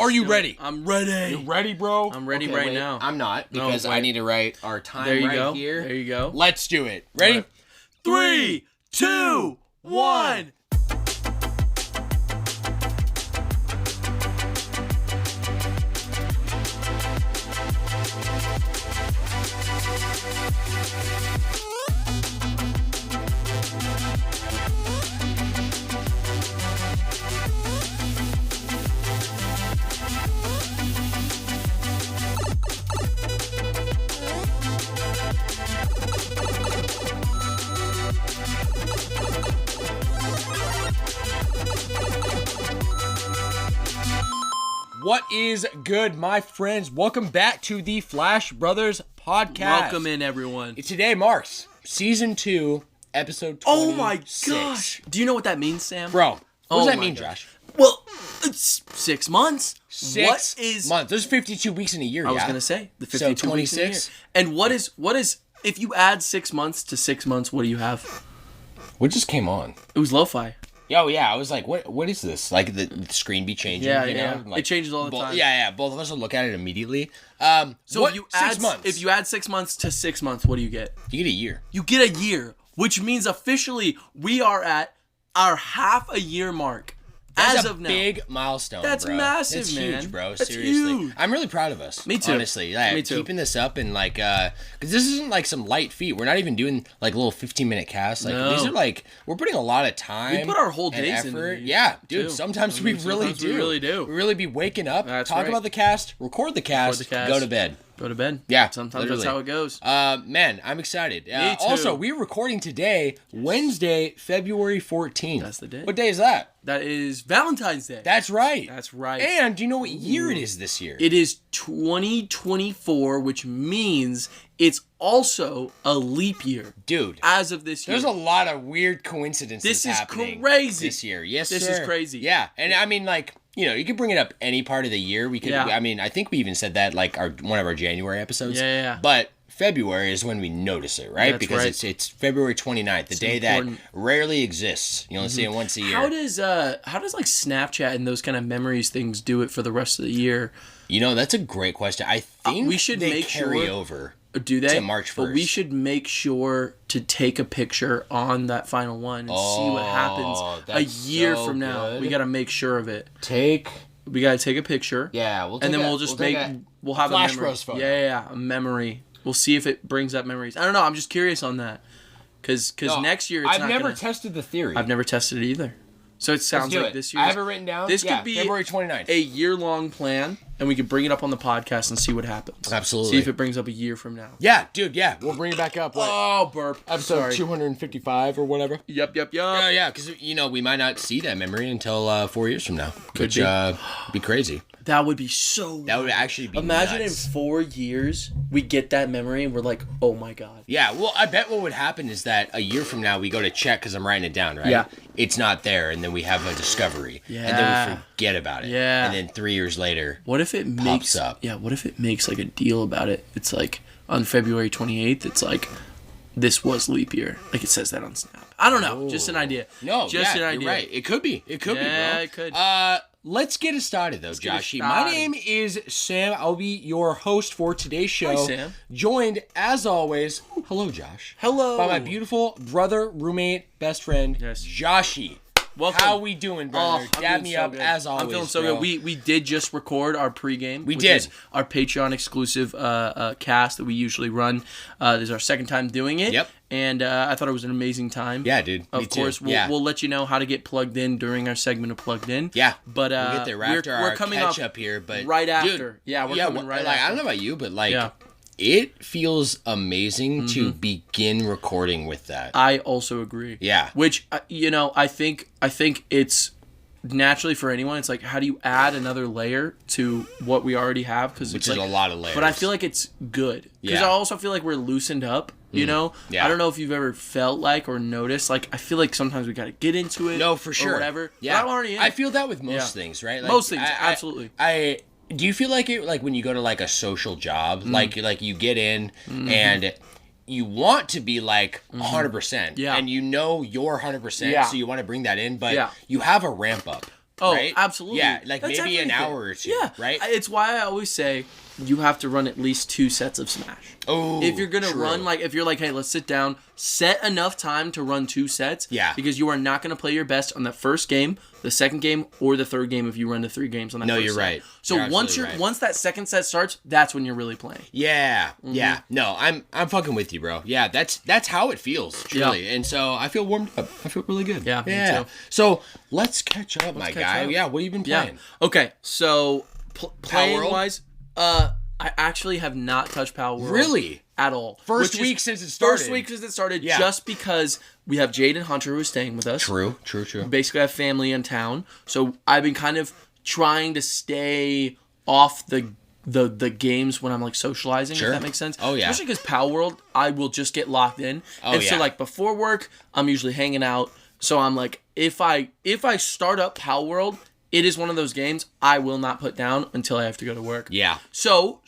Are you ready? I'm ready. You ready, bro? I'm ready right now. I'm not, because I need to write our time here. There you go. Let's do it. Ready? Right. 3, 2, 1. What is good, my friends? Welcome back to the Flash Brothers podcast. Welcome in, everyone. Today marks season 2, episode 26. Oh my gosh. Do you know what that means, Sam? Bro, what does that mean, gosh. Josh? Well, it's 6 months. 6 what is months. There's 52 weeks in a year, I was going to say, the 52 so weeks in a year. And what is, if you add 6 months to 6 months, what do you have? What just came on? It was lo-fi. Oh, yeah. I was like, what is this? Like, the screen be changing, you know? Like, it changes all the time. Yeah. Both of us will look at it immediately. So if you add 6 months. If you add 6 months to 6 months, what do you get? You get a year. You get a year, which means officially we are at our half a year mark. That's as of now. Big milestone, That's bro. massive, That's man. huge, bro. That's Seriously. huge. I'm really proud of us. Me too. Honestly. Yeah, Me too. Keeping this up and like, because this isn't like some light feat. We're not even doing like little 15-minute casts. Like, these are like, we're putting a lot of time. We put our whole and days effort. into these, Yeah, dude. too. Sometimes we really do. We really do. We really be waking up, That's talk right. about the cast, record the cast, go to bed. Go to bed. Yeah, Sometimes literally. that's how it goes. Man, I'm excited. Me too. Also, we're recording today, Wednesday, February 14th. That's the day. What day is that? That is Valentine's Day. That's right. That's right. And do you know what year it is this year? It is 2024, which means it's also a leap year. Dude. As of this year. There's a lot of weird coincidences happening crazy. this year. Yes, This sir. is crazy. Yeah. And I mean, like, you know, you could bring it up any part of the year. We could, Yeah. I mean, I think we even said that like one of our January episodes. Yeah. But February is when we notice it, right? That's because right. it's February 29th, the day important. that rarely exists. You only see it once a year. How does like Snapchat and those kind of memories things do it for the rest of the year? You know, that's a great question. I think we should they make carry sure- over. Do they? To March 1st. But we should make sure to take a picture on that final one and see what happens a that's year so from now. good. We got to make sure of it. We got to take a picture. Yeah, and then we'll just we'll have Flash a memory. Bros photo. Yeah, a memory. We'll see if it brings up memories. I don't know. I'm just curious on that. Because next year it's I've not never gonna... tested the theory. I've never tested it either. So it sounds like this year. I have it written down. This could be February 29th. a year-long plan, and we could bring it up on the podcast and see what happens. Absolutely. See if it brings up a year from now. Yeah, dude, yeah. We'll bring it back up. Oh, burp. Episode Sorry. 255 or whatever. Yep. Yeah, because, you know, we might not see that memory until 4 years from now. Which be. be crazy. That would be so That would actually be Imagine nuts. in 4 years, we get that memory and we're like, oh my God. Yeah, well, I bet what would happen is that a year from now we go to check because I'm writing it down, right? Yeah. It's not there, and then we have a discovery. Yeah. And then we forget about it. Yeah. And then 3 years later, What if it makes up. Yeah, what if it makes like a deal about it? It's like on February 28th, it's like this was leap year. Like it says that on Snap. I don't know. Just an idea. No, just yeah, an idea. you're right. It could be. It could be, bro. Yeah, it could. Let's get it started, though, get it Joshy. started. My name is Sam. I'll be your host for today's show. Hi, Sam. Joined, as always, hello, Josh. Hello. By my beautiful brother, roommate, best friend, Yes. Joshy. Welcome. How we doing, brother? I'm Dab doing me so up, good. as always, I'm feeling so bro. good. We did just record our pregame. We which did. Is our Patreon exclusive cast that we usually run. This is our second time doing it. Yep. And I thought it was an amazing time. Yeah, dude. Of Me too. course, we'll let you know how to get plugged in during our segment of Plugged In. Yeah. But We'll get there right after we're our coming catch up here, but right dude, after. Yeah, we're coming right like, after. I don't know about you, but like, Yeah. it feels amazing to begin recording with that. I also agree. Yeah. Which I think it's naturally for anyone. It's like, how do you add another layer to what we already have? Because Which it's is like, a lot of layers. But I feel like it's good because Yeah. I also feel like we're loosened up. You know, Yeah. I don't know if you've ever felt like or noticed. Like, I feel like sometimes we got to get into it. No, for sure. Or whatever. Yeah, But I'm already in. I feel that with most Yeah. things, right? Like, Most things, I- absolutely. I do you feel like it like when you go to like a social job, like you get in and you want to be like 100%, Yeah. and you know you're 100%, Yeah. so you want to bring that in, but Yeah. you have a ramp up. Oh, right? absolutely. Yeah, like That's maybe an everything. hour or two. Yeah, right. It's why I always say you have to run at least 2 sets of Smash. Oh, if you're gonna true. run if you're like, hey, let's sit down, set enough time to run 2 sets. Yeah. Because you are not gonna play your best on the first game, the second game, or the third game if you run the 3 games on that. No, first you're set. right. So You're absolutely right. once that second set starts, that's when you're really playing. Yeah, yeah. No, I'm fucking with you, bro. Yeah, that's how it feels, truly. Yeah. And so I feel warmed up. I feel really good. Yeah, me too. So let's catch up, my guy. up. Yeah, what have you been playing? Okay, so playing World? wise, I actually have not touched Power World. Really? At all. First week since it started. First week since it started, Yeah. just because we have Jade and Hunter who is staying with us. True. Basically, I have family in town, so I've been kind of trying to stay off the games when I'm like socializing. Sure. If that makes sense. Oh, yeah. Especially because Power World, I will just get locked in, Oh, and so yeah. like before work, I'm usually hanging out. So I'm like, if I start up Power World, it is one of those games I will not put down until I have to go to work. Yeah. So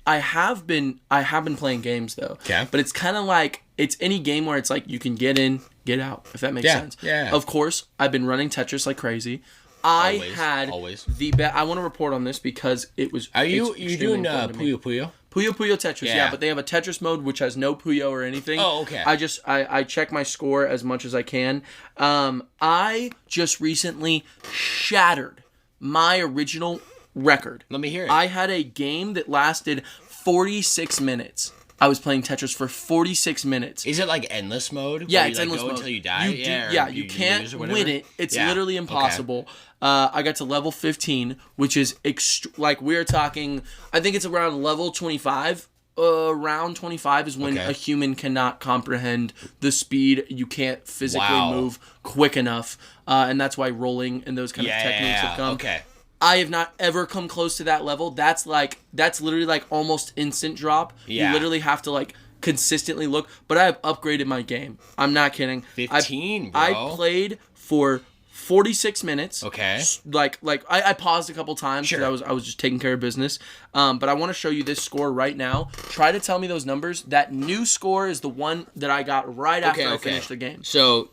I have been playing games though. Okay. But it's kind of like it's any game where it's like you can get in, get out, if that makes sense. Yeah. Of course, I've been running Tetris like crazy. I had always. the best. I want to report on this because it was. Are you extremely doing important to me. Puyo Puyo? Puyo Puyo Tetris, yeah, but they have a Tetris mode which has no Puyo or anything. Oh, okay. I check my score as much as I can. I just recently shattered my original record. Let me hear it. I had a game that lasted 46 minutes. I was playing Tetris for 46 minutes. Is it like endless mode? Yeah, where it's you, like, endless go mode. until you die. You can't lose or whatever? win it. It's Yeah. literally impossible. I got to level 15, which is like we're talking. I think it's around level 25. Around 25 is when a human cannot comprehend the speed. You can't physically move quick enough, and that's why rolling and those kind of techniques have come. Okay. I have not ever come close to that level. That's literally like almost instant drop. Yeah. You literally have to like consistently look. But I have upgraded my game. I'm not kidding. 15, bro. I played for 46 minutes. Okay. I paused a couple times because I was just taking care of business. But I want to show you this score right now. Try to tell me those numbers. That new score is the one that I got right after I finished the game. So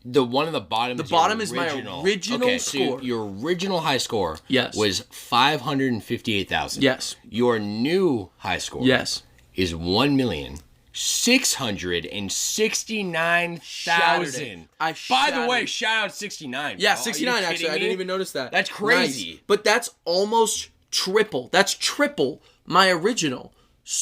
the one on the bottom is my original score. So your original high score was 558,000. Yes. Your new high score is 1,669,000. By the way, shout out 69. Yeah, bro. 69 actually. I didn't even notice that. That's crazy. Nice. But that's almost triple. That's triple my original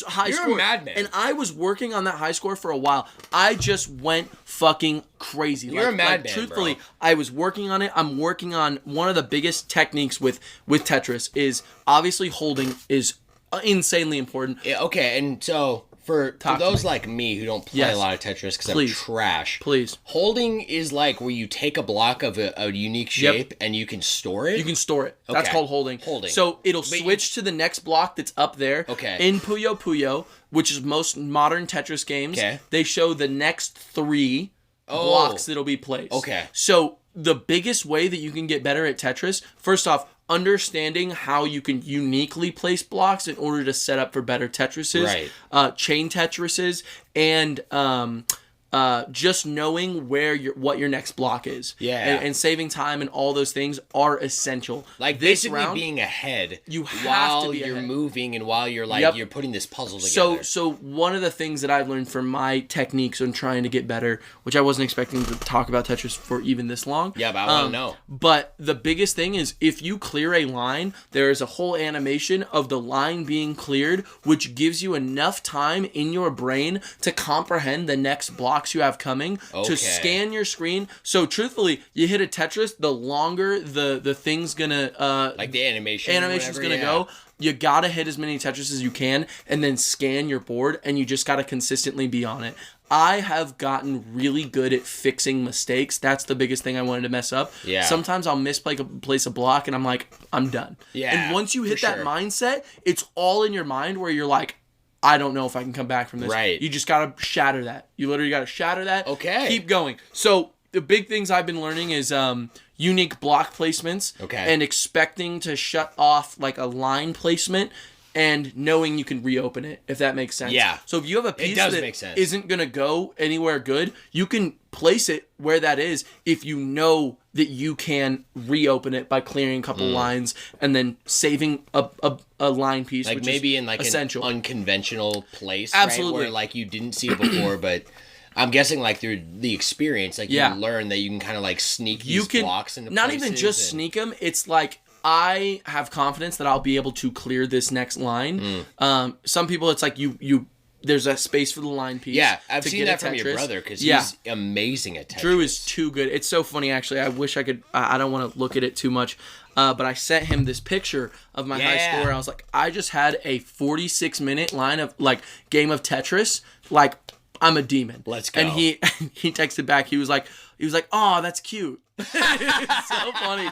high score. You're a madman. And I was working on that high score for a while. I just went fucking crazy. You're a madman, truthfully, bro. I was working on it. I'm working on one of the biggest techniques with Tetris is obviously holding is insanely important. Yeah, okay, and so for those like me who don't play a lot of Tetris because I'm trash. Please. Holding is like where you take a block of a unique shape and you can store it. You can store it. That's called holding. So it'll switch to the next block that's up there. Okay. In Puyo Puyo, which is most modern Tetris games, they show the next 3 blocks that'll be placed. Okay. So the biggest way that you can get better at Tetris, first off, understanding how you can uniquely place blocks in order to set up for better Tetrises, chain Tetrises, and just knowing what your next block is. And saving time and all those things are essential. Like this basically round, being ahead while you're moving and while you're like you're putting this puzzle together. So one of the things that I've learned from my techniques on trying to get better, which I wasn't expecting to talk about Tetris for even this long. Yeah, but I want to know. But the biggest thing is if you clear a line, there is a whole animation of the line being cleared, which gives you enough time in your brain to comprehend the next blocks you have coming, to scan your screen. So truthfully, you hit a Tetris, the longer the thing's gonna like the animation's gonna go. You gotta hit as many Tetris as you can and then scan your board, and you just gotta consistently be on it. I have gotten really good at fixing mistakes. That's the biggest thing I wanted to mess up. Yeah. Sometimes I'll place a block and I'm like, I'm done. Yeah. And once you hit that mindset, it's all in your mind where you're like, I don't know if I can come back from this. Right. You just gotta shatter that. You literally gotta shatter that. Okay. Keep going. So the big things I've been learning is unique block placements. Okay. And expecting to shut off like a line placement and knowing you can reopen it, if that makes sense. Yeah. So if you have a piece that isn't going to go anywhere good, you can place it where that is if you know that you can reopen it by clearing a couple lines and then saving a line piece, like which maybe is in like essential. an unconventional place, Absolutely. right? Where like you didn't see it before, but I'm guessing like through the experience, like you learn that you can kind of like sneak these blocks into not places even just sneak them. It's like I have confidence that I'll be able to clear this next line. Some people, it's like you there's a space for the line piece. Yeah, I've seen that from your brother because he's amazing at Tetris. Drew is too good. It's so funny, actually. I wish I could. I don't want to look at it too much, but I sent him this picture of my high score. I was like, I just had a 46-minute line of like game of Tetris. Like, I'm a demon. Let's go. And he texted back. He was like, oh, that's cute. It's so funny.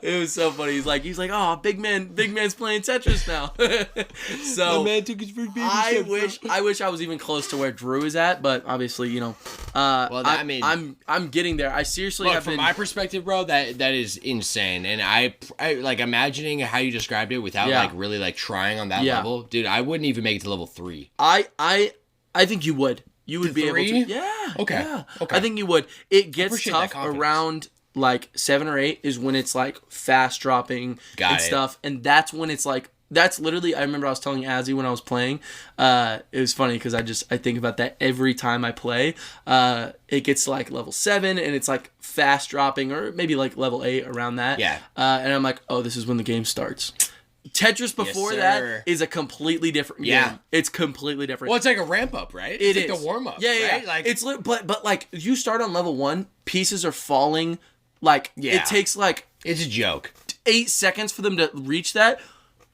It was so funny. He's like, oh, big man's playing Tetris now. So the man took his first baby I wish I was even close to where Drew is at, but obviously, you know, I'm getting there. I seriously have from my perspective, bro, that is insane. And I like imagining how you described it without like really like trying on that level, dude. I wouldn't even make it to level 3. I think you would. You would be able to. Yeah. Okay. Yeah. Okay. I think you would. It gets tough around like 7 or 8 is when it's like fast dropping stuff. And that's when it's like, that's literally, I remember I was telling Azzy when I was playing, it was funny because I think about that every time I play. It gets like level 7 and it's like fast dropping, or maybe like level 8 around that. Yeah. And I'm like, oh, this is when the game starts. Tetris before that is a completely different game. It's completely different. Well, it's like a ramp up, right? It's like the warm up. Yeah. Right? Like it's but like you start on level 1, pieces are falling. Like it takes like it's a joke. 8 seconds for them to reach that.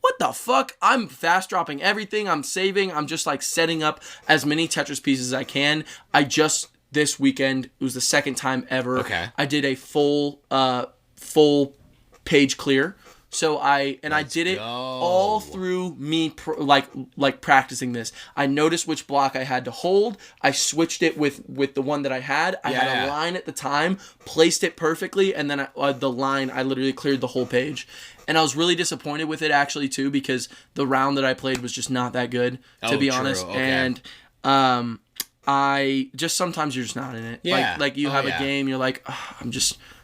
What the fuck? I'm fast dropping everything. I'm saving. I'm just like setting up as many Tetris pieces as I can. I just this weekend, it was the second time ever. Okay. I did a full page clear. So I did it all through me like practicing this. I noticed which block I had to hold. I switched it with the one that I had. I had a line at the time, placed it perfectly, and then the line I literally cleared the whole page. And I was really disappointed with it actually too, because the round that I played was just not that good, to be honest. Okay. And I just sometimes you're just not in it. Yeah. Like you have a game, you're like,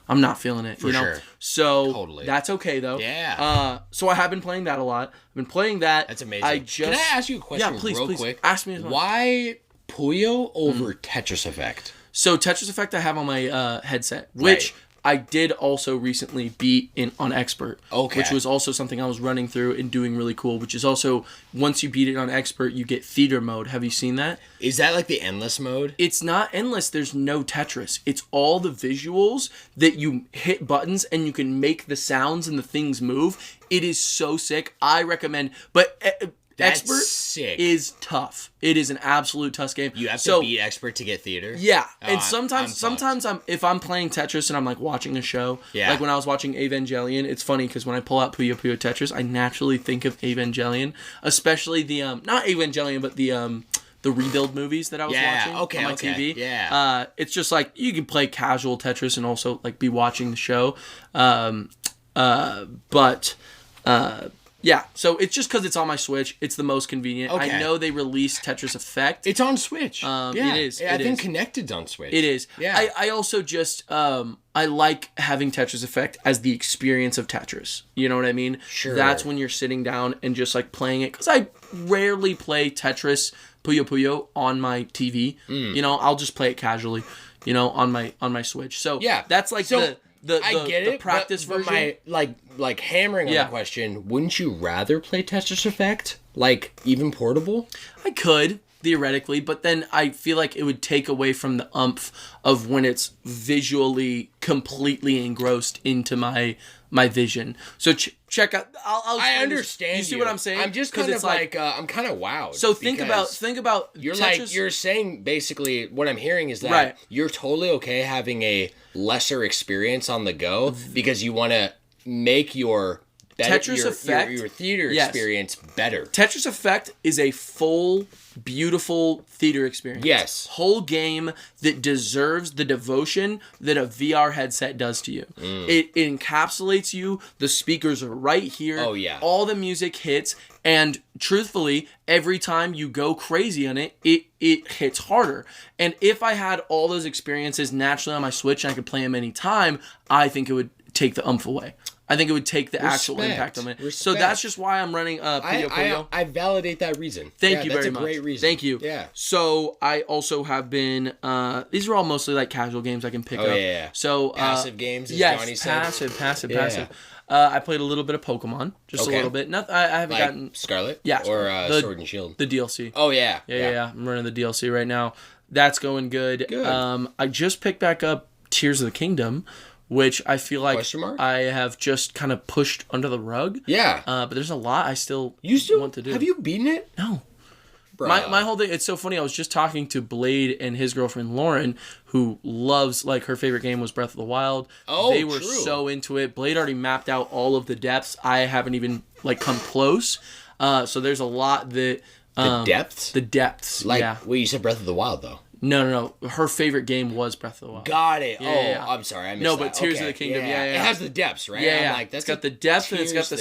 I'm not feeling it, you know? Sure. So that's okay though. Yeah. So I have been playing that a lot. I've been playing that. That's amazing. Can I ask you a question real quick? Ask me as well. Why Puyo over Tetris Effect? So Tetris Effect I have on my headset, which I did also recently beat on Expert. Okay. Which was also something I was running through and doing really cool, which is also, once you beat it on Expert, you get theater mode. Have you seen that? Is that like the endless mode? It's not endless. There's no Tetris. It's all the visuals that you hit buttons and you can make the sounds and the things move. It is so sick. I recommend, but That's Expert sick. is tough. It is an absolute tough game. You have to beat Expert to get theater? Yeah. And sometimes if I'm playing Tetris and I'm like watching a show, like when I was watching Evangelion, it's funny because when I pull out Puyo Puyo Tetris, I naturally think of Evangelion, especially the not Evangelion, but the rebuild movies that I was watching on my TV. Yeah. It's just like you can play casual Tetris and also like be watching the show. Yeah, so it's just because it's on my Switch. It's the most convenient. Okay. I know they released Tetris Effect. It's on Switch. It is. I think Connected's on Switch. It is. Yeah. I also just, I like having Tetris Effect as the experience of Tetris. You know what I mean? Sure. That's when you're sitting down and just like playing it. Because I rarely play Tetris Puyo Puyo on my TV. You know, I'll just play it casually, you know, on my Switch. So that's like the practice version. Like hammering on the question, wouldn't you rather play Tetris Effect? Like, even portable? I could, theoretically, but then I feel like it would take away from the umph of when it's visually completely engrossed into my vision. So check out. I understand. You see what I'm saying? I'm just kind of like I'm kind of wowed. So think about you're Tetris. Like you're saying basically what I'm hearing is that you're totally okay having a lesser experience on the go because you want to make your better, Tetris Effect, your theater experience better. Tetris Effect is a full, beautiful theater experience. Yes. Whole game that deserves the devotion that a VR headset does to you. It encapsulates you. The speakers are right here. Oh, yeah. All the music hits. And truthfully, every time you go crazy on it, it hits harder. And if I had all those experiences naturally on my Switch and I could play them anytime, I think it would take the oomph away. I think it would take the actual impact on it. So that's just why I'm running Puyo. I validate that reason. Thank you very much. That's a great reason. Thank you. Yeah. So I also have been, these are all mostly like casual games I can pick up. Yeah. So passive games, as yes, Johnny said. Passive. I played a little bit of Pokemon, just a little bit. I haven't gotten Scarlet. Yeah, or Sword and Shield. The DLC. Oh yeah. Yeah. I'm running the DLC right now. That's going good. I just picked back up Tears of the Kingdom, which I feel like I have just kind of pushed under the rug. Yeah. But there's a lot I still want to do. Have you beaten it? No. My whole thing, it's so funny. I was just talking to Blade and his girlfriend Lauren, who loves, like, her favorite game was Breath of the Wild. Oh, they were so into it. Blade already mapped out all of the depths. I haven't even, like, come close. So there's a lot that... the depths? The depths, well, you said Breath of the Wild, though. No. Her favorite game was Breath of the Wild. Got it. I'm sorry. I missed that. No, but Tears of the Kingdom, yeah. It has the depths, right? Yeah. I'm like, that's it's got the depth and it's got the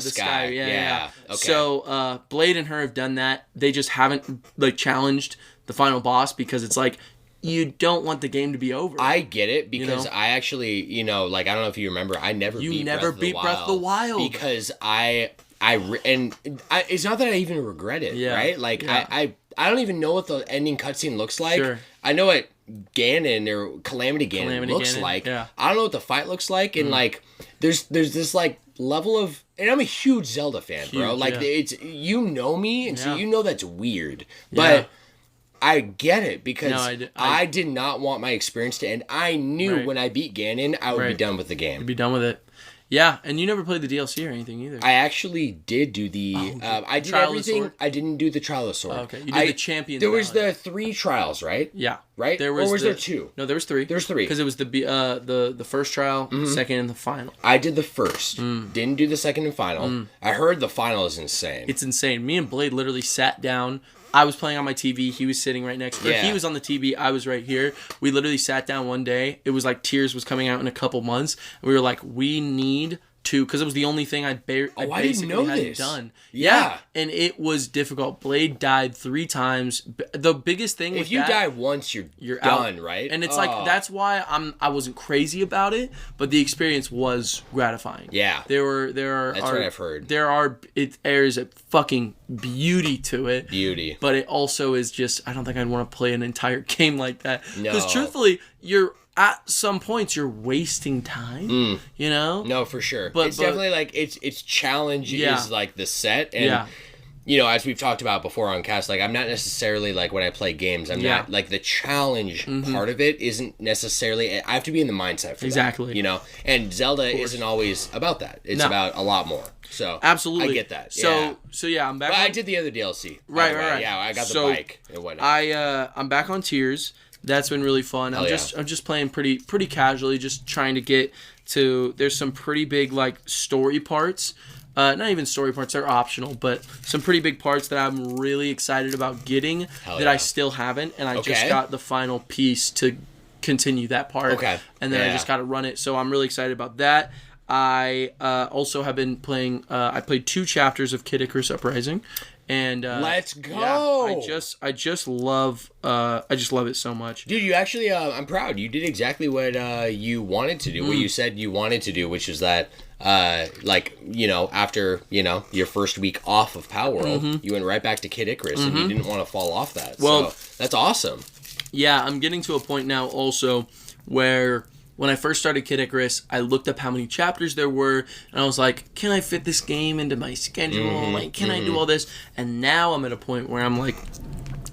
sky. Yeah. Okay. So Blade and her have done that. They just haven't like challenged the final boss because it's like you don't want the game to be over. I get it because I actually, like, I don't know if you remember, I never beat Breath of the Wild because it's not that I even regret it, right? Like I don't even know what the ending cutscene looks like. Sure. I know what Ganon or Calamity Ganon looks like. Yeah. I don't know what the fight looks like, and like there's this like level of, and I'm a huge Zelda fan, bro. Like it's me, and so you know that's weird, but I get it because I did not want my experience to end. I knew when I beat Ganon, I would be done with the game. You'd be done with it. Yeah, and you never played the DLC or anything either. I actually did do the... I did Trial everything. I didn't do the Trial of Sword. Oh, okay, you did the Champions. There was the 3 trials, right? Yeah. Right? Or was there 2? No, there was 3. There was 3. Because it was the first trial, second, and the final. I did the first. Didn't do the second and final. I heard the final is insane. It's insane. Me and Blade literally sat down. I was playing on my TV. He was sitting right next to me. He was on the TV. I was right here. We literally sat down one day. It was like Tears was coming out in a couple months. And we were like, we need... because it was the only thing I basically hadn't done. Yeah. And it was difficult. Blade died 3 times. The biggest thing if you die once, you're done, out. right? And it's like, that's why I wasn't crazy about it, but the experience was gratifying. Yeah. That's what I've heard. There is a fucking beauty to it. Beauty. But it also is just, I don't think I'd want to play an entire game like that. No. Because truthfully, at some points you're wasting time, No, for sure. But it's definitely like its challenge is like the set, and as we've talked about before on cast, like I'm not necessarily like when I play games, I'm not like the challenge part of it isn't necessarily. I have to be in the mindset for that, and Zelda isn't always about that. It's about a lot more. So absolutely, I get that. So yeah, I'm back. But I did the other DLC. Right. Yeah, I got the bike and whatnot. I'm back on Tears. That's been really fun. I'm just playing pretty casually, just trying to get to. There's some pretty big like story parts. Not even story parts; they're optional, but some pretty big parts that I'm really excited about getting I still haven't, and I just got the final piece to continue that part. Okay, and then I just got to run it, so I'm really excited about that. I also have been playing. I played 2 chapters of Kid Icarus Uprising. And let's go! Yeah, I just love it so much, dude. You actually, I'm proud. You did exactly what you wanted to do. What you said you wanted to do, which is that, after your first week off of Power World, you went right back to Kid Icarus, and you didn't want to fall off that. Well, so that's awesome. Yeah, I'm getting to a point now also where. When I first started Kid Icarus, I looked up how many chapters there were, and I was like, can I fit this game into my schedule? Can I do all this? And now I'm at a point where I'm like,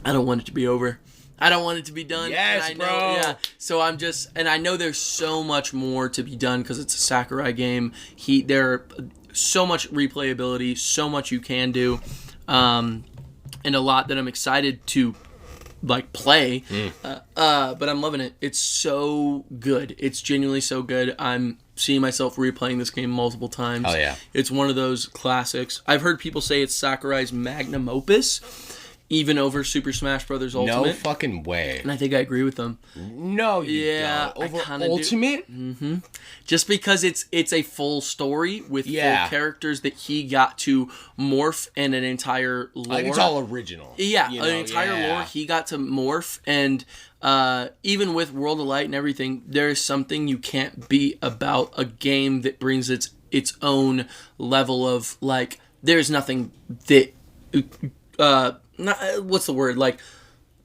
I don't want it to be over. I don't want it to be done. Yes, and I bro. know, yeah. So I'm just, and I know there's so much more to be done because it's a Sakurai game. There so much replayability, so much you can do, and a lot that I'm excited to but I'm loving it. It's so good. It's genuinely so good. I'm see myself replaying this game multiple times. Oh, yeah. It's one of those classics. I've heard people say it's Sakurai's magnum opus, even over Super Smash Bros. Ultimate. No fucking way. And I think I agree with them. No, you don't. Over Ultimate? Mm-hmm. Just because it's a full story with full characters that he got to morph and an entire lore. Like, it's all original. Yeah, an entire lore he got to morph, and even with World of Light and everything, there is something you can't beat about a game that brings its own level of, like, there's nothing that... what's the word? Like,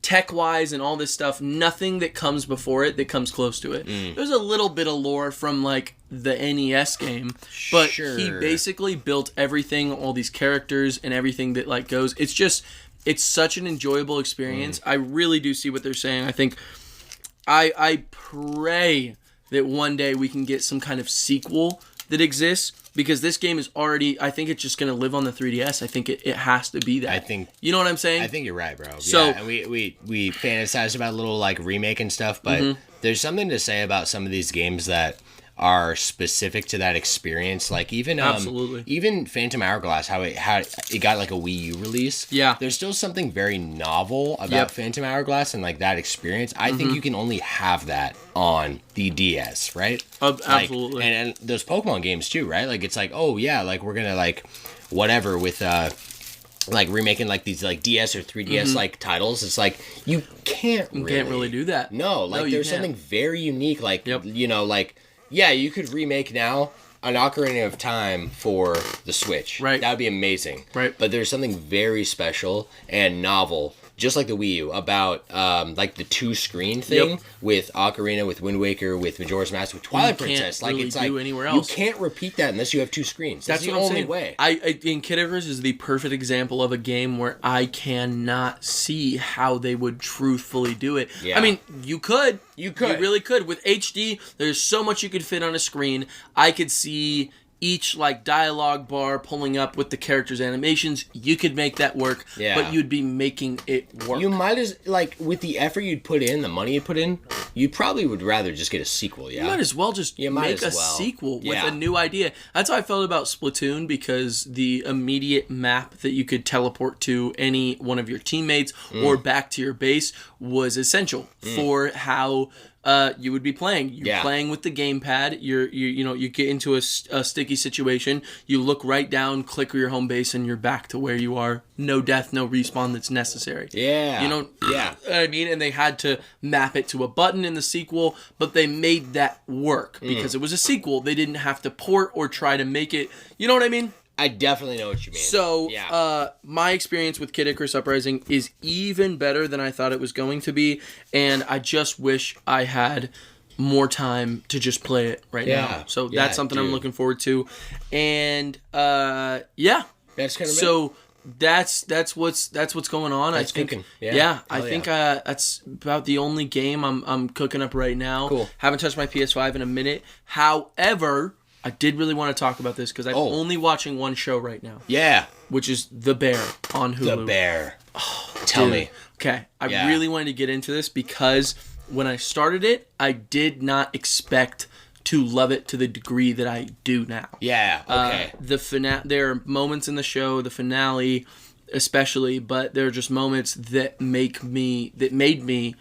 tech-wise and all this stuff, nothing that comes before it that comes close to it. There's a little bit of lore from, like, the NES game, but he basically built everything, all these characters and everything that, like, goes. It's just, it's such an enjoyable experience. I really do see what they're saying. I think, I pray that one day we can get some kind of sequel that exists, because this game is already, I think it's just going to live on the 3DS. I think it has to be that. I think, you know what I'm saying? I think you're right, bro. So, yeah, and we fantasized about a little, like, remake and stuff, but there's something to say about some of these games that are specific to that experience. Like, even even Phantom Hourglass, how it got, like, a Wii U release. Yeah. There's still something very novel about Phantom Hourglass and, like, that experience. I think you can only have that on the DS, right? Absolutely. Like, and those Pokemon games too, right? Like, it's like, oh yeah, like, we're gonna, like, whatever with like remaking, like, these, like, DS or 3DS like titles. It's like, you can't really do that. No, like, there's something very unique, like, you know, like, yeah, you could remake now an Ocarina of Time for the Switch. Right. That would be amazing. Right. But there's something very special and novel, just like the Wii U, about like the 2-screen thing with Ocarina, with Wind Waker, with Majora's Mask, with Twilight Princess. Like, really it's like, anywhere else. You can't repeat that unless you have 2 screens. That's the only way. In Kid Icarus is the perfect example of a game where I cannot see how they would truthfully do it. Yeah. I mean, you could. You really could. With HD, there's so much you could fit on a screen. I could see each, like, dialogue bar pulling up with the characters' animations. You could make that work, but you'd be making it work. You might as, like, with the effort you'd put in, the money you'd put in, you probably would rather just get a sequel, You might as well just make a sequel with a new idea. That's how I felt about Splatoon, because the immediate map that you could teleport to any one of your teammates or back to your base was essential for how you would be playing. You're playing with the gamepad. You get into a sticky situation. You look right down, click your home base, and you're back to where you are. No death, no respawn that's necessary. Yeah. You know? Yeah. I mean, and they had to map it to a button in the sequel, but they made that work because it was a sequel. They didn't have to port or try to make it. You know what I mean? I definitely know what you mean. So, my experience with Kid Icarus Uprising is even better than I thought it was going to be, and I just wish I had more time to just play it now. So that's something I'm looking forward to, and that's kind of so. That's what's going on. That's I think. Cooking. I think that's about the only game I'm cooking up right now. Cool. Haven't touched my PS5 in a minute. However, I did really want to talk about this because I'm only watching one show right now. Yeah. Which is The Bear on Hulu. The Bear. Oh, Tell me. Okay. I really wanted to get into this because when I started it, I did not expect to love it to the degree that I do now. Yeah. Okay. There are moments in the show, the finale especially, but there are just moments that made me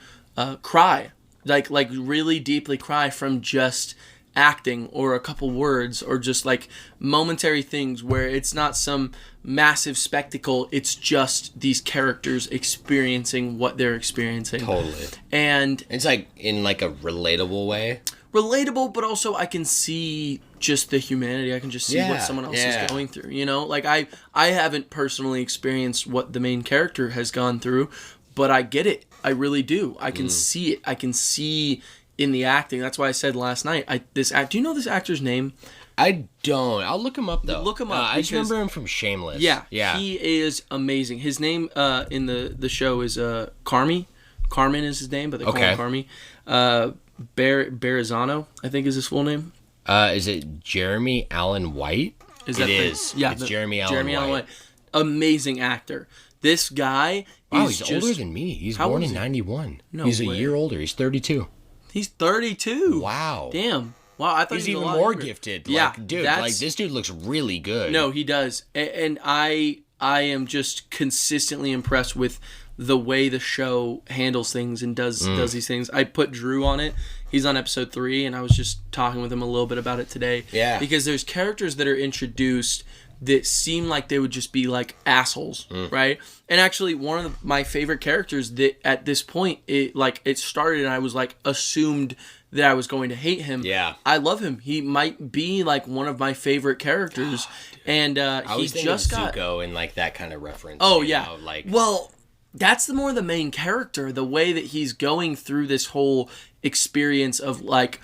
cry. Like really deeply cry from just acting or a couple words or just like momentary things where it's not some massive spectacle, it's just these characters experiencing what they're experiencing. Totally. And it's like in like a relatable way. Relatable, but also I can see just the humanity. I can just see what someone else is going through, you know? Like I haven't personally experienced what the main character has gone through, but I get it. I really do. I can see it. I can see in the acting. That's why I said last night, do you know this actor's name? I don't. I'll look him up, though. Look him up. I just remember him from Shameless. Yeah. He is amazing. His name in the show is Carmi. Carmen is his name, but they call him Carmi. Barazano, I think is his full name. Is it Jeremy Allen White? It is. Yeah. It's Jeremy Allen White. Amazing actor. This guy is older than me. He's born in 91. No, he's a year older. He's 32. He's 32. Wow. Damn. Wow, I thought he's even more gifted. Like, dude, like this dude looks really good. No, he does, and I am just consistently impressed with the way the show handles things and does these things. I put Drew on it. He's on episode 3, and I was just talking with him a little bit about it today. Yeah, because there's characters that are introduced that seem like they would just be like assholes, right? And actually, one of my favorite characters that at this point it started, and I was like assumed that I was going to hate him. Yeah, I love him. He might be like one of my favorite characters, and he just got Zuko in like that kind of reference. Oh yeah, well, that's the main character. The way that he's going through this whole experience of like,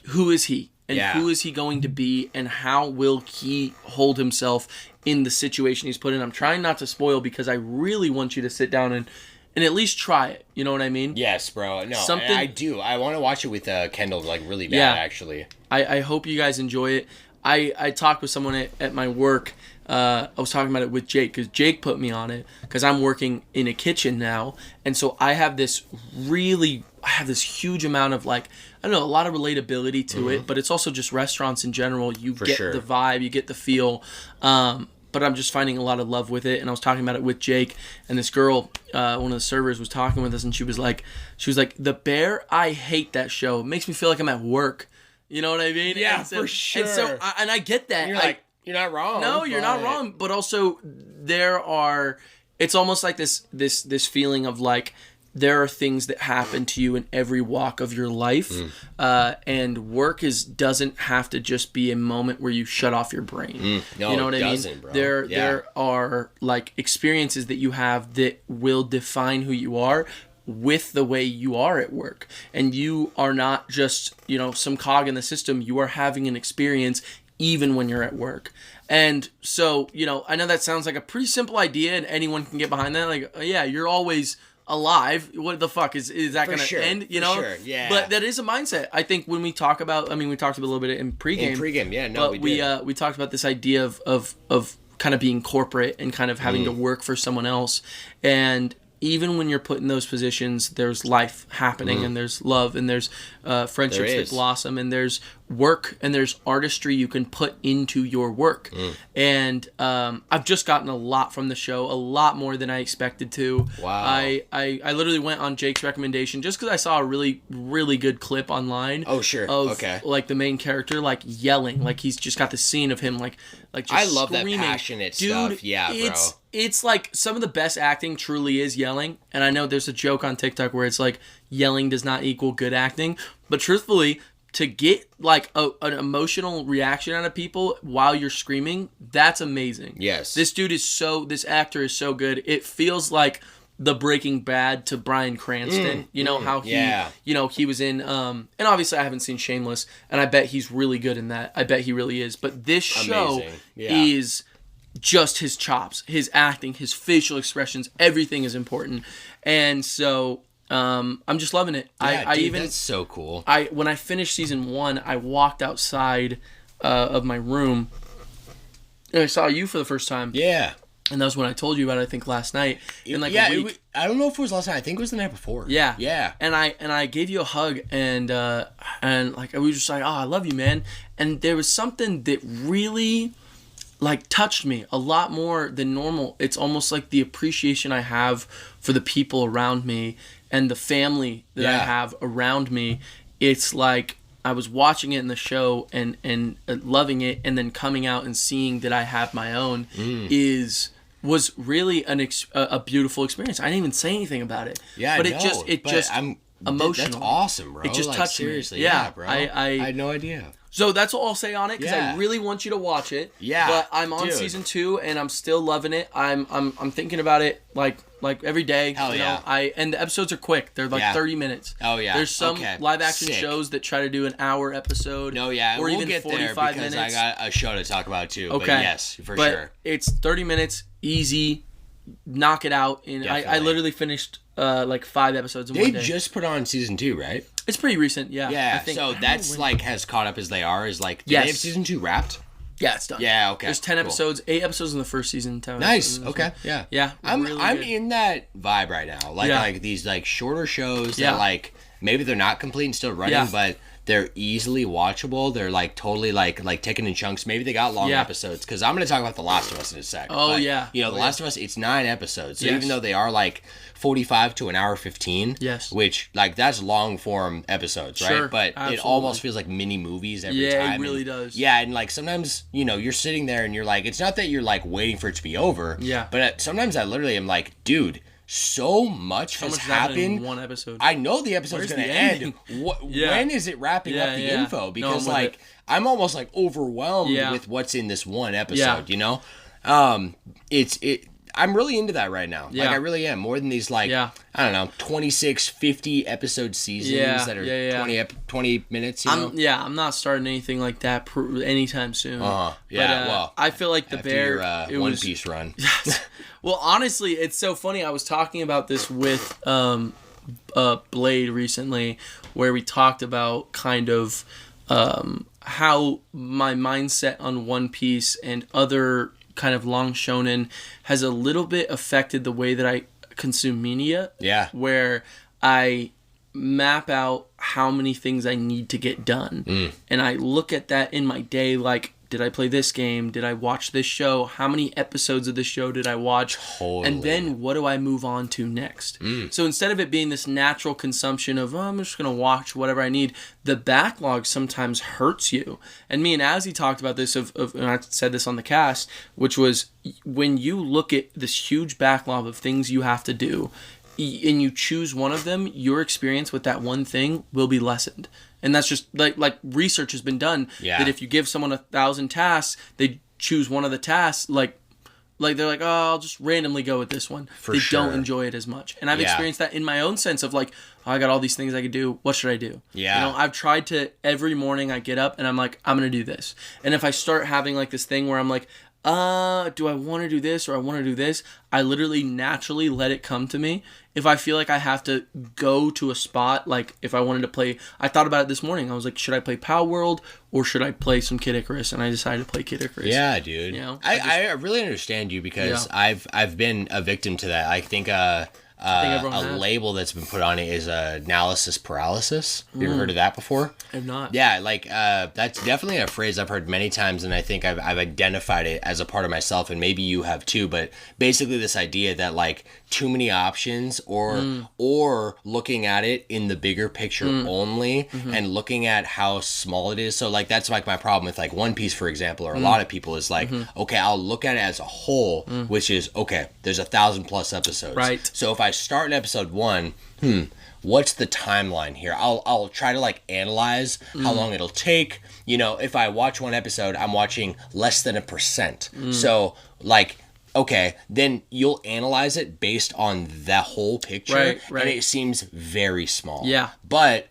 who is he? And who is he going to be, and how will he hold himself in the situation he's put in? I'm trying not to spoil because I really want you to sit down and at least try it. You know what I mean? Yes, bro. No, I do. I want to watch it with Kendall like really bad, actually. I hope you guys enjoy it. I talked with someone at my work. I was talking about it with Jake because Jake put me on it because I'm working in a kitchen now. And so I have this huge amount of like, I don't know, a lot of relatability to it, but it's also just restaurants in general. You get the vibe, you get the feel. But I'm just finding a lot of love with it. And I was talking about it with Jake, and this girl, one of the servers, was talking with us, and she was like, The Bear, I hate that show. It makes me feel like I'm at work. You know what I mean? Yeah, for sure. And so, and I get that. And you're like, you're not wrong. No, you're not wrong. But also, it's almost like this feeling of like, there are things that happen to you in every walk of your life, and work doesn't have to just be a moment where you shut off your brain. No, you know what I mean? Bro. There are like experiences that you have that will define who you are with the way you are at work, and you are not just some cog in the system. You are having an experience even when you're at work. And so I know that sounds like a pretty simple idea, and anyone can get behind that. Like, yeah, you're always alive. What the fuck is that going to end? For sure, yeah. But that is a mindset. I think when we talk about, we talked a little bit in pregame. Yeah, no, we talked about this idea of kind of being corporate and kind of having to work for someone else. And even when you're put in those positions, there's life happening, and there's love, and there's friendships that blossom, and there's work, and there's artistry you can put into your work. And I've just gotten a lot from the show, a lot more than I expected to. Wow. I literally went on Jake's recommendation just because I saw a really, really good clip online. Oh, sure. Of, like, the main character, like, yelling. Like, he's just got the scene of him, like just I love screaming. that passionate stuff. Yeah, bro. It's like some of the best acting truly is yelling. And I know there's a joke on TikTok where it's like yelling does not equal good acting. But truthfully, to get like an emotional reaction out of people while you're screaming, that's amazing. Yes. This actor is so good. It feels like the Breaking Bad to Bryan Cranston. How he he was in and obviously I haven't seen Shameless, and I bet he's really good in that. I bet he really is. But this show is just his chops, his acting, his facial expressions, everything is important. And so I'm just loving it. That's so cool. When I finished season 1, I walked outside of my room and I saw you for the first time. Yeah. And that was when I told you about it, I think last night. In like a week. I don't know if it was last night. I think it was the night before. Yeah. Yeah. And I gave you a hug, and like we were just like, oh, I love you, man. And there was something that really like touched me a lot more than normal. It's almost like the appreciation I have for the people around me and the family that I have around me. It's like I was watching it in the show and loving it, and then coming out and seeing that I have my own was really a beautiful experience. I didn't even say anything about it. Yeah, but I'm emotional. That's awesome, bro. It just touched seriously. me. Yeah, bro. I had no idea. So that's all I'll say on it, because I really want you to watch it. Yeah, but I'm on season 2 and I'm still loving it. I'm thinking about it like every day. Hell yeah. And the episodes are quick. They're like 30 minutes. Oh yeah. There's some live action shows that try to do an hour episode. No, yeah. Or we'll even get 45 there because minutes. I got a show to talk about too. Okay. But yes, for sure. It's 30 minutes, easy. Knock it out. And I literally finished like 5 episodes in one day. They just put on season 2, right? It's pretty recent, yeah. Yeah, I think, so that's like has caught up as they are. Is like, do they have season 2 wrapped? Yeah, it's done. Yeah, okay. There's 10 episodes, 8 episodes in the first season. 10 nice. Okay. Yeah. Yeah. I'm really in that vibe right now. Like these like shorter shows that like maybe they're not complete and still running, but they're easily watchable. They're like totally like taken in chunks. Maybe they got long episodes, because I'm going to talk about The Last of Us in a sec. Oh, but, yeah. You know, The Last of Us, it's 9 episodes. So even though they are like 45 to an hour 15, which like that's long form episodes, right? Sure, but it almost feels like mini movies every time. Yeah, it really does. Yeah, and like sometimes, you know, you're sitting there and you're like, it's not that you're like waiting for it to be over. Yeah. But sometimes I literally am like, dude, so much has happened in one episode. I know the episode's going to end. When is it wrapping up the info? Because like I'm almost like overwhelmed with what's in this one episode, you know? I'm really into that right now. Like I really am, more than these like I don't know, 26 50 episode seasons that are 20 minutes, you know? I'm not starting anything like that anytime soon. Well, I feel like the bear your One Piece run. Well, honestly, it's so funny. I was talking about this with Blade recently, where we talked about kind of how my mindset on One Piece and other kind of long shonen has a little bit affected the way that I consume media. Yeah. Where I map out how many things I need to get done. And I look at that in my day, like, did I play this game? Did I watch this show? How many episodes of this show did I watch? Totally. And then what do I move on to next? So instead of it being this natural consumption of, I'm just going to watch whatever I need, the backlog sometimes hurts you. And me and Azzy talked about this, and I said this on the cast, which was when you look at this huge backlog of things you have to do, and you choose one of them, your experience with that one thing will be lessened. And that's just like research has been done that if you give someone 1,000 tasks, they choose one of the tasks, like they're like, oh, I'll just randomly go with this one. They don't enjoy it as much. And I've experienced that in my own sense of like, oh, I got all these things I could do. What should I do? Yeah. You know, I've tried to, every morning I get up and I'm like, I'm going to do this. And if I start having like this thing where I'm like, do I want to do this or I want to do this? I literally naturally let it come to me. If I feel like I have to go to a spot, like if I wanted to play, I thought about it this morning. I was like, should I play Pow World or should I play some Kid Icarus? And I decided to play Kid Icarus. Yeah, dude. You know, I really understand you because I've been a victim to that. I think a label that's been put on it is analysis paralysis. Have you ever heard of that before? I've not. Yeah, like that's definitely a phrase I've heard many times, and I think I've identified it as a part of myself, and maybe you have too. But basically, this idea that like too many options, or looking at it in the bigger picture only, and looking at how small it is. So like that's like my problem with like One Piece, for example, or a lot of people is like, okay, I'll look at it as a whole, which is okay. There's 1,000+ episodes, right? So if I start in episode 1, what's the timeline here? I'll try to like analyze how long it'll take. You know, if I watch one episode, I'm watching less than 1%. So like, okay, then you'll analyze it based on the whole picture, right. And it seems very small. Yeah. But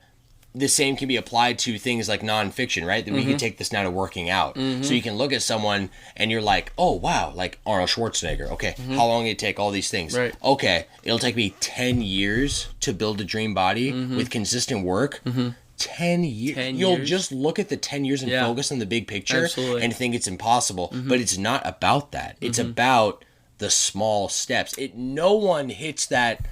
the same can be applied to things like nonfiction, right? That we can take this now to working out. So you can look at someone and you're like, oh, wow, like Arnold Schwarzenegger. Okay, how long did it take all these things? Right. Okay, it'll take me 10 years to build a dream body with consistent work. 10 years. You'll just look at the 10 years and focus on the big picture and think it's impossible. But it's not about that. It's about the small steps. No one hits that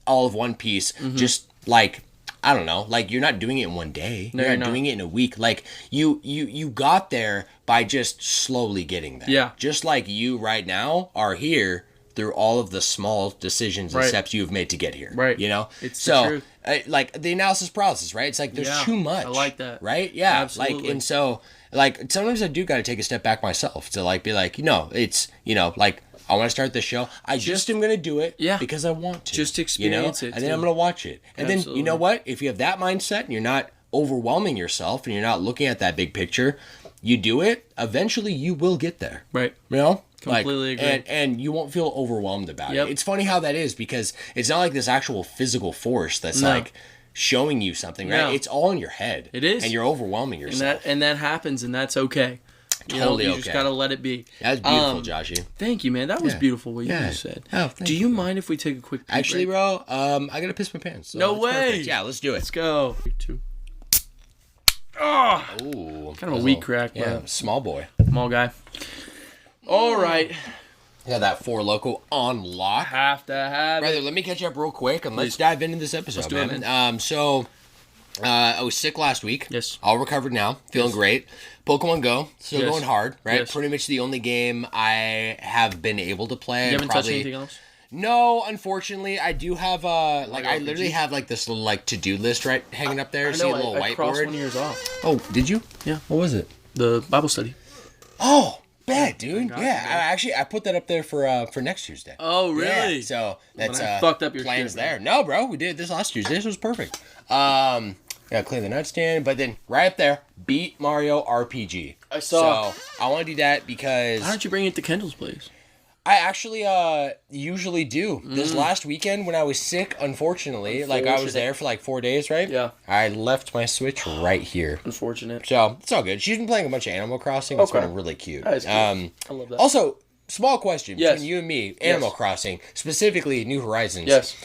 all of One Piece just like, I don't know, like you're not doing it in one day. No, you're not doing it in a week. Like you got there by just slowly getting there. Yeah. Just like you right now are here through all of the small decisions and steps you've made to get here. Right. You know? It's so like the analysis paralysis, right? It's like there's too much. I like that. Right? Yeah. Absolutely. Like, and so like sometimes I do got to take a step back myself to like be like, it's, like I want to start this show. I just am going to do it because I want to. Just experience it. And then I'm going to watch it. And then, you know what? If you have that mindset and you're not overwhelming yourself and you're not looking at that big picture, you do it, eventually you will get there. Right. You know? Completely agree. And you won't feel overwhelmed about it. It's funny how that is because it's not like this actual physical force that's like showing you something, right? No. It's all in your head. It is. And you're overwhelming yourself. And that happens, and that's okay. You just gotta let it be. That's beautiful, Joshy. Thank you, man. That was beautiful what you just said. Oh, do you mind if we take a quick break? Actually, bro, I gotta piss my pants. So no way. Perfect. Yeah, let's do it. Let's go. 3, 2. Oh, ooh, kind of a weak crack. Yeah, small boy. Small guy. All right. Yeah, that 4 Loko on lock. Have to have it. Brother, let me catch you up real quick and let's dive into this episode, man. So I was sick last week. Yes. All recovered now. Feeling great. Pokemon Go, still going hard, right? Yes. Pretty much the only game I have been able to play. You haven't touched anything else? No, unfortunately, I do have I literally have like this little like to-do list right hanging up there. I know, see a little I crossed whiteboard. 1 of yours off. Oh, did you? Yeah. What was it? The Bible study. Oh, bet, dude. Yeah, I put that up there for next Tuesday. Oh, really? Yeah, so that's fucked up your plans shit, there. No, bro, we did this last Tuesday. This was perfect. Yeah, clean the nightstand, but then right up there, beat Mario RPG. I saw. So I want to do that because Why don't you bring it to Kendall's place? I actually usually do. This last weekend when I was sick, unfortunately, like I was there for like 4 days, right? Yeah. I left my Switch right here. Unfortunate. So it's all good. She's been playing a bunch of Animal Crossing. It's been really cute. That is cute. I love that. Also, small question Yes. between you and me, Animal Crossing, specifically New Horizons. Yes.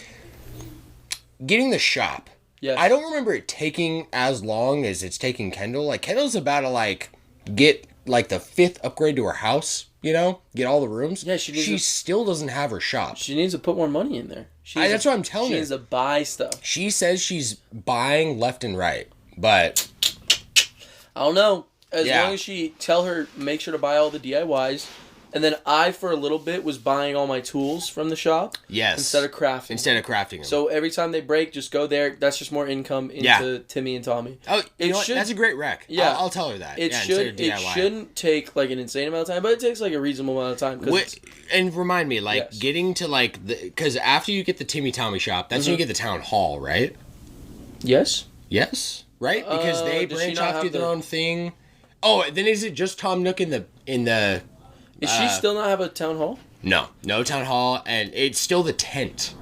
Getting the shop. Yes. I don't remember it taking as long as it's taking Kendall. Like Kendall's about to like get like the 5th upgrade to her house, you know? Get all the rooms. Yeah, she still doesn't have her shop. She needs to put more money in there. That's what I'm telling you. She needs to buy stuff. She says she's buying left and right, but I don't know. As long as she tell her, make sure to buy all the DIYs. And then I, for a little bit, was buying all my tools from the shop. Yes. Instead of crafting them. So every time they break, just go there. That's just more income into Timmy and Tommy. Oh, you know what? That's a great rec. Yeah. I'll tell her that. It shouldn't take like an insane amount of time, but it takes like a reasonable amount of time. And remind me, like, getting to like, because after you get the Timmy Tommy shop, that's when you get the town hall, right? Yes. Yes? Right? Because they branch off, do their own thing. Oh, then is it just Tom Nook in the... Is she still not have a town hall? No town hall, and it's still the tent.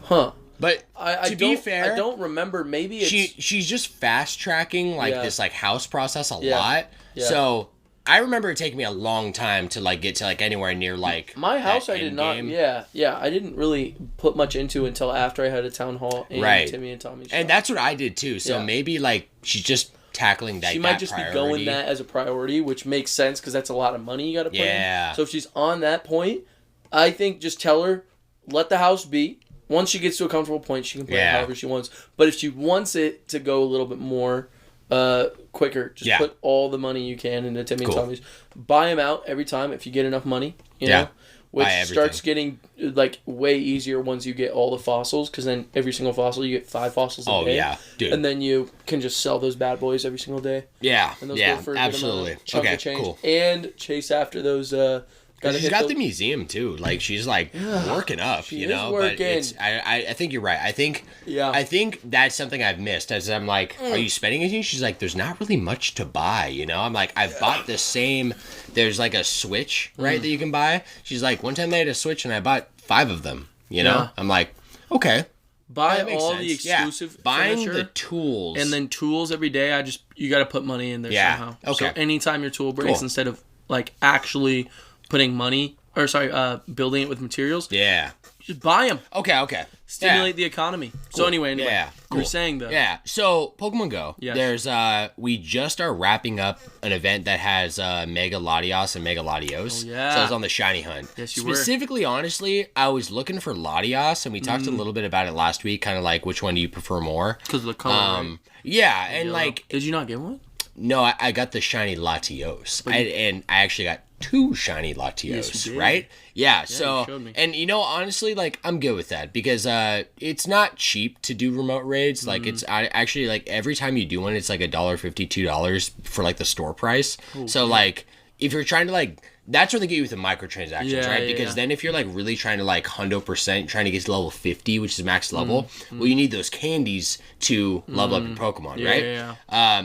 Huh. But to be fair, I don't remember. Maybe it's... she's just fast tracking like this like house process a lot. Yeah. So I remember it taking me a long time to like get to like anywhere near like my house. I did not. Game. Yeah. I didn't really put much into it until after I had a town hall and Timmy and Tommy's shop. And that's what I did too. So maybe like she's just tackling that. She might just be going that as a priority, which makes sense because that's a lot of money you got to put in. So if she's on that point, I think just tell her, let the house be. Once she gets to a comfortable point, she can play however she wants. But if she wants it to go a little bit more quicker, just put all the money you can into Timmy and Tommy's. Buy them out every time if you get enough money. You know? Which starts getting like way easier once you get all the fossils, because then every single fossil you get 5 fossils a day. Oh yeah, dude! And then you can just sell those bad boys every single day. Yeah, and those go for absolutely. Chunk of change. Cool. And chase after those. She's got the museum too. Like she's like working up, you know. But it's, I think you're right. I think that's something I've missed. As I'm like, are you spending anything? She's like, there's not really much to buy, you know. I'm like, I've bought the same. There's like a Switch, right, that you can buy. She's like, one time they had a Switch and I bought 5 of them. You know, I'm like, okay. Buy all the exclusive buying furniture, the tools, and then tools every day. You got to put money in there somehow. Okay. So anytime your tool breaks, instead of like actually putting money, or building it with materials. Yeah. Just buy them. Okay. Stimulate the economy. Cool. So anyway, cool. You're saying though. Yeah. So Pokemon Go. Yes. There's we just are wrapping up an event that has Mega Latios and Mega Latios. Oh, yeah. So I was on the shiny hunt. Yes, you Specifically, honestly, I was looking for Latios, and we talked a little bit about it last week, kind of like which one do you prefer more? Because of the color. Right? Yeah, and like. Did you not get one? No, I got the shiny Latios, and I actually got 2 shiny Latios, right? Yeah, so, and you know, honestly, like, I'm good with that, because it's not cheap to do remote raids. Like, it's actually, like, every time you do one, it's like $1.50, $2 for, like, the store price. Ooh, so, like, if you're trying to, like, that's where they get you with the microtransactions, right? Because then if you're, like, really trying to, like, hundo%, trying to get to level 50, which is max level, well, you need those candies to level up your Pokemon, right?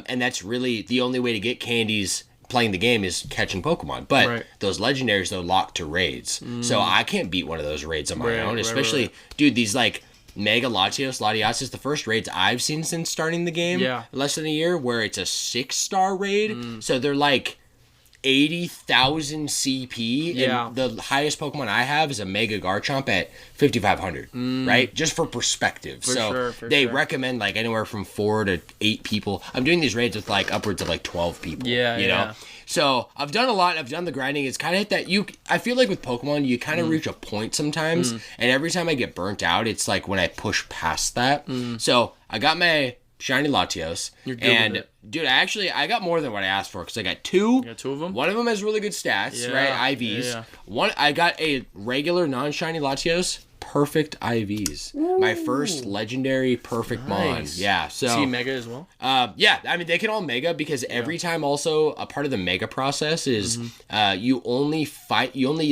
And that's really the only way to get candies playing the game is catching Pokemon. But those legendaries, though, lock to raids. So I can't beat one of those raids on my own, especially, dude, these, like, Mega Latios is the first raids I've seen since starting the game. Less than a year, where it's a 6-star raid. So they're, like... 80,000 CP, and the highest Pokemon I have is a Mega Garchomp at 5,500, right? Just for perspective. They recommend like anywhere from 4 to 8 people. I'm doing these raids with like upwards of like 12 people. You know? So I've done a lot. I've done the grinding. It's kind of hit that I feel like with Pokemon, you kind of reach a point sometimes, and every time I get burnt out, it's like when I push past that. So I got my Shiny Latios, and dude, I got more than what I asked for because I got 2. You got 2 of them. One of them has really good stats, right? IVs. One, I got a regular non-shiny Latios, perfect IVs. Ooh. My first legendary perfect Mon. Yeah. So is he Mega as well? Yeah. I mean, they can all Mega because every time also a part of the Mega process is you only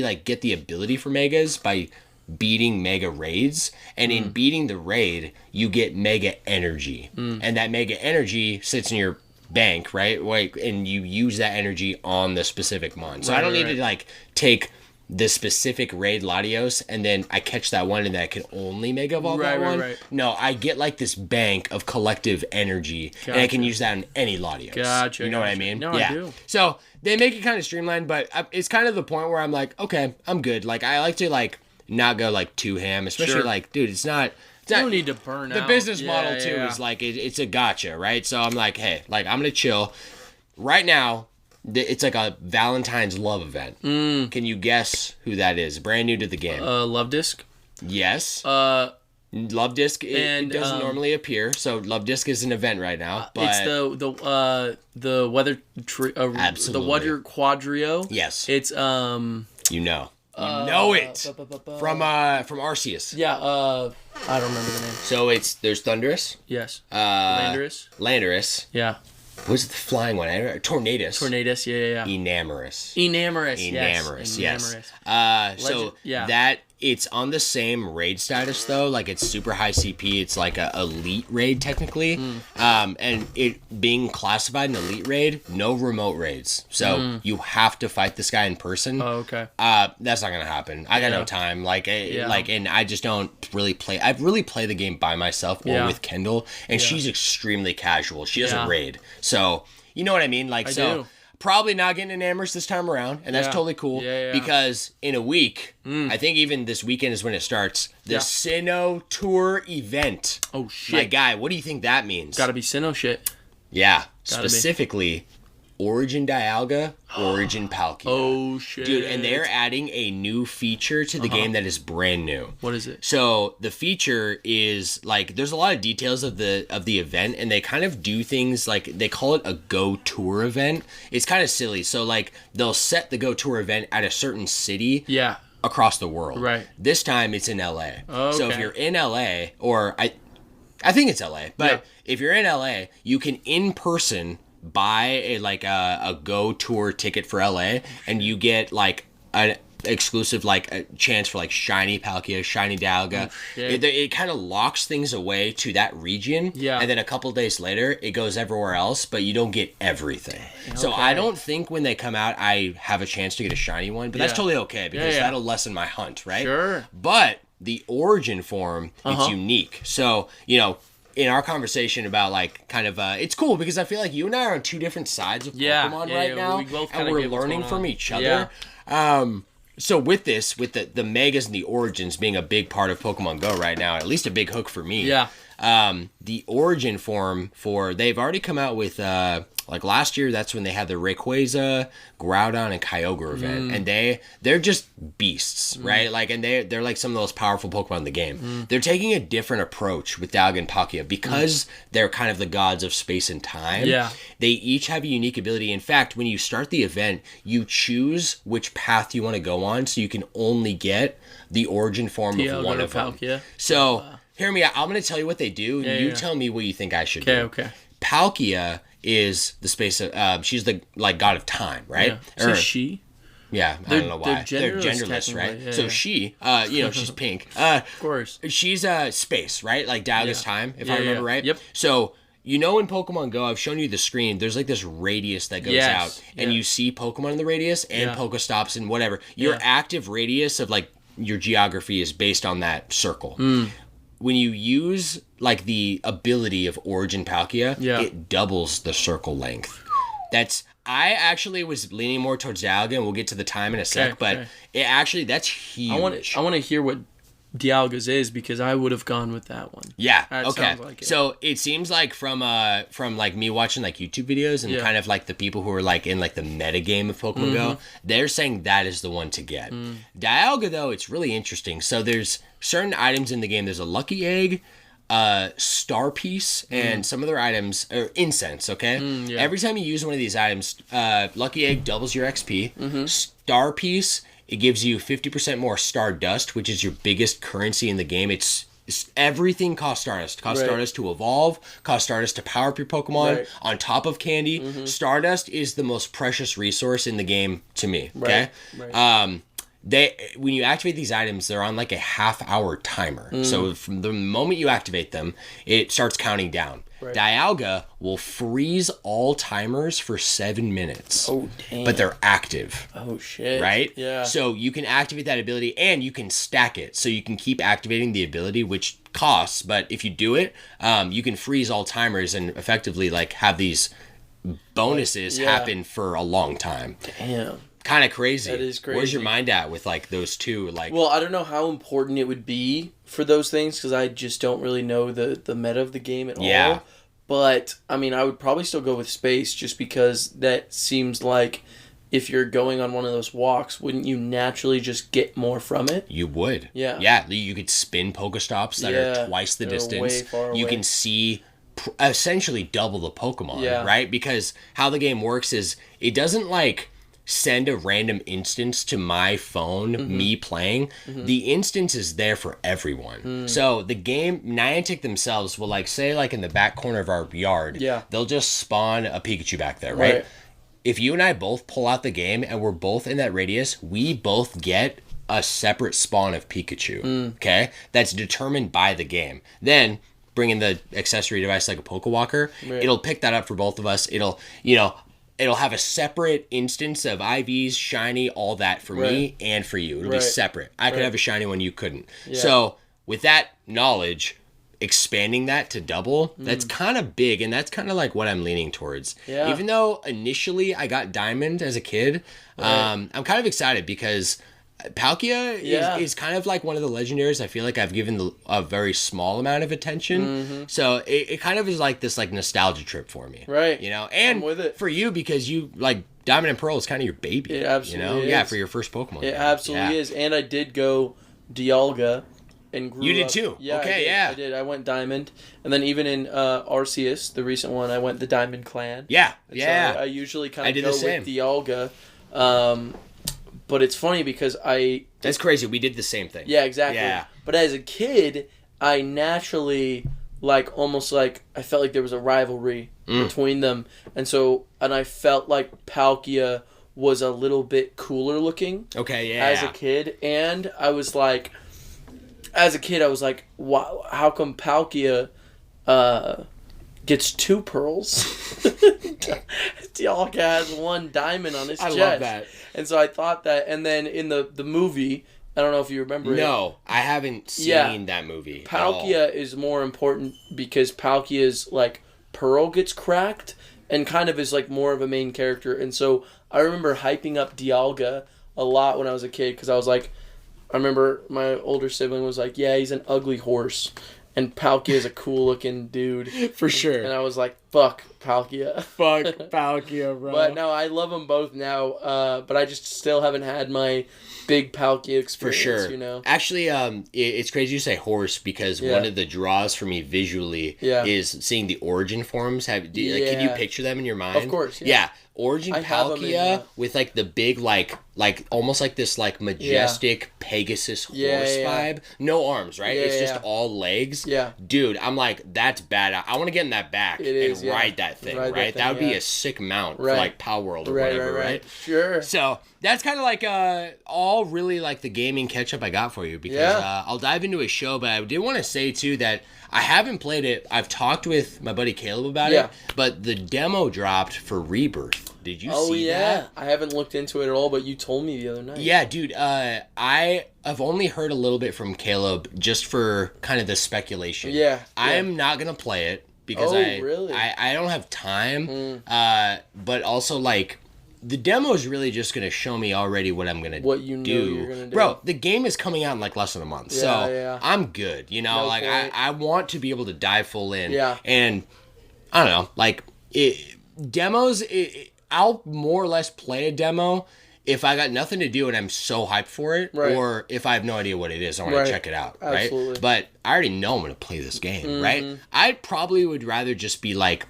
like get the ability for Megas by beating Mega raids, and in beating the raid you get Mega energy, and that Mega energy sits in your bank, right? Like, and you use that energy on the specific Mon. So I don't need to like take the specific raid Latios and then I catch that one and then I can only Mega Evolve that one. Right. No, I get like this bank of collective energy, and I can use that on any Latios. Gotcha. You know what I mean? No, I do. So they make it kind of streamlined, but it's kind of the point where I'm like, okay, I'm good. Like, I like to like not go like too ham, especially like, dude, it's not. You don't need to burn out. The business model too is like it's a gotcha, right? So I'm like, hey, like I'm gonna chill. Right now, it's like a Valentine's love event. Can you guess who that is? Brand new to the game. Love Disc. Yes. Love Disc. It doesn't normally appear, so Love Disc is an event right now. But it's the weather the weather quadrio. Yes. It's You know it from Arceus. Yeah, I don't remember the name. So there's Thundurus. Yes. Landorus. Yeah. What's the flying one? Tornadus. Yeah. Enamorous. Yes. So that it's on the same raid status though. Like, it's super high CP. It's like a elite raid technically. And it being classified an elite raid, no remote raids. So you have to fight this guy in person. Oh, okay. That's not gonna happen. I got no time. And I just don't really play. I really play the game by myself or with Kendall, and she's extremely casual. She doesn't raid. So you know what I mean? Like, I do. Probably not getting Enamorous this time around, and that's totally cool. Because in a week, I think even this weekend is when it starts, the Sinnoh Tour event. Oh, shit. My guy, what do you think that means? Gotta be Sinnoh shit. Yeah. Specifically, Origin Dialga, Origin Palkia. Oh, shit. Dude, and they're adding a new feature to the game that is brand new. What is it? So the feature is, like, there's a lot of details of the event, and they kind of do things like, they call it a Go Tour event. It's kind of silly. So, like, they'll set the Go Tour event at a certain city. Yeah. Across the world. Right. This time it's in LA. Okay. So if you're in LA, or I think it's LA, but if you're in LA, you can in person buy a Go Tour ticket for LA, and you get like an exclusive like a chance for like shiny Palkia, shiny Dialga. It kind of locks things away to that region, and then a couple days later it goes everywhere else, but you don't get everything. So I don't think when they come out I have a chance to get a shiny one, but that's totally okay because that'll lessen my hunt, right? Sure. But the origin form, it's unique. So, you know, in our conversation about like kind of it's cool because I feel like you and I are on two different sides of Pokemon right now, and we're learning from each other. So with this, with the Megas and the Origins being a big part of Pokemon Go right now, at least a big hook for me. The origin form they've already come out with like last year, that's when they had the Rayquaza, Groudon, and Kyogre event, and they're just beasts, right? Like, and they're like some of the most powerful Pokemon in the game. They're taking a different approach with Dialga and Palkia because they're kind of the gods of space and time. They each have a unique ability. In fact, when you start the event, you choose which path you want to go on, so you can only get the origin form of one of them. So hear me out. I'm going to tell you what they do, and you tell me what you think I should do. Okay. Palkia is the space of she's the like god of time, right? Yeah. She? Yeah, I don't know why. They're genderless, right? Yeah, so she, you know, she's pink. Of course. She's space, right? Like Dialga's time, if I remember right. Yep. So you know, in Pokemon Go, I've shown you the screen. There's like this radius that goes out, and you see Pokemon in the radius and Pokestops and whatever. Your active radius of like your geography is based on that circle. When you use like the ability of Origin Palkia, it doubles the circle length. That's I actually was leaning more towards Dialga, and we'll get to the time in a sec, but it actually, that's huge. I want to hear what Dialga's is, because I would have gone with that one. Yeah. That okay. sounds like it. So it seems like from like me watching like YouTube videos and kind of like the people who are like in like the meta game of Pokemon Go, they're saying that is the one to get. Dialga, though, it's really interesting. So there's certain items in the game. There's a lucky egg, star piece, and some other items, or incense. Okay. Every time you use one of these items, lucky egg doubles your XP. Star piece, it gives you 50% more Stardust, which is your biggest currency in the game. It's everything costs Stardust. Costs Stardust to evolve, costs Stardust to power up your Pokemon, on top of candy. Stardust is the most precious resource in the game to me, okay? When you activate these items, they're on like a half-hour timer. So from the moment you activate them, it starts counting down. Dialga will freeze all timers for 7 minutes. Oh, damn. But they're active. Oh, shit. Right? Yeah. So you can activate that ability, and you can stack it. So you can keep activating the ability, which costs. But if you do it, you can freeze all timers and effectively like have these bonuses happen for a long time. Damn. Kind of crazy. That is crazy. Where's your mind at with like those two? Like, well, I don't know how important it would be for those things, because I just don't really know the meta of the game at all. But I mean, I would probably still go with space, just because that seems like if you're going on one of those walks, wouldn't you naturally just get more from it? You would. Yeah. Yeah, you could spin Pokestops that are twice the distance. Way far away. You can see essentially double the Pokemon, right? Because how the game works is it doesn't like send a random instance to my phone, me playing. The instance is there for everyone. So the game, Niantic themselves will like say like in the back corner of our yard, they'll just spawn a Pikachu back there, right? If you and I both pull out the game and we're both in that radius, we both get a separate spawn of Pikachu, okay? That's determined by the game. Then bring in the accessory device like a Pokewalker, it'll pick that up for both of us. It'll, it'll have a separate instance of IVs, shiny, all that for me and for you. It'll be separate. I could have a shiny one, you couldn't. So with that knowledge, expanding that to double, that's kind of big, and that's kind of like what I'm leaning towards. Even though initially I got Diamond as a kid, I'm kind of excited because Palkia is kind of like one of the legendaries I feel like I've given a very small amount of attention. So it kind of is like this like nostalgia trip for me. Right. And with it. For you, because you like Diamond and Pearl is kind of your baby. It absolutely is. Yeah, for your first Pokemon. It absolutely is. And I did go Dialga and grew You did up. too? Yeah, okay, I did. I went Diamond. And then even in Arceus, the recent one, I went the Diamond Clan. Yeah, and so I usually kind of go with Dialga. But it's funny because That's crazy. We did the same thing. Yeah, exactly. Yeah. But as a kid, I naturally, almost like, I felt like there was a rivalry between them. And I felt like Palkia was a little bit cooler looking. Okay, yeah. As a kid. And I was like, wow, how come Palkia gets 2 pearls? Dialga has 1 diamond on his chest. I love that. And so I thought that, and then in the movie, I don't know if you remember it. No, I haven't seen that movie. Palkia is more important because Palkia's pearl gets cracked and kind of is more of a main character. And so I remember hyping up Dialga a lot when I was a kid because I was like, I remember my older sibling was like, yeah, he's an ugly horse. And Palkia is a cool-looking dude. For sure. And I was like, fuck Palkia. Fuck Palkia, bro. But no, I love them both now. But I just still haven't had my big Palkia experience, for sure. Actually, it's crazy you say horse because one of the draws for me visually is seeing the origin forms. Can you picture them in your mind? Of course, yeah. Origin Palkia with the big almost like this majestic Pegasus horse vibe. No arms, right? It's just all legs. Yeah. Dude, I'm like, that's bad. I want to get in that back and ride that thing, right? That would be a sick mount for Power World or whatever, right? Sure. So that's kind of all really the gaming catch up I got for you because I'll dive into a show, but I did want to say too that I haven't played it. I've talked with my buddy Caleb about it, but the demo dropped for Rebirth. Did you see that? I haven't looked into it at all, but you told me the other night. Yeah, dude. I have only heard a little bit from Caleb just for kind of the speculation. Yeah. I'm not going to play it. because really? I don't have time. But also like the demo is really just gonna show me already what I'm gonna what you know do. You're gonna do. Bro, the game is coming out in like less than a month, so I'm good. You know, no like I want to be able to dive full in. Yeah. And I don't know, like demos. I'll more or less play a demo if I got nothing to do and I'm so hyped for it, or if I have no idea what it is, I want to check it out, right? Absolutely. But I already know I'm going to play this game, right? I probably would rather just be like,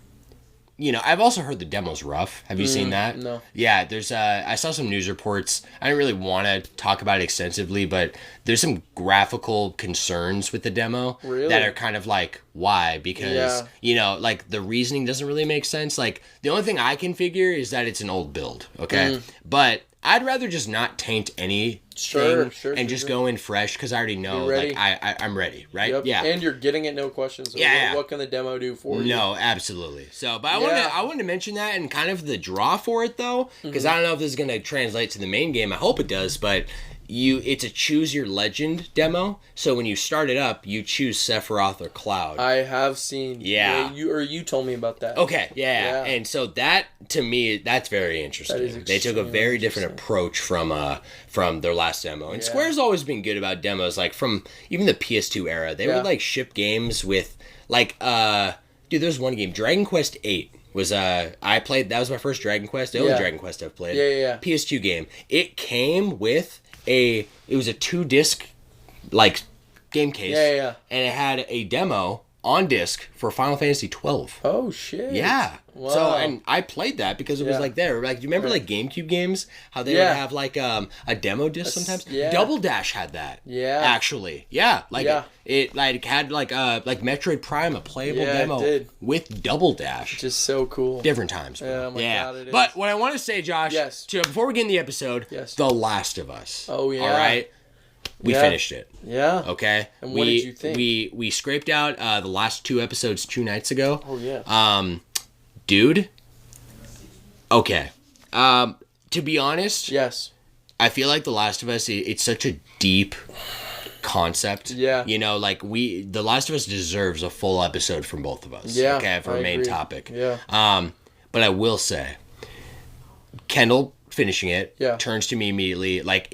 you know, I've also heard the demo's rough. Have you seen that? No. Yeah, there's I saw some news reports. I didn't really want to talk about it extensively, but there's some graphical concerns with the demo that are kind of like, why? Because, you know, like the reasoning doesn't really make sense. Like the only thing I can figure is that it's an old build, okay? But I'd rather just not taint any and just go in fresh because I already know, like, I'm ready, right? Yep. Yeah. And you're getting it, no questions. So what can the demo do for you? No, absolutely. So, but I wanted to mention that and kind of the draw for it, though, because I don't know if this is going to translate to the main game. I hope it does, but it's a choose your legend demo. So when you start it up, you choose Sephiroth or Cloud. I have seen. Yeah. You told me about that. Okay. Yeah. And so that, to me, that's very interesting. They took a very different approach from their last demo. And Square's always been good about demos. Like from even the PS2 era, they would like ship games with like dude, there's one game, Dragon Quest 8. I played, that was my first Dragon Quest, the only Dragon Quest I've played. Yeah. PS2 game. It came with it was a 2-disc like game case. And it had a demo on disc for Final Fantasy 12. Oh shit. Yeah. Wow. So and I played that because it was like there. Like, do you remember like GameCube games? How they would have like a demo disc sometimes? Yeah. Double Dash had that. Yeah. Actually. Yeah. Like it like had like Metroid Prime, a playable demo with Double Dash. Which is so cool. Different times. Bro. Oh my God, it is. But what I want to say, Josh, before we get in the episode, The Last of Us. Oh yeah. All right. We finished it. Yeah. Okay. And what did you think? We scraped out the last 2 episodes 2 nights ago. Oh yeah. Dude. Okay. To be honest. Yes. I feel like The Last of Us, it's such a deep concept. Yeah. You know, like The Last of Us deserves a full episode from both of us. Yeah. Okay, for a main topic. Yeah. But I will say, Kendall finishing it turns to me immediately like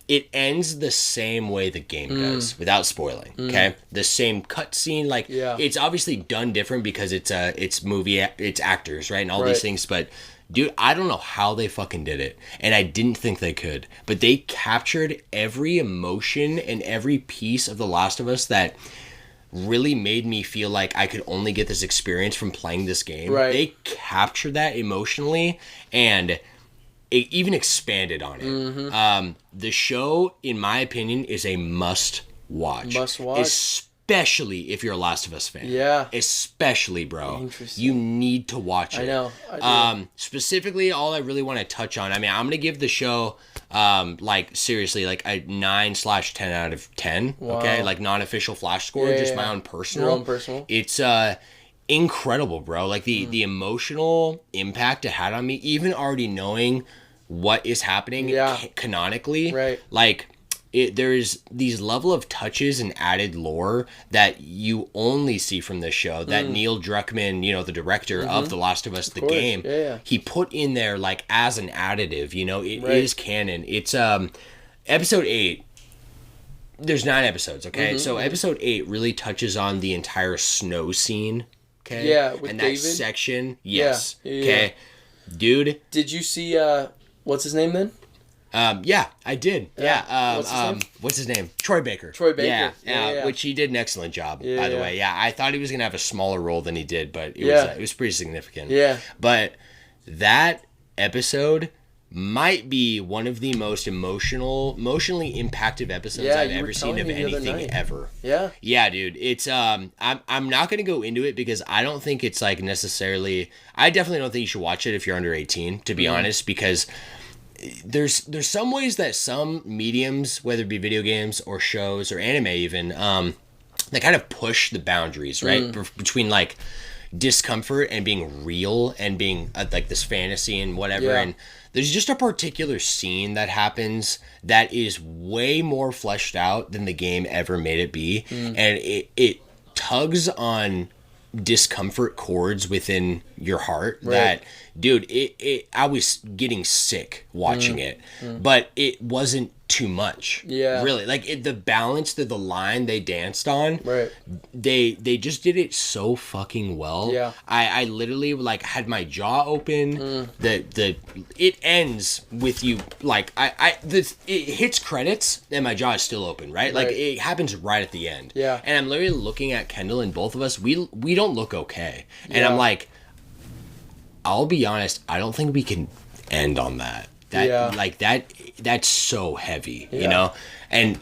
it ends the same way the game does, without spoiling. Okay, the same cutscene. Like, it's obviously done different because it's movie, it's actors, right, and all these things. But dude, I don't know how they fucking did it, and I didn't think they could. But they captured every emotion and every piece of The Last of Us that really made me feel like I could only get this experience from playing this game. Right. They captured that emotionally, and it even expanded on it. The show, in my opinion, is a must watch. Especially if you're a Last of Us fan. Yeah. Especially, bro. Interesting. You need to watch it. I do. Specifically, all I really want to touch on, I mean, I'm going to give the show, like, seriously, like a 9/10 out of 10. Wow. Okay? Like, non-official Flash score, just my own personal. Your own personal. It's, incredible, bro. Like, the emotional impact it had on me, even already knowing what is happening canonically. Right. Like, there's these level of touches and added lore that you only see from this show that Neil Druckmann, you know, the director of The Last of Us, the game, he put in there like as an additive. You know, it is canon. It's episode 8. There's 9 episodes, okay? So episode 8 really touches on the entire snow scene, okay? Yeah, with and David? that section, yes. Okay. Dude. Did you see what's his name then? Yeah, I did. Yeah. What's his name? Troy Baker. Yeah. Which he did an excellent job, by the way. Yeah, I thought he was gonna have a smaller role than he did, but it was pretty significant. Yeah. But that episode might be one of the most emotionally impactful episodes I've ever seen of anything ever. Yeah. Yeah, dude. It's I'm not gonna go into it because I don't think it's like necessarily. I definitely don't think you should watch it if you're under 18, to be honest, because there's some ways that some mediums, whether it be video games or shows or anime even, they kind of push the boundaries, right? Between like discomfort and being real and being like this fantasy and whatever. And there's just a particular scene that happens that is way more fleshed out than the game ever made it be. And it tugs on discomfort chords within your heart that, dude, I was getting sick watching it, but it wasn't too much. Yeah. Really. Like, the balance to the line they danced on, they just did it so fucking well. Yeah. I literally, like, had my jaw open. It ends with you, like, it hits credits, and my jaw is still open, right? Like, it happens right at the end. Yeah. And I'm literally looking at Kendall, and both of us, we don't look okay. And I'm like, I'll be honest, I don't think we can end on that. That's so heavy, you know? And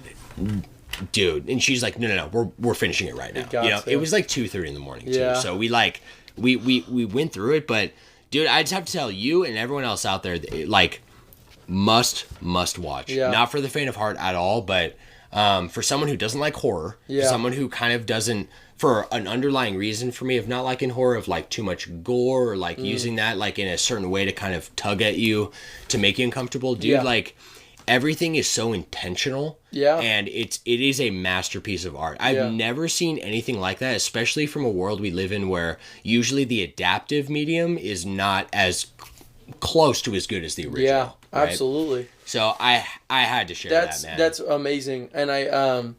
dude, and she's like, no, we're finishing it right now. It was like 2:30 in the morning too. So we went through it, but dude, I just have to tell you and everyone else out there, like, must watch. Not for the faint of heart at all, but for someone who doesn't like horror, someone who kind of doesn't, for an underlying reason for me of not liking horror, of like too much gore, or like using that like in a certain way to kind of tug at you to make you uncomfortable, dude. Like, everything is so intentional, and it is a masterpiece of art. I've never seen anything like that, especially from a world we live in where usually the adaptive medium is not as close to as good as the original. Yeah, absolutely. So I had to share that, man. That's amazing, and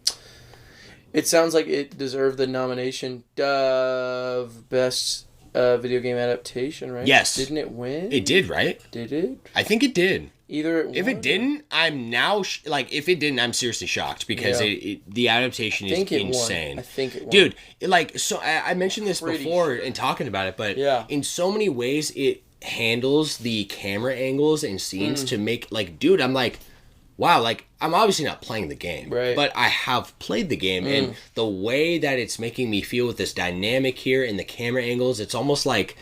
it sounds like it deserved the nomination of Best Video Game Adaptation, right? Yes. Didn't it win? It did, right? Did it? I think it did. Either it won. If it didn't, I'm now... if it didn't, I'm seriously shocked, because the adaptation is insane. I think it won. Dude, like, so I mentioned this before in talking about it, but in so many ways, it handles the camera angles and scenes to make... Like, dude, I'm like... Wow, like, I'm obviously not playing the game, but I have played the game, and the way that it's making me feel with this dynamic here and the camera angles, it's almost like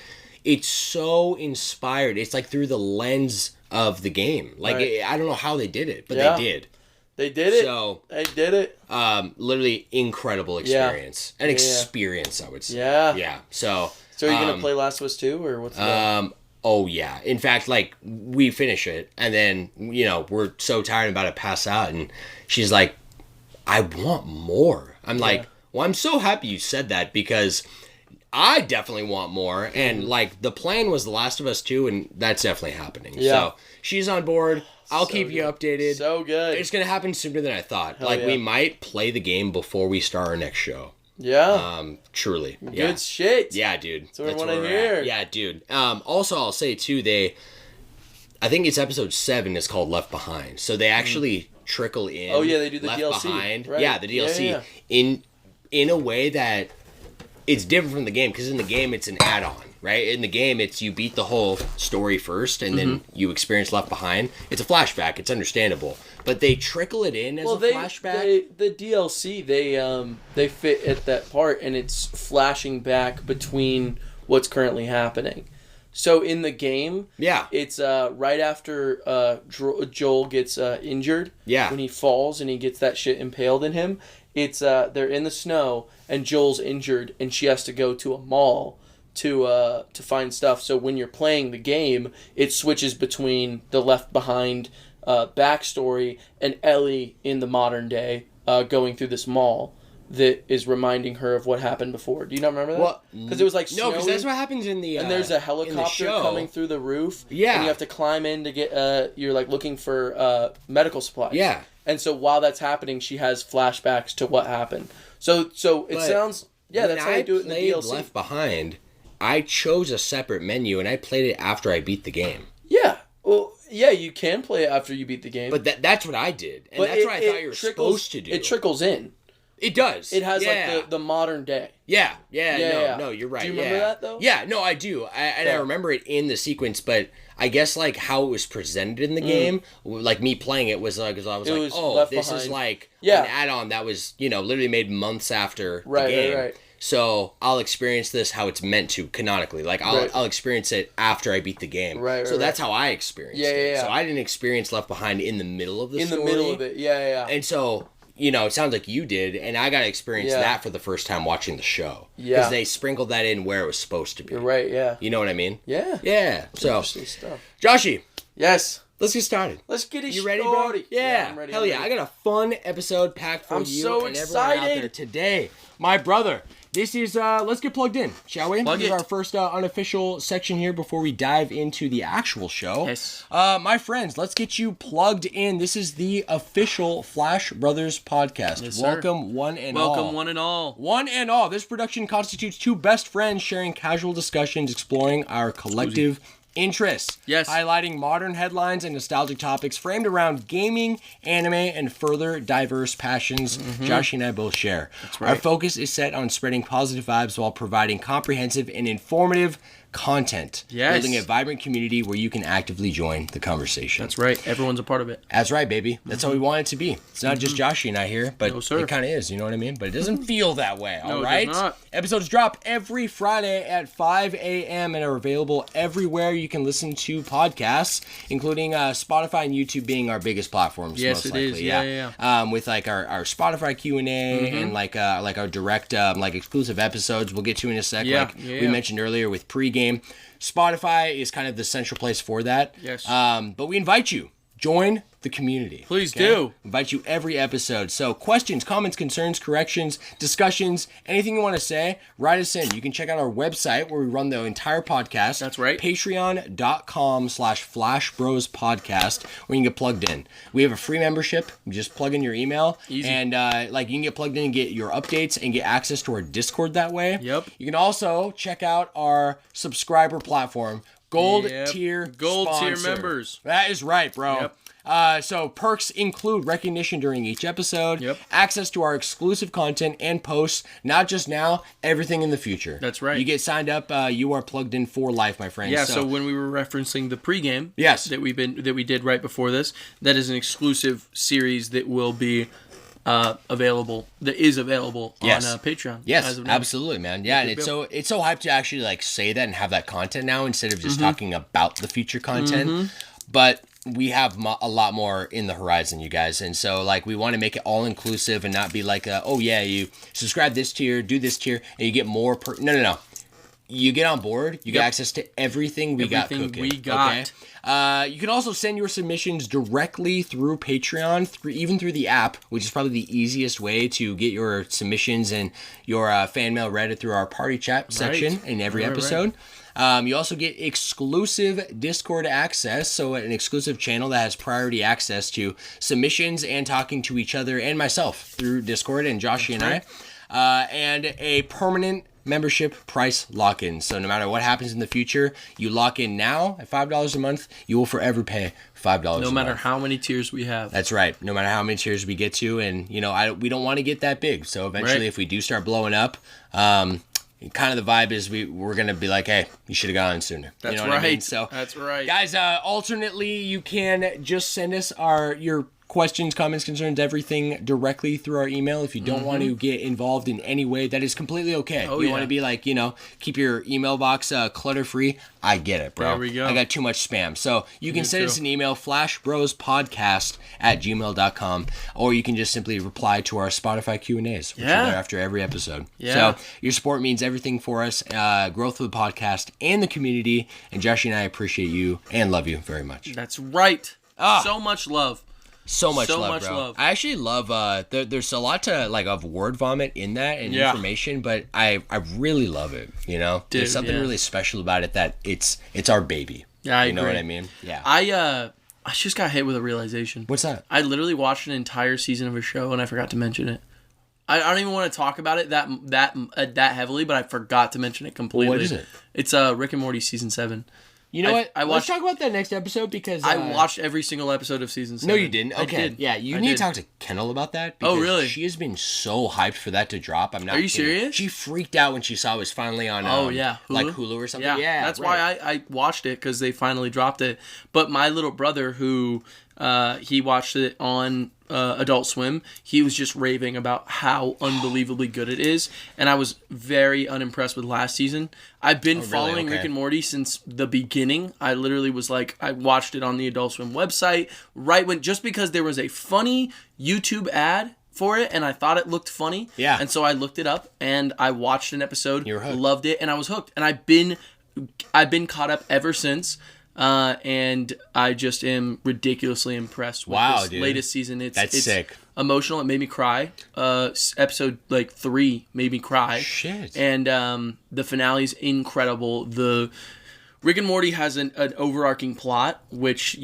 it's so inspired. It's like through the lens of the game. Like, I don't know how they did it, but they did. They did it. So they did it. Literally incredible experience. An experience, I would say. Yeah. Yeah. So are you going to play Last of Us 2, or what's the... Oh, yeah. In fact, like, we finish it, and then, we're so tired about to pass out, and she's like, I want more. I'm like, well, I'm so happy you said that, because I definitely want more, and, like, the plan was The Last of Us 2, and that's definitely happening. Yeah. So, she's on board. I'll keep you updated. So good. It's going to happen sooner than I thought. We might play the game before we start our next show. Yeah. Truly. Good shit. Yeah, dude. That's what I want to hear. Yeah, dude. Also, I'll say, too, I think it's episode 7 is called Left Behind. So they actually trickle in. Oh, yeah, they do the Left DLC. Behind. Right. Yeah, the DLC. In a way that it's different from the game, because in the game, it's an add-on, right? In the game, it's you beat the whole story first, and then you experience Left Behind. It's a flashback. It's understandable. But they trickle it in as a flashback. The DLC, they fit at that part, and it's flashing back between what's currently happening. So in the game, it's right after Joel gets injured. Yeah. When he falls and he gets that shit impaled in him, it's they're in the snow and Joel's injured, and she has to go to a mall to find stuff. So when you're playing the game, it switches between the Left Behind backstory and Ellie in the modern day going through this mall that is reminding her of what happened before. Do you not remember that? Because it was like snowy. No, because that's what happens in the and there's a helicopter coming through the roof. Yeah. And you have to climb in to get you're like looking for medical supplies. Yeah. And so while that's happening, she has flashbacks to what happened. So it sounds that's how you do it in the DLC. Left Behind, I chose a separate menu and I played it after I beat the game. Yeah. Well, yeah, you can play it after you beat the game. But that's what I did. And that's what I thought you were supposed to do. It trickles in. It does. It has like the modern day. Yeah. No, you're right. Do you remember that though? Yeah, no, I do. I remember it in the sequence, but I guess like how it was presented in the game, like me playing it was like, because I was like, oh, this is like an add-on that was, literally made months after the game. Right. So I'll experience this how it's meant to canonically. Like I'll experience it after I beat the game. So that's how I experienced it. So I didn't experience Left Behind in the middle of the story. In the middle of it, yeah. And so, it sounds like you did, and I got to experience that for the first time watching the show. Yeah. Because they sprinkled that in where it was supposed to be. You're right, yeah. You know what I mean? Yeah. Yeah. So, interesting stuff. Joshy. Yes. Let's get started. Let's get it started. You ready, bro? Yeah. I'm ready. Hell yeah. I got a fun episode packed for you so and everyone out there today. My brother, this is, let's get plugged in, shall we? This is our first unofficial section here before we dive into the actual show. Yes. My friends, let's get you plugged in. This is the official Flash Brothers podcast. Yes, Welcome, one and all. Welcome, one and all. One and all. This production constitutes two best friends sharing casual discussions, exploring our collective interests. Yes. Highlighting modern headlines and nostalgic topics framed around gaming, anime, and further diverse passions Josh and I both share. That's right. Our focus is set on spreading positive vibes while providing comprehensive and informative content. Yes. Building a vibrant community where you can actively join the conversation. That's right. Everyone's a part of it. That's right, baby. That's how we want it to be. It's not just Joshy and I here, but it kind of is, you know what I mean? But it doesn't feel that way, all right? It does not. Episodes drop every Friday at 5 a.m. and are available everywhere you can listen to podcasts, including Spotify and YouTube being our biggest platforms. Yes, most it likely. is. Yeah. With like our Spotify Q&A and like our direct like exclusive episodes we'll get to in a sec. We mentioned earlier with Pregame. Spotify is kind of the central place for that. Yes. But we invite you, join the community. Please do. Invite you every episode. So questions, comments, concerns, corrections, discussions, anything you want to say, write us in. You can check out our website where we run the entire podcast. That's right. Patreon.com/FlashBrosPodcast where you can get plugged in. We have a free membership. You just plug in your email. Easy. And you can get plugged in and get your updates and get access to our Discord that way. Yep. You can also check out our subscriber platform. Gold tier members. That is right, bro. Yep. So perks include recognition during each episode, Yep. access to our exclusive content and posts, not just now, everything in the future. That's right. You get signed up, you are plugged in for life, my friends. Yeah, so when we were referencing the pregame that we did right before this, that is an exclusive series that will be available on Patreon. Yes, absolutely, man. Yeah, and it's so hyped to actually like say that and have that content now instead of just talking about the future content. But we have a lot more in the horizon, you guys, and so like we want to make it all inclusive and not be like you subscribe this tier, do this tier, and you get more no. You get on board, you get access to everything we got cooking. Okay? You can also send your submissions directly through Patreon, even through the app, which is probably the easiest way to get your submissions and your fan mail read through our party chat section in every episode. You also get exclusive Discord access, so an exclusive channel that has priority access to submissions and talking to each other and myself through Discord and Joshy and I, and a permanent membership price lock-in. So no matter what happens in the future, you lock in now at $5 a month, you will forever pay $5 a month. No matter how many tiers we have. That's right. No matter how many tiers we get to, and we don't want to get that big. So eventually, if we do start blowing up, kind of the vibe is we're gonna be like, hey, you should have gone sooner. That's you know what right. I mean? So that's right, guys. Alternately, you can just send us your questions, comments, concerns, everything directly through our email. If you don't want to get involved in any way, that is completely okay. You want to be like, keep your email box clutter-free. I get it, bro. There we go. I got too much spam. So you can send us an email, flashbrospodcast@gmail.com, or you can just simply reply to our Spotify Q&As, which are there after every episode. Yeah. So your support means everything for us, growth of the podcast and the community, and Josh and I appreciate you and love you very much. That's right. So much love. So much love. I actually love there's a lot to of word vomit in that and information, but I really love it, Dude, there's something really special about it that it's our baby. Yeah, I agree. You know what I mean? Yeah. I just got hit with a realization. What's that? I literally watched an entire season of a show and I forgot to mention it. I don't even want to talk about it that heavily, but I forgot to mention it completely. What is it? It's Rick and Morty season 7. You know what? Let's talk about that next episode because I watched every single episode of season 7. No, you didn't. Okay. I did. Yeah, you need to talk to Kendall about that. Because really? She has been so hyped for that to drop. I'm not. Are you serious? She freaked out when she saw it was finally on. Hulu? Like Hulu or something. Yeah, that's why I watched it because they finally dropped it. But my little brother, who he watched it on Adult Swim, he was just raving about how unbelievably good it is, and I was very unimpressed with last season. I've been following Rick and Morty since the beginning. I literally was like, I watched it on the Adult Swim website just because there was a funny YouTube ad for it, and I thought it looked funny. Yeah. And so I looked it up, and I watched an episode, You're hooked. loved it, and I was hooked. And I've been caught up ever since. And I just am ridiculously impressed with this latest season. It's sick. Emotional. It made me cry. Episode 3 made me cry. Shit. And the finale's incredible. The Rick and Morty has an overarching plot, which,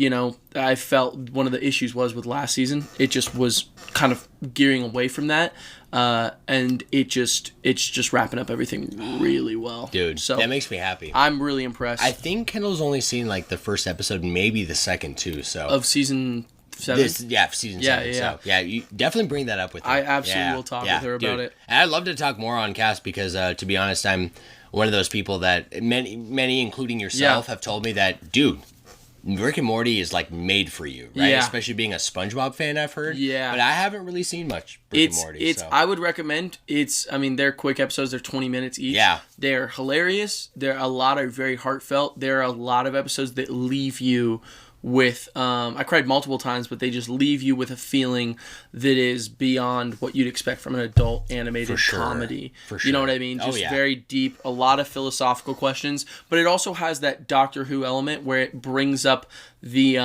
I felt one of the issues was with last season. It just was kind of gearing away from that. And it's just wrapping up everything really well. Dude, so that makes me happy. I'm really impressed. I think Kendall's only seen the first episode, maybe the second too. So of season 7? Season 7. So, you definitely bring that up with her. I absolutely will talk with her about it. And I'd love to talk more on cast because, to be honest, I'm one of those people that many including yourself, have told me that, dude, Rick and Morty is made for you, right? Yeah. Especially being a SpongeBob fan, I've heard. Yeah. But I haven't really seen much Rick and Morty. I would recommend. They're quick episodes. They're 20 minutes each. Yeah. They're hilarious. A lot are very heartfelt. There are a lot of episodes that leave you with, I cried multiple times, but they just leave you with a feeling that is beyond what you'd expect from an adult animated comedy. For sure. You know what I mean? Just very deep, a lot of philosophical questions, but it also has that Doctor Who element where it brings up the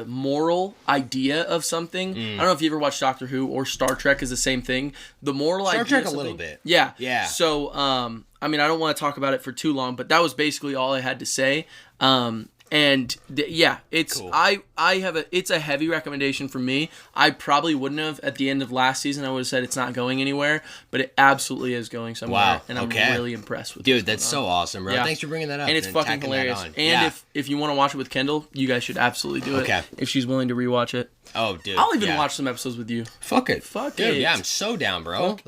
moral idea of something. I don't know if you ever watched Doctor Who or Star Trek is the same thing. The moral idea. Star Trek a little bit. Yeah. Yeah. So, I don't want to talk about it for too long, but that was basically all I had to say. It's cool. It's a heavy recommendation for me. I probably wouldn't have at the end of last season. I would have said it's not going anywhere, but it absolutely is going somewhere. Wow. And I'm really impressed with it. Dude, that's so awesome, bro. Yeah. Thanks for bringing that up. And it's fucking hilarious. And if you want to watch it with Kendall, you guys should absolutely do it. If she's willing to rewatch it. Oh, dude. I'll even watch some episodes with you. Fuck it. Dude, yeah, I'm so down, bro.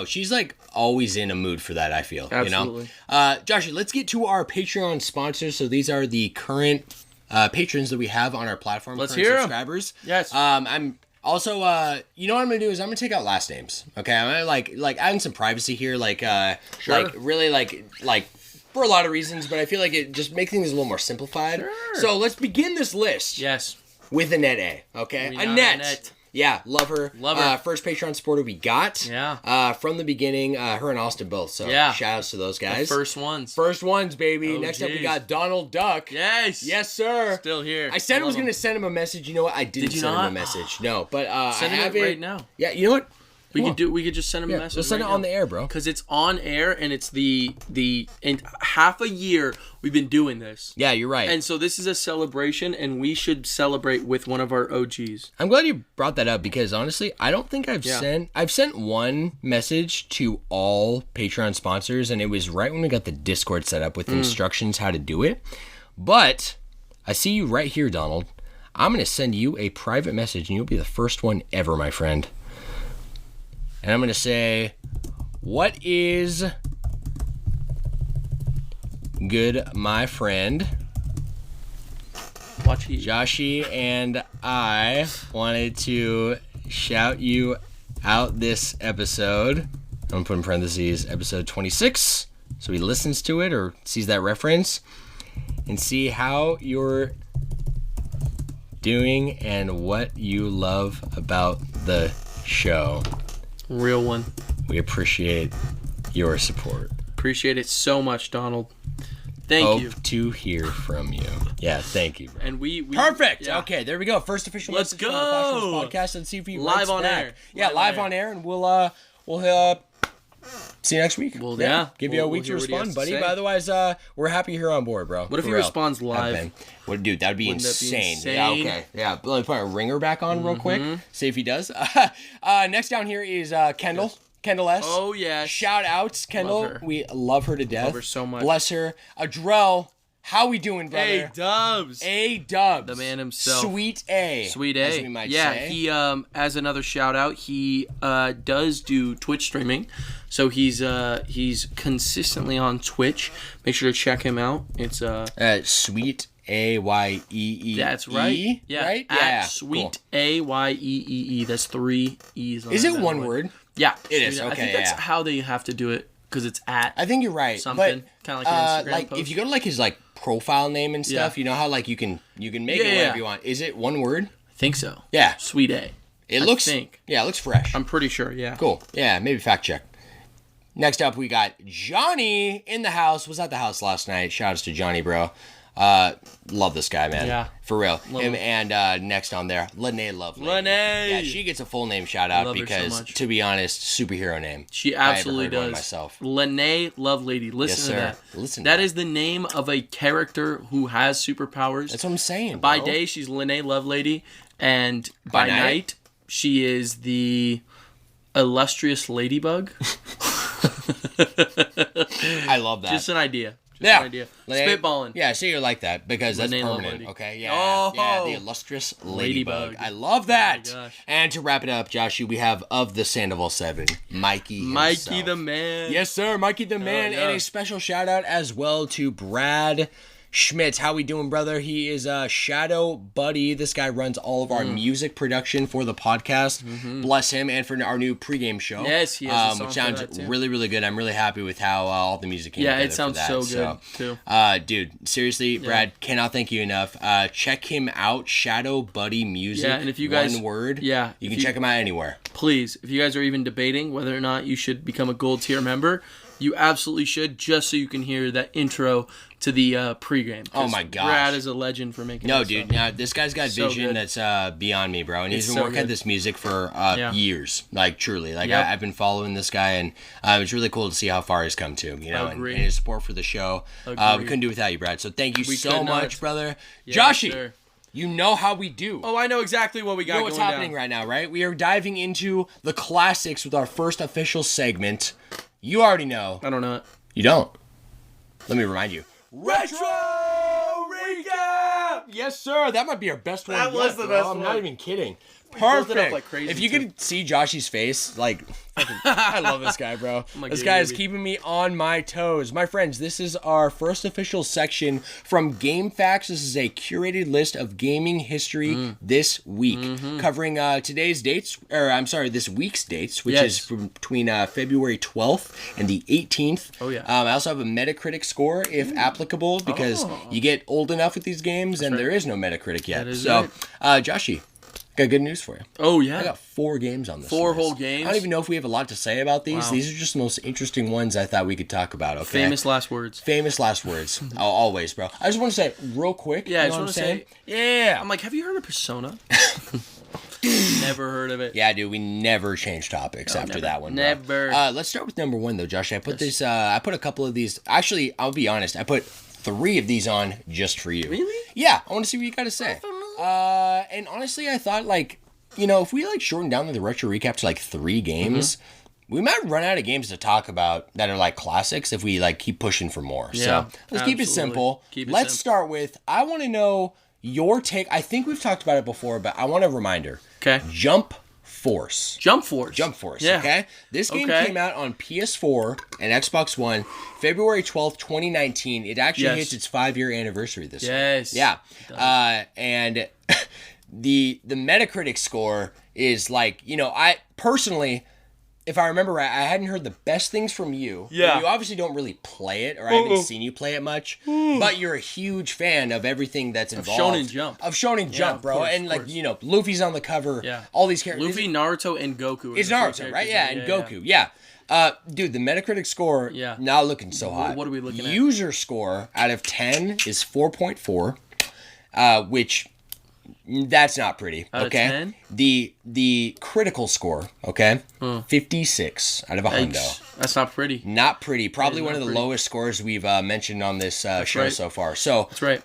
She's always in a mood for that, I feel. Absolutely. Josh, let's get to our Patreon sponsors. So these are the current patrons that we have on our platform. Let's hear subscribers. Them. Yes. I'm also, you know what I'm gonna do is I'm gonna take out last names. Okay, I'm gonna adding some privacy here, really for a lot of reasons, but I feel like it just makes things a little more simplified. Sure. So let's begin this list. Yes. With Annette A. Okay, Annette. Yeah, love her. First Patreon supporter we got. Yeah. From the beginning, her and Austin both. So shout outs to those guys. The first ones. First ones, baby. Next up we got Donald Duck. Yes. Yes, sir. Still here. I said I was going to send him a message. You know what? I didn't send him a message. No, but send him right now. Yeah, you know what? We could just send him a message. Let's send it on the air, bro. Because it's on air and it's and half a year we've been doing this. Yeah, you're right. And so this is a celebration, and we should celebrate with one of our OGs. I'm glad you brought that up because honestly, I don't think I've sent one message to all Patreon sponsors, and it was right when we got the Discord set up with instructions how to do it. But I see you right here, Donald. I'm gonna send you a private message, and you'll be the first one ever, my friend. And I'm going to say, what is good, my friend? Watch you. Joshy and I wanted to shout you out this episode. I'm going to put in parentheses, episode 26. So he listens to it or sees that reference and see how you're doing and what you love about the show. Real one. We appreciate your support. Appreciate it so much, Donald. Thank you. Hope to hear from you. Yeah, thank you. And we perfect. Yeah. Okay, there we go. First official Let's message go. From the Flashers podcast and see if you live on back. air. Yeah, live on air, and we'll see you next week. Well, give you a week to respond, buddy. But otherwise, we're happy you're on board, bro. What if he responds live? Dude, that'd be insane. Yeah, okay. Yeah, let me put a ringer back on real quick. See if he does. Next down here is Kendall. Yes. Kendall S. Oh, yeah. Shout outs, Kendall. We love her to death. Love her so much. Bless her. Adrell. How we doing, brother? A-dubs. A-dubs. The man himself. Sweet A. Sweet A. As we might say. He, as another shout out, he does do Twitch streaming. So he's consistently on Twitch. Make sure to check him out. It's Sweet A-Y-E-E. That's right. Yeah. Right? At Sweet A-Y-E-E-E. That's 3 E's on Is it one word? Yeah. It is. Okay, I think that's how they have to do it. Because it's at. I think you're right. Something kind of like an Instagram post. If you go to his profile name and stuff, you know how you can make it whatever you want. Is it one word? I think so. Yeah. Sweet A. It looks fresh. I'm pretty sure. Yeah. Cool. Yeah. Maybe fact check. Next up, we got Johnny in the house. Was at the house last night. Shout outs to Johnny, bro. Love this guy, man. Yeah. For real. Him and next on there, Lene Lovelady. Lene! Yeah, she gets a full name shout out because, to be honest, superhero name. She absolutely does. One myself. Lene Lovelady. Listen to that. Listen. That is the name of a character who has superpowers. That's what I'm saying, By day, she's Lene Lovelady, and by night, she is the illustrious ladybug. I love that. Just an idea. An idea. Spitballing. Yeah, so you're like that because that's permanent. Okay, yeah. Yeah, the illustrious ladybug. I love that. Oh my gosh. And to wrap it up, Joshy, we have of the Sandoval 7, Mikey himself. Mikey the man. Yes, sir. Mikey the man. Yeah. And a special shout out as well to Brad Schmitz. How we doing, brother? He is a shadow buddy. This guy runs all of our music production for the podcast. Bless him, and for our new pregame show. Yes, he has a song which sounds really, really good. I'm really happy with how all the music came together. Yeah, it sounds so good too. Dude, seriously, Brad, cannot thank you enough. Check him out, Shadow Buddy Music. Yeah, and if you guys, one word, you can check him out anywhere. Please, if you guys are even debating whether or not you should become a gold tier member, you absolutely should, just so you can hear that intro to the pregame. Oh my gosh. Brad is a legend for making No, dude. Now, this guy's got vision that's beyond me, bro. And he's been working at this music for years. Like, truly. Like, I've been following this guy, and it's really cool to see how far he's come to, you know, and his support for the show. We couldn't do without you, Brad. So thank you so much, brother. Joshy, sure. You know how we do. Oh, I know exactly what we got going what's happening right now, right? We are diving into the classics with our first official segment. You already know. I don't know it. You don't? Let me remind you. Retro Recap! Yes, sir. That might be our best one. That was the best one. I'm not even kidding. Perfect. Like crazy if you could see Joshy's face, like, I love this guy, bro. This guy is keeping me on my toes. My friends, this is our first official section from Game Facts. This is a curated list of gaming history this week, covering today's dates, this week's dates, which is from between February 12th and the 18th. Oh, yeah. I also have a Metacritic score, if applicable, because you get old enough with these games, and there is no Metacritic yet. So, Joshy, got good news for you. Oh, yeah? I got 4 games on this list. 4 whole games? I don't even know if we have a lot to say about these. Wow. These are just the most interesting ones I thought we could talk about, okay? Famous last words. Famous last words. Always, bro. I just want to say real quick. Yeah, I just want to say. Yeah. I'm like, have you heard of Persona? Never heard of it. Yeah, dude, we never change topics after that one, bro. Never. Let's start with number 1, though, Josh. I put this, I put a couple of these. Actually, I'll be honest. I put 3 of these on just for you. Really? Yeah, I want to see what you got to say. And honestly, I thought, like, you know, if we like shorten down the retro recap to like 3 games, we might run out of games to talk about that are like classics if we like keep pushing for more. Yeah, so let's keep it simple. Let's start with, I want to know your take. I think we've talked about it before, but I want a reminder. Okay. Jump Force. Jump Force. Yeah. Okay. This game came out on PS4 and Xbox One February 12th, 2019. It actually hits its 5-year anniversary this year. Yeah. And the Metacritic score is like, you know, I personally, if I remember right, I hadn't heard the best things from you. Yeah. You obviously don't really play it, or I haven't seen you play it much, but you're a huge fan of everything that's involved. Of Shonen Jump, bro. Course, and like, you know, Luffy's on the cover. Yeah. All these characters. Luffy, Naruto, and Goku. It's Naruto, right? Yeah, and Goku. Yeah. Dude, the Metacritic score, not looking so hot. What are we looking at? User score out of 10 is 4.4, which... That's not pretty. Out okay. Of 10? The critical score, okay? 56 out of 100. That's not pretty. Not pretty. Probably one of the lowest scores we've mentioned on this show so far. So that's right.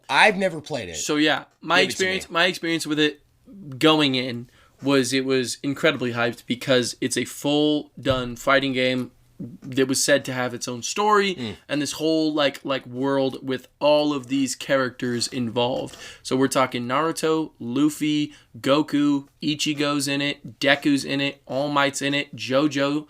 I've never played it. So yeah, my experience with it going in was it was incredibly hyped because it's a full done fighting game that was said to have its own story and this whole like world with all of these characters involved. So we're talking Naruto, Luffy, Goku, Ichigo's in it, Deku's in it, All Might's in it, Jotaro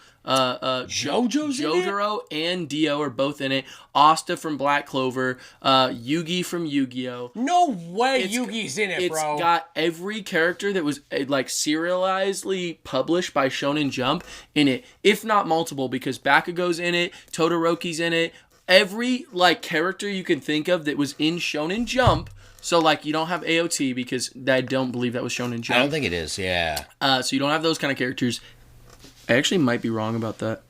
and Dio are both in it. Asta from Black Clover, Yugi from Yu-Gi-Oh. No way, Yugi's in it, bro. It's got every character that was like serializedly published by Shonen Jump in it, if not multiple, because Bakugo's in it, Todoroki's in it. Every like character you can think of that was in Shonen Jump. So, like, you don't have AOT because I don't believe that was Shonen Jump. I don't think it is, yeah. So you don't have those kind of characters. I actually might be wrong about that.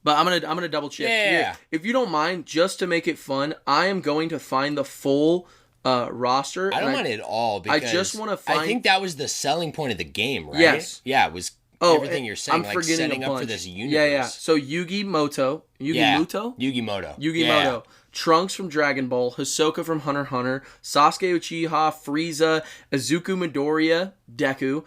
But I'm gonna double check here. If you don't mind, just to make it fun, I am going to find the full roster. I don't mind it at all because I just want to find. I think that was the selling point of the game, right? Yes. Yeah, it was everything you're saying, like setting up for this universe. Yeah. So Yugimoto. Yeah. Trunks from Dragon Ball, Hisoka from Hunter x Hunter, Sasuke Uchiha, Frieza, Izuku Midoriya, Deku,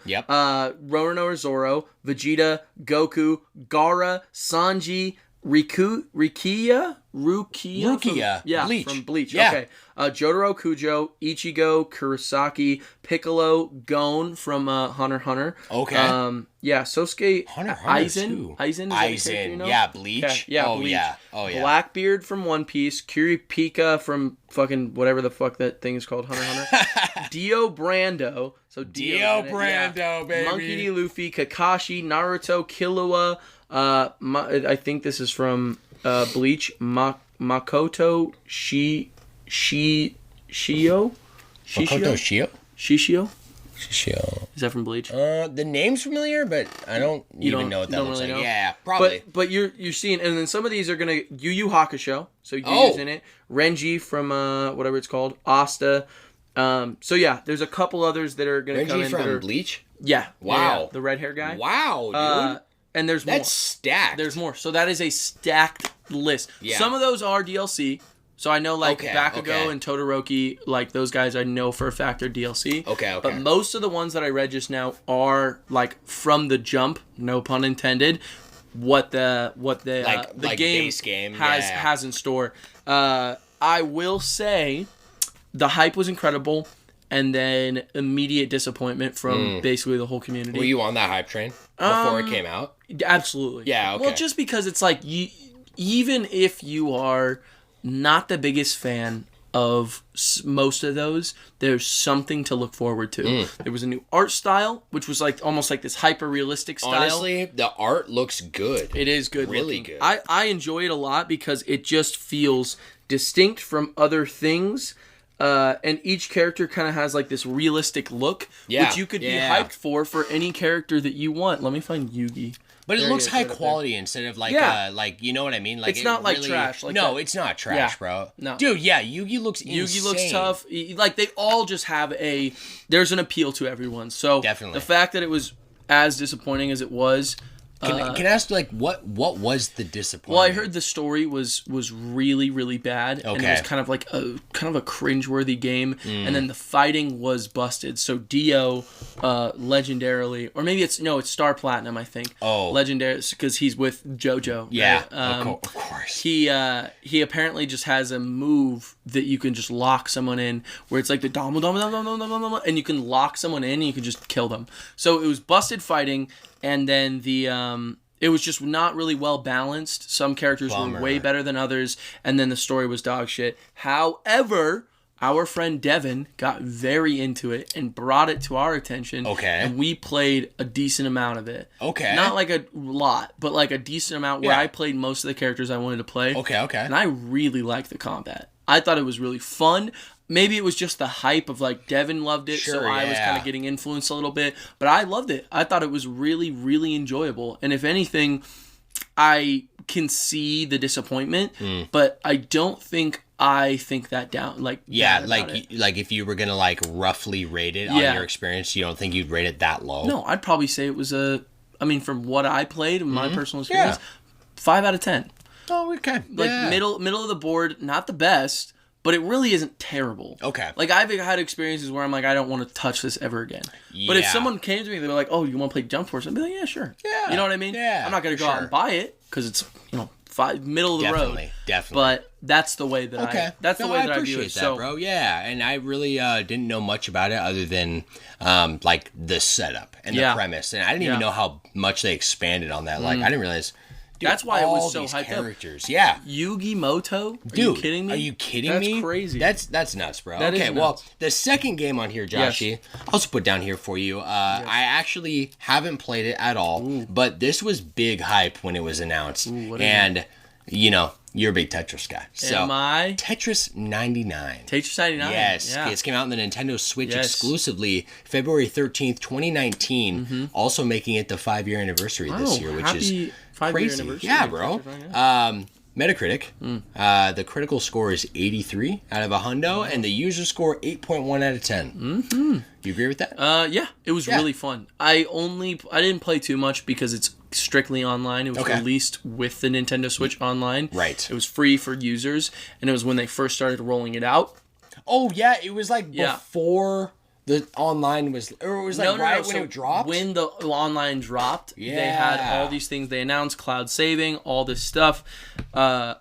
Roronoa Zoro, Vegeta, Goku, Gaara, Sanji, Rukia, Bleach. From Bleach. Yeah. Okay. Jotaro Kujo, Ichigo, Kurosaki, Piccolo, Gon from Hunter x Hunter. Okay. Sosuke Aizen. Aizen, you know? Yeah, Bleach. Okay. Yeah, Bleach. Oh yeah. Blackbeard from One Piece, Kurapika from fucking whatever the fuck that thing is called, Hunter x Hunter. Dio Brando. So Dio Brando, baby. Monkey D. Luffy, Kakashi, Naruto, Killua. I think this is from Bleach. Makoto Shishio? Shishio? Is that from Bleach? The name's familiar, but I don't even know what that looks like. Yeah, probably. But you're seeing, and then some of these are gonna Yu Yu Hakusho. So Yu's in it. Renji from whatever it's called, Asta. So yeah, there's a couple others that are gonna come in. Renji from Bleach. Yeah. Wow. Yeah, the red hair guy. Wow, dude. And there's more. That's stacked. There's more. So that is a stacked list. Yeah. Some of those are DLC. So I know Bakugo and Todoroki, like those guys I know for a fact are DLC. Okay. But most of the ones that I read just now are like from the jump, no pun intended, what the game base game has in store. I will say the hype was incredible. And then immediate disappointment from basically the whole community. Were you on that hype train before it came out? Absolutely. Yeah, okay. Well, just because it's like, even if you are not the biggest fan of most of those, there's something to look forward to. There was a new art style, which was like almost like this hyper-realistic style. Honestly, the art looks good. It is good really looking. Good. I enjoy it a lot because it just feels distinct from other things. And each character kind of has like this realistic look, which you could be hyped for any character that you want. Let me find Yugi. But it looks high quality instead of like, you know what I mean? Like it's not like trash. No, it's not trash, bro. No. Dude, Yugi looks insane. Yugi looks tough. Like they all just have there's an appeal to everyone. So definitely. The fact that it was as disappointing as it was. Can I ask, like, what was the disappointment? Well, I heard the story was really, really bad. Okay. And it was kind of a cringeworthy game. And then the fighting was busted. So Dio, legendarily, or maybe it's Star Platinum, I think. Oh. Legendary, because he's with JoJo. Yeah, right? of course. He apparently just has a move that you can just lock someone in, where it's like the dom, and you can lock someone in and you can just kill them. So it was busted fighting. And then it was just not really well balanced. Some characters were way better than others, and then the story was dog shit. However, our friend Devin got very into it and brought it to our attention. Okay. And we played a decent amount of it. Okay. Not like a lot, but like a decent amount where I played most of the characters I wanted to play. Okay. And I really liked the combat. I thought it was really fun. Maybe it was just the hype of like Devin loved it, so I was kind of getting influenced a little bit. But I loved it. I thought it was really, really enjoyable. And if anything, I can see the disappointment, but I don't think I think that down. Like like if you were gonna like roughly rate it on your experience, you don't think you'd rate it that low? No, I'd probably say it was from what I played, my personal experience, 5 out of 10. Oh, okay. Like middle of the board, not the best. But it really isn't terrible. Okay. Like, I've had experiences where I'm like, I don't want to touch this ever again. Yeah. But if someone came to me, they were like, oh, you want to play Jump Force? I'd be like, yeah, sure. Yeah. You know what I mean? Yeah. I'm not going to go out and buy it because it's, middle of the road. Definitely. But that's the way that I view it. That, bro. Yeah. And I really didn't know much about it other than, like, the setup and the premise. And I didn't even know how much they expanded on that. Like, I didn't realize... Dude, that's why it was so hyped characters. Up. Yeah. Yugimoto? Dude, you kidding me? Are you kidding me? That's crazy. That's nuts, bro. That okay, is nuts. Well, the second game on here, Joshy, I'll just put down here for you. I actually haven't played it at all, but this was big hype when it was announced. And You're a big Tetris guy. So, am I? Tetris 99. Tetris 99? Yes. Yeah. It came out on the Nintendo Switch exclusively February 13th, 2019. Mm-hmm. Also making it the 5-year anniversary this year, which is 5-year anniversary. Yeah, bro. Metacritic, the critical score is 83 out of 100, and the user score 8.1 out of 10. Mm-hmm. You agree with that? Yeah. It was really fun. I didn't play too much because it's strictly online. It was released with the Nintendo Switch online. Right. It was free for users, and it was when they first started rolling it out. Oh, yeah. It was like before the online was, or it was like when it dropped? When the online dropped, they had all these things. They announced cloud saving, all this stuff. No,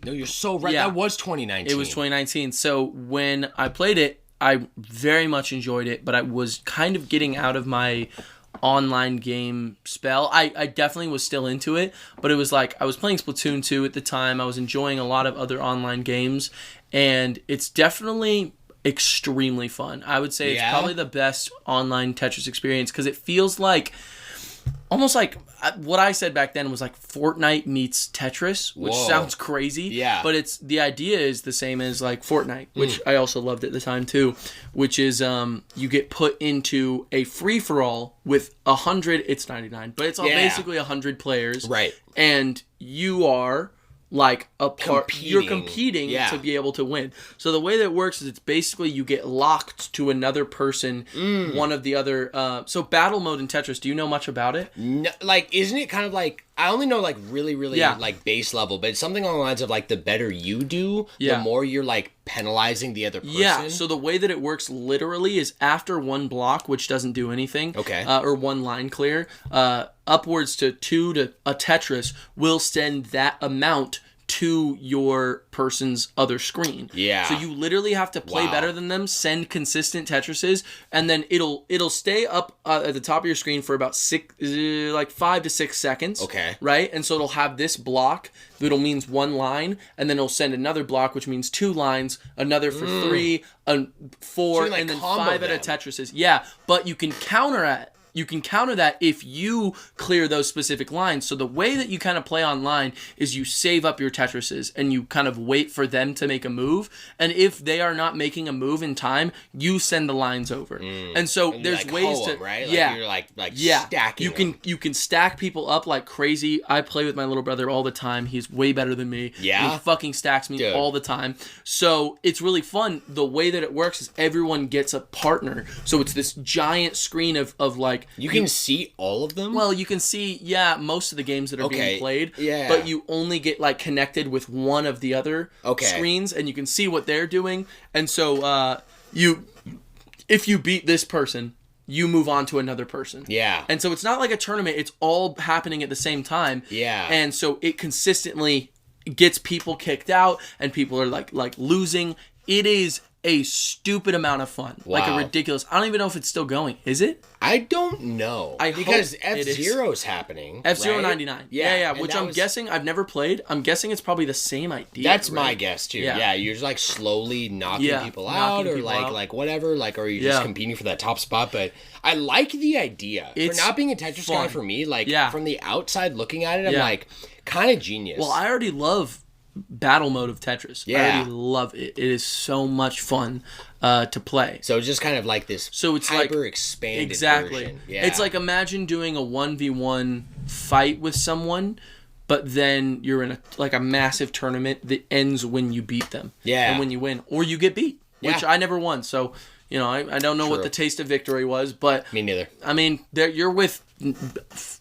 you're so right. That was 2019. It was 2019. So when I played it, I very much enjoyed it, but I was kind of getting out of my online game spell. I definitely was still into it, but it was like I was playing Splatoon 2 at the time. I was enjoying a lot of other online games, and it's definitely extremely fun. I would say it's probably the best online Tetris experience because it feels like almost like what I said back then was like Fortnite meets Tetris, which sounds crazy. Yeah. But the idea is the same as like Fortnite, which I also loved at the time too, which is you get put into a free-for-all with 100, it's 99, but it's all basically 100 players. Right. And you are like you're competing to be able to win. So the way that it works is it's basically you get locked to another person, one of the other. So battle mode in Tetris, do you know much about it? No, like, isn't it kind of like, I only know like really like base level, but it's something along the lines of like the better you do, the more you're like penalizing the other person. Yeah, so the way that it works literally is after one block, which doesn't do anything, or one line clear, upwards to 2 to a Tetris will send that amount to your person's other screen. Yeah. So you literally have to play better than them, send consistent Tetrises, and then it'll stay up at the top of your screen for about 5 to 6 seconds. Okay. Right? And so it'll have this block that'll means one line, and then it'll send another block, which means 2 lines, another for 3, 4, and then 5 out of Tetrises. Yeah, but you can counter that if you clear those specific lines. So the way that you kind of play online is you save up your Tetrises and you kind of wait for them to make a move. And if they are not making a move in time, you send the lines over. And so there's like ways to, right? Like you're like stacking. You can stack people up like crazy. I play with my little brother all the time. He's way better than me. Yeah. He fucking stacks me all the time. So it's really fun. The way that it works is everyone gets a partner. So it's this giant screen of like, you can see all of them? Well, you can see, most of the games that are being played. Yeah. But you only get, like, connected with one of the other screens, and you can see what they're doing. And so, if you beat this person, you move on to another person. Yeah. And so it's not like a tournament. It's all happening at the same time. Yeah. And so it consistently gets people kicked out, and people are, like losing. It is a stupid amount of fun. Wow. Like a ridiculous. I don't even know if it's still going. Is it? I don't know. Because F-Zero's happening. F-Zero 99. Yeah. Which I'm guessing, I've never played. I'm guessing it's probably the same idea. That's my guess too. Yeah. You're just like slowly knocking people out or like whatever. Like, or you're just competing for that top spot. But I like the idea. For not being a Tetris guy for me, like from the outside looking at it, I'm like kind of genius. Well, I already love battle mode of Tetris. Yeah. I already love it. It is so much fun to play. So it's just kind of like this it's hyper expanded version. Yeah. It's like imagine doing a 1v1 fight with someone, but then you're in a massive tournament that ends when you beat them. Yeah. And when you win. Or you get beat. Which I never won. So, I don't know what the taste of victory was, but me neither. I mean, you're with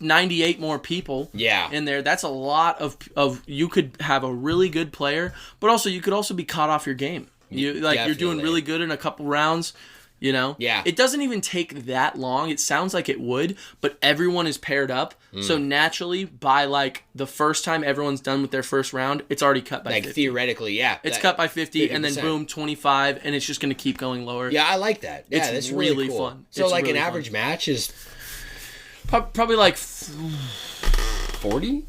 98 more people in there. That's a lot of you could have a really good player, but also you could also be caught off your game. You're doing really good in a couple rounds, Yeah. It doesn't even take that long. It sounds like it would, but everyone is paired up. So naturally, by like the first time everyone's done with their first round, it's already cut by 50. Theoretically, It's cut by 50, 50%. And then boom, 25, and it's just going to keep going lower. Yeah, I like that. Yeah, that's really cool. Fun. So like an average match is probably like 40?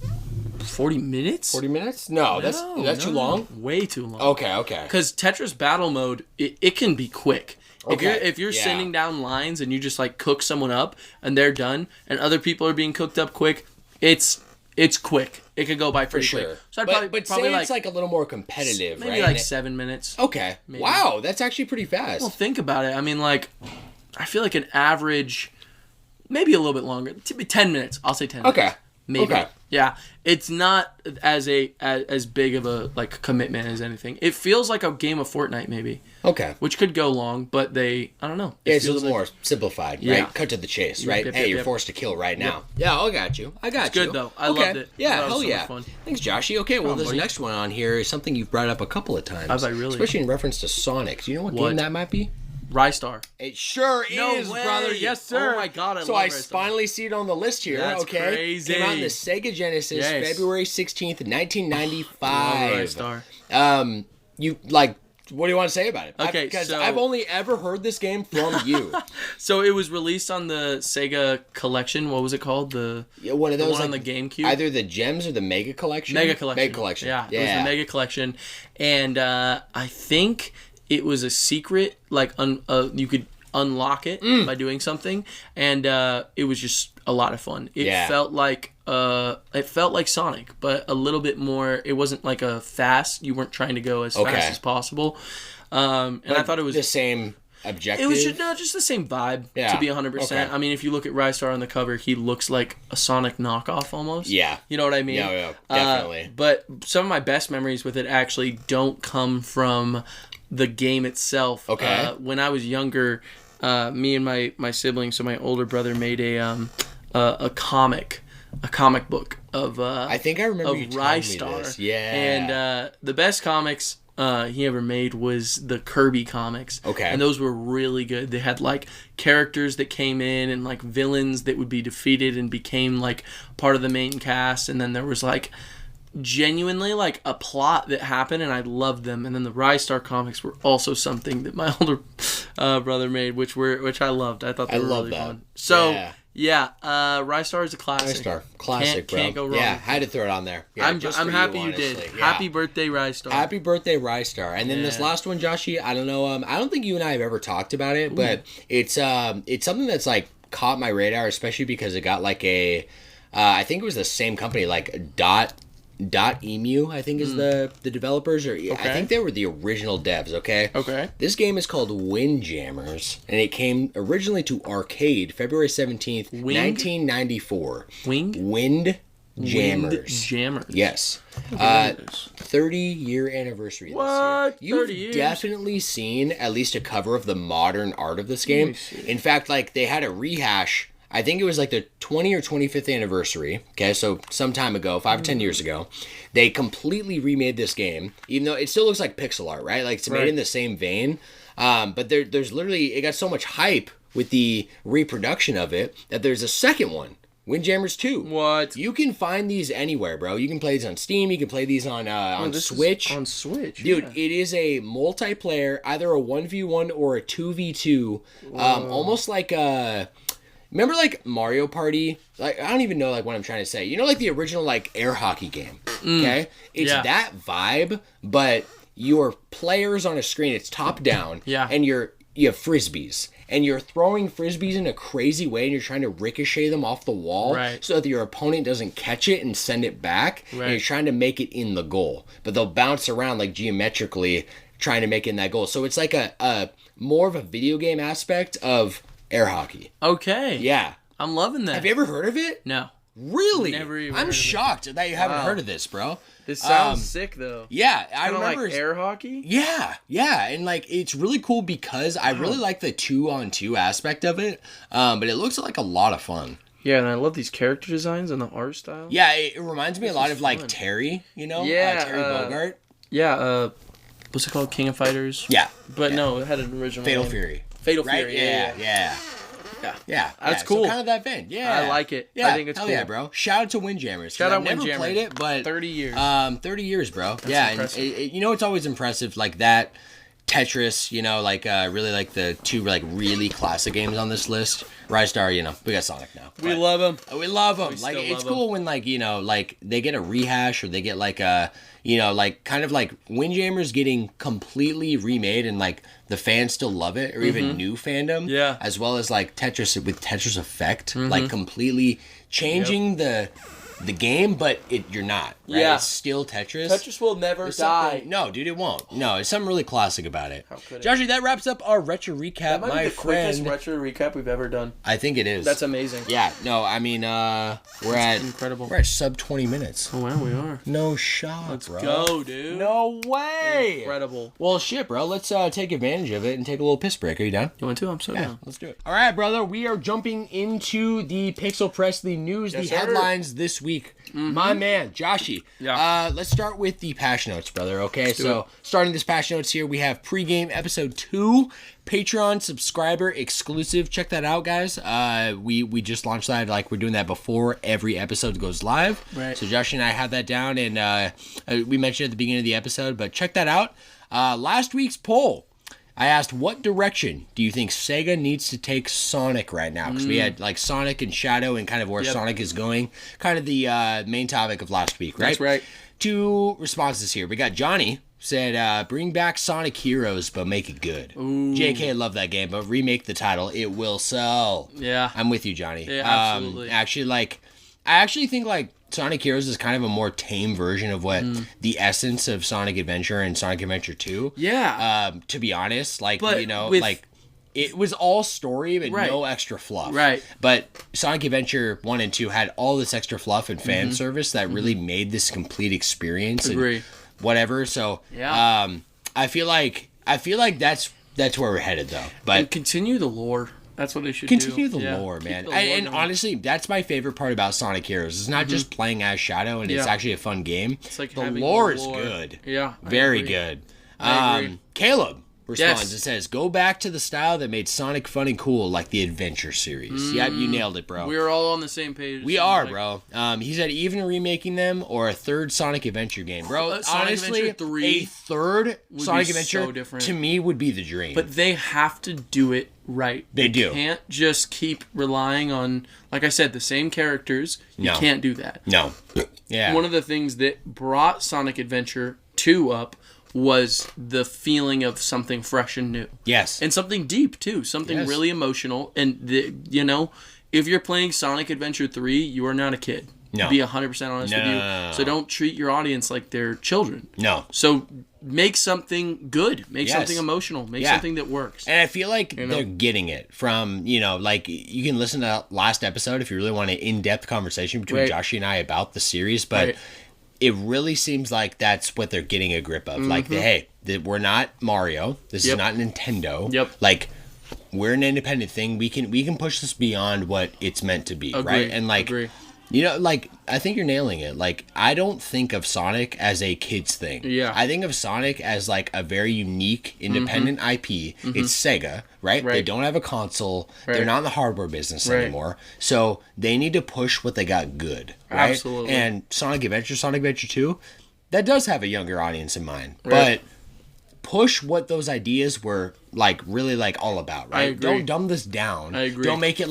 40 minutes? 40 minutes? No, that's too long? Way too long. Okay. Because Tetris battle mode, it can be quick. If you're sending down lines and you just like cook someone up and they're done and other people are being cooked up quick, it's it's quick. It could go by pretty quick. So I'd but say it's like a little more competitive, maybe right? Maybe like 7 minutes. Okay. Maybe. Wow, that's actually pretty fast. Well, think about it. I mean, like, I feel like an average, maybe a little bit longer. 10 minutes. I'll say 10 minutes. Okay. Maybe. Okay. Yeah. It's not as big of a like commitment as anything. It feels like a game of Fortnite maybe. Okay. Which could go long, but I don't know. It's a little more simplified, right? Cut to the chase, right? Hey, you're forced to kill right now. Yeah, I got you. It's good though. I loved it. Yeah, hell yeah. Thanks, Joshy. Okay, well, this next one on here is something you've brought up a couple of times. Have I really? Especially in reference to Sonic. Do you know what game that might be? Rystar. It sure is, brother. Yes, sir. Oh my god, I finally see it on the list here. That's crazy. Came out on the Sega Genesis, February 16th, 1995. Rystar. You like? What do you want to say about it? Okay, because I've only ever heard this game from you. So it was released on the Sega Collection. What was it called? One of those, on the GameCube. Either the Gems or the Mega Collection. Mega Collection. Yeah, it was the Mega Collection, and I think it was a secret. Like you could unlock it by doing something, and it was just a lot of fun. It felt like Sonic, but a little bit more. It wasn't like a fast. You weren't trying to go as fast as possible. And I thought it was the same objective. It was just the same vibe. To be 100%. I mean, if you look at Rystar on the cover, he looks like a Sonic knockoff almost. Yeah. You know what I mean? Yeah, definitely. But some of my best memories with it actually don't come from the game itself. Okay. When I was younger, me and my siblings, so my older brother made a comic book of I think I remember you telling me this. Yeah. And the best comics he ever made was the Kirby comics. Okay. And those were really good. They had like characters that came in and like villains that would be defeated and became like part of the main cast, and then there was like genuinely like a plot that happened, and I loved them. And then the Rystar comics were also something that my older brother made, which I loved. I thought they were really fun. So Rystar is a classic. Rystar, classic, bro. Can't go wrong. Yeah, had to throw it on there. Yeah, I'm happy you did. Yeah. Happy birthday, Rystar. Happy birthday, Rystar. And then this last one, Joshy, I don't know. I don't think you and I have ever talked about it, but it's something that's like caught my radar, especially because it got like a, I think it was the same company, like Emu, I think is the developers, or I think they were the original devs. Okay. This game is called Windjammers, and it came originally to arcade February 17th, 1994. Windjammers. Yes. 30-year anniversary this year. You've definitely seen at least a cover of the modern art of this game. In fact, like they had a rehash. I think it was like the 20 or 25th anniversary. Okay, so some time ago, 5 or 10 years ago, they completely remade this game, even though it still looks like pixel art, right? Like it's made in the same vein. But there's literally, it got so much hype with the reproduction of it that there's a second one, Windjammers 2. What? You can find these anywhere, bro. You can play these on Steam. You can play these on Switch. On Switch, dude. It is a multiplayer, either a 1v1 or a 2v2, almost like a. Remember, like, Mario Party? Like, I don't even know, like, what I'm trying to say. You know, like, the original, like, air hockey game, okay? It's that vibe, but you're players on a screen. It's top-down, and you have Frisbees. And you're throwing Frisbees in a crazy way, and you're trying to ricochet them off the wall so that your opponent doesn't catch it and send it back, and you're trying to make it in the goal. But they'll bounce around, like, geometrically, trying to make it in that goal. So it's like a more of a video game aspect of air hockey. Okay. Yeah. I'm loving that. Have you ever heard of it? No. Really? Never even I'm shocked that you haven't heard of this, bro. This sounds sick, though. Yeah. I remember. Like air hockey? Yeah. Yeah. And, like, it's really cool because I really like the 2-on-2 aspect of it. But it looks like a lot of fun. Yeah, and I love these character designs and the art style. Yeah. It reminds me a lot of, like, Terry, you know? Yeah. Terry Bogard. Yeah. What's it called? King of Fighters? Yeah. But no, it had an original Fatal name. Fury. Fatal Fury. Yeah. That's cool. So kind of that vein. Yeah. I like it. Yeah. I think it's cool. Yeah, bro. Shout out to Windjammers. Shout out Windjammers. Windjammers. Never played it, but 30 years. 30 years, bro. That's and you know it's always impressive, like that Tetris, you know, like really like the two like really classic games on this list. Rystar, you know, we got Sonic now. We love them. We love them. Like it's cool when like, you know, like they get a rehash or they get like a, you know, like kind of like Windjammers getting completely remade and like the fans still love it, or even new fandom. Yeah. As well as like Tetris with Tetris Effect, like completely changing the the game, but you're not. Right? Yeah. It's still Tetris. Tetris will never die. No, dude, it won't. No, it's something really classic about it. How could it? Joshie, that wraps up our retro recap, that might my be the friend. quickest retro recap we've ever done. I think it is. That's amazing. Yeah, no, I mean, we're at sub 20 minutes. Oh, wow, we are. No shot, Let's bro. go, dude. No way. Incredible. Well, shit, bro. Let's take advantage of it and take a little piss break. Are you down? You want to? I'm so down. Let's do it. All right, brother. We are jumping into the Pixel Press, the news, the headlines this week. Mm-hmm. My man, Joshie. Yeah. Let's start with the patch notes, brother. Okay, so starting this patch notes here, we have Pregame Episode 2, Patreon subscriber exclusive. Check that out, guys. We just launched that. Like, we're doing that before every episode goes live. Right. So Joshie and I had that down, and we mentioned at the beginning of the episode, but check that out. Last week's poll, I asked, what direction do you think Sega needs to take Sonic right now? Because we had like Sonic and Shadow and kind of where Sonic is going. Kind of the main topic of last week, right? That's right. 2 responses here. We got Johnny said, bring back Sonic Heroes, but make it good. Ooh. JK, love that game, but remake the title. It will sell. Yeah. I'm with you, Johnny. Yeah, absolutely. I actually think like Sonic Heroes is kind of a more tame version of what the essence of Sonic Adventure and Sonic Adventure 2. Yeah. To be honest, like, but you know, like, it was all story but no extra fluff. Right. But Sonic Adventure 1 and 2 had all this extra fluff and fan service that really made this complete experience. Agree. And whatever. So, I feel like that's where we're headed, though. But and continue the lore. That's what they should continue do. the lore, man. And honestly, that's my favorite part about Sonic Heroes. It's not just playing as Shadow, and it's actually a fun game. It's like the lore is good. Yeah. Very good. Caleb responds. It says, go back to the style that made Sonic fun and cool, like the Adventure series. Yep, you nailed it, bro. We're all on the same page. We are, bro. He said even remaking them or a third Sonic Adventure game. Bro, honestly, a third Sonic Adventure so different. To me would be the dream. But they have to do it right. They do. You can't just keep relying on, like I said, the same characters. You can't do that. No. Yeah. One of the things that brought Sonic Adventure 2 up was the feeling of something fresh and new. Yes. And something deep, too. Something really emotional. And, if you're playing Sonic Adventure 3, you are not a kid. No. To be 100% honest with you. So don't treat your audience like they're children. No. So make something good. Make something emotional. Make something that works. And I feel like they're getting it from, like, you can listen to last episode if you really want an in-depth conversation between Joshie and I about the series, but it really seems like that's what they're getting a grip of. Like, we're not Mario. This is not Nintendo. Yep. Like, we're an independent thing. We can push this beyond what it's meant to be, right? And like, I think you're nailing it. Like, I don't think of Sonic as a kid's thing. Yeah. I think of Sonic as like a very unique, independent IP. It's Sega, right? They don't have a console. They're not in the hardware business anymore. So they need to push what they got good, right? Absolutely. And Sonic Adventure 2, that does have a younger audience in mind. But push what those ideas were really all about, right? I agree. Don't dumb this down. I agree. Don't make it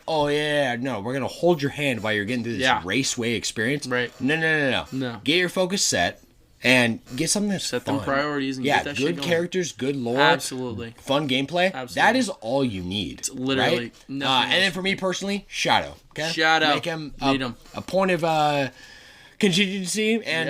oh yeah, no, we're gonna hold your hand while you're getting through this raceway experience. Right. No. Get your focus set and get something that's set them priorities and get that good shit characters, good lore, absolutely, fun gameplay. Absolutely. That is all you need. It's literally. Right? And then for me personally, Shadow. Okay. Shadow. Make him a point of contingency, and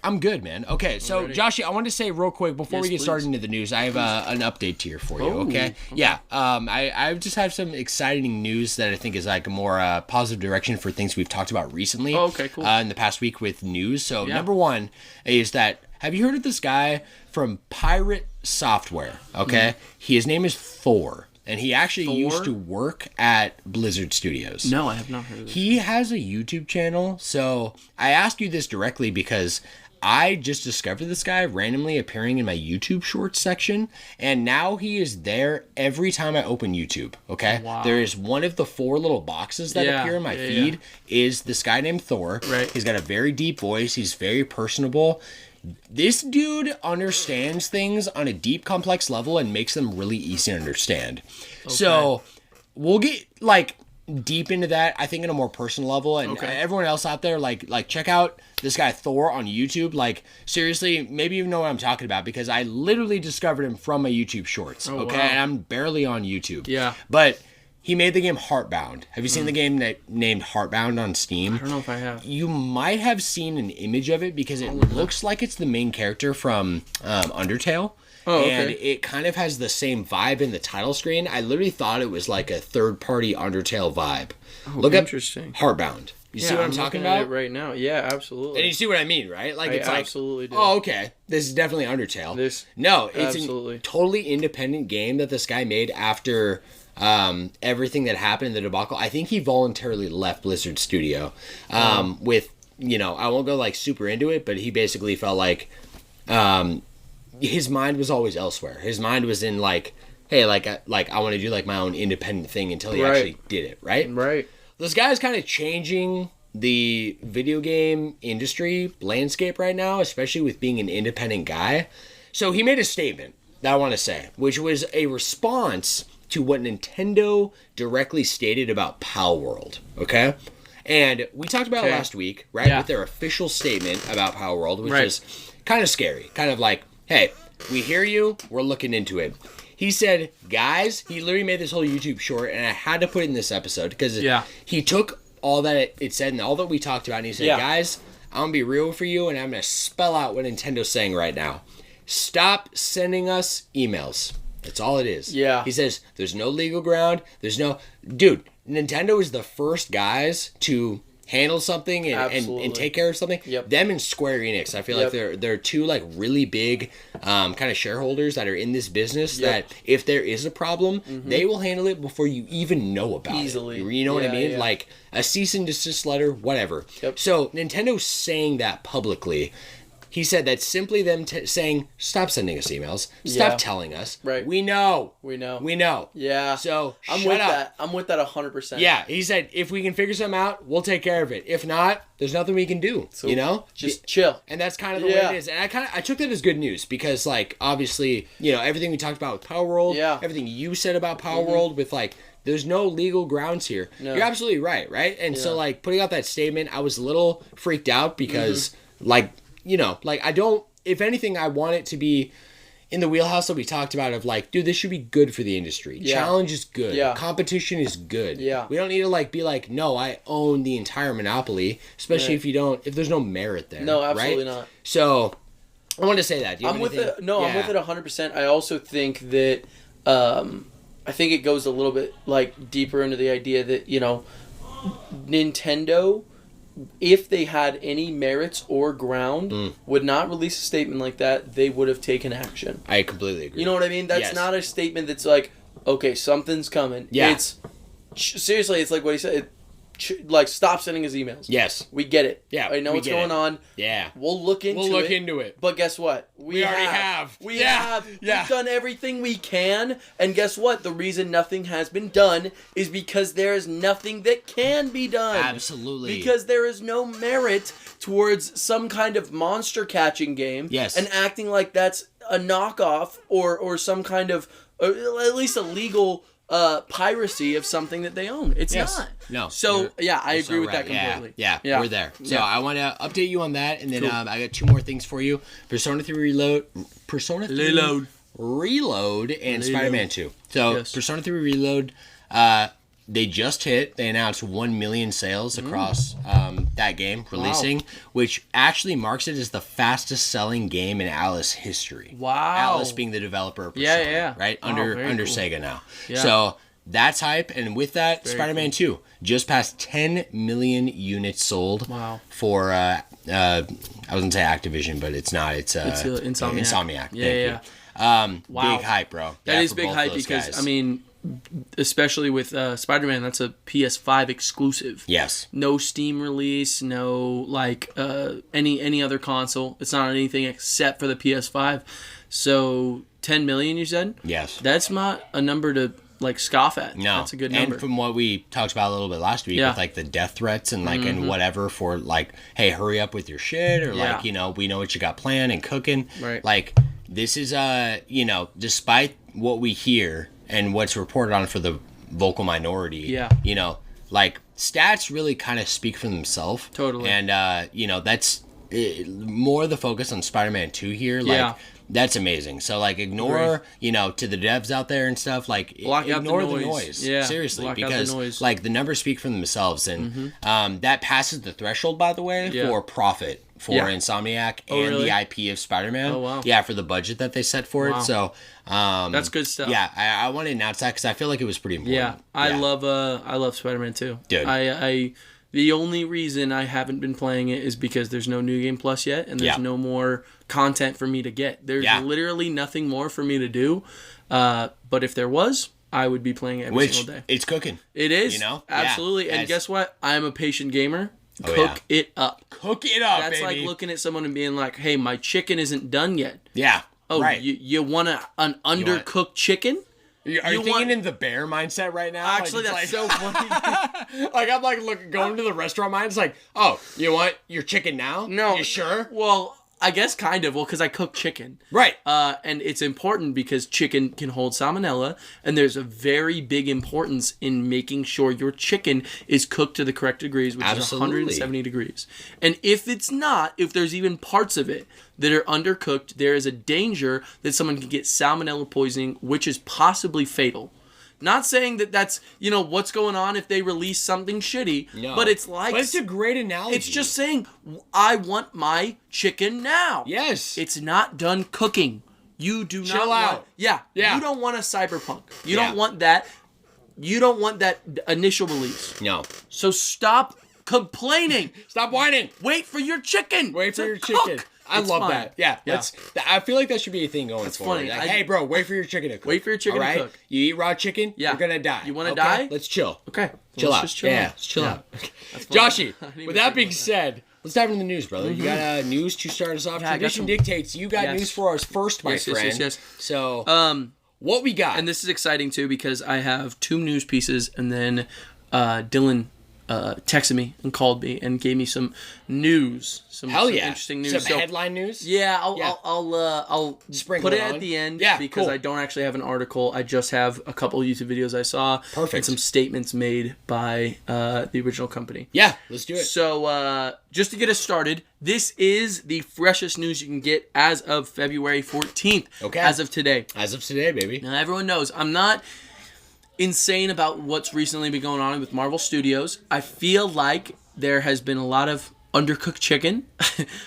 I'm good, man. Okay, so Joshie, I wanted to say real quick before we get started into the news, I have an update here for you. Okay. Yeah. I just have some exciting news that I think is like a more positive direction for things we've talked about recently. Oh, okay, cool. In the past week with news. So number one is that, have you heard of this guy from Pirate Software? Okay, his name is Thor. And he actually used to work at Blizzard Studios. No, I have not heard of it. He has a YouTube channel. So I ask you this directly because I just discovered this guy randomly appearing in my YouTube Shorts section. And now he is there every time I open YouTube. Okay? Wow. There is one of the 4 little boxes that appear in my feed is this guy named Thor. Right. He's got a very deep voice. He's very personable. This dude understands things on a deep, complex level and makes them really easy to understand. Okay. So we'll get deep into that, I think, in a more personal level. And everyone else out there, check out this guy Thor on YouTube. Like, seriously, maybe you know what I'm talking about because I literally discovered him from my YouTube Shorts. Okay, and I'm barely on YouTube. Yeah, but He made the game Heartbound. Have you seen the game named Heartbound on Steam? I don't know if I have. You might have seen an image of it because it looks like it's the main character from Undertale. Oh, okay. And it kind of has the same vibe in the title screen. I literally thought it was like a third-party Undertale vibe. Oh, Look interesting. Up Heartbound. You see what I'm talking about? At it right now. Yeah, absolutely. And you see what I mean, right? Like it's absolutely do. Oh, okay. This is definitely Undertale. No, it's a totally independent game that this guy made after everything that happened in the debacle. I think he voluntarily left Blizzard Studio with, I won't go like super into it, but he basically felt like his mind was always elsewhere. His mind was in like, hey, like I want to do like my own independent thing until he actually did it, right? Right. This guy's kind of changing the video game industry landscape right now, especially with being an independent guy. So he made a statement that I want to say, which was a response to what Nintendo directly stated about Palworld, okay? And we talked about it last week, right? Yeah. With their official statement about Palworld, which is kind of scary. Kind of like, hey, we hear you, we're looking into it. He said, guys, he literally made this whole YouTube short, and I had to put it in this episode because he took all that it said and all that we talked about, and he said, guys, I'm going to be real for you, and I'm going to spell out what Nintendo's saying right now. Stop sending us emails. That's all it is. Yeah. He says, there's no legal ground. There's no... Dude, Nintendo is the first guys to handle something and take care of something. Yep. Them and Square Enix, I feel like they're two like really big kind of shareholders that are in this business that if there is a problem, they will handle it before you even know about it. You know what I mean? Like a cease and desist letter, whatever. Yep. So Nintendo's saying that publicly. He said that's simply them saying, stop sending us emails. Stop telling us. Right. We know. Yeah. So I'm with that. I'm with that 100%. Yeah. He said, if we can figure something out, we'll take care of it. If not, there's nothing we can do. So, just chill. And that's kind of the way it is. And I took that as good news because, like, obviously, everything we talked about with Palworld, everything you said about Palworld with, like, there's no legal grounds here. No. You're absolutely right? And so, like, putting out that statement, I was a little freaked out because, like, I don't, if anything, I want it to be in the wheelhouse that we talked about of like, dude, this should be good for the industry. Yeah. Challenge is good. Yeah. Competition is good. Yeah. We don't need to like be like, no, I own the entire monopoly, especially if there's no merit there. No, absolutely not. So I wanted to say that. I'm with it 100%. I also think that, I think it goes a little bit like deeper into the idea that, Nintendo, if they had any merits or ground, would not release a statement like that. They would have taken action. I completely agree. You know what I mean? That's not a statement that's like, okay, something's coming. Yeah. It's seriously, it's like what he said. Like, stop sending us emails. Yes. We get it. Yeah. I know what's going on. Yeah. We'll look into it. But guess what? We already have. We've done everything we can. And guess what? The reason nothing has been done is because there is nothing that can be done. Absolutely. Because there is no merit towards some kind of monster catching game. Yes. And acting like that's a knockoff or some kind of, or at least a legal piracy of something that they own. It's not. No. So, I agree with that completely. Yeah, we're there. So, I want to update you on that, and then I got two more things for you. Persona 3 Reload, and Spider-Man 2. So, Persona 3 Reload, they just hit. They announced 1 million sales across that game releasing, which actually marks it as the fastest selling game in Alice history. Wow. Alice being the developer of Persona, right? Under Sega now. Yeah. So that's hype. And with that, Spider-Man 2 just passed 10 million units sold. Wow. For, I was going to say Activision, but it's not. It's Insomniac. Yeah. Big hype, bro. That is big hype because, guys. I mean, especially with Spider-Man, that's a PS5 exclusive. Yes. No Steam release, no like any other console. It's not anything except for the PS5. So 10 million, you said? Yes. That's not a number to like scoff at. No. That's a good number. And from what we talked about a little bit last week with like the death threats and like and whatever for like, hey, hurry up with your shit or like, we know what you got planned and cooking. Right. Like this is despite what we hear and what's reported on for the vocal minority, like stats really kind of speak for themselves. Totally. And that's more the focus on Spider-Man 2 here, like, that's amazing. So, like, ignore, you know, to the devs out there and stuff, like, ignore the noise. Yeah, seriously, because, like, the numbers speak for themselves, and that passes the threshold, by the way, for profit for Insomniac and the IP of Spider-Man. Oh, wow. Yeah, for the budget that they set for it. So, that's good stuff. Yeah, I want to announce that because I feel like it was pretty important. Yeah, I love Spider-Man 2. Dude. The only reason I haven't been playing it is because there's no New Game Plus yet, and there's no more content for me to get. There's literally nothing more for me to do. But if there was, I would be playing it every single day. It's cooking. It is. You know? Absolutely. And guess what? I'm a patient gamer. Cook it up. Cook it up, That's baby. like looking at someone and being like, hey, my chicken isn't done yet. Yeah. Oh, right. You want an undercooked chicken? Are you thinking in the bear mindset right now? Actually, that's so funny. Like, I'm like going to the restaurant mind. It's like, oh, you want your chicken now? No. You sure? Well, I guess kind of. Well, because I cook chicken. Right. And it's important because chicken can hold salmonella, and there's a very big importance in making sure your chicken is cooked to the correct degrees, which is 170 degrees. And if it's not, if there's even parts of it that are undercooked, there is a danger that someone can get salmonella poisoning, which is possibly fatal. Not saying that that's, you know, what's going on if they release something shitty, but it's like... But it's a great analogy. It's just saying, I want my chicken now. Yes. It's not done cooking. You do Chill not out. want... Yeah. You don't want a cyberpunk. You don't want that. You don't want that initial release. No. So stop complaining. Stop whining. Wait for your chicken. Wait for your chicken. I love that. Yeah. I feel like that should be a thing going forward. Funny. Like, hey, bro, wait for your chicken to cook. Wait for your chicken to cook. You eat raw chicken, you're going to die. You want to die? Let's chill. Okay. Chill out. Just chill out. Let's chill out. Joshy, with that being said, let's dive into the news, brother. You got news to start us off? Tradition dictates you got news for us first, my friend. Yes. So, what we got? And this is exciting, too, because I have 2 news pieces, and then Dylan texted me and called me and gave me some news, some interesting news. Some headline news. Yeah, I'll put it at the end. Yeah, because I don't actually have an article. I just have a couple YouTube videos I saw. Perfect. And some statements made by the original company. Yeah, let's do it. So just to get us started, this is the freshest news you can get as of February 14th. Okay. As of today. As of today, baby. Now everyone knows I'm not insane about what's recently been going on with Marvel Studios. I feel like there has been a lot of undercooked chicken.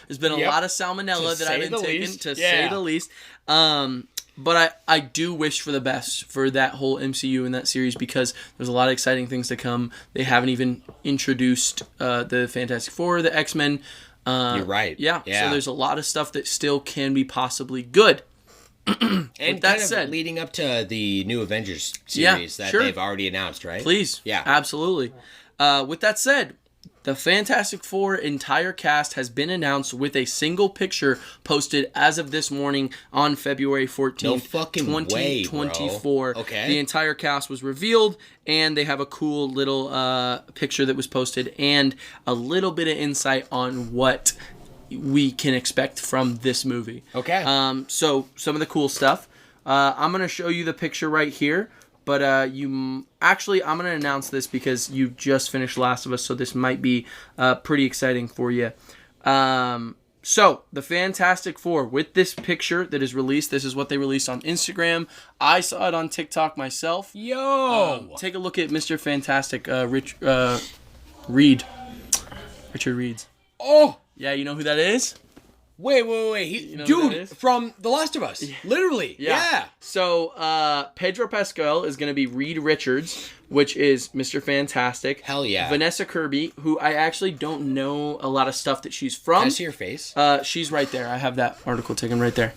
There's been a lot of salmonella that I've been taking, to say the least. But I do wish for the best for that whole MCU and that series because there's a lot of exciting things to come. They haven't even introduced the Fantastic Four, the X-Men. You're right. Yeah. So there's a lot of stuff that still can be possibly good. And that said, leading up to the new Avengers series that they've already announced, right? Please. Yeah. Absolutely. With that said, the Fantastic Four entire cast has been announced with a single picture posted as of this morning on February 14th, no fucking 2024. Way, bro. Okay. The entire cast was revealed, and they have a cool little picture that was posted and a little bit of insight on what we can expect from this movie. Okay. So some of the cool stuff. I'm going to show you the picture right here. But I'm going to announce this because you just finished Last of Us, so this might be pretty exciting for you. So, the Fantastic Four, with this picture that is released, this is what they released on Instagram. I saw it on TikTok myself. Yo! Take a look at Mr. Fantastic, Reed. Richard Reeds. Oh! Yeah, you know who that is? Wait. You know dude, from The Last of Us. Yeah. Literally. Yeah. So, Pedro Pascal is going to be Reed Richards, which is Mr. Fantastic. Hell yeah. Vanessa Kirby, who I actually don't know a lot of stuff that she's from. Can I see her face? She's right there. I have that article taken right there.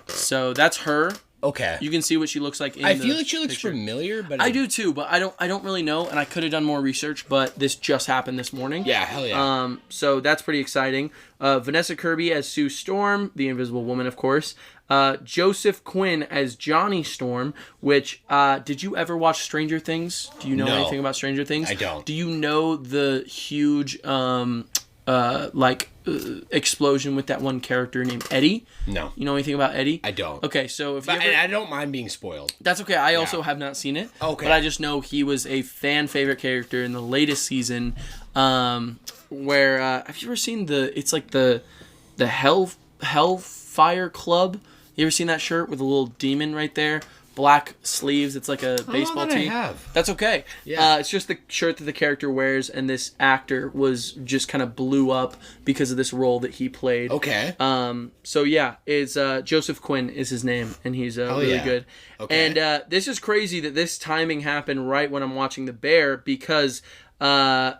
So, that's her. Okay. You can see what she looks like in I feel like she looks familiar, but I do too, but I don't really know, and I could have done more research, but this just happened this morning. Yeah, hell yeah. So that's pretty exciting. Vanessa Kirby as Sue Storm, the Invisible Woman, of course. Joseph Quinn as Johnny Storm, which, did you ever watch Stranger Things? Do you know anything about Stranger Things? I don't. Do you know the huge explosion with that one character named Eddie? No. You know anything about Eddie? I don't. Okay, so if I don't mind being spoiled. That's okay. I also have not seen it. Okay. But I just know he was a fan favorite character in the latest season. Where have you ever seen the Hellfire Club? You ever seen that shirt with a little demon right there? Black sleeves. It's like a baseball team. I have. That's okay. Yeah. It's just the shirt that the character wears, and this actor was just kind of blew up because of this role that he played. Okay. So yeah, it's Joseph Quinn is his name, and he's really good. Okay. And this is crazy that this timing happened right when I'm watching The Bear because, oh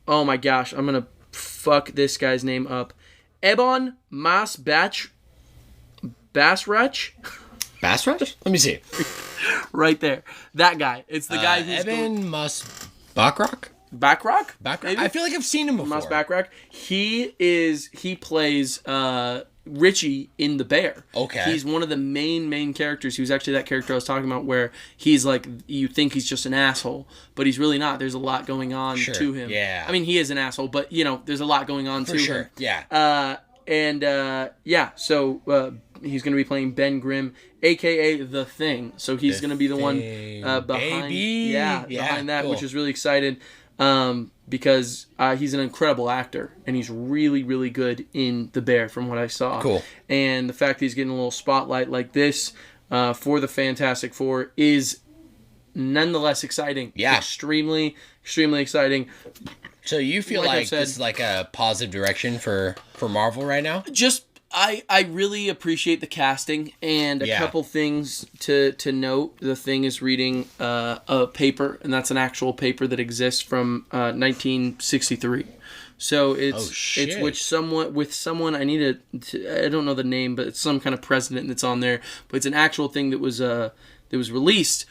my gosh, I'm gonna fuck this guy's name up. Ebon Basrach. Basrach? Let me see. Right there. That guy. It's the guy who's... Evan Bachrach? Bachrach? I feel like I've seen him before. Mas Bachrach. He plays Richie in The Bear. Okay. He's one of the main characters. He was actually that character I was talking about where he's like, you think he's just an asshole, but he's really not. There's a lot going on to him. Yeah. I mean, he is an asshole, but, there's a lot going on to him. Yeah. So he's going to be playing Ben Grimm, a.k.a. The Thing. So he's going to be the one behind that, cool. Which is really excited because he's an incredible actor, and he's really, really good in The Bear from what I saw. Cool. And the fact that he's getting a little spotlight like this for the Fantastic Four is nonetheless exciting. Yeah. Extremely, extremely exciting. So you feel like this is like a positive direction for Marvel right now? Just, I really appreciate the casting, and a couple things to note. The Thing is reading a paper, and that's an actual paper that exists from 1963. So it's with someone I need I don't know the name, but it's some kind of president that's on there. But it's an actual thing that was released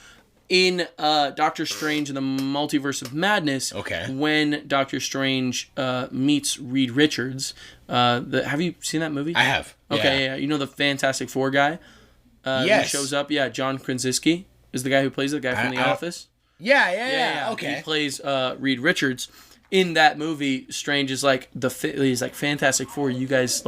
in Doctor Strange and the Multiverse of Madness. Okay. When Doctor Strange meets Reed Richards. Have you seen that movie? I have. Okay, yeah. You know the Fantastic Four guy? Yes. Who shows up? Yeah, John Krasinski is the guy who plays the guy from The Office. Yeah. Okay. He plays Reed Richards. In that movie, Strange is like he's like Fantastic Four. You guys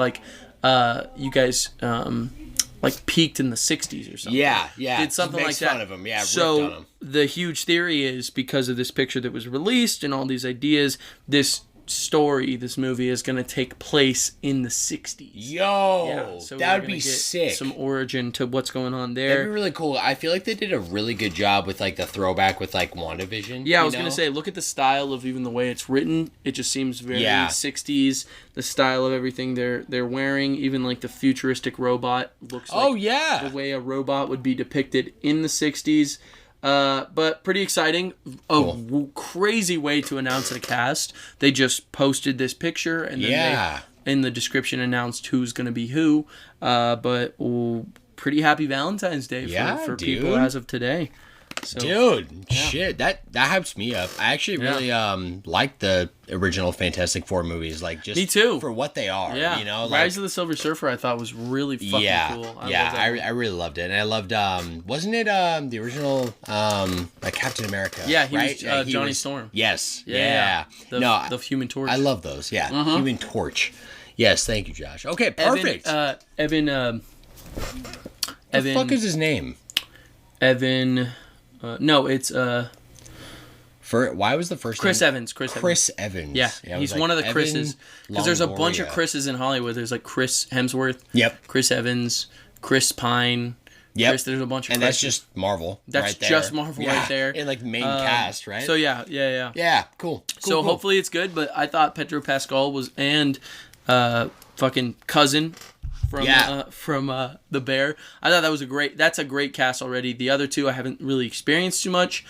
peaked in the 60s or something. Yeah. Did something like that. Makes fun of him. Yeah, so ripped on him. The huge theory is because of this picture that was released and all these ideas, this movie is going to take place in the 60s. Yo, so that would be sick. Some origin to what's going on there. That'd be really cool. I feel like they did a really good job with like the throwback with like WandaVision. Yeah, I was going to say, look at the style of even the way it's written. It just seems very 60s. The style of everything they're wearing, even like the futuristic robot looks like the way a robot would be depicted in the 60s. But pretty exciting. Crazy way to announce a cast. They just posted this picture and then they, in the description, announced who's going to be who. But pretty happy Valentine's Day for people as of today. So, shit, that hypes me up. I actually really like the original Fantastic Four movies, like just me too. For what they are. Yeah, you know, Rise of the Silver Surfer I thought was really fucking cool. I really loved it, and I loved wasn't it the original like Captain America? Yeah, he was Johnny Storm. Yes, the Human Torch. I love those. Yeah, Human Torch. Yes, thank you, Josh. Okay, perfect. Evan. What the fuck is his name? Evan. No, it's why was the first Chris name? Evans? Chris Evans. Yeah, he's one of the Chris's. Because there's a bunch of Chris's in Hollywood. There's like Chris Hemsworth. Yep. Chris Evans. Chris Pine. Yep. There's a bunch of and Chris's. that's just Marvel. That's right there. just Marvel right there. In like the main cast, right? So yeah. Yeah, cool. So hopefully it's good. But I thought Pedro Pascal was fucking cousin. From The Bear. I thought that was that's a great cast already. The other two I haven't really experienced too much,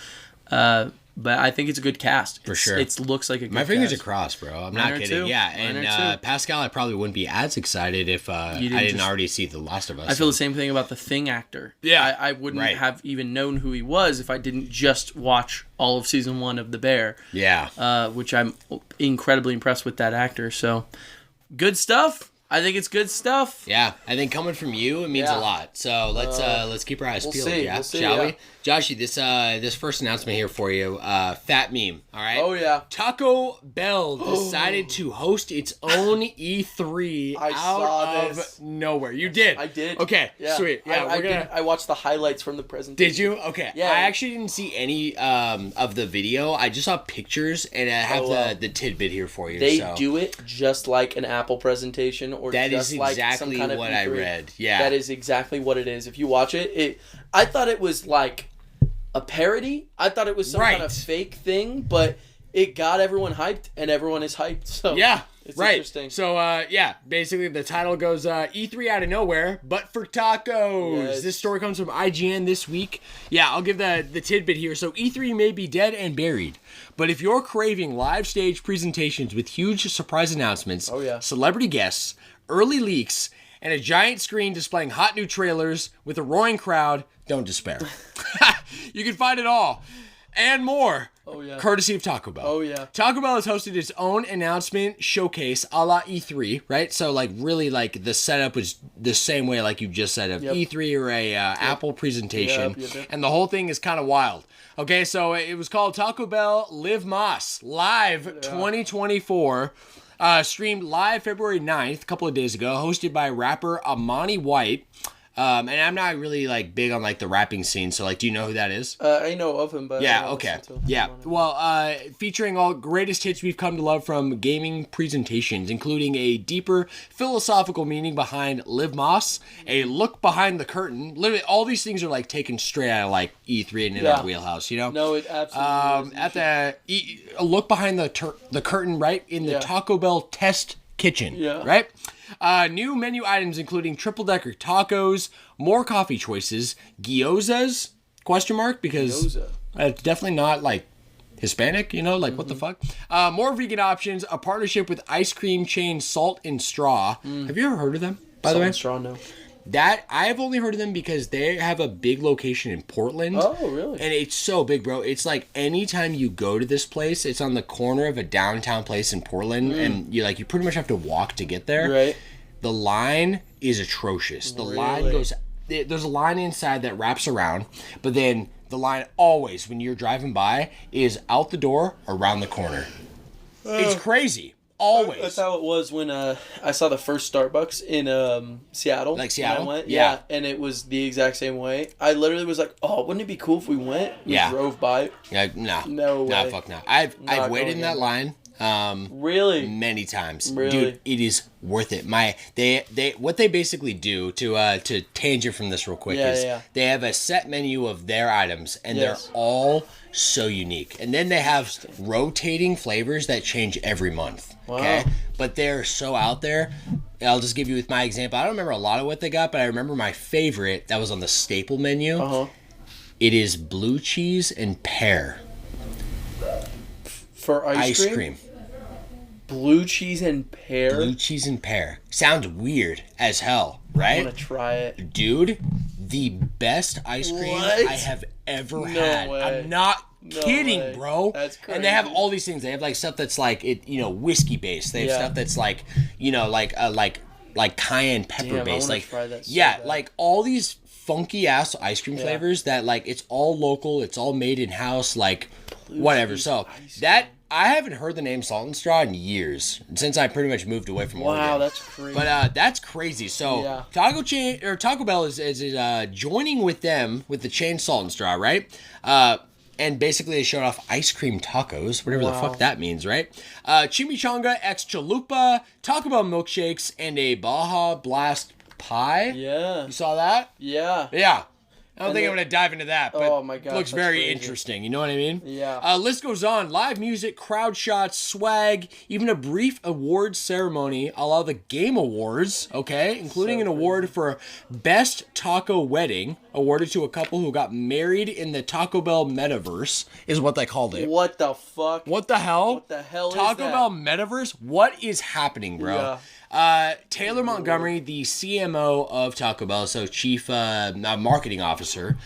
but I think it's a good cast. For sure. It looks like a good My fingers cast. are crossed, bro. I'm not kidding. Too. Yeah, and Pascal, I probably wouldn't be as excited if I didn't already see The Last of Us. I feel the same thing about the Thing actor. Yeah. I wouldn't have even known who he was if I didn't just watch all of season 1 of The Bear. Yeah. Which I'm incredibly impressed with that actor. So, good stuff. I think it's good stuff. Yeah, I think coming from you, it means a lot. So let's keep our eyes peeled. We'll see, Shall we? Joshy, this first announcement here for you, fat meme. All right. Oh yeah. Taco Bell decided to host its own E3 out of nowhere. You did. I did. Okay. Yeah. Sweet. Yeah, I watched the highlights from the presentation. Did you? Okay. Yeah. I actually didn't see any of the video. I just saw pictures, and I have the tidbit here for you. They do it just like an Apple presentation. Or that just is like exactly some kind of what E3. I read. Yeah. That is exactly what it is. If you watch it, I thought it was like a parody. I thought it was some kind of fake thing, but it got everyone hyped, and everyone is hyped. So yeah, it's interesting. So basically the title goes E3 out of nowhere, but for tacos. Yes. This story comes from IGN this week. Yeah, I'll give the tidbit here. So E3 may be dead and buried, but if you're craving live stage presentations with huge surprise announcements, celebrity guests, early leaks, and a giant screen displaying hot new trailers with a roaring crowd, don't despair. You can find it all and more. Courtesy of Taco Bell. Oh, yeah. Taco Bell has hosted its own announcement showcase a la E3, right? So, like, really, like, the setup was the same way, like you just said, of E3 or a Apple presentation. And the whole thing is kind of wild. Okay, so it was called Taco Bell Live Más Live 2024. Streamed live February 9th, a couple of days ago, hosted by rapper Amani White. And I'm not really like big on like the rapping scene, so like, do you know who that is? I know of him, but well, featuring all greatest hits we've come to love from gaming presentations, including a deeper philosophical meaning behind Live Más, a look behind the curtain. Literally, all these things are like taken straight out of like E3 and in our wheelhouse, you know? No, it absolutely is. A look behind the curtain, right in the Taco Bell test kitchen, right? New menu items including triple-decker tacos, more coffee choices, gyozas, because it's definitely not, like, Hispanic, you know, like, what the fuck? More vegan options, a partnership with ice cream chain Salt and Straw. Have you ever heard of them, by the way? Salt and Straw, no. That, I have only heard of them because they have a big location in Portland. Oh, really? And it's so big, bro. It's like anytime you go to this place, it's on the corner of a downtown place in Portland, and you pretty much have to walk to get there. Right. The line is atrocious. The line goes... There's a line inside that wraps around, but then the line always, when you're driving by, is out the door, around the corner. It's crazy. Always. That's how it was when I saw the first Starbucks in Seattle. Like Seattle? When I went. Yeah, and it was the exact same way. I literally was like, oh, wouldn't it be cool if we went? We drove by. Yeah, no. No way. No, fuck no. I've waited in that line. Really? Many times. Really? Dude, it is worth it. What they basically do to tangent from this real quick is they have a set menu of their items, and they're all so unique. And then they have rotating flavors that change every month. Wow. Okay? But they're so out there. I'll just give you with my example. I don't remember a lot of what they got, but I remember my favorite that was on the staple menu. It is blue cheese and pear. For ice cream? Blue cheese and pear? Blue cheese and pear. Sounds weird as hell, right? I want to try it. Dude, the best ice cream I have ever had. Way. I'm not kidding, bro. That's crazy. And they have all these things. They have like stuff that's like whiskey based. They have stuff that's like, like cayenne pepper based. Like, try that like all these funky ass ice cream flavors that like it's all local, it's all made in house, like whatever. So that I haven't heard the name Salt and Straw in years, since I pretty much moved away from Oregon. Wow, that's crazy. But that's crazy. So Taco Bell is joining with them with the chain Salt and Straw, right? And basically they showed off ice cream tacos, whatever the fuck that means, right? Chimichanga X Chalupa, Taco Bell milkshakes, and a Baja Blast pie. Yeah. You saw that? Yeah. Yeah. I don't think I'm going to dive into that, but oh my God, looks very interesting. You know what I mean? Yeah. List goes on. Live music, crowd shots, swag, even a brief awards ceremony a la the Game Awards, okay? Including an award for Best Taco Wedding, awarded to a couple who got married in the Taco Bell Metaverse, is what they called it. What the fuck? What the hell? What the hell Taco is that? Bell Metaverse? What is happening, bro? Taylor Montgomery, the CMO of Taco Bell, so Chief Marketing Officer,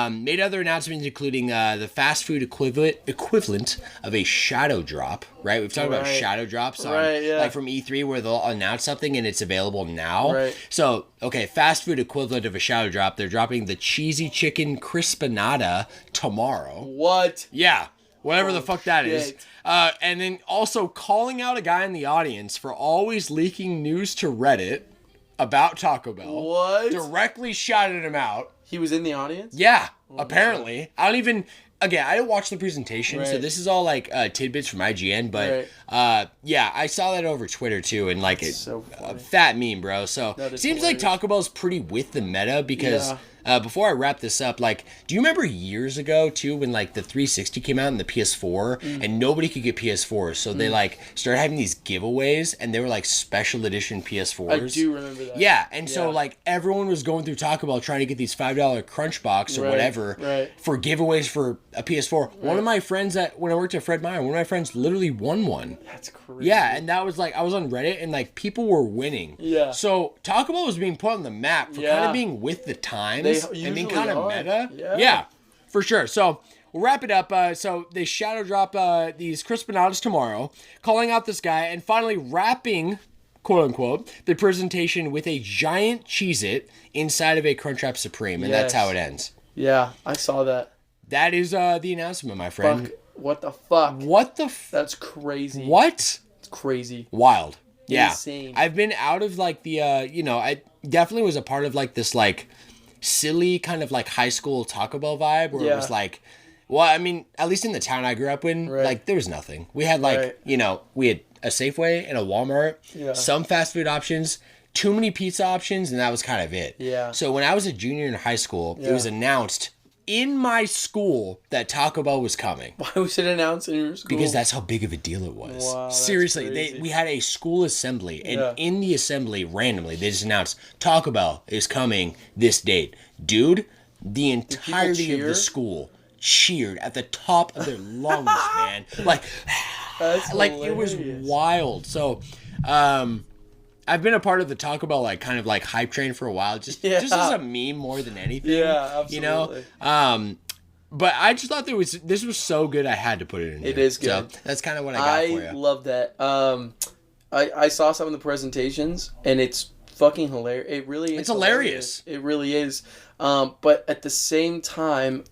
made other announcements, including the fast food equivalent of a shadow drop. Right, we've talked about shadow drops on like from E3 where they'll announce something and it's available now. Right. So, okay, fast food equivalent of a shadow drop. They're dropping the cheesy chicken crispanada tomorrow. What? Yeah, whatever the fuck that is. And then also calling out a guy in the audience for always leaking news to Reddit about Taco Bell. What? Directly shouted him out. He was in the audience? Yeah, apparently. I don't even... Again, I didn't watch the presentation, so this is all like tidbits from IGN, but yeah, I saw that over Twitter too, and like it's so a fat meme, bro. So it seems like Taco Bell's pretty with the meta because before I wrap this up, like, do you remember years ago too when like the 360 came out and the PS4 and nobody could get PS4s, so they like started having these giveaways and they were like special edition PS4s. I do remember that. Yeah, and so like everyone was going through Taco Bell trying to get these $5 Crunch Box or whatever for giveaways for a PS4. One of my friends when I worked at Fred Meyer, one of my friends literally won one. That's crazy. Yeah, and that was like, I was on Reddit and like people were winning. Yeah. So Taco Bell was being put on the map for kind of being with the times and being kind of meta. Yeah, for sure. So we'll wrap it up. So they shadow drop these crispanadas tomorrow, calling out this guy, and finally wrapping, quote unquote, the presentation with a giant Cheez-It inside of a Crunchwrap Supreme, and that's how it ends. Yeah, I saw that. That is the announcement, my friend. Fuck. What the fuck? What the That's crazy. What? It's crazy. Wild. Yeah. Insane. I've been out of like the I definitely was a part of like this like silly kind of like high school Taco Bell vibe where it was like, well, I mean, at least in the town I grew up in, like there was nothing. We had like, we had a Safeway and a Walmart, some fast food options, too many pizza options, and that was kind of it. Yeah. So when I was a junior in high school, it was announced in my school that Taco Bell was coming. Why was it announced in your school? Because that's how big of a deal it was. Wow, seriously, we had a school assembly, and in the assembly, randomly, they just announced Taco Bell is coming this date. Dude, the entirety of the school cheered at the top of their lungs, man. Like, it was wild. So, I've been a part of the Taco Bell like kind of like hype train for a while, just as a meme more than anything. Yeah, absolutely. You know, but I just thought this was so good I had to put it in. It is good. So that's kind of what I got for you. I love that. I saw some of the presentations and it's fucking hilarious. It really is. It's hilarious. It really is. But at the same time,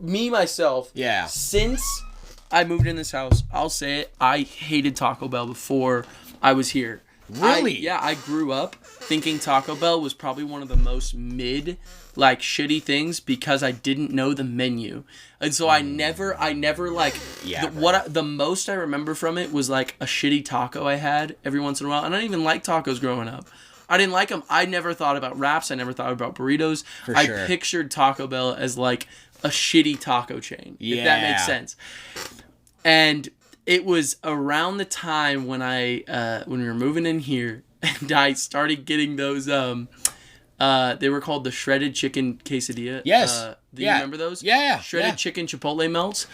myself, since I moved in this house, I'll say it, I hated Taco Bell before I was here. Really? I grew up thinking Taco Bell was probably one of the most mid, like, shitty things because I didn't know the menu. And so I never like, the most I remember from it was, like, a shitty taco I had every once in a while. And I didn't even like tacos growing up. I didn't like them. I never thought about wraps. I never thought about burritos. I pictured Taco Bell as, like, a shitty taco chain, if that makes sense. And it was around the time when we were moving in here, and I started getting those. They were called the shredded chicken quesadilla. Yes. Do you remember those? Yeah. Shredded chicken chipotle melts.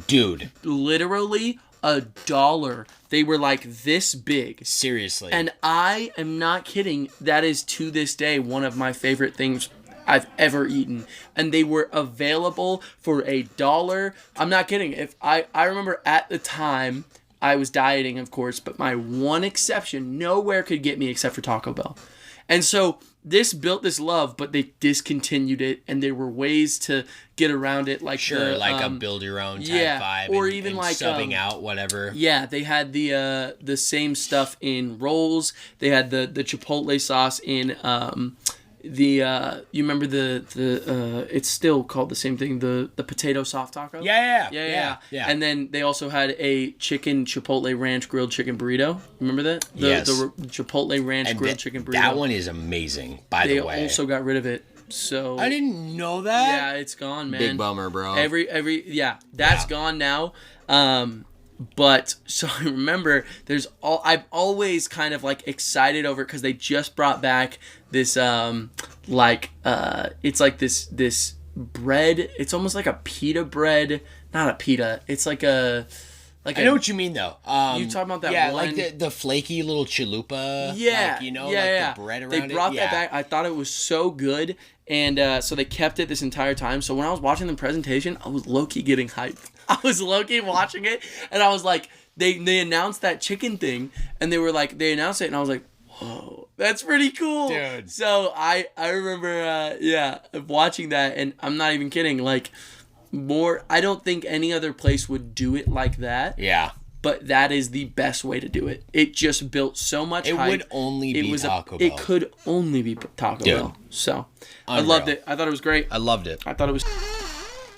Dude. Literally $1. They were like this big. Seriously. And I am not kidding. That is to this day one of my favorite things I've ever eaten, and they were available for $1. I'm not kidding. If I remember at the time I was dieting, of course, but my one exception, nowhere could get me except for Taco Bell. And so this built this love, but they discontinued it, and there were ways to get around it, like a build your own type vibe, or and, even and like subbing out whatever. Yeah, they had the same stuff in rolls. They had the chipotle sauce in you remember the it's still called the same thing, the potato soft taco? Yeah. And then they also had a chicken chipotle ranch grilled chicken burrito. Remember that? The chipotle ranch grilled chicken burrito. That one is amazing, by the way. They also got rid of it. So I didn't know that. Yeah, it's gone, man. Big bummer, bro. That's gone now. But so I remember I'm always kind of like excited over it because they just brought back this it's like this bread. It's almost like a pita bread, not a pita. It's like a Like I know what you mean though. You talking about that? Yeah, one... like the flaky little chalupa. Yeah, like, the bread around it. They brought that back. I thought it was so good, and so they kept it this entire time. So when I was watching the presentation, I was low key getting hyped. I was low key watching it, and I was like, they announced that chicken thing, and they announced it, and I was like, whoa, that's pretty cool, dude. So I remember, watching that, and I'm not even kidding, like. I don't think any other place would do it like that. Yeah. But that is the best way to do it. It just built so much hype. It would only be Taco Bell. It could only be Taco Bell. So, unreal. I loved it. I thought it was great. I loved it. I thought it was... All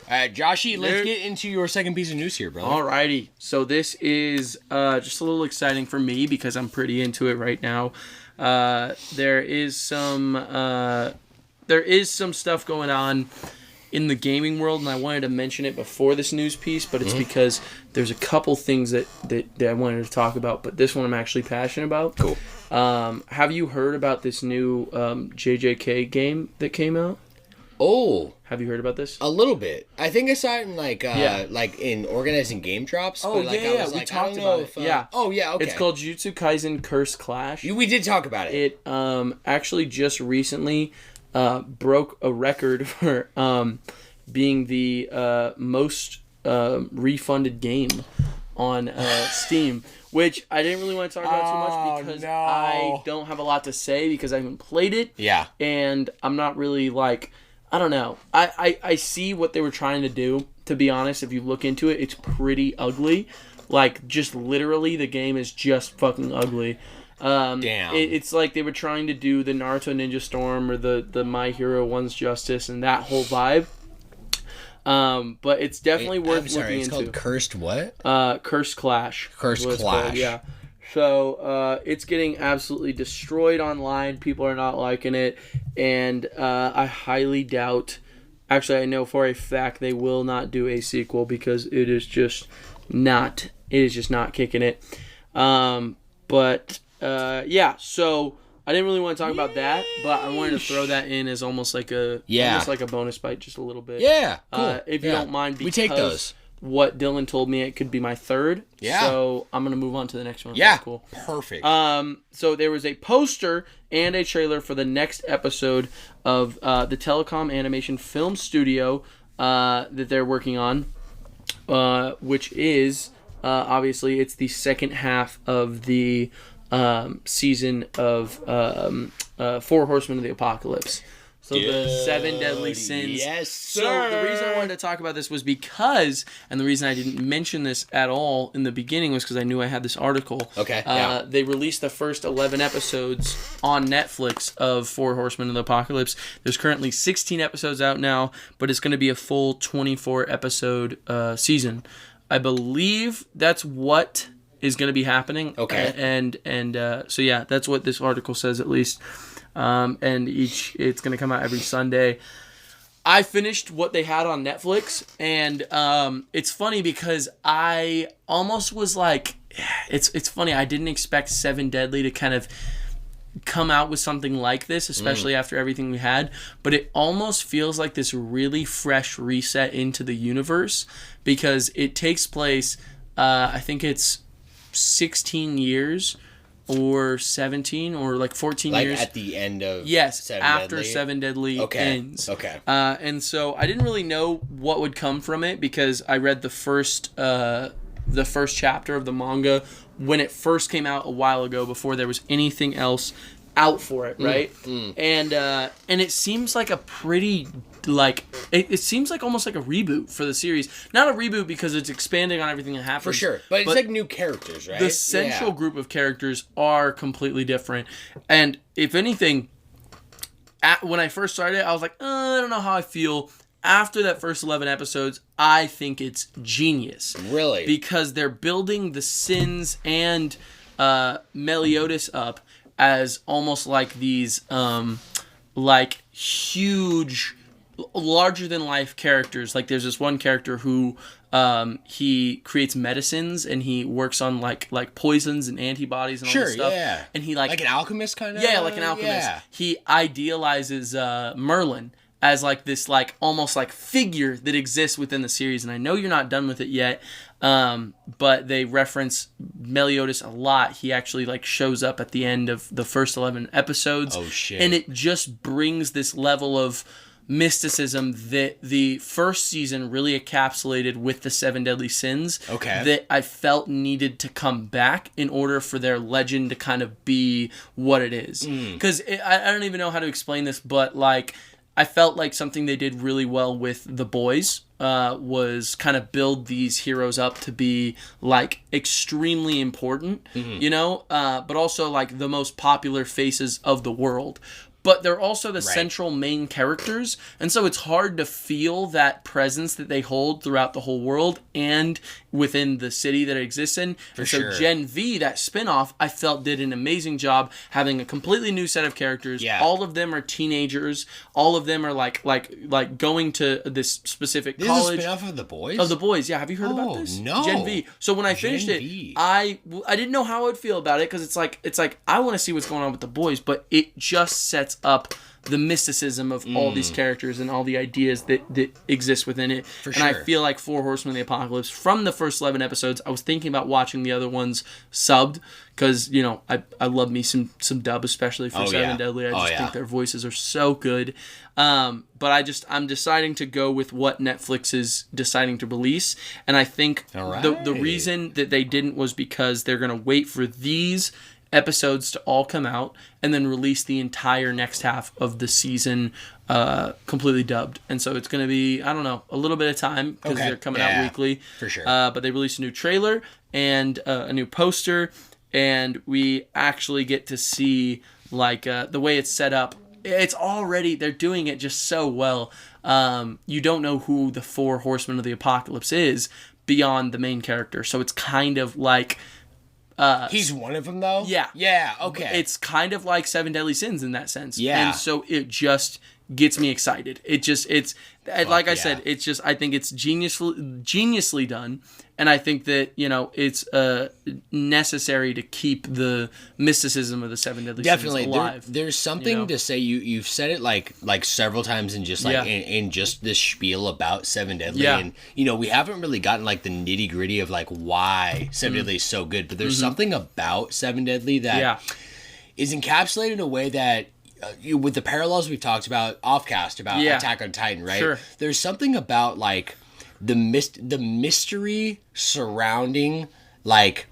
right, Joshy, let's get into your second piece of news here, brother. Alrighty. So this is just a little exciting for me because I'm pretty into it right now. There is some stuff going on in the gaming world, and I wanted to mention it before this news piece, but it's because there's a couple things that I wanted to talk about, but this one I'm actually passionate about. Cool. Have you heard about this new JJK game that came out? Oh. Have you heard about this? A little bit. I think I saw it in like in organizing game drops. Oh, but yeah, we talked about it. Yeah. Oh, yeah, okay. It's called Jujutsu Kaisen Curse Clash. We did talk about it. It actually just recently... broke a record for being the most refunded game on Steam, which I didn't really want to talk about too much because I don't have a lot to say because I haven't played it. Yeah. And I'm not really like, I don't know. I see what they were trying to do. To be honest, if you look into it, it's pretty ugly. Like, just literally, the game is just fucking ugly. Damn. It's like they were trying to do the Naruto Ninja Storm or the My Hero One's Justice and that whole vibe. But it's definitely worth looking into. It's called Cursed what? Curse Clash. Curse Clash. Yeah. So it's getting absolutely destroyed online. People are not liking it, and I highly doubt. Actually, I know for a fact they will not do a sequel because it is just not. It is just not kicking it. But. So I didn't really want to talk about that, but I wanted to throw that in as almost like a bonus bite, just a little bit. Yeah, cool. If you don't mind, because we take those. What Dylan told me, it could be my third. Yeah. So I'm gonna move on to the next one. Yeah. That's cool. Perfect. So there was a poster and a trailer for the next episode of the Telecom Animation Film Studio that they're working on, which is obviously it's the second half of the season of Four Horsemen of the Apocalypse. So the 7 Deadly Sins. Yes, sir. So the reason I wanted to talk about this was because, and the reason I didn't mention this at all in the beginning was because I knew I had this article. Okay. They released the first 11 episodes on Netflix of Four Horsemen of the Apocalypse. There's currently 16 episodes out now, but it's going to be a full 24 episode season. I believe that's what is going to be happening. Okay. So yeah, that's what this article says at least. And it's going to come out every Sunday. I finished what they had on Netflix, and it's funny because I almost was like, it's funny. I didn't expect 7 Deadly to kind of come out with something like this, especially after everything we had, but it almost feels like this really fresh reset into the universe because it takes place, I think it's 16 years or 17 or like 14 years. Like at the end of after 7 Deadly ends. Okay. And so I didn't really know what would come from it because I read the first chapter of the manga when it first came out a while ago before there was anything else out for it, right? And it seems like a pretty it seems like almost like a reboot for the series. Not a reboot because it's expanding on everything that happened. For sure. But it's like new characters, right? The central group of characters are completely different. And if anything, when I first started, I was like, I don't know how I feel. After that first 11 episodes, I think it's genius. Really? Because they're building the Sins and Meliodas up as almost like these like huge, larger than life characters. Like there's this one character who he creates medicines and he works on like poisons and antibodies and all this stuff. Yeah. And he like an alchemist kind of? Yeah, like an alchemist. Yeah. He idealizes Merlin as like this like almost like figure that exists within the series. And I know you're not done with it yet, but they reference Meliodas a lot. He actually like shows up at the end of the first 11 episodes. Oh shit. And it just brings this level of mysticism that the first season really encapsulated with the 7 deadly sins. Okay. That I felt needed to come back in order for their legend to kind of be what it is. Because I don't even know how to explain this, but like I felt like something they did really well with The Boys was kind of build these heroes up to be like extremely important, you know, but also like the most popular faces of the world. But they're also the central main characters, and so it's hard to feel that presence that they hold throughout the whole world and within the city that it exists in. And so Gen V, that spinoff, I felt did an amazing job having a completely new set of characters. Yeah. All of them are teenagers. All of them are like going to this specific college. This is a spinoff of The Boys? Of The Boys, yeah. Have you heard about this? No. Gen V. So when I finished it, I didn't know how I would feel about it because it's like I want to see what's going on with The Boys, but it just sets up the mysticism of all these characters and all the ideas that exist within it. I feel like Four Horsemen of the Apocalypse, from the first 11 episodes, I was thinking about watching the other ones subbed because, you know, I love me some dub, especially for Seven Deadly. I just think their voices are so good. But I'm deciding to go with what Netflix is deciding to release. And I think the reason that they didn't was because they're going to wait for these episodes to all come out and then release the entire next half of the season completely dubbed. And so it's going to be, I don't know, a little bit of time because they're coming out weekly. For sure. But they released a new trailer and a new poster, and we actually get to see like the way it's set up. It's already, they're doing it just so well. You don't know who the Four Horsemen of the Apocalypse is beyond the main character. So it's kind of like... he's one of them, though? Yeah. Yeah, okay. It's kind of like Seven Deadly Sins in that sense. Yeah. And so it just gets me excited. Like I said, it's just, I think it's geniusly done. And I think that, you know, it's necessary to keep the mysticism of the Seven Deadly Sins alive. There's something to say. You've said it like several times in just like in just this spiel about Seven Deadly, and you know we haven't really gotten like the nitty gritty of like why Seven Deadly is so good. But there's something about Seven Deadly that is encapsulated in a way that. With the parallels we've talked about offcast about Attack on Titan, right? Sure. There's something about like the mystery surrounding like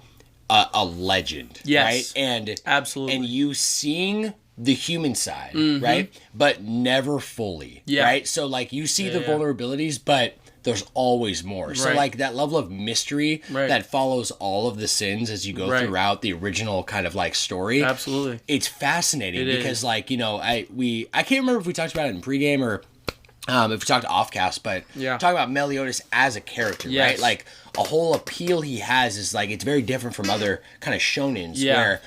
a legend, right? And absolutely, and you seeing the human side, right? But never fully, right? So like you see the vulnerabilities, but there's always more. So like that level of mystery that follows all of the sins as you go throughout the original kind of like story. Absolutely. It's fascinating because like, you know, I can't remember if we talked about it in pregame or if we talked offcast, but talking about Meliodas as a character, right? Like a whole appeal he has is like, it's very different from other kind of shonens where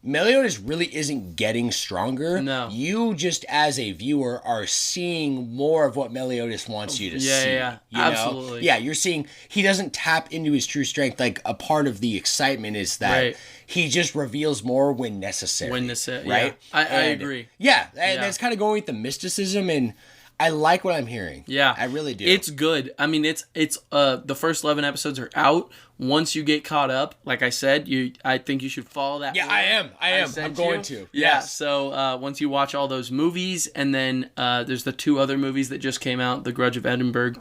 Meliodas really isn't getting stronger. No. You just as a viewer are seeing more of what Meliodas wants you to see. Yeah, you absolutely. know? Yeah, you're seeing he doesn't tap into his true strength. Like a part of the excitement is that he just reveals more when necessary. Right? I agree. Yeah, and that's kind of going with the mysticism, and I like what I'm hearing. Yeah. I really do. It's good. I mean, it's the first 11 episodes are out. Once you get caught up, like I said, I think you should follow that. Yeah, I am. I'm going to. Yeah. So once you watch all those movies, and then there's the 2 other movies that just came out, The Grudge of Edinburgh,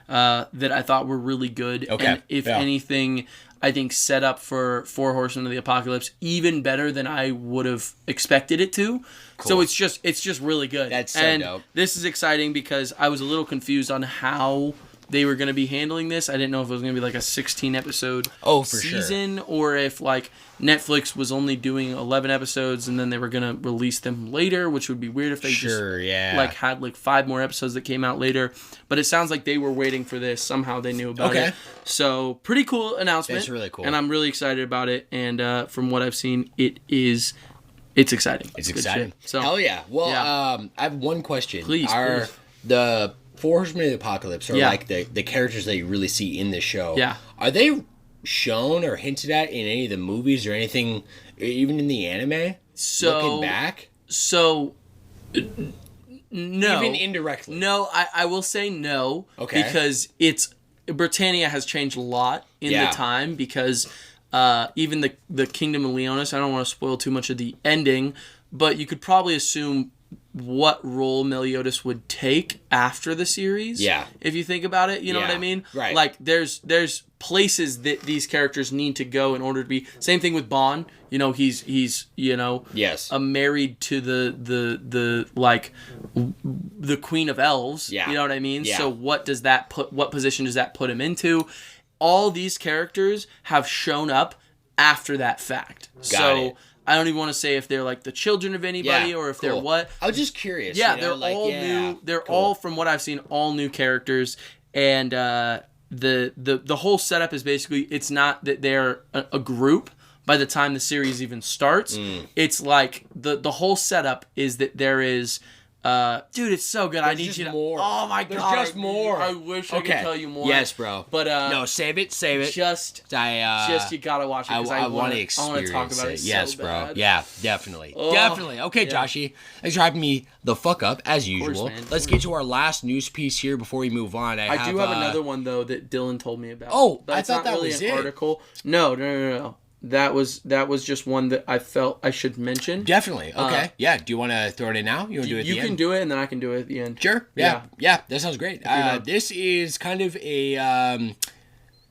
that I thought were really good. Okay. And if anything, I think set up for Four Horsemen of the Apocalypse even better than I would have expected it to. Cool. So it's just really good. That's so dope. This is exciting because I was a little confused on how they were going to be handling this. I didn't know if it was going to be like a 16 episode season or if like Netflix was only doing 11 episodes and then they were going to release them later, which would be weird if they like had like 5 more episodes that came out later. But it sounds like they were waiting for this. Somehow they knew about it. So pretty cool announcement. It's really cool. And I'm really excited about it. And from what I've seen, it's exciting. It's exciting. So, hell yeah. Well, I have one question. Please. The Four Horsemen of the Apocalypse are like the characters that you really see in the show. Yeah. Are they shown or hinted at in any of the movies or anything, even in the anime? So, looking back? So, No. Even indirectly. No, I will say no. Okay. Because Britannia has changed a lot in the time, because even the Kingdom of Leonis, I don't want to spoil too much of the ending, but you could probably assume what role Meliodas would take after the series. Yeah. If you think about it, you know what I mean? Right. Like, there's places that these characters need to go in order to be... Same thing with Bond. You know, he's you know... Yes. Married to the Queen of Elves. Yeah. You know what I mean? Yeah. So what position does that put him into? All these characters have shown up after that fact. Got it. I don't even want to say if they're like the children of anybody or if they're what. I was just curious. Yeah, they're all new. They're all, from what I've seen, all new characters. And the whole setup is basically, it's not that they're a group by the time the series even starts. It's like the whole setup is that there is... dude, it's so good. I need you to... more. Oh my God. There's just more. I wish I could tell you more. Yes, bro. But no, save it. Just you gotta watch it, because I want to experience talk about it. Yes, so bro. bad. Yeah, definitely. Definitely. Okay, Joshy. Thanks for hyping me the fuck up as usual. Course, Let's get to our last news piece here before we move on. I do have another one though that Dylan told me about. Oh, That's I thought that really was an it. article. No. That was just one that I felt I should mention. Definitely. Okay. Yeah. Do you want to throw it in now? You want to do it at the end? You can do it, and then I can do it at the end. Sure. Yeah. That sounds great. This is kind of a, an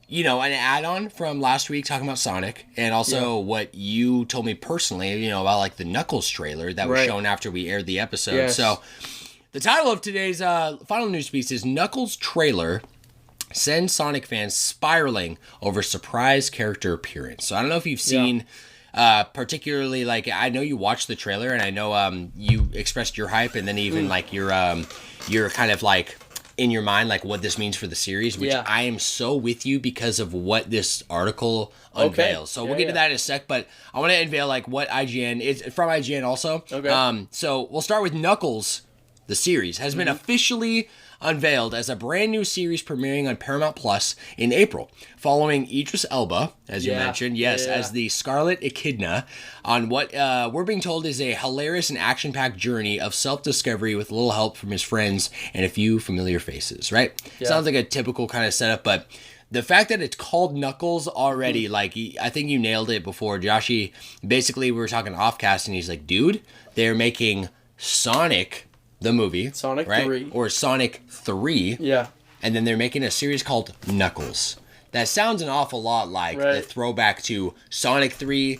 add-on from last week talking about Sonic, and also what you told me personally, about like the Knuckles trailer that was shown after we aired the episode. Yes. So the title of today's final news piece is Knuckles trailer sends Sonic fans spiraling over surprise character appearance. So I don't know if you've seen, particularly, like, I know you watched the trailer, and I know you expressed your hype, and then even like your kind of like in your mind like what this means for the series, which I am so with you because of what this article unveils. So we'll get to that in a sec, but I want to unveil like what IGN is from IGN also. Okay. So we'll start with Knuckles. The series has been officially unveiled as a brand new series premiering on Paramount Plus in April, following Idris Elba, as you mentioned, as the Scarlet Echidna, on what we're being told is a hilarious and action-packed journey of self-discovery with a little help from his friends and a few familiar faces, right? Yeah. Sounds like a typical kind of setup, but the fact that it's called Knuckles already, like, I think you nailed it before, Joshy. Basically, we were talking off-cast, and he's like, dude, they're making Sonic... the movie. Sonic 3. Or Sonic 3. Yeah. And then they're making a series called Knuckles. That sounds an awful lot like the throwback to Sonic 3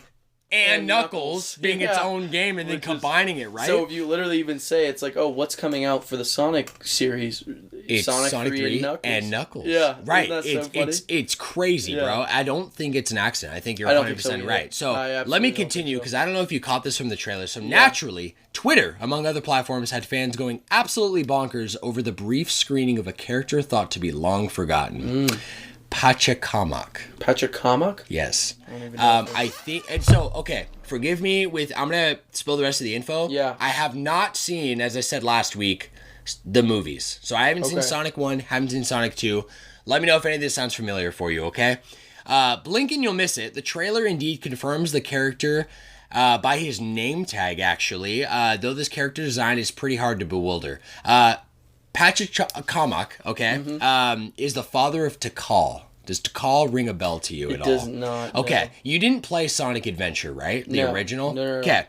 and Knuckles being its own game and then combining it, right? So if you literally even say, it's like, oh, what's coming out for the Sonic series? It's Sonic 3 and Knuckles. Yeah. Right. It's crazy, bro. I don't think it's an accident. I think you're 100% right. So let me continue, because I don't know if you caught this from the trailer. So naturally, Twitter, among other platforms, had fans going absolutely bonkers over the brief screening of a character thought to be long forgotten. Pachacamac? Yes. I think, and so, okay, forgive me I'm going to spill the rest of the info. Yeah. I have not seen, as I said last week, the movies. So I haven't seen Sonic 1, haven't seen Sonic 2. Let me know if any of this sounds familiar for you, okay? Blink and you'll miss it. The trailer indeed confirms the character by his name tag, actually, though this character design is pretty hard to bewilder. Pachacamac, is the father of Tikal. Does Tikal ring a bell to you at all? It does not. Okay, you didn't play Sonic Adventure, right? The original? No. Okay.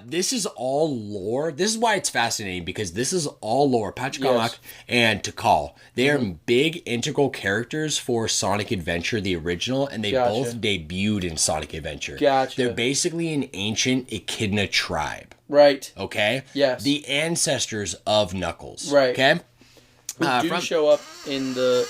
This is all lore. This is why it's fascinating, because this is all lore. Pachacamac and Tikal. They are big integral characters for Sonic Adventure, the original, and they both debuted in Sonic Adventure. Gotcha. They're basically an ancient Echidna tribe. Right. Okay? Yes. The ancestors of Knuckles. Right. Okay? Who do show up in the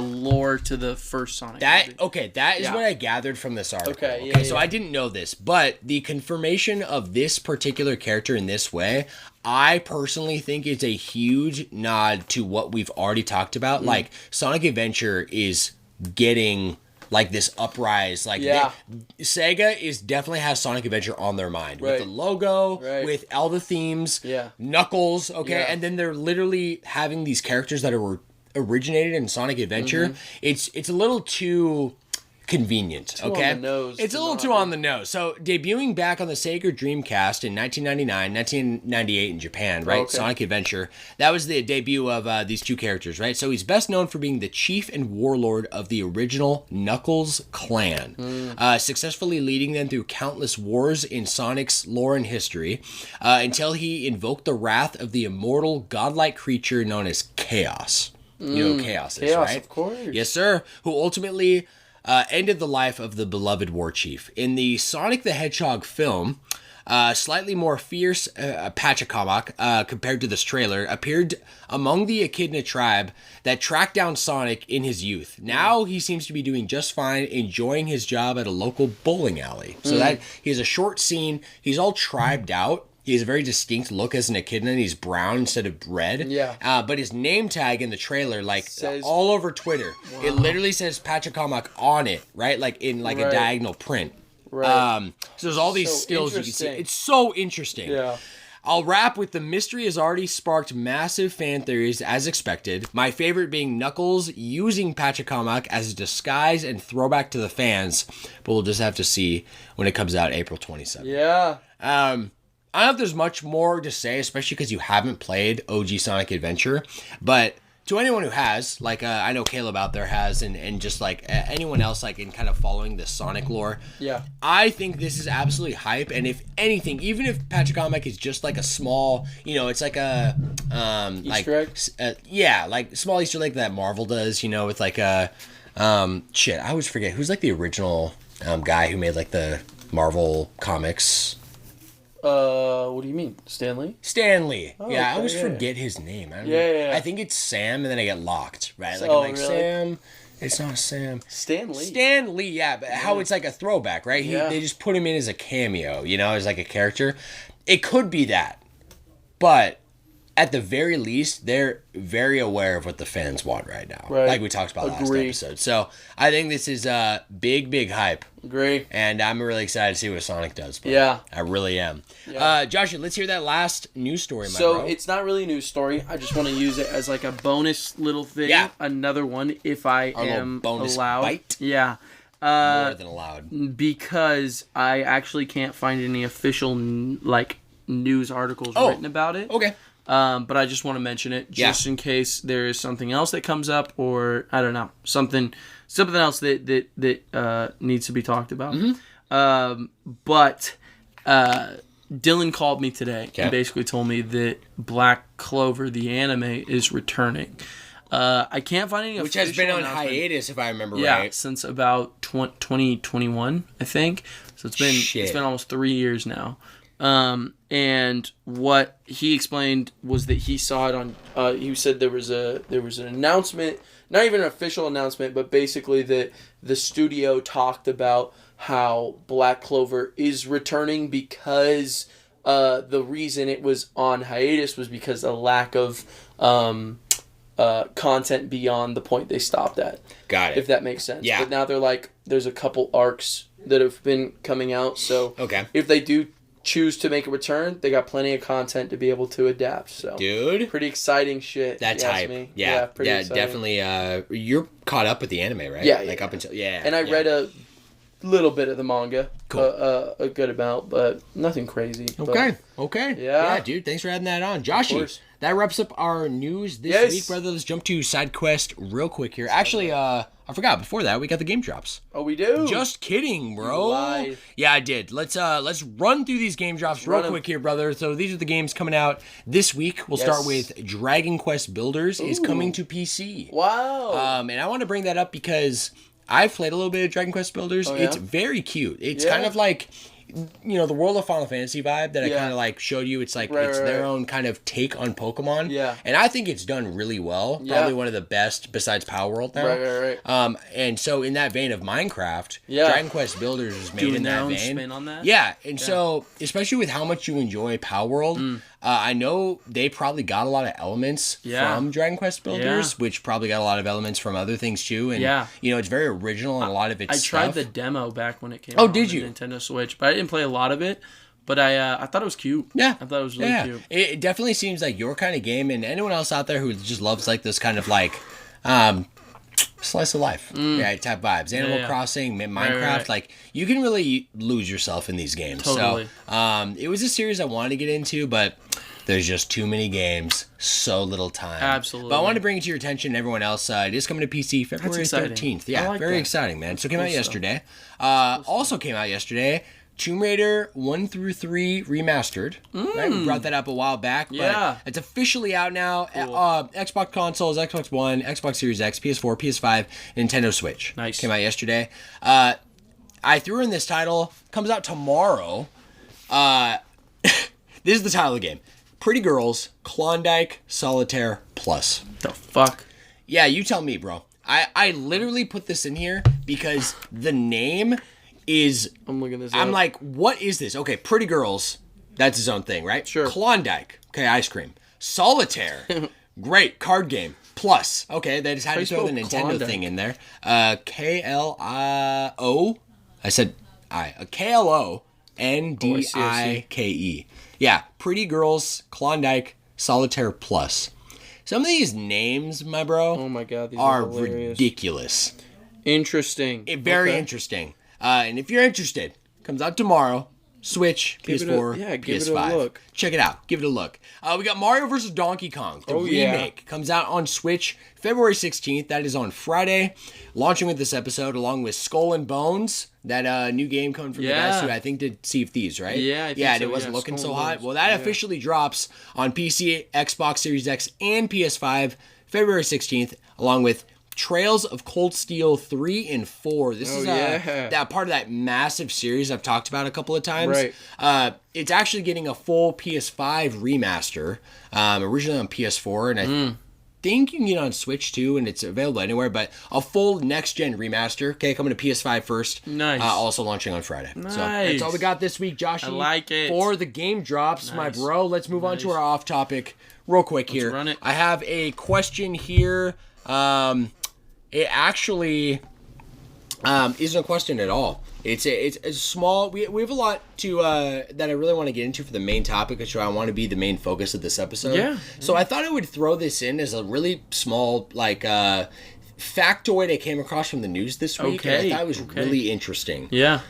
lore to the first Sonic movie. Okay, that is what I gathered from this article. Okay, so I didn't know this, but the confirmation of this particular character in this way, I personally think is a huge nod to what we've already talked about. Like, Sonic Adventure is getting like this uprise. Like, Sega definitely has Sonic Adventure on their mind with the logo, with all the themes, Knuckles. Okay, and then they're literally having these characters that are originated in Sonic Adventure. It's a little too convenient. Okay, it's a little too on the nose. So debuting back on the Sega Dreamcast in 1999, 1998 in Japan, right? Okay. Sonic Adventure. That was the debut of these two characters, right? So he's best known for being the chief and warlord of the original Knuckles clan, successfully leading them through countless wars in Sonic's lore and history, until he invoked the wrath of the immortal godlike creature known as Chaos. You know what Chaos is, right? Of course. Yes, sir. Who ultimately ended the life of the beloved war chief. In the Sonic the Hedgehog film, slightly more fierce Pachacamac, compared to this trailer, appeared among the Echidna tribe that tracked down Sonic in his youth. Now he seems to be doing just fine, enjoying his job at a local bowling alley. So that he has a short scene. He's all tribed out. He has a very distinct look as an echidna. He's brown instead of red. Yeah. But his name tag in the trailer, like says, all over Twitter, it literally says Pachacamac on it, right? Like in like a diagonal print. Right. So there's all these skills you can see. It's so interesting. Yeah. I'll wrap with the mystery has already sparked massive fan theories as expected. My favorite being Knuckles using Pachacamac as a disguise and throwback to the fans. But we'll just have to see when it comes out April 27th. Yeah. I don't know if there's much more to say, especially because you haven't played OG Sonic Adventure, but to anyone who has, like I know Caleb out there has, and just like anyone else like in kind of following the Sonic lore, I think this is absolutely hype. And if anything, even if Pachacamac is just like a small, it's like a Easter egg? Like small Easter egg that Marvel does, with like a I always forget who's like the original guy who made like the Marvel comics. What do you mean? Stan Lee? Stan Lee. Oh, I always forget his name. I think it's Sam, and then I get locked, right? Like, really? Sam. It's not Sam. Stan Lee. Stan Lee, yeah, but how it's like a throwback, right? They just put him in as a cameo, as like a character. It could be that, but at the very least, they're very aware of what the fans want right now. Right. Like we talked about last episode. So I think this is a big hype. Agree. And I'm really excited to see what Sonic does. Bro. Yeah. I really am. Yeah. Joshua, let's hear that last news story, my bro. So it's not really a news story. I just want to use it as like a bonus little thing. Yeah. Another one if I am bonus allowed. Bite. Yeah. More than allowed. Because I actually can't find any official news articles written about it. Okay. But I just want to mention it just in case there is something else that comes up, or I don't know, something else that needs to be talked about. Mm-hmm. But Dylan called me today and basically told me that Black Clover the anime is returning. I can't find any which has been on hiatus, if I remember right. Yeah, since about 2021, I think. So it's been almost 3 years now. And what he explained was that he saw it on. He said there was an announcement, not even an official announcement, but basically that the studio talked about how Black Clover is returning because the reason it was on hiatus was because of lack of content beyond the point they stopped at. Got it. If that makes sense. Yeah. But now they're like, there's a couple arcs that have been coming out, so if they do choose to make a return, they got plenty of content to be able to adapt. So, dude, pretty exciting shit. That's hype. Me. Yeah, pretty exciting. Definitely. You're caught up with the anime, right? Yeah, up until And I read a little bit of the manga, a good amount, but nothing crazy. Okay. Yeah, dude. Thanks for adding that on, Joshy. That wraps up our news this week, brother. Let's jump to side quest real quick here. Actually, I forgot. Before that, we got the game drops. Oh, we do? Just kidding, bro. You lied. Yeah, I did. Let's run through these game drops real quick here, brother. So these are the games coming out this week. We'll start with Dragon Quest Builders is coming to PC. Wow. And I want to bring that up because I've played a little bit of Dragon Quest Builders. Oh, yeah? It's very cute. It's kind of like, the World of Final Fantasy vibe that I kind of like showed you. It's like their own kind of take on Pokemon. Yeah. And I think it's done really well. Probably one of the best besides Power World now. Right. And so in that vein of Minecraft, Dragon Quest Builders is made in that vein. Spin on that? Yeah. And so, especially with how much you enjoy Power World, I know they probably got a lot of elements from Dragon Quest Builders, which probably got a lot of elements from other things too. And, it's very original and a lot of its stuff. I tried the demo back when it came out on the Nintendo Switch, but I didn't play a lot of it. But I thought it was cute. Yeah. I thought it was really cute. It definitely seems like your kind of game, and anyone else out there who just loves like this kind of like, slice of life. Yeah, type vibes. Animal Crossing, Minecraft, right. like you can really lose yourself in these games. Totally. So, it was a series I wanted to get into, but there's just too many games, so little time. Absolutely. But I wanted to bring it to your attention, everyone else. It is coming to PC February 13th. Yeah, very exciting, man. So it came out yesterday. Also came out yesterday, Tomb Raider 1 through 3 remastered. Right? We brought that up a while back, but it's officially out now. Cool. Xbox consoles, Xbox One, Xbox Series X, PS4, PS5, Nintendo Switch. Nice. Came out yesterday. I threw in this title. Comes out tomorrow. This is the title of the game. Pretty Girls, Klondike, Solitaire Plus. The fuck? Yeah, you tell me, bro. I literally put this in here because the name is... I'm looking this up. I'm like, what is this? Okay, Pretty Girls, that's his own thing, right? Sure. Klondike, okay, ice cream. Solitaire, great, card game. Plus, okay, they just had to throw the Nintendo Klondike? thing in there. K-L-I-O, I said I. K-L-O-N-D-I-K-E. Yeah, Pretty Girls, Klondike, Solitaire Plus. Some of these names, my bro, oh my God, these are hilarious. Ridiculous. Interesting. Very interesting. And if you're interested, comes out tomorrow. Switch, PS4, give PS5. it a look. Check it out. Give it a look. We got Mario vs. Donkey Kong, the remake. Comes out on Switch February 16th. That is on Friday. Launching with this episode, along with Skull and Bones, that new game coming from the guys who I think did Sea of Thieves, right? Yeah, I think and so, it wasn't looking Skull so and hot. Bones. Well, that officially drops on PC, Xbox Series X, and PS5 February 16th, along with Trails of Cold Steel 3 and 4. This is that part of that massive series I've talked about a couple of times. Right. It's actually getting a full PS5 remaster, originally on PS4, and I think you can get it on Switch too, and it's available anywhere, but a full next-gen remaster, okay, coming to PS5 first. Nice. Also launching on Friday. Nice. So that's all we got this week, Joshy. I like it. For the game drops, my bro. Let's move on to our off-topic real quick here. Let's run it. I have a question here. It actually isn't a question at all. It's a small. We have a lot to that I really want to get into for the main topic, which I want to be the main focus of this episode. Yeah. So I thought I would throw this in as a really small factoid I came across from the news this week. Okay. And I thought it was really interesting. Yeah.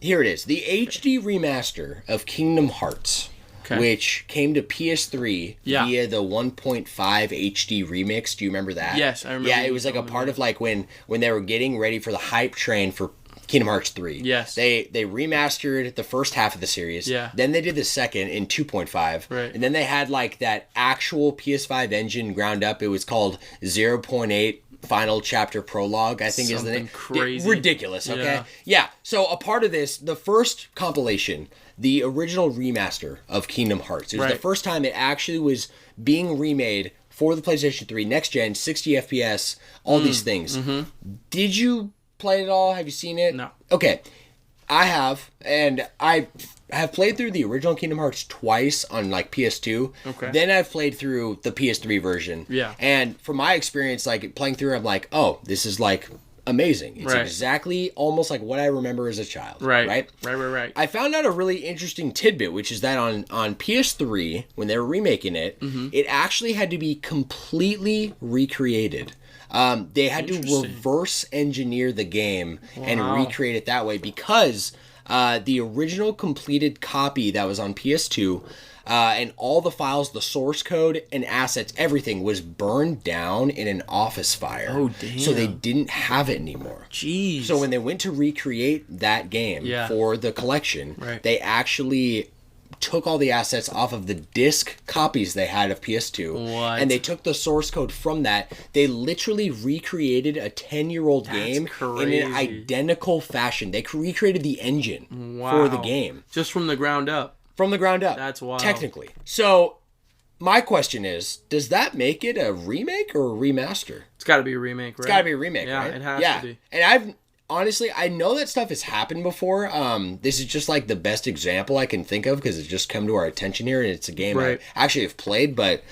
Here it is: the HD remaster of Kingdom Hearts. Which came to PS3 via the 1.5 HD remix. Do you remember that? Yes, I remember. Yeah, it was like a part of like when they were getting ready for the hype train for Kingdom Hearts 3. Yes. They remastered the first half of the series. Yeah. Then they did the second in 2.5. Right. And then they had like that actual PS5 engine ground up. It was called 0.8 Final Chapter Prologue, I think is the name. Crazy. Ridiculous, okay? Yeah. So a part of this, the first compilation, the original remaster of Kingdom Hearts. It was the first time it actually was being remade for the PlayStation 3, next gen, 60 FPS, all these things. Mm-hmm. Did you play it all? Have you seen it? No. Okay. I have, and I have played through the original Kingdom Hearts twice on like PS2. Okay. Then I've played through the PS3 version. Yeah. And from my experience, like playing through, I'm like, oh, this is like amazing. It's exactly almost like what I remember as a child. Right. I found out a really interesting tidbit, which is that on PS3, when they were remaking it, it actually had to be completely recreated. They had to reverse engineer the game and recreate it that way because the original completed copy that was on PS2 and all the files, the source code and assets, everything was burned down in an office fire. Oh, damn. So they didn't have it anymore. Jeez. So when they went to recreate that game for the collection, they actually took all the assets off of the disc copies they had of PS2 and they took the source code from that. They literally recreated a 10-year-old game in an identical fashion. They recreated the engine for the game. Just from the ground up. From the ground up. That's wild. Technically. So my question is, does that make it a remake or a remaster? It's got to be a remake, right? It's got to be a remake, right? Yeah, it has to be. And honestly, I know that stuff has happened before. This is just like the best example I can think of because it's just come to our attention here, and it's a game I actually have played, but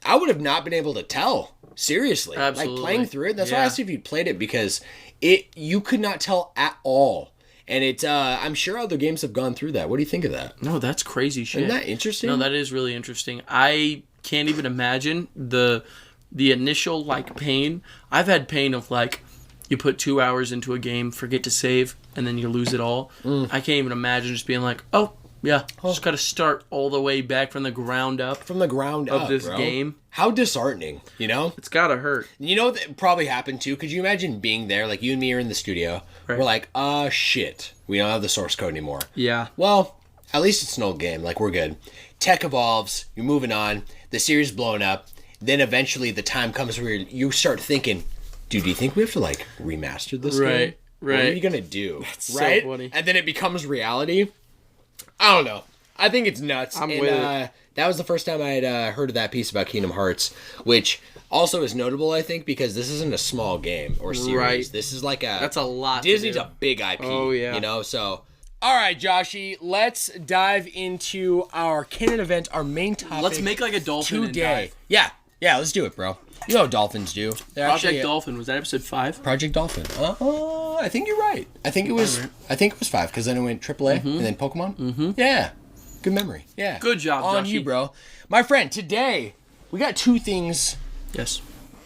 I would have not been able to tell. Seriously. Absolutely. Like playing through it. That's why I asked you if you played it, because you could not tell at all. And it's I'm sure other games have gone through that. What do you think of that? No, that's crazy shit. Isn't that interesting? No, that is really interesting. I can't even imagine the the initial like pain. I've had pain of like you put 2 hours into a game, forget to save, and then you lose it all. I can't even imagine just being like, oh yeah, just got to start all the way back from the ground up. From the ground up, of this bro. game. How disheartening, you know? It's gotta hurt. You know that probably happened too? Could you imagine being there, like you and me are in the studio. Right. We're like, shit, we don't have the source code anymore. Yeah. Well, at least it's an old game, like we're good. Tech evolves, you're moving on, the series blowing up, then eventually the time comes where you start thinking, dude, do you think we have to like remaster this game? Right. What are you gonna do? That's right? So funny. And then it becomes reality. I don't know. I think it's nuts. I'm with it. That was the first time I had heard of that piece about Kingdom Hearts, which also is notable, I think, because this isn't a small game or series. Right. This is like that's a lot. Disney's a big IP. Oh yeah. You know, so. All right, Joshy, let's dive into our Canon Event, our main topic. Let's make like a dolphin today. Yeah, let's do it, bro. You know what dolphins do. Project Dolphin, was that episode 5? Project Dolphin. I think you're right. I think it was 5 because then it went AAA and then Pokemon. Mm-hmm. Yeah. Good memory. Yeah. Good job, on Joshy. you, bro. My friend, today we got 2 things. Yes.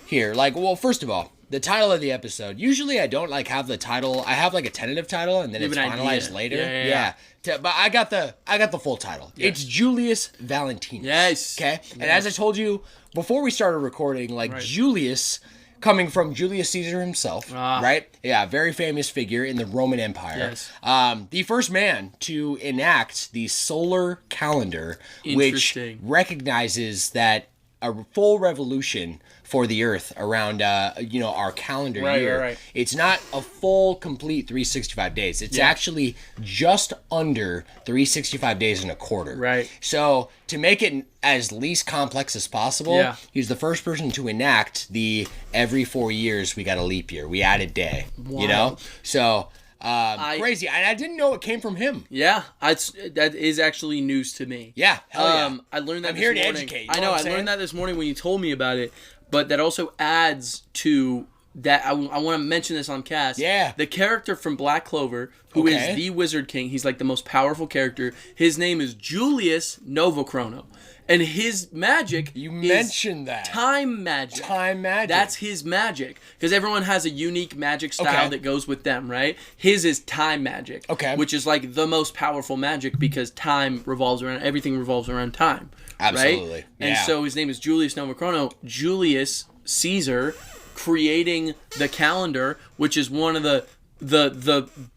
Here, like, well, first of all, the title of the episode. Usually, I don't like have the title. I have like a tentative title, and then it's finalized later. Yeah. But I got the full title. Yeah. It's Julius Valentinus. Yes. Okay. Yes. And as I told you before we started recording, like Julius, coming from Julius Caesar himself, right? Yeah, very famous figure in the Roman Empire. Yes. The first man to enact the solar calendar, which recognizes that a full revolution for the Earth around, our calendar year. Right. It's not a full, complete 365 days. It's actually just under 365 days and a quarter. Right. So to make it as least complex as possible, he was the first person to enact the every 4 years we got a leap year. We add a day. Wow. You know? So crazy. And I didn't know it came from him. Yeah, that is actually news to me. Yeah, hell yeah. I learned that I'm here to educate. I know, I learned that this morning when you told me about it, but that also adds to that. I want to mention this on cast. Yeah. The character from Black Clover, who is the Wizard King, he's like the most powerful character. His name is Julius Novachrono. And his magic mentioned that. Time magic. Time magic. That's his magic. Because everyone has a unique magic style that goes with them, right? His is time magic. Okay. Which is like the most powerful magic because everything revolves around time. Absolutely. Right? And so his name is Julius Novachrono. Julius Caesar creating the calendar, which is one of the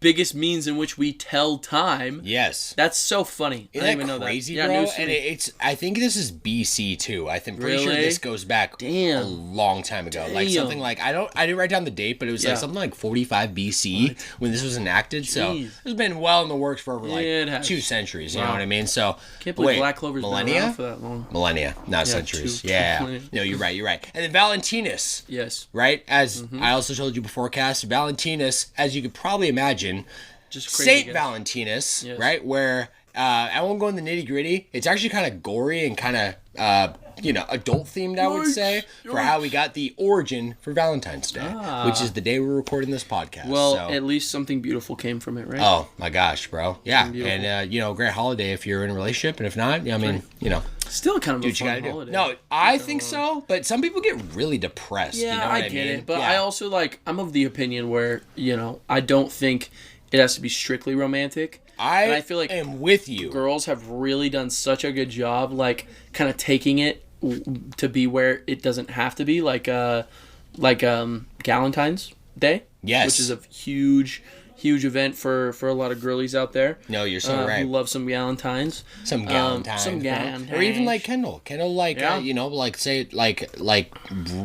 biggest means in which we tell time. Yes. That's so funny. Isn't I didn't even know crazy, that. Bro? Yeah, and I think this is BC too. I'm pretty sure this goes back a long time ago. Like something like I didn't write down the date, but it was like something like 45 BC when this was enacted. Jeez. So it's been well in the works for over like 2 centuries. You know what I mean? So can't believe Black Clover's been around for that long. Millennia, not centuries. No, you're right. And then Valentinus. Yes. Right? As I also told you before, Cass, Valentinus, as you could probably imagine, just Saint Valentinus, right? Where I won't go in the nitty gritty. It's actually kind of gory and kind of adult themed, I would say, for how we got the origin for Valentine's Day, which is the day we're recording this podcast. Well, at least something beautiful came from it, right? Oh my gosh, bro! Yeah, and great holiday if you're in a relationship, and if not, I mean, still kind of a fun holiday. No, I think so, but some people get really depressed. Yeah, you know I get it, but I also I'm of the opinion where I don't think it has to be strictly romantic. I feel like am with you. Girls have really done such a good job, kind of taking it to be where it doesn't have to be, like Galentine's Day. Yes, which is a huge event for a lot of girlies out there. No, you're so right. Who love some Galentines. Some Galentines. Or even like Kendall,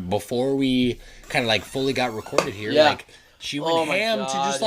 before we kind of fully got recorded here, she went ham to just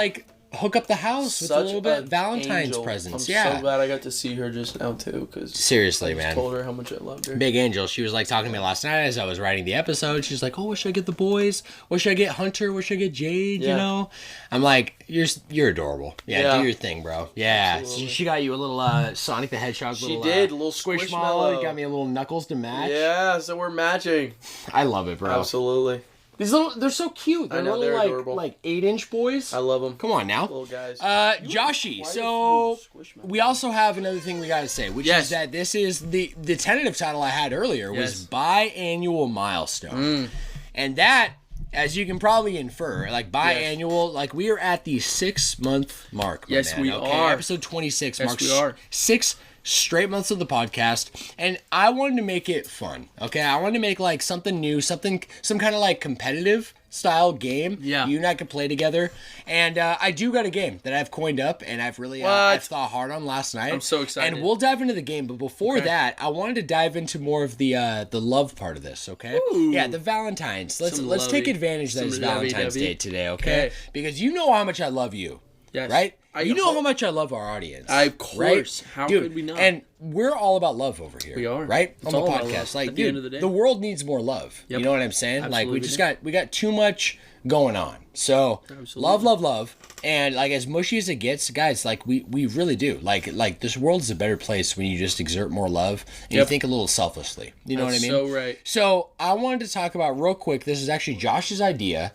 hook up the house with a little bit Valentine's presents. I'm so glad I got to see her just now too. Cause seriously, I told her how much I loved her. Big Angel. She was talking to me last night as I was writing the episode. She's like, "Oh, what should I get the boys? What should I get Hunter? What should I get Jade? You know?" I'm like, "You're adorable. Yeah, do your thing, bro. Yeah." So she got you a little Sonic the Hedgehog. She did a little Squishmallow. You got me a little Knuckles to match. Yeah, so we're matching. I love it, bro. Absolutely. they're so cute. They're little, they're adorable. Like 8-inch boys. I love them. Come on now. Little guys. Joshy, so we also have another thing we gotta say, which is that this is the tentative title I had earlier was biannual milestone. And that, as you can probably infer, like biannual, like we are at the 6-month mark. Yes, we are. Episode 26 marks we are. 6 straight months of the podcast, and I wanted to make it fun. Okay, I wanted to make like something new, some kind of like competitive style game. Yeah, you and I could play together. And I do got a game that I've coined up, and I've really I've thought hard on last night. I'm so excited. And we'll dive into the game, but before that, I wanted to dive into more of the love part of this. Okay, yeah, the Valentines. Let's take advantage that it's Valentine's Day today. Okay, because you know how much I love you. Yes. Right? You know how much I love our audience. Of course. Right? How could we not? And we're all about love over here. We are. Right? On the podcast. Like, dude, the world needs more love. Yep. You know what I'm saying? Absolutely. Like, we got too much going on. So, love. And, like, as mushy as it gets, guys, like, we really do. Like this world is a better place when you just exert more love and you think a little selflessly. You know what I mean? So right. So, I wanted to talk about real quick, this is actually Josh's idea.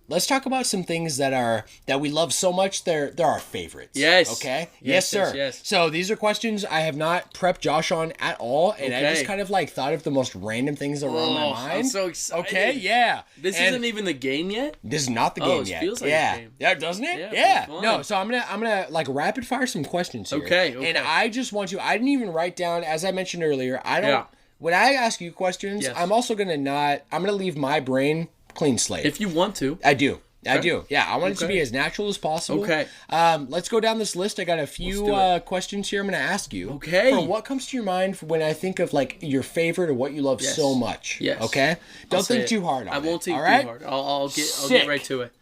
Let's talk about some things that we love so much they're our favorites. Yes. Okay. Yes, sir. Yes. So these are questions I have not prepped Josh on at all, and I just kind of like thought of the most random things that were on my mind. I'm so excited. Okay. Yeah. This isn't even the game yet. This is not the game yet. Feels like a game. Yeah. Doesn't it? Yeah. No. So I'm gonna like rapid fire some questions here. Okay. And I just want to. I didn't even write down, as I mentioned earlier. I don't. Yeah. When I ask you questions, I'm also gonna not. I'm gonna leave my brain clean slate. If you want to. I do. I do. Yeah, I want it to be as natural as possible. Okay. Let's go down this list. I got a few questions here I'm going to ask you. Okay. For what comes to your mind when I think of like your favorite or what you love so much. Yes. Okay? Don't think too hard on it. I won't think too hard. I'll get right to it.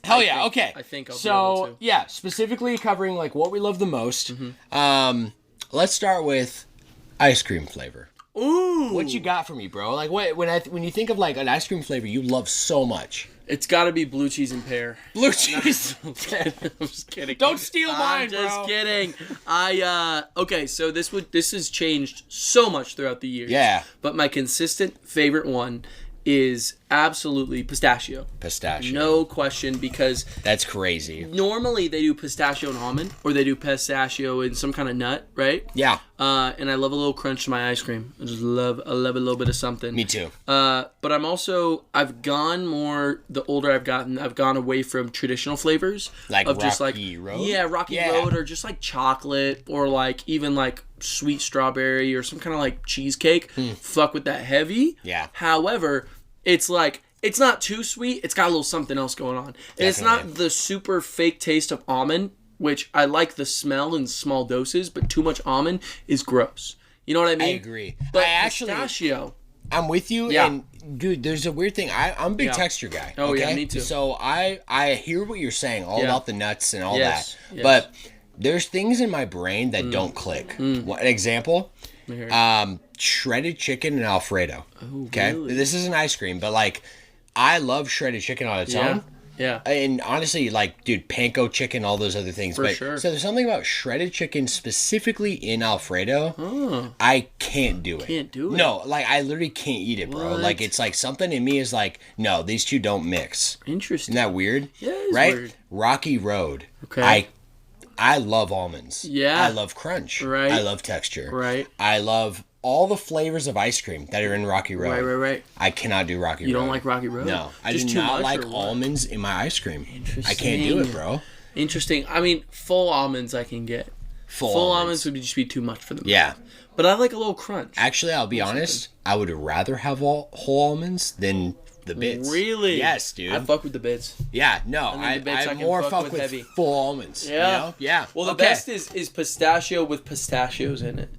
Hell yeah. Okay. I think I'll be able to. Yeah, specifically covering like what we love the most. Let's start with ice cream flavor. Ooh. What you got for me, bro? Like when you think of like an ice cream flavor you love so much. It's got to be blue cheese and pear. Blue cheese. I'm just kidding. Don't steal mine, bro. I'm just kidding. Okay, so this has changed so much throughout the years. Yeah. But my consistent favorite one is absolutely pistachio. Pistachio. No question, because that's crazy. Normally they do pistachio and almond, or they do pistachio and some kind of nut, right? Yeah. And I love a little crunch to my ice cream. I love a little bit of something. Me too. But I've gone more, the older I've gotten, I've gone away from traditional flavors. Like of Rocky just like, Road? Yeah, Rocky Road, or just like chocolate, or like even like sweet strawberry, or some kind of like cheesecake. Fuck with that heavy. Yeah. However, it's like, it's not too sweet. It's got a little something else going on. And it's not the super fake taste of almond, which I like the smell in small doses, but too much almond is gross. You know what I mean? I agree. But pistachio. I'm with you. Yeah. And dude, there's a weird thing. I'm a big texture guy. Oh, yeah, me too. So I hear what you're saying, all about the nuts and all that. Yes. But there's things in my brain that don't click. An example, shredded chicken and Alfredo. Oh, okay? Really? This isn't ice cream, but like I love shredded chicken on its own. Yeah. And honestly, like, dude, panko chicken, all those other things. For sure. So there's something about shredded chicken specifically in Alfredo. I can't do it. Can't do it? No, like, I literally can't eat it, bro. What? Like, it's like something in me is like, no, these two don't mix. Interesting. Isn't that weird? Yeah, it is right? weird. Rocky Road. Okay. I love almonds. Yeah. I love crunch. Right. I love texture. Right. I love all the flavors of ice cream that are in Rocky Road. Right. I cannot do Rocky Road. You don't like Rocky Road? No. I do not like almonds in my ice cream. Interesting. I can't do it, bro. Interesting. I mean, full almonds I can get. Full almonds would just be too much for them. Yeah. But I like a little crunch. Actually, I'll be honest. I would rather have whole almonds than the bits. Really? Yes, dude. I fuck with the bits. Yeah, no. I more fuck with heavy. full almonds. Yeah. You know? Yeah. Well, the best is pistachio with pistachios in it.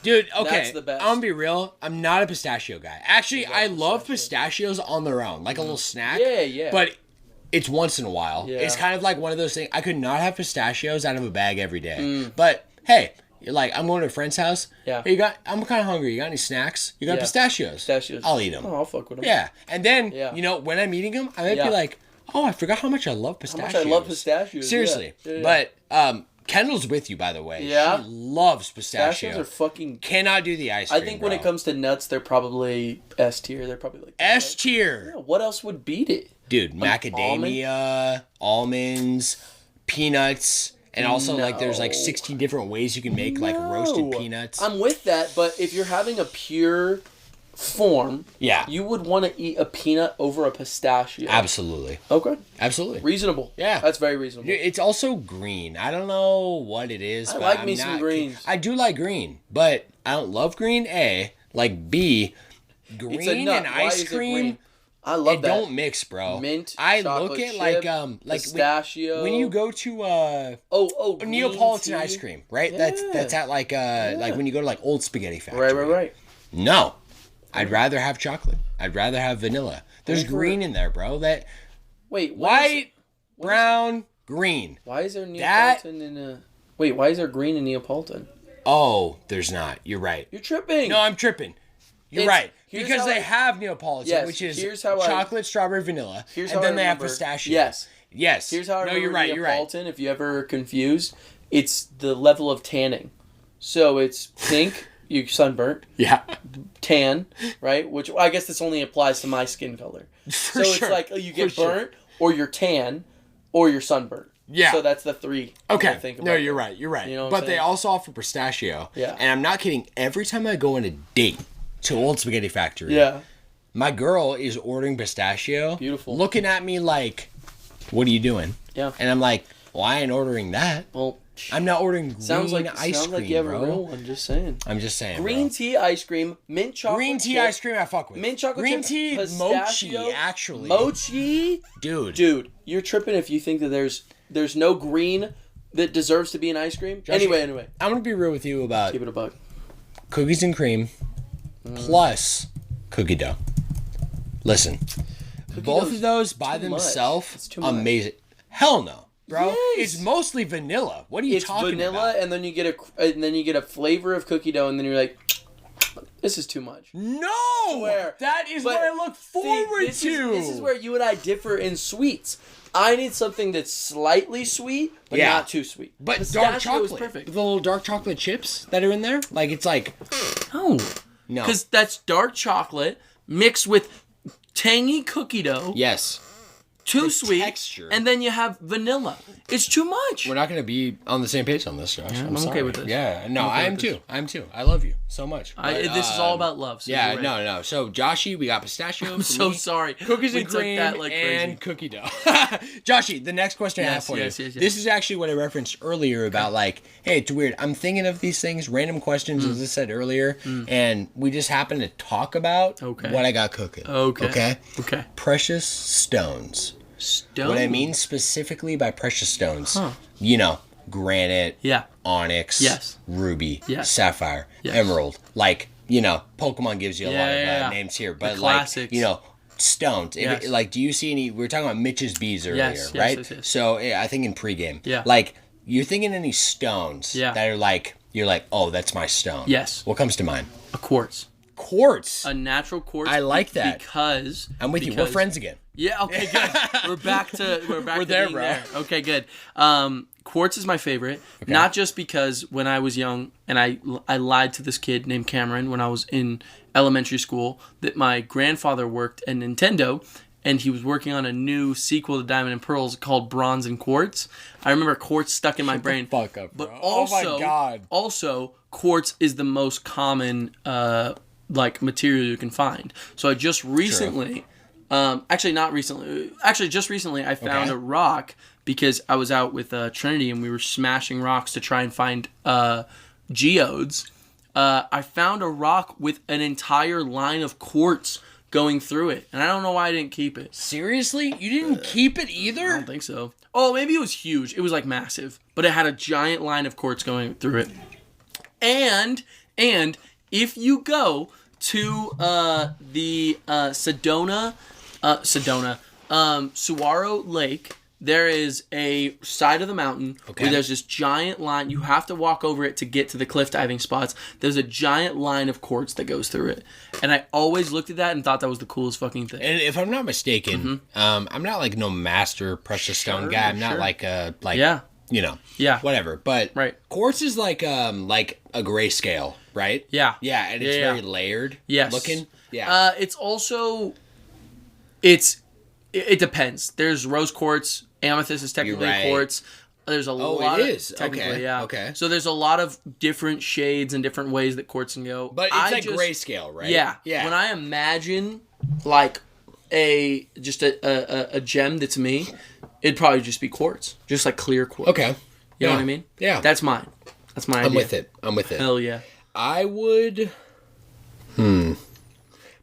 Dude, okay, That's the best. I'm gonna be real. I'm not a pistachio guy. Actually, I love pistachios on their own, like a little snack. Yeah. But it's once in a while. Yeah. It's kind of like one of those things. I could not have pistachios out of a bag every day. But hey, you're like, I'm going to a friend's house. Yeah. Hey, I'm kind of hungry. You got any snacks? You got pistachios? Pistachios. I'll eat them. Oh, I'll fuck with them. Yeah. And then, you know, when I'm eating them, I might be like, oh, I forgot how much I love pistachios. How much I love pistachios. Seriously. Yeah. But Kendall's with you, by the way. Yeah? She loves pistachio. Pistachios are fucking... Cannot do the ice cream, I think when it comes to nuts, they're probably S tier. They're probably like... S tier! Yeah, what else would beat it? Dude, like macadamia, almonds, peanuts... And also, like, there's, like, 16 different ways you can make, like, roasted peanuts. I'm with that, but if you're having a pure form, you would want to eat a peanut over a pistachio. Absolutely. Okay. Absolutely. Reasonable. Yeah. That's very reasonable. It's also green. I don't know what it is. I like me some greens. I do like green, but I don't love green, A. Like, B, green and ice cream... I love that. Don't mix, bro. Mint, I look at chip, like pistachio. When you go to Neapolitan ice cream, right? Yeah. That's at like when you go to like Old Spaghetti Factory. Right. No. I'd rather have chocolate. I'd rather have vanilla. There's green in there, bro. White, brown, green. Why is there Neapolitan why is there green in Neapolitan? Oh, there's not. You're right. You're tripping. No, I'm tripping. You're right. Because they have Neapolitan, which is chocolate, strawberry, vanilla. And then they have pistachio. Yes. Here's how I remember you're right. Neapolitan, if you ever confused, it's the level of tanning. So it's pink, you sunburnt. Yeah. Tan, right? Which I guess this only applies to my skin color. So it's like you get burnt, or you're tan, or you're sunburnt. Yeah. So that's the three. Okay. No, you're right. You know but they also offer pistachio. Yeah. And I'm not kidding. Every time I go on a date to Old Spaghetti Factory, my girl is ordering pistachio. Beautiful. Looking at me like, what are you doing? Yeah. And I'm like, well, I ain't ordering that. Well, I'm not ordering green ice cream, sounds like you have a real one. Just saying. I'm just saying, green tea ice cream, mint chocolate green tea ice cream I fuck with. Mint chocolate green chip, tea, pistachio, mochi, actually. Mochi? Dude, you're tripping if you think that there's no green that deserves to be an ice cream. Josh, anyway. I'm going to be real with you about... Keep it a buck. Cookies and cream plus cookie dough. Listen, both of those by themselves, amazing. Hell no, bro. Yes. It's mostly vanilla. What are you talking about? It's vanilla, and then you get a flavor of cookie dough, and then you're like, this is too much. No, that is what I look forward to. This is where you and I differ in sweets. I need something that's slightly sweet, but not too sweet. But pistachio dark chocolate, is perfect. The little dark chocolate chips that are in there, like it's like no, because that's dark chocolate mixed with tangy cookie dough. Yes. Too sweet, texture. And then you have vanilla. It's too much. We're not going to be on the same page on this, Josh. Yeah, I'm okay with this. Yeah, no, I am too. I love you so much. But, this is all about love. So yeah, no. So, Joshy, we got pistachio. I'm so sorry. Cookies and cream and cookie dough. Joshy, the next question I have for you. Yes. This is actually what I referenced earlier about like, hey, it's weird. I'm thinking of these things, random questions, as I said earlier, and we just happen to talk about what I got cooking. Okay. Precious stones. What I mean specifically by precious stones, granite, onyx, ruby, sapphire, emerald. Like, Pokemon gives you a lot of names here, but classics. Stones. Yes. Do you see any? We were talking about Mitch's bees earlier, right? Yes. So I think in pregame, you're thinking any stones that are like you're like, oh, that's my stone. Yes. What comes to mind? A quartz. A natural quartz. I like that because I'm with you. We're friends again. Yeah. Okay. Good. We're back to there, bro. There. Okay. Good. Quartz is my favorite. Okay. Not just because when I was young and I lied to this kid named Cameron when I was in elementary school that my grandfather worked at Nintendo and he was working on a new sequel to Diamond and Pearls called Bronze and Quartz. I remember quartz stuck in my brain. Fuck up, bro. But also, oh my God. Also, quartz is the most common material you can find. So I just recently, just recently I found a rock because I was out with Trinity and we were smashing rocks to try and find geodes. I found a rock with an entire line of quartz going through it, and I don't know why I didn't keep it. Seriously? You didn't keep it either? I don't think so. Oh, maybe it was huge. It was like massive, but it had a giant line of quartz going through it. And if you go to the Sedona, Saguaro Lake, there is a side of the mountain where there's this giant line. You have to walk over it to get to the cliff diving spots. There's a giant line of quartz that goes through it. And I always looked at that and thought that was the coolest fucking thing. And if I'm not mistaken, I'm not like no master precious stone guy. I'm not like a Yeah. Whatever. But quartz is like a grayscale, right? Yeah. Yeah, and it's very layered looking. Yeah. It's also it depends. There's rose quartz, amethyst is technically quartz. There's a lot it is. Technically, yeah. Okay. So there's a lot of different shades and different ways that quartz can go. But it's like grayscale, right? Yeah. Yeah. When I imagine like a gem that's me, it'd probably just be quartz. Just like clear quartz. Okay. You know what I mean? Yeah. That's mine. That's my idea. I'm with it. Hell yeah. I would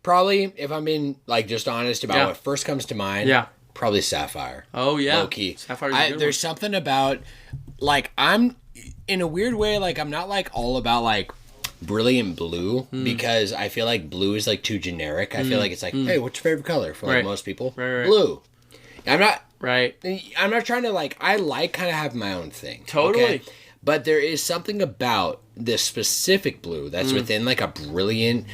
probably, if I'm being like just honest about what first comes to mind. Yeah. Probably sapphire. Oh yeah, low key. Sapphire's a good There's something about like I'm in a weird way like I'm not like all about like brilliant blue because I feel like blue is like too generic. I feel like it's like hey, what's your favorite color for like most people? Right. Blue. I'm not I'm not trying to like I like kind of have my own thing. Totally. Okay? But there is something about this specific blue that's within like a brilliant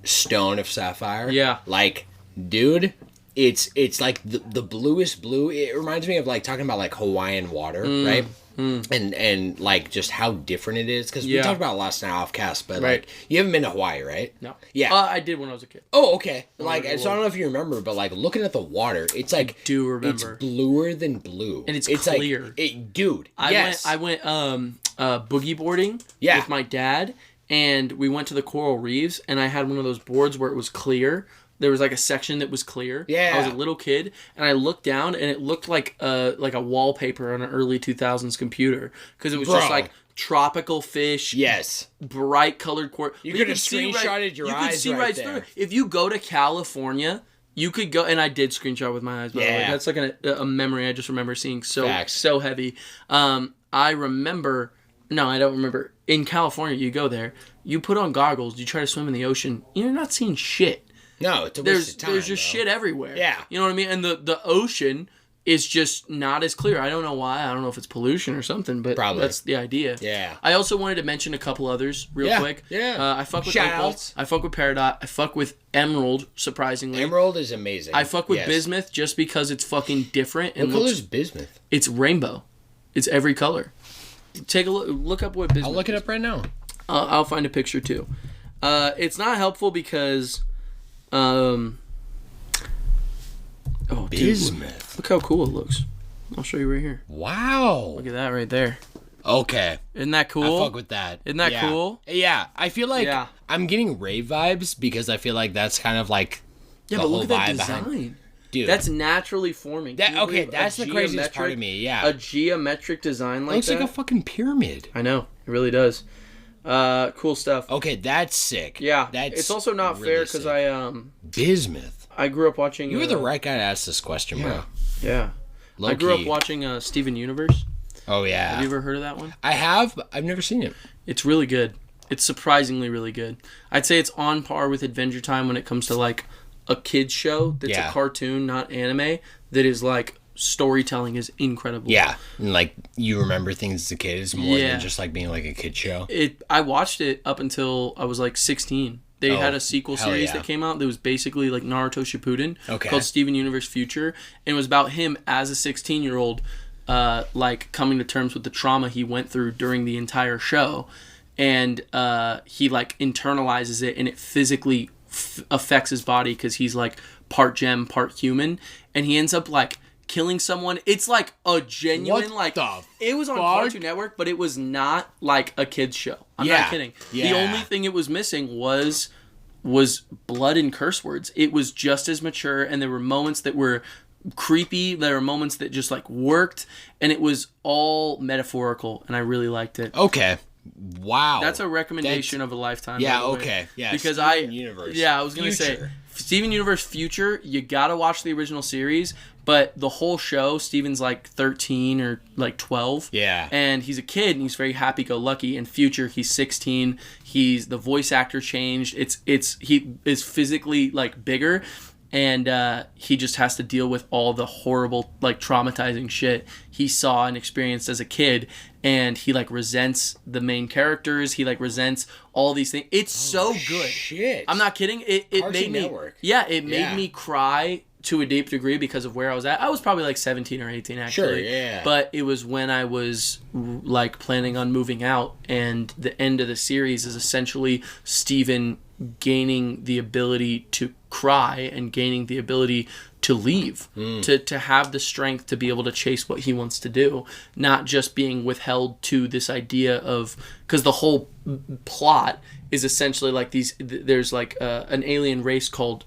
stone of sapphire. Yeah. Like, dude. It's like the bluest blue. It reminds me of like talking about like Hawaiian water, right? And like just how different it is because we talked about it last night off cast, but like you haven't been to Hawaii, right? No. Yeah. I did when I was a kid. Oh, okay. Like so I don't know if you remember, but like looking at the water, it's like I do remember. It's bluer than blue, and it's clear. Like, dude. I went boogie boarding with my dad, and we went to the coral reefs, and I had one of those boards where it was clear. There was like a section that was clear. Yeah. I was a little kid, and I looked down, and it looked like a wallpaper on an early 2000s computer because it was just like tropical fish. Yes. Bright colored quartz. You could have screenshotted your eyes. You could see right there. Through. If you go to California, you could go, and I did screenshot with my eyes. By the way, that's like a memory I just remember seeing so heavy. I remember. No, I don't remember. In California, you go there, you put on goggles, you try to swim in the ocean, you're not seeing shit. No, it's a waste of time. There's just shit everywhere. Yeah. You know what I mean? And the ocean is just not as clear. I don't know why. I don't know if it's pollution or something, but that's the idea. Yeah. I also wanted to mention a couple others real quick. Yeah. I fuck with Opal. I fuck with Peridot. I fuck with Emerald, surprisingly. Emerald is amazing. I fuck with Bismuth just because it's fucking different. What color is Bismuth? It's rainbow. It's every color. Take a look. Look up what Bismuth I'll look it up right now. I'll find a picture too. It's not helpful because... Bismuth. Dude, look how cool it looks. I'll show you right here. Wow. Look at that right there. Okay. Isn't that cool? I fuck with that. Isn't that cool? Yeah. I feel like I'm getting rave vibes because I feel like that's kind of like the but whole look at that vibe design. behind. Dude. That's naturally forming. That's the craziest part of me, yeah. A geometric design like that. It looks like a fucking pyramid. I know. It really does. Cool stuff. Okay, that's sick. Yeah. It's also not really fair because I Bismuth. I grew up watching... You were the right guy to ask this question, bro. Yeah. I grew up watching Steven Universe. Oh, yeah. Have you ever heard of that one? I have, but I've never seen it. It's really good. It's surprisingly really good. I'd say it's on par with Adventure Time when it comes to, like, a kid's show that's a cartoon, not anime, that is, like, storytelling is incredible. Yeah. And, like, you remember things as a kid is more than just, like, being, like, a kid's show. I watched it up until I was, like, 16. They had a sequel series that came out that was basically like Naruto Shippuden called Steven Universe Future. And it was about him as a 16-year-old like coming to terms with the trauma he went through during the entire show. And he like internalizes it and it physically affects his body because he's like part gem, part human. And he ends up like killing someone. It's like a genuine it was on Cartoon Network, but it was not like a kid's show. I'm not kidding. The only thing it was missing was blood and curse words. It was just as mature, and there were moments that were creepy. There were moments that just like worked, and it was all metaphorical, and I really liked it. Okay. Wow. That's a recommendation of a lifetime. Yeah, okay. Yeah. Because Steven Universe. Yeah, I was going to say Steven Universe Future, you got to watch the original series, but the whole show, Steven's like 13 or like 12. Yeah. And he's a kid and he's very happy-go-lucky. In Future, he's 16. The voice actor changed. He is physically like bigger. And he just has to deal with all the horrible, like, traumatizing shit he saw and experienced as a kid. And he, like, resents the main characters. He, like, resents all these things. It's so good. Shit. I'm not kidding. It made me... Network. Yeah, it made me cry to a deep degree because of where I was at. I was probably like 17 or 18 actually. Sure, yeah. But it was when I was like planning on moving out, and the end of the series is essentially Steven gaining the ability to cry and gaining the ability to leave, to have the strength to be able to chase what he wants to do, not just being withheld to this idea of, because the whole plot is essentially like there's like an alien race called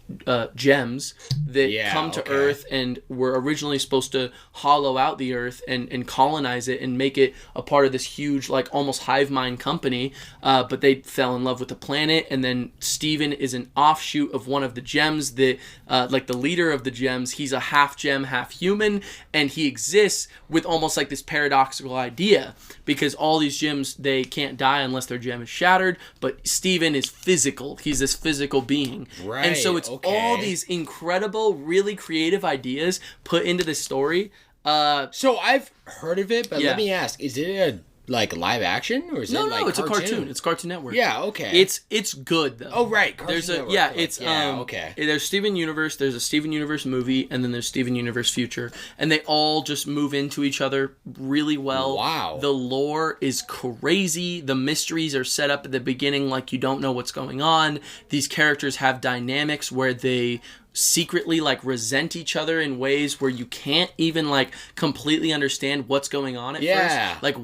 gems that come to Earth and were originally supposed to hollow out the Earth and colonize it and make it a part of this huge, like, almost hive mind company, but they fell in love with the planet, and then Steven is an offshoot of one of the gems that, like, the leader of the gems, he's a half gem, half human, and he exists with almost like this paradoxical idea, because all these gems, they can't die unless their gem is shattered, but Steven is physical. He's this physical being. Right. And so it's all these incredible, really creative ideas put into this story. So I've heard of it, but let me ask, is it a like live action, or is it like No, it's a cartoon. It's Cartoon Network. Yeah, okay. It's good though. Oh right, Cartoon Network. There's Steven Universe, there's a Steven Universe movie, and then there's Steven Universe Future, and they all just move into each other really well. Wow. The lore is crazy. The mysteries are set up at the beginning like you don't know what's going on. These characters have dynamics where they secretly like resent each other in ways where you can't even like completely understand what's going on at first. Like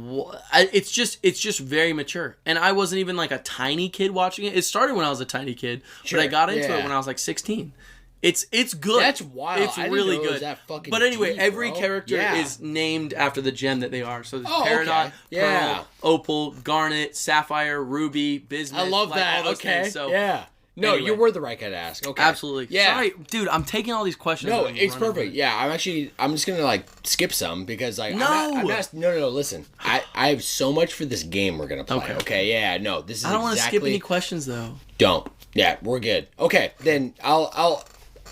it's just very mature. And I wasn't even like a tiny kid watching it. It started when I was a tiny kid, but I got into it when I was like 16. It's good. That's wild. It's really good. But anyway, every character is named after the gem that they are. So there's Peridot, Pearl, Opal, Garnet, Sapphire, Ruby, Bismuth. I love that. All those things. So no, you were the right guy to ask. Okay. Absolutely. Yeah. Sorry, dude, I'm taking all these questions. No, it's perfect. Yeah, I'm just gonna like skip some because like no, listen. I have so much for this game we're gonna play. Okay. Yeah. No, this is. I don't want to skip any questions though. Don't. Yeah, we're good. Okay, then I'll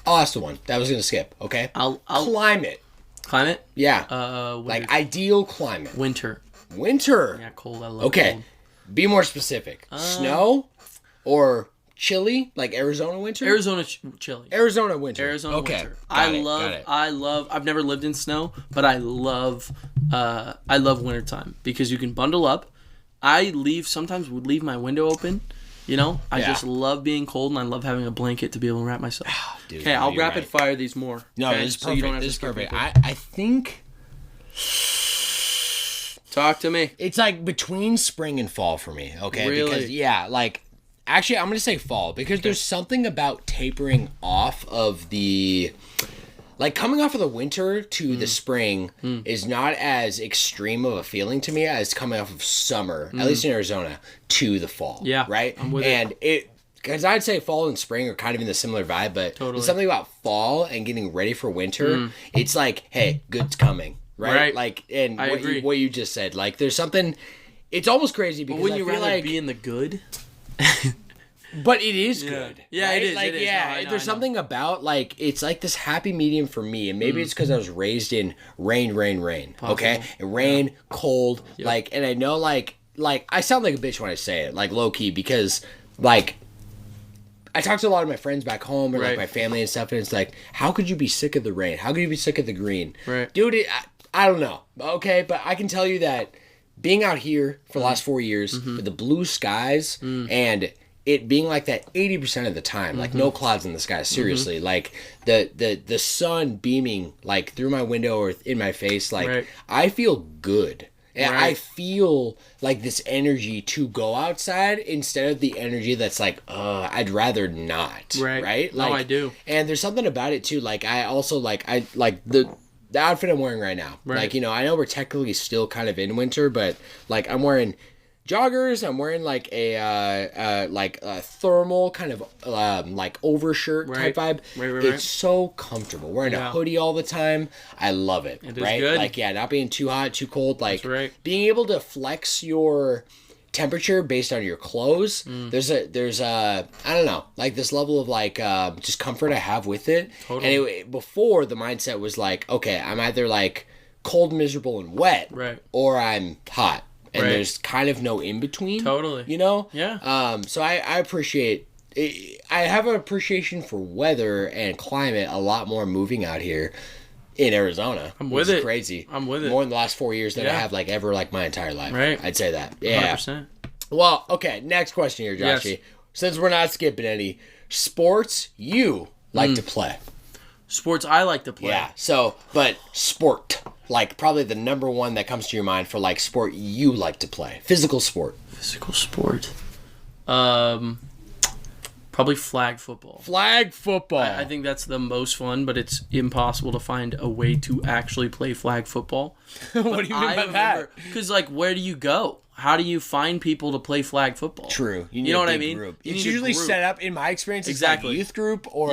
ask the one that I was gonna skip. Okay. I'll climate. Climate. Yeah. Like ideal climate. Winter. Yeah, cold. I love cold. Be more specific. Snow or chilly, like Arizona winter? Chilly. Arizona winter. Winter. I love I've never lived in snow, but I love wintertime because you can bundle up. I sometimes would leave my window open. You know? I just love being cold, and I love having a blanket to be able to wrap myself. Okay, I'll rapid fire these more. No, okay? this is perfect. So you don't have this is perfect. I think talk to me. It's like between spring and fall for me, okay? Really? Because like actually, I'm going to say fall because there's something about tapering off of the... Like, coming off of the winter to the spring is not as extreme of a feeling to me as coming off of summer, at least in Arizona, to the fall. Yeah, right? I'm with it. Because I'd say fall and spring are kind of in the similar vibe, but there's something about fall and getting ready for winter. It's like, hey, good's coming, right? Like, and I agree. What you just said. Like, there's something... It's almost crazy because wouldn't you feel rather like... be in the good? But it is good. Yeah, right? it is. Like, it is. There's something about, like, it's like this happy medium for me. And maybe it's because I was raised in rain. Possible. Okay? And rain, cold. Yep. Like, and I know, like, I sound like a bitch when I say it, like, low key, because, like, I talk to a lot of my friends back home or, like, my family and stuff, and it's like, how could you be sick of the rain? How could you be sick of the green? Right. Dude, I don't know. Okay? But I can tell you that being out here for the last 4 years with the blue skies and it being like that 80% of the time, like no clouds in the sky, seriously, like the sun beaming like through my window or in my face, like I feel good. And I feel like this energy to go outside instead of the energy that's like, I'd rather not. Right? Like, no, I do. And there's something about it too. Like I also like the outfit I'm wearing right now. Like, you know, I know we're technically still kind of in winter, but like I'm wearing joggers. I'm wearing like a thermal kind of like overshirt type vibe. It's so comfortable. Wearing a hoodie all the time. I love it. It is good. Like not being too hot, too cold. Like being able to flex your temperature based on your clothes. There's a I don't know, like this level of like just comfort I have with it. Totally. And before the mindset was like, okay, I'm either like cold, miserable, and wet, or I'm hot. And there's kind of no in between. Totally. You know? Yeah. So I appreciate it. I I have an appreciation for weather and climate a lot more moving out here in Arizona. I'm with it. Crazy. I'm with it. More in the last 4 years than I have like ever like my entire life. Right. I'd say that. Yeah. 100%. Well, okay. Next question here, Joshy. Yes. Since we're not skipping any sports, you like to play. Sports I like to play. Yeah. So, but sport, like probably the number one that comes to your mind for like sport you like to play. Physical sport. Physical sport. Probably flag football. Flag football. I think that's the most fun, but it's impossible to find a way to actually play flag football. What do you mean by that? Because, like, where do you go? How do you find people to play flag football? True. You know what I mean? Group. It's usually set up, in my experience, exactly. Like youth group or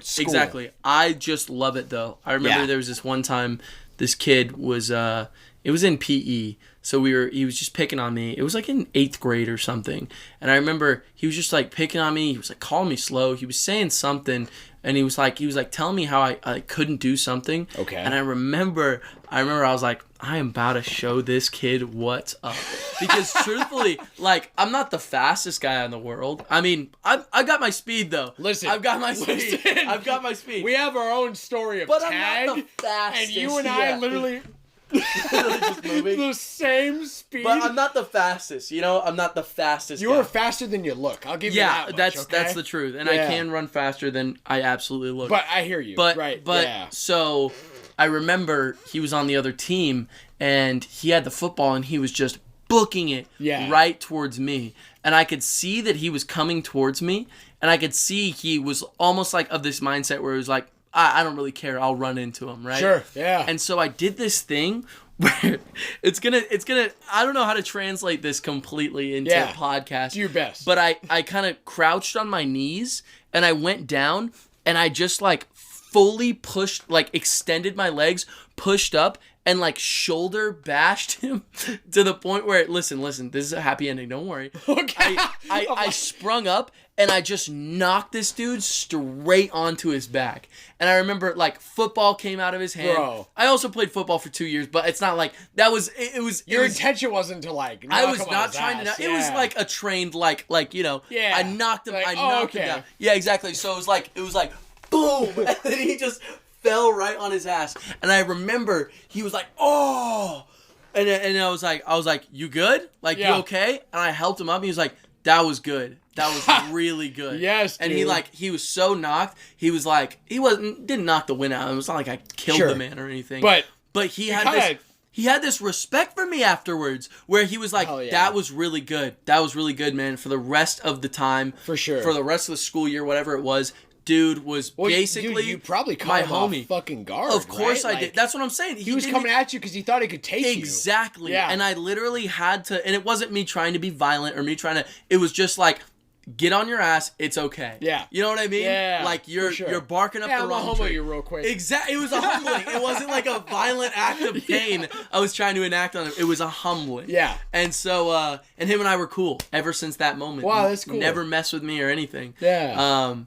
school. Exactly. I just love it, though. I remember there was this one time this kid was, it was in PE. So he was just picking on me. It was like in 8th grade or something. And I remember he was just like picking on me. He was like calling me slow. He was saying something. And he was like telling me how I couldn't do something. Okay. And I remember I was like, I am about to show this kid what's up. Because truthfully, like, I'm not the fastest guy in the world. I mean, I got my speed, though. Listen. I've got my speed. I've got my speed. We have our own story of but tag. I'm not the fastest. And you and I literally... just moving. The same speed. But I'm not the fastest, you know? I'm not the fastest You are faster than you look. I'll give you that much, that's the truth. And I can run faster than I absolutely look. But I hear you. But so I remember he was on the other team and he had the football and he was just booking it right towards me. And I could see that he was coming towards me, and I could see he was almost like of this mindset where he was like, I don't really care. I'll run into him, right? Sure, yeah. And so I did this thing where it's gonna. I don't know how to translate this completely into a podcast. Do your best. But I kind of crouched on my knees and I went down and I just like fully pushed, like extended my legs, pushed up, and like shoulder bashed him to the point where, listen, this is a happy ending. Don't worry. Okay. I sprung up and I just knocked this dude straight onto his back. And I remember like football came out of his hand. Bro. I also played football for 2 years, but it's not like that was, it was. Your intention wasn't to like, knock I was him not on trying his to, ass. it was like a trained, like, you know, I knocked him, like, I knocked him down. Yeah, exactly. So it was like, boom. And then he just fell right on his ass. And I remember he was like, oh. And I was like, you good? Like, you okay? And I helped him up. And he was like, that was good. That was really good. Yes, dude. And he was so knocked. He was like, didn't knock the wind out. It was not like I killed the man or anything. But he had this respect for me afterwards, where he was like, that was really good. That was really good, man. For the rest of the time. For sure. For the rest of the school year, whatever it was. Dude was basically you probably caught my him homie. Off fucking guard. Of course right? I did. That's what I'm saying. He was coming at you because he thought he could take you. Exactly. Yeah. And I literally had to, and it wasn't me trying to be violent or me trying to, it was just like, get on your ass, it's okay. Yeah. You know what I mean? Yeah. Like you're barking up the wrong tree. I'll humble you real quick. Exactly. It was a humbling. It wasn't like a violent act of pain I was trying to enact on him. It was a humbling. Yeah. And so, and him and I were cool ever since that moment. Wow, that's cool. Never messed with me or anything. Yeah.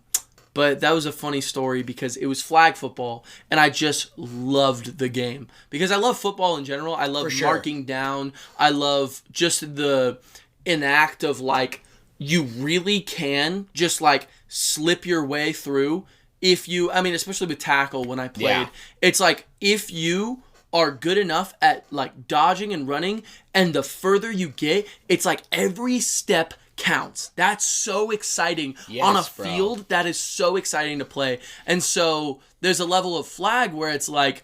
But that was a funny story because it was flag football, and I just loved the game. Because I love football in general. I love marking down. I love just the enact of, like, you really can just, like, slip your way through if you... I mean, especially with tackle when I played. Yeah. It's like, if you are good enough at, like, dodging and running, and the further you get, it's like every step counts. That's so exciting on a field. That is so exciting to play. And so there's a level of flag where it's like,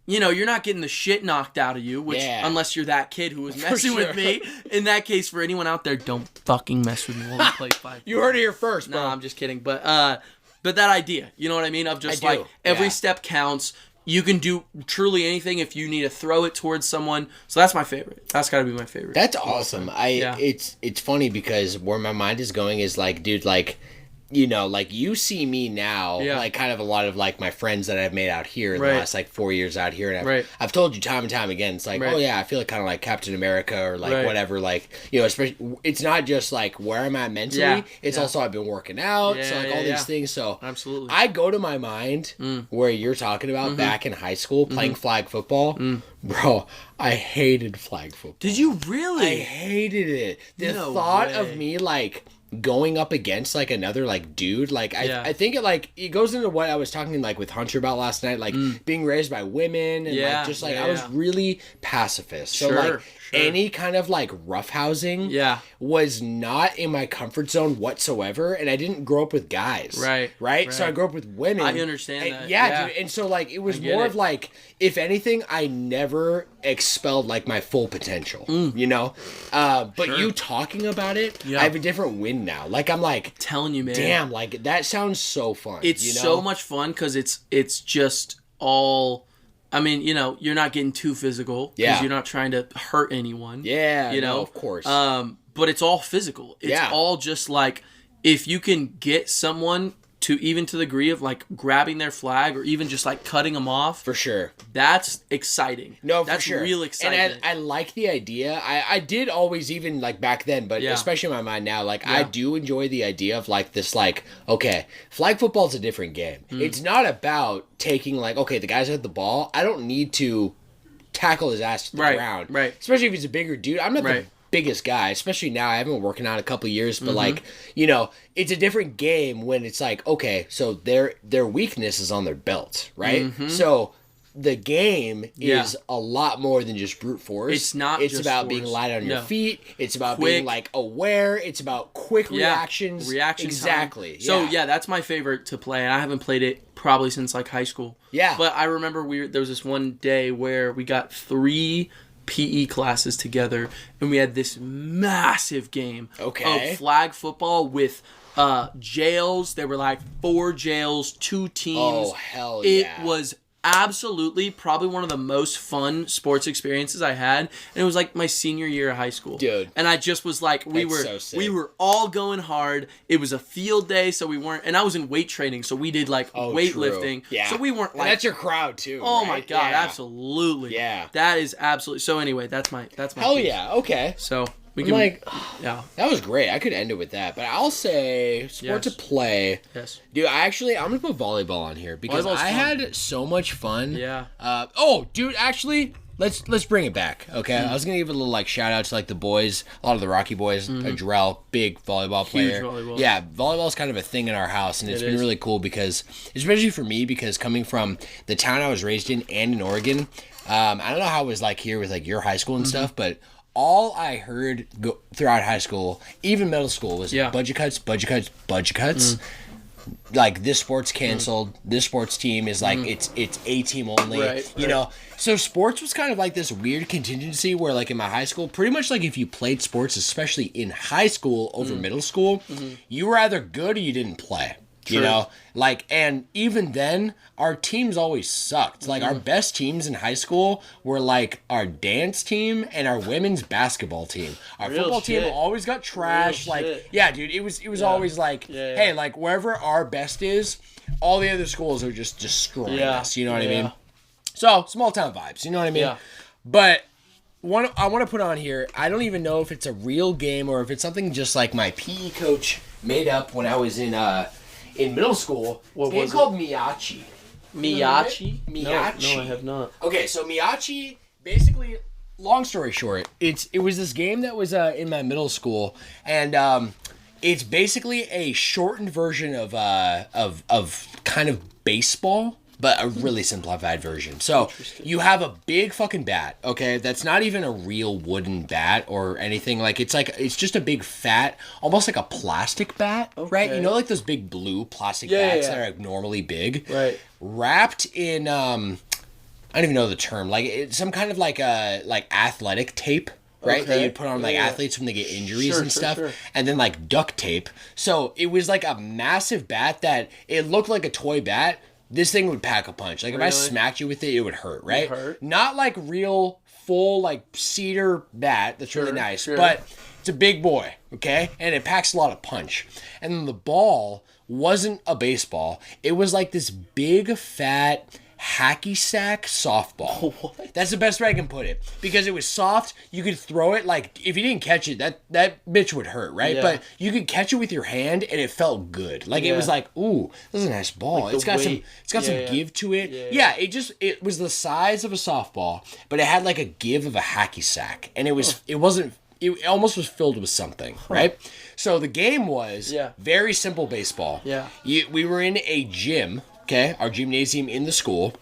you know, you're not getting the shit knocked out of you, which unless you're that kid who was messing with me. In that case, for anyone out there, don't fucking mess with me while we play flag. You heard it here first, bro. No, I'm just kidding. But that idea, you know what I mean? Of just like every step counts. You can do truly anything if you need to throw it towards someone. So that's my favorite. That's got to be my favorite. That's awesome. It's funny because where my mind is going is like, dude, like, you know, like you see me now, like kind of a lot of like my friends that I've made out here in the last like 4 years out here. And I've told you time and time again, it's like, oh yeah, I feel like kind of like Captain America or like whatever, like, you know, especially it's not just like where I'm at mentally. It's also I've been working out. So like all these things. So absolutely. I go to my mind where you're talking about back in high school playing flag football. Bro, I hated flag football. Did you really? I hated it. The thought of me like going up against like another like dude, like I think it goes into what I was talking like with Hunter about last night, like being raised by women and like just like I was really pacifist. So like any kind of like roughhousing was not in my comfort zone whatsoever, and I didn't grow up with guys. Right? So I grew up with women. I understand that. Yeah, dude. And so like it was more of like, if anything, I never expelled like my full potential. You know? But you talking about it, I have a different win now. Like I'm like telling you, man. Damn, like that sounds so fun. It's so much fun because it's just all. I mean, you know, you're not getting too physical because you're not trying to hurt anyone. Yeah, you know, no, of course. But it's all physical. It's all just like, if you can get someone to even to the degree of like grabbing their flag or even just like cutting them off. For sure. That's exciting. No, that's for sure. real exciting. And I like the idea. I did always, even like back then, but especially in my mind now, like I do enjoy the idea of like this, like, okay, flag football is a different game. It's not about taking like, okay, the guy's at the ball. I don't need to tackle his ass to the ground. Right. Especially if he's a bigger dude. I'm not the biggest guy, especially now. I haven't been working out a couple of years, but like, you know, it's a different game when it's like, okay, so their weakness is on their belt, right? So the game is a lot more than just brute force. It's not. It's just about force. being light on your feet. It's about being like aware. It's about quick reactions. Exactly. Time. So that's my favorite to play, and I haven't played it probably since like high school. Yeah. But I remember there was this one day where we got 3 PE classes together, and we had this massive game of flag football with jails. There were like 4 jails, 2 teams. Oh, hell yeah. It was absolutely probably one of the most fun sports experiences I had, and it was like my senior year of high school, dude. And I just was like, we were all going hard. It was a field day, so we weren't, and I was in weight training, so we did like weightlifting. Yeah, so we weren't like, and that's your crowd too. Oh my god, absolutely. Yeah, that is absolutely. So anyway, that's my hell piece. Yeah. Okay, so. We can, that was great. I could end it with that, but I'll say sport to play. Yes, dude. I'm gonna put volleyball on here because I had so much fun. Yeah. Dude. Actually, let's bring it back. Okay. I was gonna give a little like shout out to like the boys, a lot of the Rocky boys. Jarrell, big volleyball player. Huge volleyball. Yeah, volleyball is kind of a thing in our house, and it's been really cool because, especially for me, because coming from the town I was raised in and in Oregon, I don't know how it was like here with like your high school and stuff, but all I heard throughout high school, even middle school, was budget cuts. Like, this sport's canceled. This sports team is like, it's A team only. You know? So sports was kind of like this weird contingency where, like, in my high school, pretty much like if you played sports, especially in high school over middle school, you were either good or you didn't play. True. You know, like, and even then, our teams always sucked. Like, our best teams in high school were, like, our dance team and our women's basketball team. Our football team always got trashed. Like, yeah, dude, it was always like, hey, like, wherever our best is, all the other schools are just destroying us. You know what I mean? So, small town vibes. You know what I mean? Yeah. But I want to put on here, I don't even know if it's a real game or if it's something just like my PE coach made up when I was in middle school. It's called Miyachi. Miyachi? Miyachi. No, I have not. Okay, so Miyachi, basically, long story short, it was this game that was in my middle school, and it's basically a shortened version of kind of baseball, but a really simplified version. So you have a big fucking bat, okay? That's not even a real wooden bat or anything. Like, it's just a big fat, almost like a plastic bat, right? You know, like those big blue plastic bats that are like normally big, right? Wrapped in I don't even know the term, like it's some kind of like athletic tape. Right, that you put on like athletes when they get injuries and stuff, and then like duct tape. So it was like a massive bat that it looked like a toy bat. This thing would pack a punch. Like, if I smacked you with it, it would hurt, right? Not like real, full, like, cedar bat. That's really nice. But it's a big boy, okay? And it packs a lot of punch. And then the ball wasn't a baseball. It was like this big, fat, hacky sack softball. What? That's the best way I can put it. Because it was soft, you could throw it, like, if you didn't catch it, that bitch would hurt, right? But you could catch it with your hand and it felt good. Like, it was like, ooh, this is a nice ball. Like, it's got some give to it. It was the size of a softball, but it had like a give of a hacky sack. And it wasn't it almost was filled with something, right? So the game was very simple baseball. Yeah. We were in a gym, okay, our gymnasium in the school.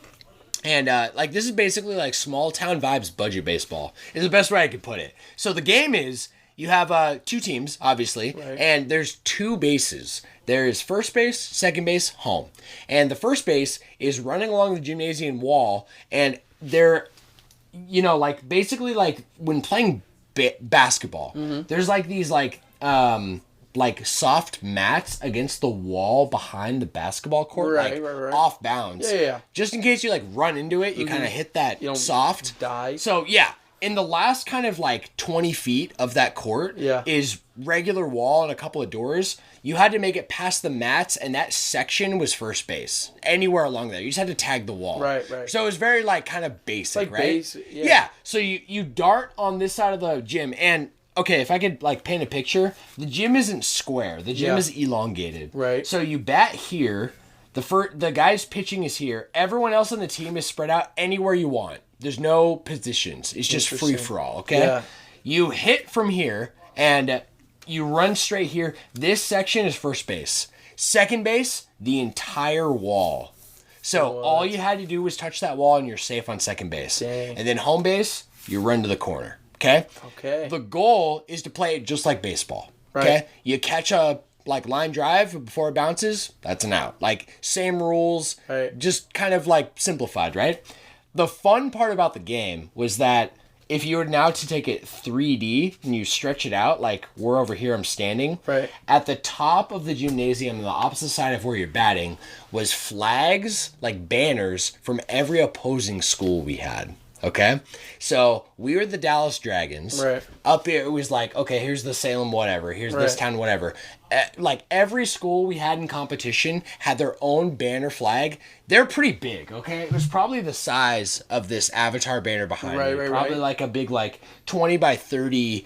And, like, this is basically like small town vibes budget baseball is the best way I could put it. So the game is, you have 2 teams, obviously, and there's 2 bases. There's first base, second base, home. And the first base is running along the gymnasium wall, and they're, you know, like, basically, like, when playing basketball, there's, like, these, like soft mats against the wall behind the basketball court, off bounds. Yeah. Just in case you, like, run into it, you kind of hit that soft. Die. So, yeah. In the last kind of, like, 20 feet of that court is regular wall and a couple of doors. You had to make it past the mats, and that section was first base. Anywhere along there. You just had to tag the wall. Right. So it was very, like, kind of basic, like right? Yeah. So you dart on this side of the gym, and... Okay, if I could, like, paint a picture, the gym isn't square. The gym is elongated. Right. So you bat here. The guy's pitching is here. Everyone else on the team is spread out anywhere you want. There's no positions. It's just free-for-all, okay? Yeah. You hit from here, and you run straight here. This section is first base. Second base, the entire wall. So all you had to do was touch that wall, and you're safe on second base. Dang. And then home base, you run to the corner. Okay. The goal is to play it just like baseball. Right. Okay. You catch a line drive before it bounces, that's an out. Like, same rules, just kind of like simplified, right? The fun part about the game was that if you were now to take it 3D and you stretch it out, like we're over here, I'm standing. Right. At the top of the gymnasium, on the opposite side of where you're batting, was flags, like banners from every opposing school we had. Okay, so we were the Dallas Dragons. Right. Up here, it was like, okay, here's the Salem whatever, here's this town whatever. Like, every school we had in competition had their own banner flag. They're pretty big, okay? It was probably the size of this Avatar banner behind me. Probably like a big, like, 20 by 30,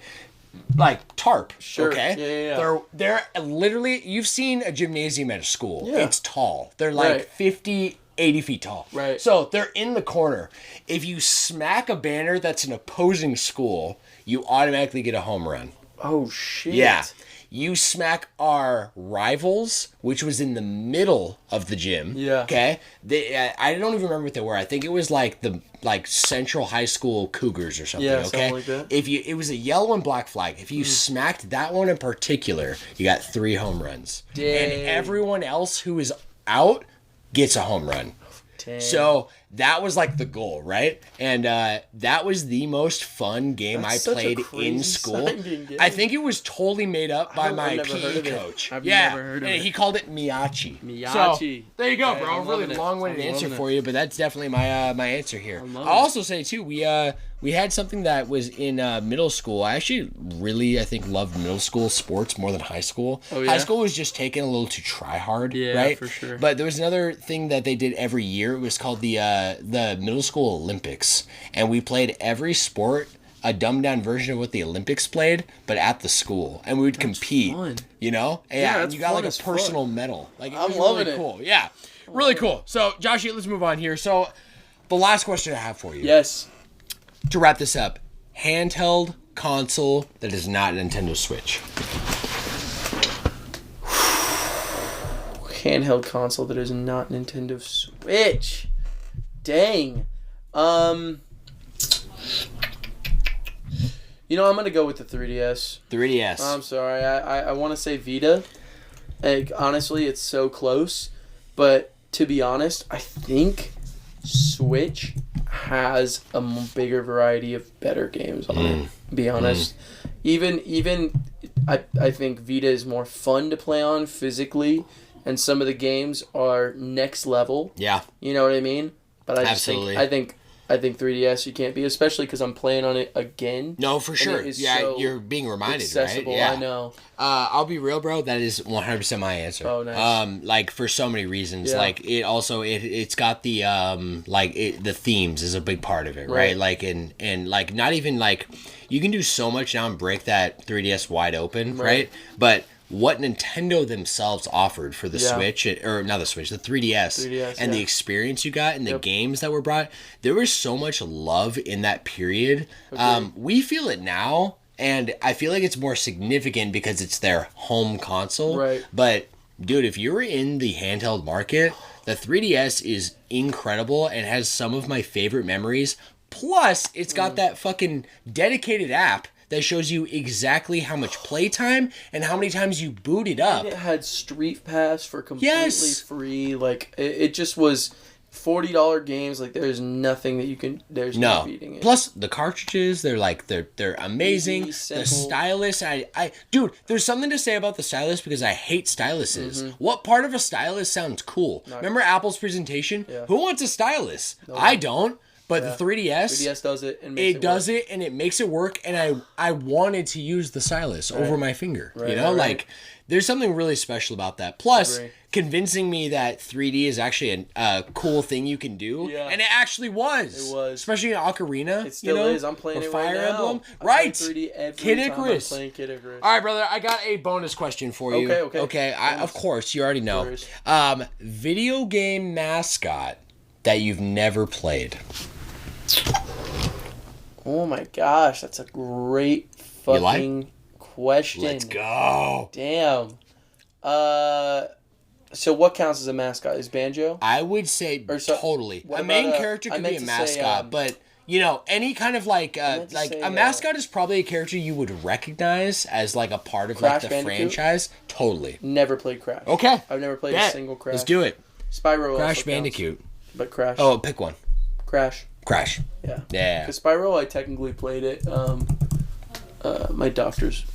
like, tarp. Sure. Okay? Yeah. They're literally, you've seen a gymnasium at a school. Yeah. It's tall. They're like 50... 80 feet tall. Right. So they're in the corner. If you smack a banner that's an opposing school, you automatically get a home run. Oh, shit. Yeah. You smack our rivals, which was in the middle of the gym. Yeah. Okay. I don't even remember what they were. I think it was like the Central High School Cougars or something. Yeah, okay. Something like that. It was a yellow and black flag. If you smacked that one in particular, you got 3 home runs. Dang. And everyone else who is out gets a home run. Dang. So that was like the goal, right? And that was the most fun game I played in school. I think it was totally made up by my PE coach. I've never heard of it. He called it Miyachi. Miyachi. So, there you go, bro. Really long-winded answer for you, but that's definitely my answer here. I'll also say too, we had something that was in middle school. I actually really, I think, loved middle school sports more than high school. Oh, yeah? High school was just taken a little too try hard, right? For sure. But there was another thing that they did every year. It was called the middle school Olympics, and we played every sport, a dumbed down version of what the Olympics played, but at the school, and we would compete. Fun. You know, and you got like a personal medal. Like, it I'm was loving really it. cool. Yeah, really cool. So, Joshie, let's move on here. So, the last question I have for you. Yes. To wrap this up, handheld console that is not Nintendo Switch. Handheld console that is not Nintendo Switch. Dang. You know, I'm going to go with the 3DS. 3DS. I'm sorry. I want to say Vita. Like, honestly, it's so close. But to be honest, I think Switch has a bigger variety of better games on it. Be honest. Even I think Vita is more fun to play on physically, and some of the games are next level. Yeah. You know what I mean? But I just Absolutely. I think 3DS you can't be, especially because I'm playing on it again. No, for sure. Yeah, so you're being reminded, accessible, right? Yeah. I know. I'll be real, bro. That is 100% my answer. Oh, nice. Like, for so many reasons. Yeah. Like, it also it's got the the themes is a big part of it, right? Like, and like, not even like, you can do so much now and break that 3DS wide open, right? But what Nintendo themselves offered for the Switch, or not the Switch, the 3DS and the experience you got and the games that were brought, there was so much love in that period. We feel it now And I feel like it's more significant because it's their home console. Right. But, dude, if you're in the handheld market, the 3DS is incredible and has some of my favorite memories. Plus, it's got that fucking dedicated app that shows you exactly how much playtime and how many times you boot it up. And it had Street Pass for completely free. Like, it just was $40 games. Like, there's nothing that you can... There's no beating it. Plus, the cartridges, they're amazing. Easy, the stylus, dude, there's something to say about the stylus because I hate styluses. Mm-hmm. What part of a stylus sounds cool? Remember Apple's presentation? Yeah. Who wants a stylus? No, I don't. But the 3DS does it and it makes it work, and I wanted to use the stylus over my finger. Right, like there's something really special about that. Plus, convincing me that 3D is actually a cool thing you can do, and it actually was. It was, especially in Ocarina. It still is. I'm playing it right now. Emblem. Right. 3D every Kid time Icarus. I'm playing Kid Icarus. All right, brother. I got a bonus question for you. Okay. Of course, you already know. Video game mascot that you've never played. Oh my gosh, that's a great fucking question. Let's go. Damn. So what counts as a mascot? Is Banjo? I would say totally. A main character could be a mascot, but you know, any kind of like a mascot is probably a character you would recognize as like a part of like the franchise. Totally. Never played Crash. Okay. I've never played a single Crash. Let's do it. Spyro. Crash Bandicoot. But Crash. Oh, pick one. Crash. Yeah. Because Spyro, I technically played it. My dentist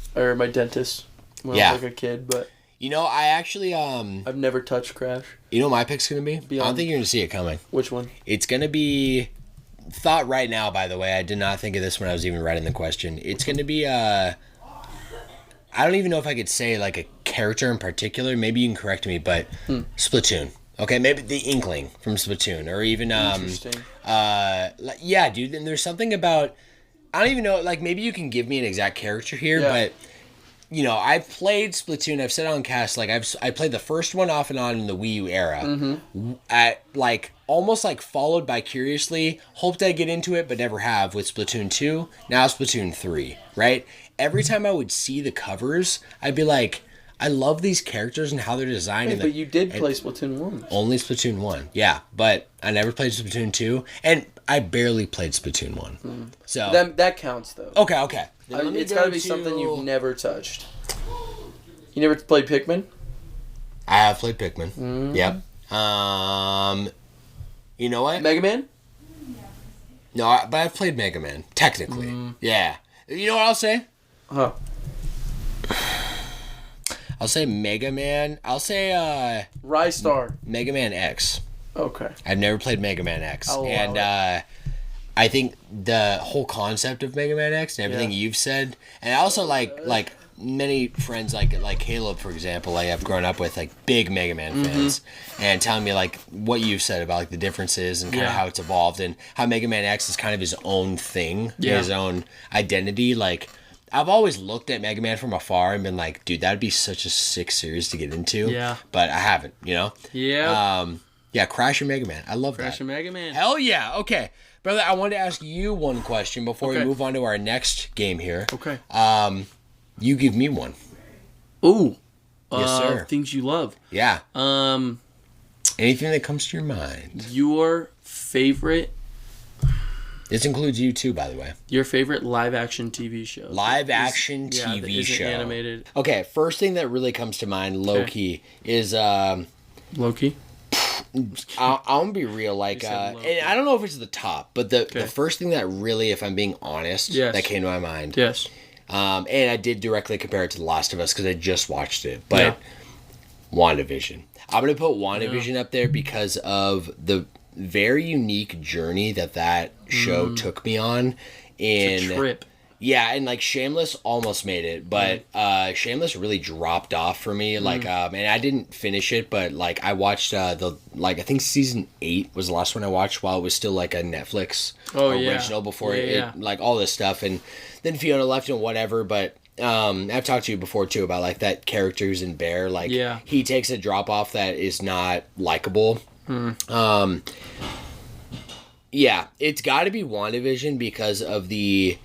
when I was like a kid, but you know, I actually I've never touched Crash. You know what my pick's gonna be? I don't think you're gonna see it coming. Which one? It's gonna be thought right now. By the way, I did not think of this when I was even writing the question. It's gonna be I don't even know if I could say like a character in particular. Maybe you can correct me, but Splatoon. Okay, maybe the Inkling from Splatoon, or even Interesting. Yeah, dude. And there's something about I don't even know. Like maybe you can give me an exact character here, but you know, I've played Splatoon. I've said on cast like I played the first one off and on in the Wii U era. Mm-hmm. At like almost like followed by Curiously, hoped I'd get into it, but never have with Splatoon 2. Now Splatoon 3. Right. Every time I would see the covers, I'd be like, I love these characters and how they're designed. But you did play Splatoon 1. Only Splatoon 1, yeah. But I never played Splatoon 2, and I barely played Splatoon 1. So that counts, though. Okay. It's got to be something you've never touched. You never played Pikmin? I have played Pikmin. Yep. You know what? Mega Man? No, but I've played Mega Man, technically. Yeah. You know what I'll say? Huh. I'll say Mega Man. I'll say Rise Star. Mega Man X. Okay. I've never played Mega Man X. I think the whole concept of Mega Man X and everything you've said, and I also like many friends like Caleb, for example, like I've grown up with like big Mega Man fans, and telling me like what you've said about like the differences and kind of how it's evolved and how Mega Man X is kind of his own thing, his own identity. Like I've always looked at Mega Man from afar and been like, dude, that'd be such a sick series to get into. Yeah. But I haven't, you know? Yeah. Yeah, Crash and Mega Man. I love that. Crash and Mega Man. Hell yeah. Okay. Brother, I wanted to ask you one question before we move on to our next game here. Okay. You give me one. Ooh. Yes, sir. Things you love. Yeah. Anything that comes to your mind. Your favorite... This includes you too, by the way. Your favorite live-action TV show. Live-action TV show. Animated. Okay, first thing that really comes to mind, low-key, is... Low-key? I'm gonna be real, like, and I don't know if it's the top, but the first thing that really, if I'm being honest, that came to my mind. Yes. And I did directly compare it to The Last of Us because I just watched it, but WandaVision. I'm gonna put WandaVision up there because of the very unique journey that show took me on. It's a trip. Yeah, and like Shameless almost made it, but Shameless really dropped off for me. Like, and I didn't finish it, but like I watched I think season 8 was the last one I watched while it was still like a Netflix original before like all this stuff, and then Fiona left and whatever. But I've talked to you before too about like that character who's in Bear. Like, he takes a drop off that is not likable. Yeah, it's got to be WandaVision because of the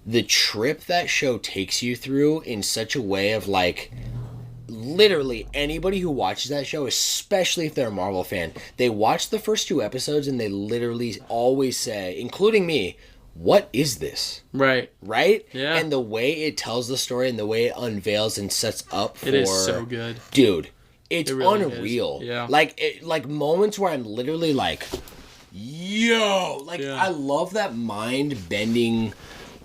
the trip that show takes you through in such a way of like, literally anybody who watches that show, especially if they're a Marvel fan, they watch the first 2 episodes and they literally always say, including me, what is this? Right. Yeah. And the way it tells the story and the way it unveils and sets up for... It is so good. Dude, it's really unreal. Is. Yeah. Like moments where I'm literally like, yo! Like, yeah. I love that mind-bending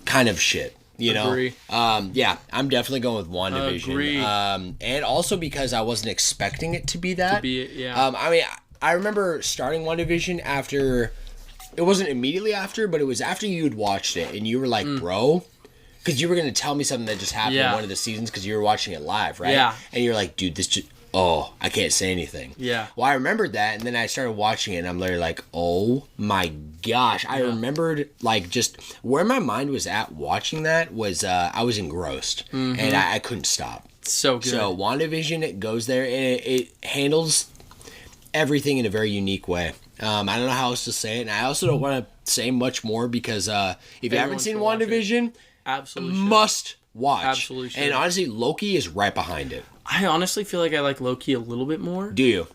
kind of shit. You know? Agree. Yeah, I'm definitely going with WandaVision. Agree. And also because I wasn't expecting it to be that. Yeah. I mean, I remember starting WandaVision after... It wasn't immediately after, but it was after you had watched it, and you were like, bro... Because you were going to tell me something that just happened in one of the seasons because you were watching it live, right? Yeah. And you're like, dude, this just... Oh, I can't say anything. Yeah. Well, I remembered that, and then I started watching it, and I'm literally like, oh my gosh. I remembered, like, just where my mind was at watching that was I was engrossed, and I couldn't stop. So good. So, WandaVision, it goes there, and it handles everything in a very unique way. I don't know how else to say it, and I also don't want to say much more because if you haven't seen WandaVision, absolutely must watch. Absolutely should. And honestly, Loki is right behind it. I honestly feel like I like Loki a little bit more. Do you?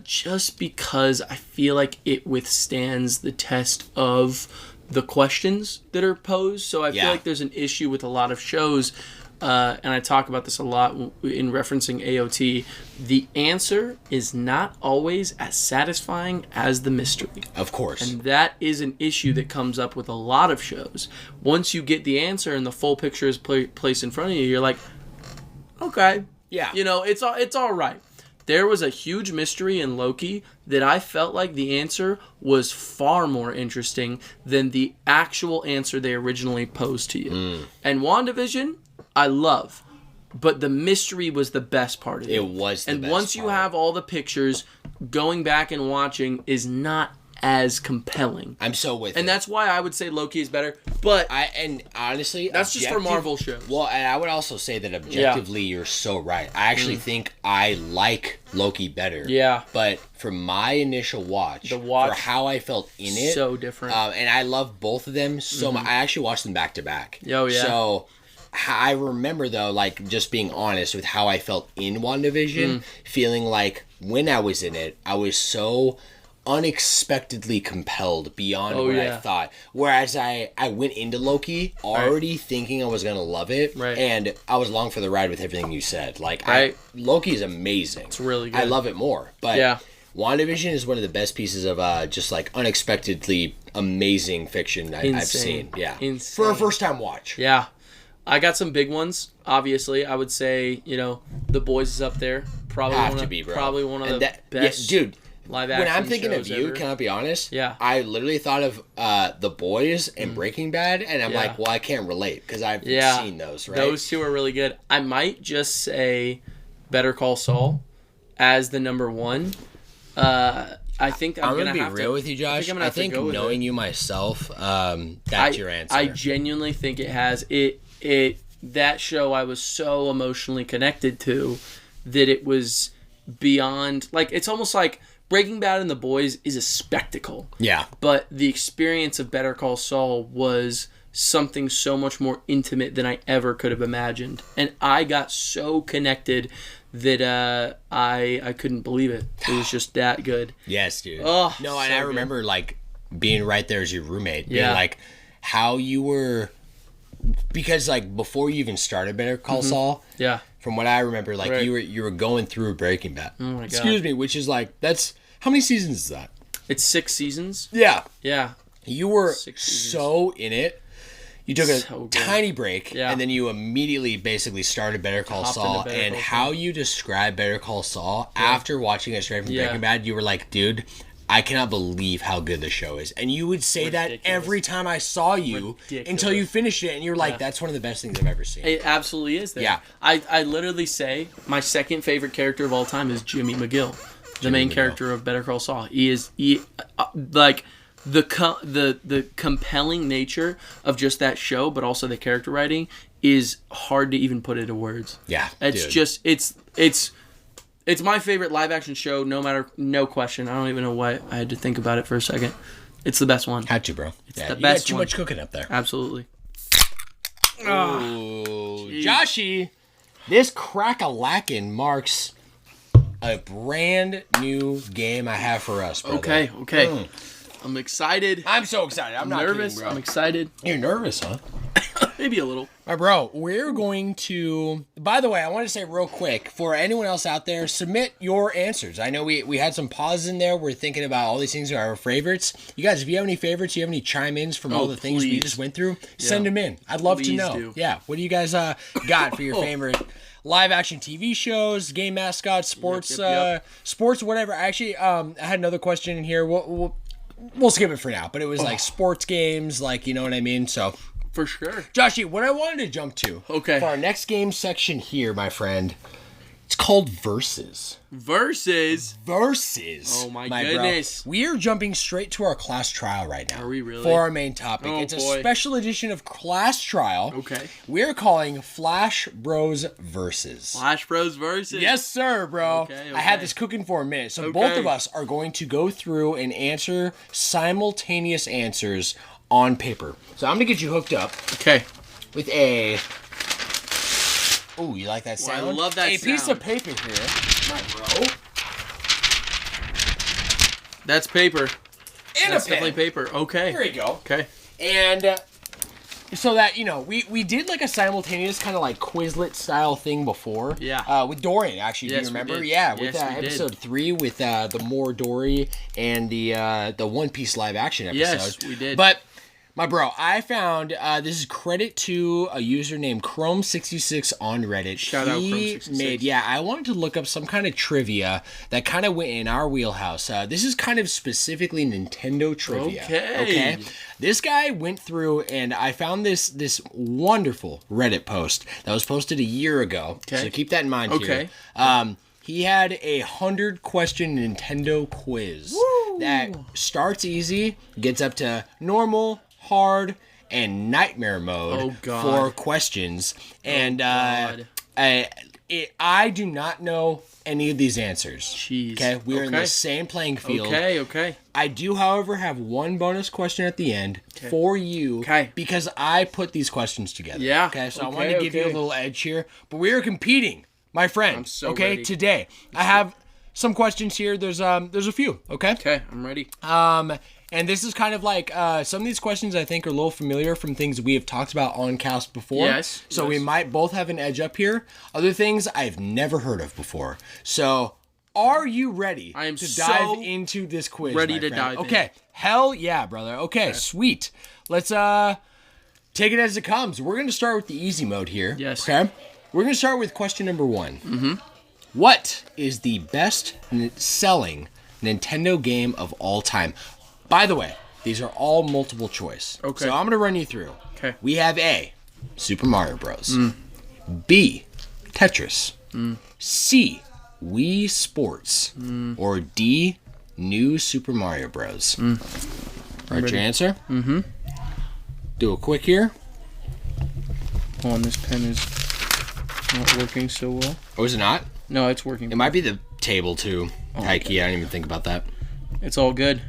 Just because I feel like it withstands the test of the questions that are posed. So I feel like there's an issue with a lot of shows, and I talk about this a lot in referencing AOT. The answer is not always as satisfying as the mystery. Of course. And that is an issue that comes up with a lot of shows. Once you get the answer and the full picture is placed in front of you, you're like, okay. Yeah. You know, it's all right. There was a huge mystery in Loki that I felt like the answer was far more interesting than the actual answer they originally posed to you. And WandaVision, I love. But the mystery was the best part of it. It was the best part. And once you have all the pictures, going back and watching is not as compelling. I'm so with And that's why I would say Loki is better. But and honestly, that's just for Marvel shows. Well, and I would also say that objectively, you're so right. I actually think I like Loki better. Yeah. But for my initial watch, for how I felt in it, so different. And I love both of them so much. I actually watched them back to back. Oh yeah. So I remember though, like just being honest with how I felt in WandaVision, feeling like when I was in it, I was so unexpectedly compelled beyond what I thought. Whereas I went into Loki already thinking I was going to love it. Right. And I was along for the ride with everything you said. Like, Loki is amazing. It's really good. I love it more. But WandaVision is one of the best pieces of just like unexpectedly amazing fiction I've seen. Yeah. Insane. For a first time watch. Yeah. I got some big ones. Obviously, I would say, The Boys is up there. Probably one of the best. Yeah, dude. Live action when I'm thinking of you, ever. can I be honest? Yeah. I literally thought of The Boys and Breaking Bad, and I'm like, well, I can't relate because I've seen those, right? Those two are really good. I might just say Better Call Saul as the number one. I think I'm gonna be real with you, Josh. I think knowing you myself, that's your answer. I genuinely think it has it. That show I was so emotionally connected to that it was beyond. Like, it's almost like Breaking Bad and The Boys is a spectacle. Yeah. But the experience of Better Call Saul was something so much more intimate than I ever could have imagined. And I got so connected that I couldn't believe it. It was just that good. Yes, dude. Oh, no, and I remember like being right there as your roommate. Being like how you were, because like before you even started Better Call Saul. Yeah. From what I remember, like you were going through Breaking Bad. Oh my god. Excuse me, which is like that's how many seasons is that? It's 6 seasons. Yeah. Yeah. You were so in it. You took a tiny break, and then you immediately basically started Better Call Saul. And how you describe Better Call Saul after watching it straight from Breaking Bad, you were like, dude, I cannot believe how good the show is. And you would say that every time I saw you until you finished it, and you're like, that's one of the best things I've ever seen. It absolutely is there. Yeah. I literally say my second favorite character of all time is Jimmy McGill, the main character of Better Call Saul. He like the compelling nature of just that show, but also the character writing is hard to even put into words. Yeah. It's just it's my favorite live action show, no question. I don't even know why I had to think about it for a second. It's the best one. Had to, bro. It's the best you got too much cooking up there. Absolutely. Oh, Joshy, this crack-a-lackin' marks a brand new game I have for us, brother. Okay. I'm excited. I'm so excited. I'm not nervous. kidding, bro. I'm excited. You're nervous, huh? Maybe a little. All right, bro, we're going to... By the way, I want to say real quick, for anyone else out there, submit your answers. I know we had some pauses in there. We're thinking about all these things are our favorites. You guys, if you have any favorites, you have any chime-ins from all the things we just went through, send them in. I'd love to know. Do. Yeah, what do you guys got for your favorite live-action TV shows, game mascots, sports, sports, whatever? Actually, I had another question in here. We'll skip it for now, but it was like sports games, like, you know what I mean? So... For sure. Joshy, what I wanted to jump to for our next game section here, my friend, it's called Versus. Versus? Oh, my goodness. Bro. We are jumping straight to our class trial right now. Are we really? For our main topic. It's a special edition of class trial. Okay. We're calling Flash Bros Versus. Flash Bros Versus? Yes, sir, bro. Okay. I had this cooking for a minute. So both of us are going to go through and answer simultaneous answers on paper. So I'm going to get you hooked up. Okay. With a... Oh, you like that sound? I love that sound. A piece of paper here. Right, bro. That's paper. And That's a pen. definitely paper. Okay. Here we go. Okay. And so that, you know, we did like a simultaneous kind of like Quizlet style thing before. Yeah. With Dorian, actually. Yes, do you remember? we did. Yeah, with Yes, episode 3 with the More Dory and the One Piece live action episode. Yes, we did. But... My bro, I found, this is credit to a user named Chrome66 on Reddit. Shout out Chrome66. I wanted to look up some kind of trivia that kind of went in our wheelhouse. This is kind of specifically Nintendo trivia. Okay. This guy went through and I found this wonderful Reddit post that was posted a year ago. Okay. So keep that in mind here. He had 100-question Nintendo quiz that starts easy, gets up to normal, hard, and nightmare mode for questions. And I do not know any of these answers. Jeez. Okay, we're in the same playing field. Okay. I do, however, have one bonus question at the end for you because I put these questions together. Yeah. Okay, so I wanted to give you a little edge here. But we are competing, my friend. I'm so ready. Today. I have some questions here. There's a few, okay? Okay, I'm ready. And this is kind of like, some of these questions I think are a little familiar from things we have talked about on cast before. Yes. So we might both have an edge up here. Other things I've never heard of before. So are you ready to dive into this quiz? Ready to dive in. Okay. Hell yeah, brother. Okay, sweet. Let's take it as it comes. We're going to start with the easy mode here. Yes. Okay. We're going to start with question number 1. Mm-hmm. What is the best selling Nintendo game of all time? By the way, these are all multiple choice. Okay. So I'm going to run you through. Okay. We have A, Super Mario Bros. B, Tetris. C, Wii Sports. Or D, New Super Mario Bros. Write your answer. Mm-hmm. Do a quick here. Hold on, this pen is not working so well. Oh, is it not? No, it's working. It might be the table, too. Hikey, I didn't even think about that. It's all good.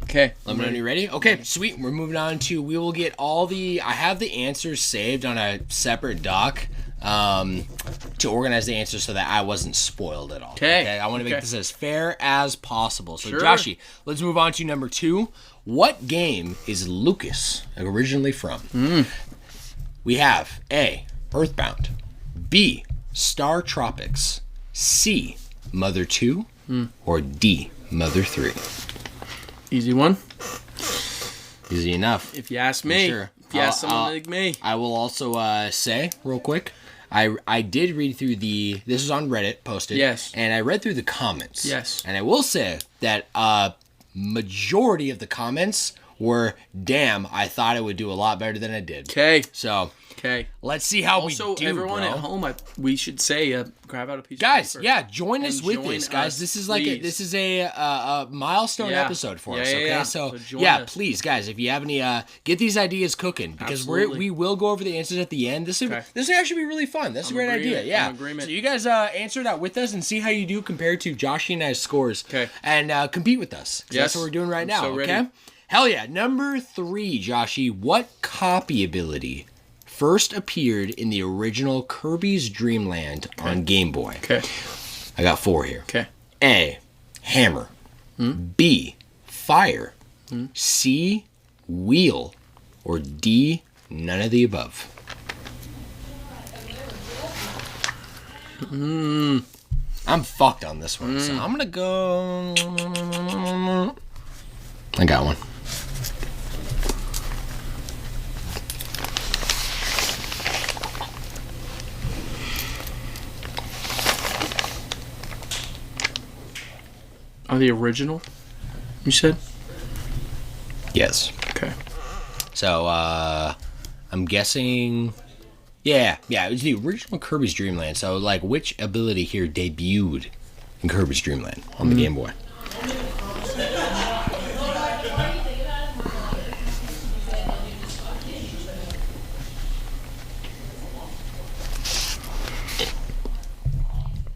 Okay. Let me know when you're ready. Okay, sweet. We're moving on to, we will get I have the answers saved on a separate doc to organize the answers so that I wasn't spoiled at all. Okay. I want to make this as fair as possible. So, Joshy, let's move on to number 2. What game is Lucas originally from? We have A, Earthbound. B, Star Tropics. C, Mother 2. Or D, Mother 3. Easy one. Easy enough. If you ask me. Sure. If you ask someone like me. I will also say, real quick, I did read through this is on Reddit, posted. Yes. And I read through the comments. Yes. And I will say that majority of the comments were, damn, I thought I would do a lot better than I did. Okay. So... Okay. Let's see how we do, Also, everyone bro. At home, we should say, grab out a piece guys, of paper. join us with this, guys. This is like a milestone episode for us, okay? So please, guys, if you have any, get these ideas cooking because we will go over the answers at the end. This will actually be really fun. That's a great idea. Yeah. So you guys answer that with us and see how you do compared to Joshy and I's scores. Okay. And compete with us. Yes. That's what we're doing right now. So okay. Ready. Hell yeah. Number 3, Joshy. What copy ability first appeared in the original Kirby's Dream Land on Game Boy? Okay. I got 4 here. Okay. A, hammer. B, fire. C, wheel. Or D, none of the above. I'm fucked on this one, so I'm gonna go. I got one. On the original, you said? Yes. Okay. So, I'm guessing. Yeah, it was the original Kirby's Dream Land. So, like, which ability here debuted in Kirby's Dream Land on the Game Boy?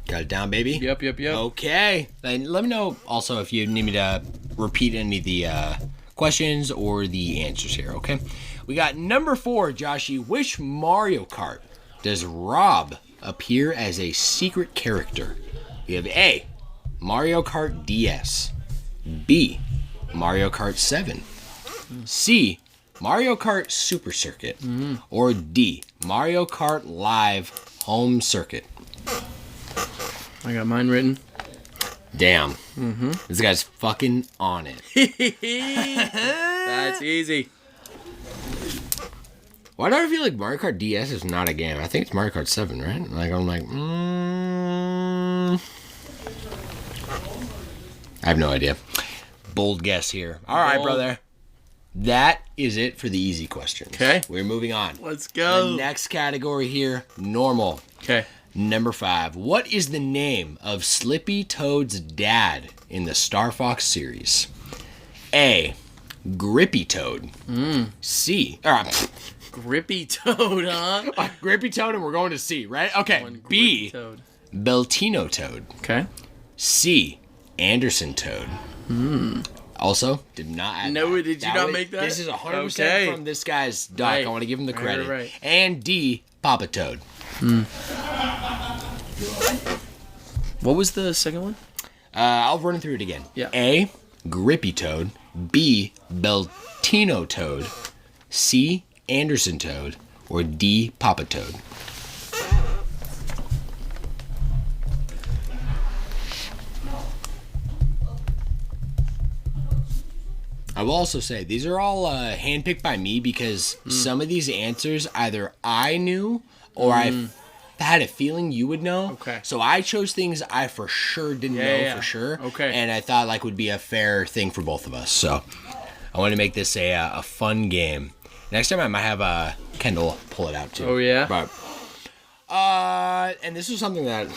Got it down, baby? Yep. Okay. Then let me know also if you need me to repeat any of the questions or the answers here, okay? We got number 4, Joshy. Which Mario Kart does Rob appear as a secret character? We have A, Mario Kart DS. B, Mario Kart 7. C, Mario Kart Super Circuit. Or D, Mario Kart Live Home Circuit. I got mine written. Damn. This guy's fucking on it. That's easy. Why do I feel like Mario Kart DS is not a game? I think it's Mario Kart 7, right? Like, I'm like, I have no idea. Bold guess here. All right, brother. That is it for the easy questions. Okay. We're moving on. Let's go. The next category here, normal. Okay. Number 5. What is the name of Slippy Toad's dad in the Star Fox series? A, Grippy Toad. C, Grippy Toad, huh? Grippy Toad, and we're going to C, right? Okay. B, Toad. Beltino Toad. Okay. C, Anderson Toad. Also, did not add No, that. did you not make that? This is 100% from this guy's doc. Right. I want to give him the credit. Right. And D, Papa Toad. What was the second one? I'll run through it again. Yeah. A, Grippy Toad. B, Beltino Toad. C, Anderson Toad. Or D, Papa Toad. I will also say, these are all handpicked by me because some of these answers either I knew or I had a feeling you would know. Okay. So I chose things I for sure didn't know for sure. Okay. And I thought like would be a fair thing for both of us. So I want to make this a fun game. Next time I might have Kendall pull it out too. Oh yeah. But and this was something that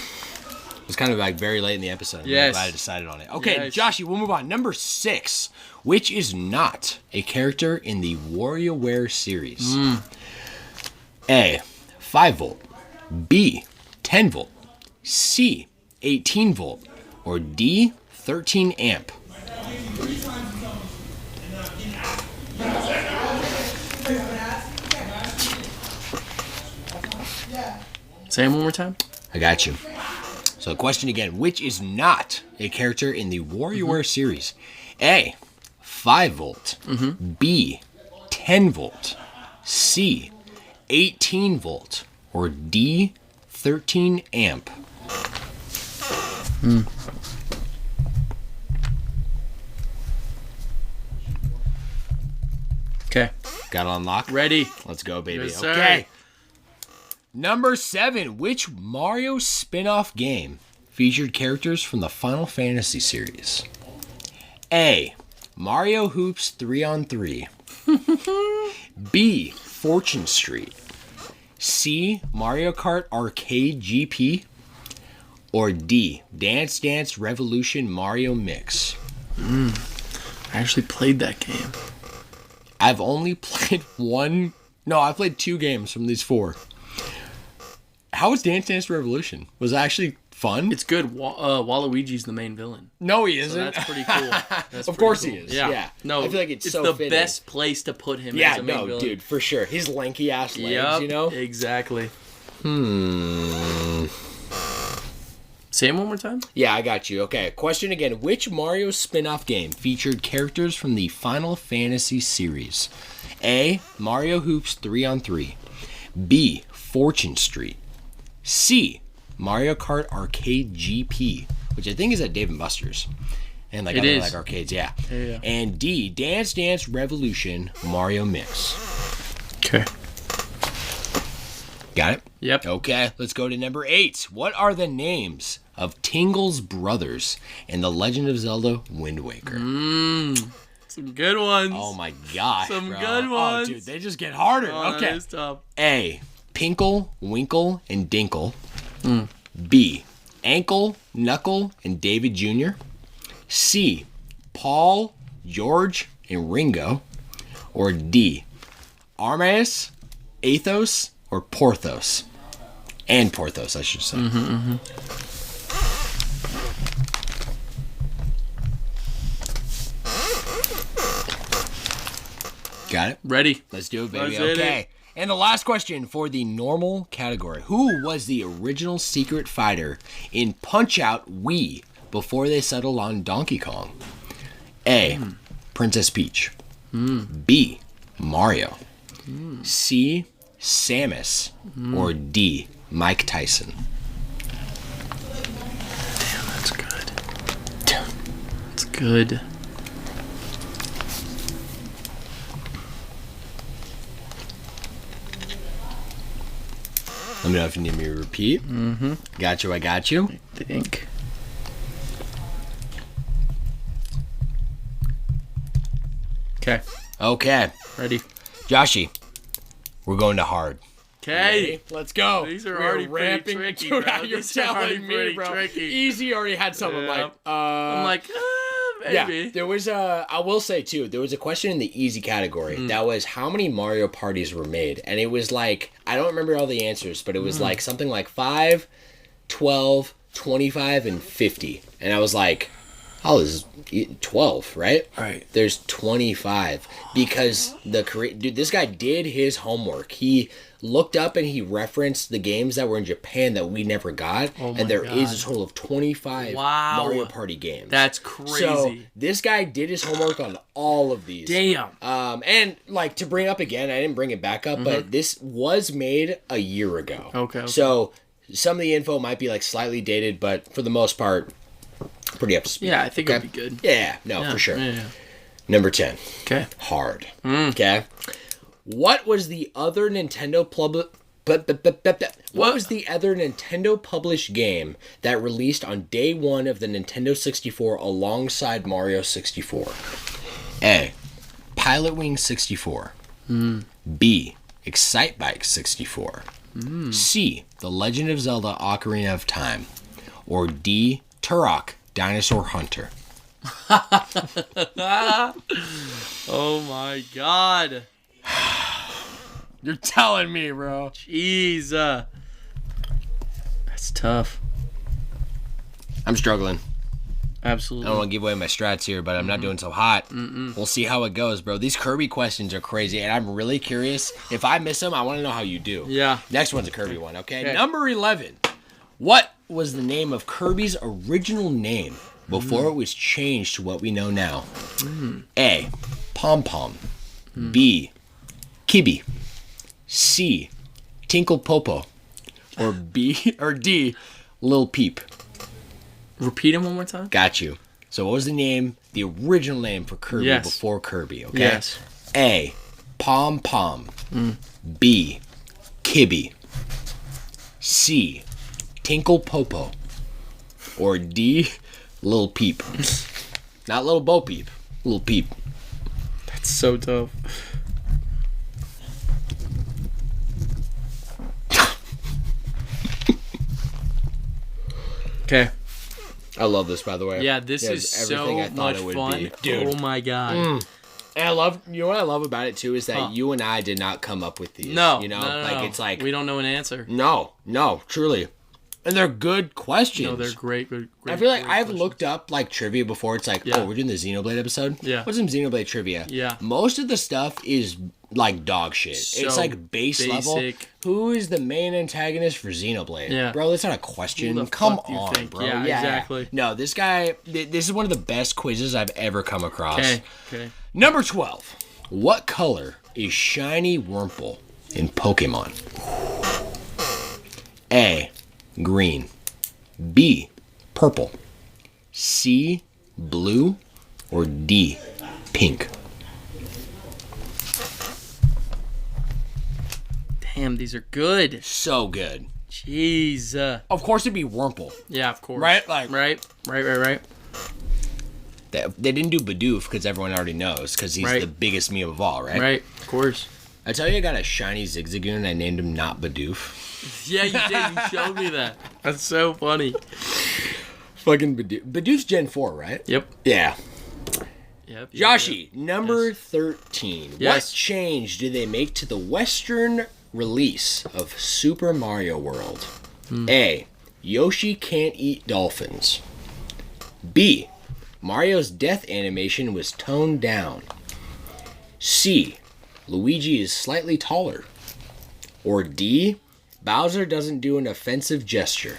was kind of like very late in the episode. I'm really glad I decided on it. Okay, Yes. Joshy, we'll move on. Number 6, which is not a character in the WarioWare series. A, 5 volt. B, 10 volt. C, 18 volt. Or D, 13 amp. Say it one more time. I got you. So the question again, which is not a character in the WarioWare series? A, 5 volt. B, 10 volt. C, 18 volt. Or D, 13 amp. Okay. Got it unlocked? Ready. Let's go, baby. Yes, sir. Okay. Number 7. Which Mario spin-off game featured characters from the Final Fantasy series? A, Mario Hoops 3-on-3. B, Fortune Street. C, Mario Kart Arcade GP. Or D, Dance Dance Revolution Mario Mix. I actually played that game. I've only played one. No, I played 2 games from these 4. How was Dance Dance Revolution? Was it actually fun? It's good. Waluigi's the main villain. No, he isn't. So that's pretty cool. Of course he is. Yeah. No, I feel like it's so the fitting. best place to put him as a main villain. Dude, for sure. His lanky ass legs, you know? Exactly. Say it one more time? Yeah, I got you. Okay, question again. Which Mario spin-off game featured characters from the Final Fantasy series? A. Mario Hoops 3-on-3. B. Fortune Street. C. Mario Kart Arcade GP, which I think is at Dave & Buster's. And like other like arcades, yeah. And D. Dance Dance Revolution Mario Mix. Okay. Got it? Yep. Okay, let's go to number 8. What are the names of Tingle's brothers in The Legend of Zelda Wind Waker? Some good ones. Oh my gosh, Some bro. good ones. Oh, dude, they just get harder. Oh, okay. That is tough. A. Pinkle, Winkle, and Dinkle. B. Ankle, Knuckle, and David Jr. C. Paul, George, and Ringo. Or D. Armaeus, Athos, or Porthos. And Porthos, I should say. Got it? Ready. Let's do it, baby. Okay. And the last question for the normal category. Who was the original secret fighter in Punch-Out Wii before they settled on Donkey Kong? A. Princess Peach. B. Mario. C. Samus. Or D. Mike Tyson. Damn, that's good. That's good. Let me know if you need me to repeat. Got you, I got you. I think. Okay. Ready. Joshy, we're going to hard. Okay. Let's go. These are already pretty tricky, bro. You're telling me, bro. Tricky. Easy already had some. Yeah. I'm like, maybe. Yeah, there was I will say too, there was a question in the easy category that was how many Mario parties were made, and it was like, I don't remember all the answers, but it was like something like 5, 12, 25, and 50, and I was like, oh, this is 12, right? Right. There's 25 because dude, this guy did his homework. He looked up and he referenced the games that were in Japan that we never got, and there is a total of 25 Mario Party games. That's crazy. So this guy did his homework on all of these. Damn. And like to bring up again, I didn't bring it back up, but this was made a year ago. Okay. So some of the info might be like slightly dated, but for the most part, pretty up to speed. Yeah, I think it'd be good. Yeah, for sure. Yeah. Number 10. Okay. Hard. Okay. What was the other Nintendo published game that released on day one of the Nintendo 64 alongside Mario 64? A. Pilot Wing 64. B. Excite Bike 64. C. The Legend of Zelda Ocarina of Time. Or D. Turok Dinosaur Hunter. Oh my god. You're telling me, bro. Jeez. That's tough. I'm struggling. Absolutely. I don't want to give away my strats here, but I'm not doing so hot. We'll see how it goes, bro. These Kirby questions are crazy, and I'm really curious. If I miss them, I want to know how you do. Yeah. Next one's a Kirby one, okay? Number 11. What was the name of Kirby's original name before it was changed to what we know now? A. Pom Pom. B. Kibby. C. Tinkle Popo. Or D. Lil Peep. Repeat them one more time. Got you. So what was the original name for Kirby before Kirby, okay? Yes. A. Pom Pom. B. Kibby. C. Tinkle Popo. Or D. Lil Peep. Not Lil Bo Peep. Lil Peep. That's so tough. Okay. I love this, by the way. Yeah, this is so much fun. Dude. Oh my god. And you know what I love about it too is that you and I did not come up with these. No, you know, no. It's like we don't know an answer. No, truly. And they're good questions. No, they're great. I feel like I've looked up like trivia before. It's like, we're doing the Xenoblade episode. Yeah. What's some Xenoblade trivia? Yeah. Most of the stuff is like dog shit. It's like basic level. Who is the main antagonist for Xenoblade? Yeah. Bro, that's not a question. Come on, bro. Yeah, exactly. No, this guy, this is one of the best quizzes I've ever come across. Okay. Number 12. What color is Shiny Wurmple in Pokemon? A. Green. B. Purple. C. Blue. Or D. Pink. Damn, these are good. So good. Jeez. Of course it'd be Wurmple. Yeah, of course. Right? Like Right. They didn't do Bidoof because everyone already knows because he's the biggest meme of all, right? Right, of course. I tell you, I got a shiny Zigzagoon and I named him not Bidoof. Yeah, you did. You showed me that. That's so funny. Fucking Bidoof. Bidoof's Gen 4, right? Yep. Yeah. Yep. Joshi, number 13. Yes. What change did they make to the Western release of Super Mario World? A. Yoshi can't eat dolphins. B. Mario's death animation was toned down. C. Luigi is slightly taller. Or D. Bowser doesn't do an offensive gesture.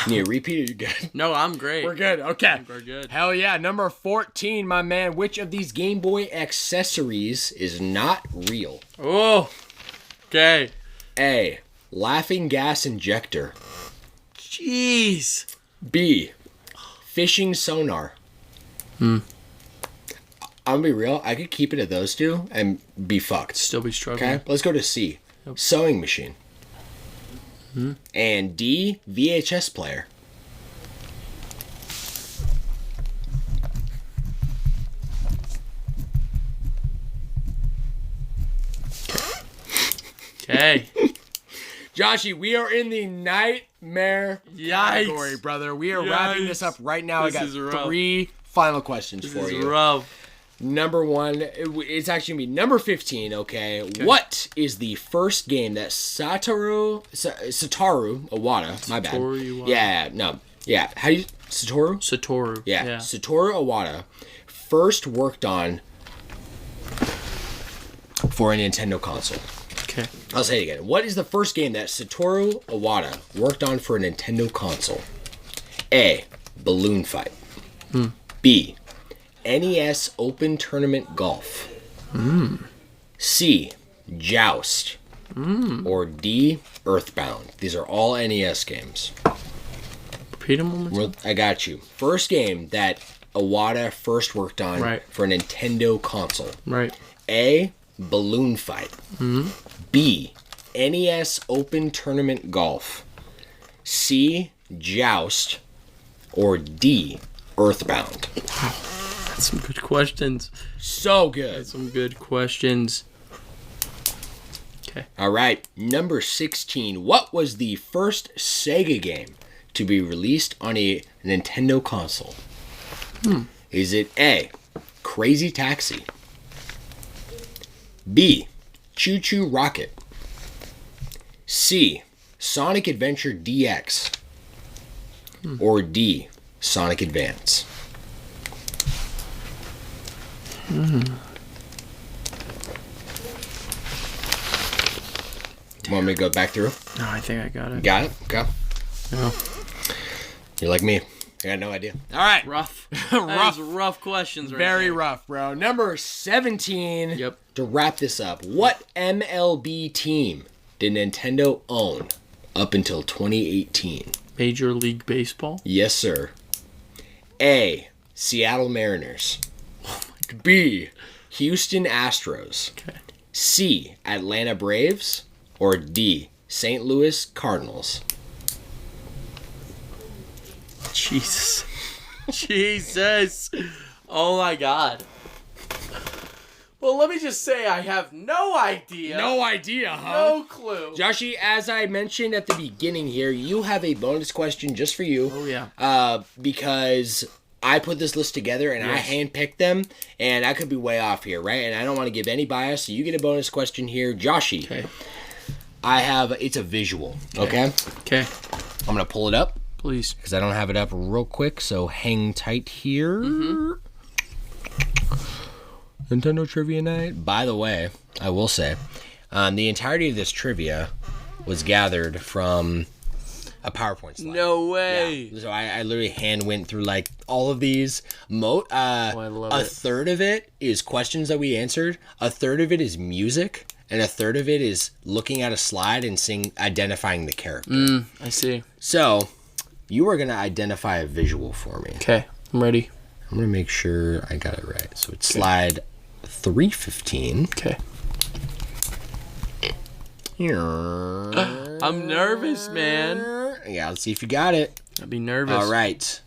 Can you repeat it again? No, I'm great. We're good. Okay. We're good. Hell yeah. Number 14, my man. Which of these Game Boy accessories is not real? Oh. Okay. A. Laughing gas injector. Jeez. B. Fishing sonar. I'm gonna be real. I could keep it at those two and be fucked. Still be struggling. Okay. Let's go to C. Yep. Sewing machine. And D. VHS player. Okay. Joshi, we are in the nightmare category, brother. We are wrapping this up right now. I got 3 final questions for you. This is rough. Number 1, it's actually going to be number 15, okay? What is the first game that Satoru Iwata, my bad. Yeah, how do you, Satoru. Yeah, Satoru Iwata first worked on for a Nintendo console. Okay. I'll say it again. What is the first game that Satoru Iwata worked on for a Nintendo console? A. Balloon Fight. B. NES Open Tournament Golf. C. Joust. Or D. Earthbound. These are all NES games. Repeat them one more time. I got you. First game that Iwata first worked on for a Nintendo console. Right. A. Balloon Fight. B. NES Open Tournament Golf. C. Joust. Or D. Earthbound. Wow. That's some good questions. So good. That's some good questions. Okay. All right. Number 16. What was the first Sega game to be released on a Nintendo console? Is it A. Crazy Taxi? B. Choo Choo Rocket? C. Sonic Adventure DX? Or D. Sonic Advance? Want me to go back through? No, I think I got it. Got it? Okay. No. You're like me. I got no idea. All right. Rough. Rough questions right Very there. rough, bro. Number 17. Yep. To wrap this up, what MLB team did Nintendo own up until 2018? Major League Baseball? Yes, sir. A. Seattle Mariners. B. Houston Astros. Okay. C. Atlanta Braves. Or D. St. Louis Cardinals. Jesus. Jesus. Oh my God. Well, let me just say I have no idea. No idea, huh? No clue. Joshy, as I mentioned at the beginning here, you have a bonus question just for you. Oh, yeah. Because I put this list together and I handpicked them, and I could be way off here, right? And I don't want to give any bias, so you get a bonus question here. Joshy. Okay. It's a visual, okay? Okay. I'm going to pull it up. Please. Because I don't have it up real quick, so hang tight here. Mm-hmm. Nintendo Trivia Night. By the way, I will say, the entirety of this trivia was gathered from a PowerPoint slide. No way. Yeah. So I literally hand went through like all of these. I love it. A third of it is questions that we answered. A third of it is music. And a third of it is looking at a slide and identifying the character. I see. So, you are going to identify a visual for me. Okay, I'm ready. I'm going to make sure I got it right. So, it's slide 315. Okay. I'm nervous, man. Yeah, let's see if you got it. I'd be nervous. All right.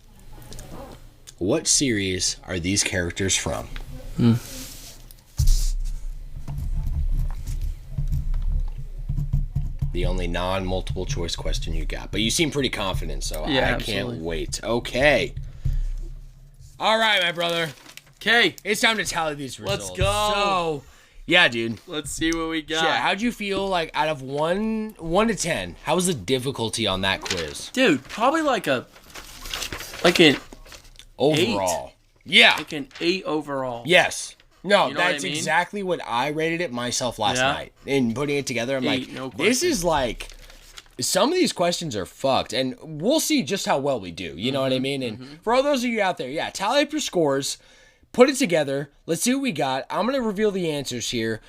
What series are these characters from? The only non-multiple choice question you got. But you seem pretty confident, so I can't wait. Okay. All right, my brother. Okay. It's time to tally these results. Let's go. So, yeah, dude. Let's see what we got. Yeah, how'd you feel, like, out of 1 to 10? How was the difficulty on that quiz? Dude, probably like an overall. 8. Yeah. Like an 8 overall. Yes. No, you know that's what I mean? exactly what I rated it myself last night. And putting it together, I'm like, this is like, some of these questions are fucked. And we'll see just how well we do. You know what I mean? And for all those of you out there, tally up your scores, put it together. Let's see what we got. I'm going to reveal the answers here.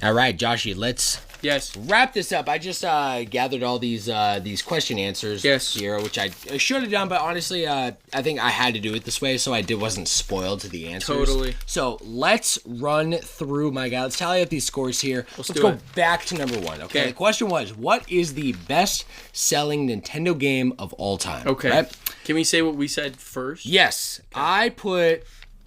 All right, Joshy, let's wrap this up. I just gathered all these question answers here, which I should have done, but honestly, I think I had to do it this way so I wasn't spoiled to the answers. Totally. So let's run through, my guy. Let's tally up these scores here. Let's go back to number 1. Okay. The question was, what is the best-selling Nintendo game of all time? Okay. Right? Can we say what we said first? Yes. Okay. I put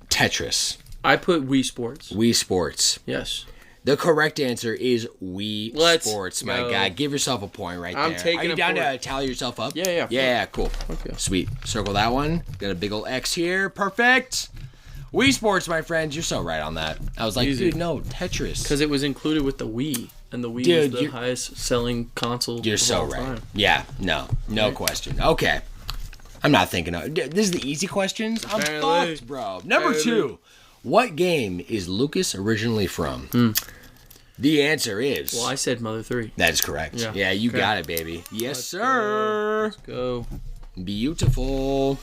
Tetris. I put Wii Sports. Wii Sports. Yes. The correct answer is Wii Sports, my guy. Give yourself a point right there. I'm taking Are you down to tally yourself up? Yeah. Yeah, cool. Okay. Sweet. Circle that one. Got a big old X here. Perfect. Wii Sports, my friends. You're so right on that. I was like, dude, no, Tetris. Because it was included with the Wii. And the Wii was the highest selling console You're so right. Time. Yeah, no question. Okay. I'm not thinking of this is the easy questions. I'm fucked, bro. Number 2. What game is Lucas originally from? The answer is... Well, I said Mother 3. That is correct. Yeah, you got it, baby. Yes, sir. Let's go. Beautiful.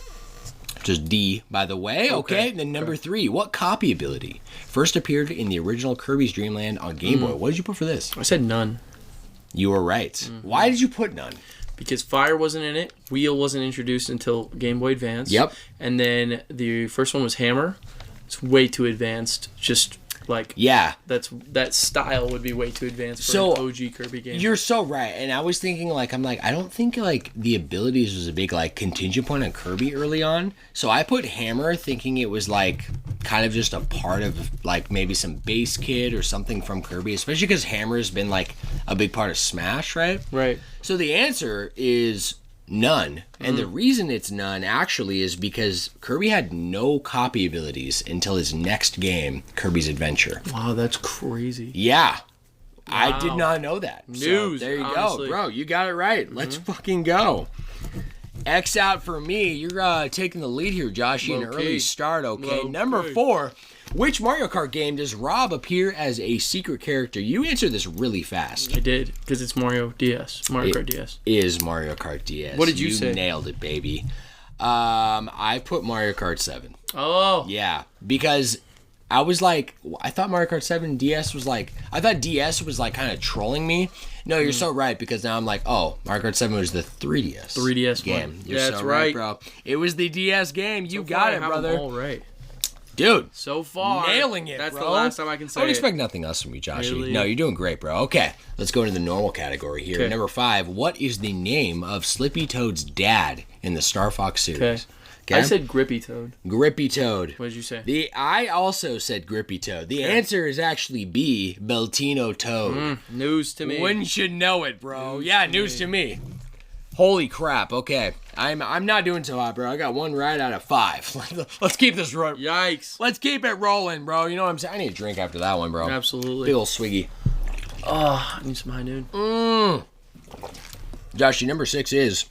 Just D, by the way. Okay, then number 3. What copy ability first appeared in the original Kirby's Dream Land on Game Boy? What did you put for this? I said none. You were right. Why did you put none? Because Fire wasn't in it. Wheel wasn't introduced until Game Boy Advance. Yep. And then the first one was Hammer. It's way too advanced. Just... Like, that style would be way too advanced for an OG Kirby game. You're so right. And I was thinking, I don't think, the abilities was a big, contingent point on Kirby early on. So I put Hammer thinking it was, kind of just a part of, maybe some base kit or something from Kirby. Especially because Hammer has been, a big part of Smash, right? Right. So the answer is... none. And the reason it's none actually is because Kirby had no copy abilities until his next game, Kirby's Adventure. Wow, that's crazy. Yeah. Wow. I did not know that. News. So there you go. Bro, you got it right. Let's fucking go. X out for me. You're taking the lead here, Josh. An early start, okay? Number 4. Which Mario Kart game does Rob appear as a secret character? You answered this really fast. I did, because it's Mario DS. Mario Kart DS. Is Mario Kart DS. What did you say? You nailed it, baby. I put Mario Kart 7. Oh. Yeah, because I was I thought Mario Kart 7 DS was I thought DS was kind of trolling me. No, you're so right, because now I'm Mario Kart 7 was the 3DS. 3DS game. You're that's so right, bro. It was the DS game. You got it, brother. All right. Dude, so far nailing it. That's bro. the last time I can say. I would expect nothing else from you, Josh. Really? No, you're doing great, bro. Okay, let's go into the normal category here. Okay. Number 5. What is the name of Slippy Toad's dad in the Star Fox series? Okay? I said Grippy Toad. Grippy Toad. What did you say? I also said Grippy Toad. The answer is actually B, Beltino Toad. News to me. Wouldn't you know it, bro? News to me. Holy crap. Okay. I'm not doing so hot, bro. I got 1 right out of 5. Let's keep this rolling. Yikes. Let's keep it rolling, bro. You know what I'm saying? I need a drink after that one, bro. Absolutely. Big ol' swiggy. Oh, I need some high noon. Josh, your number 6 is...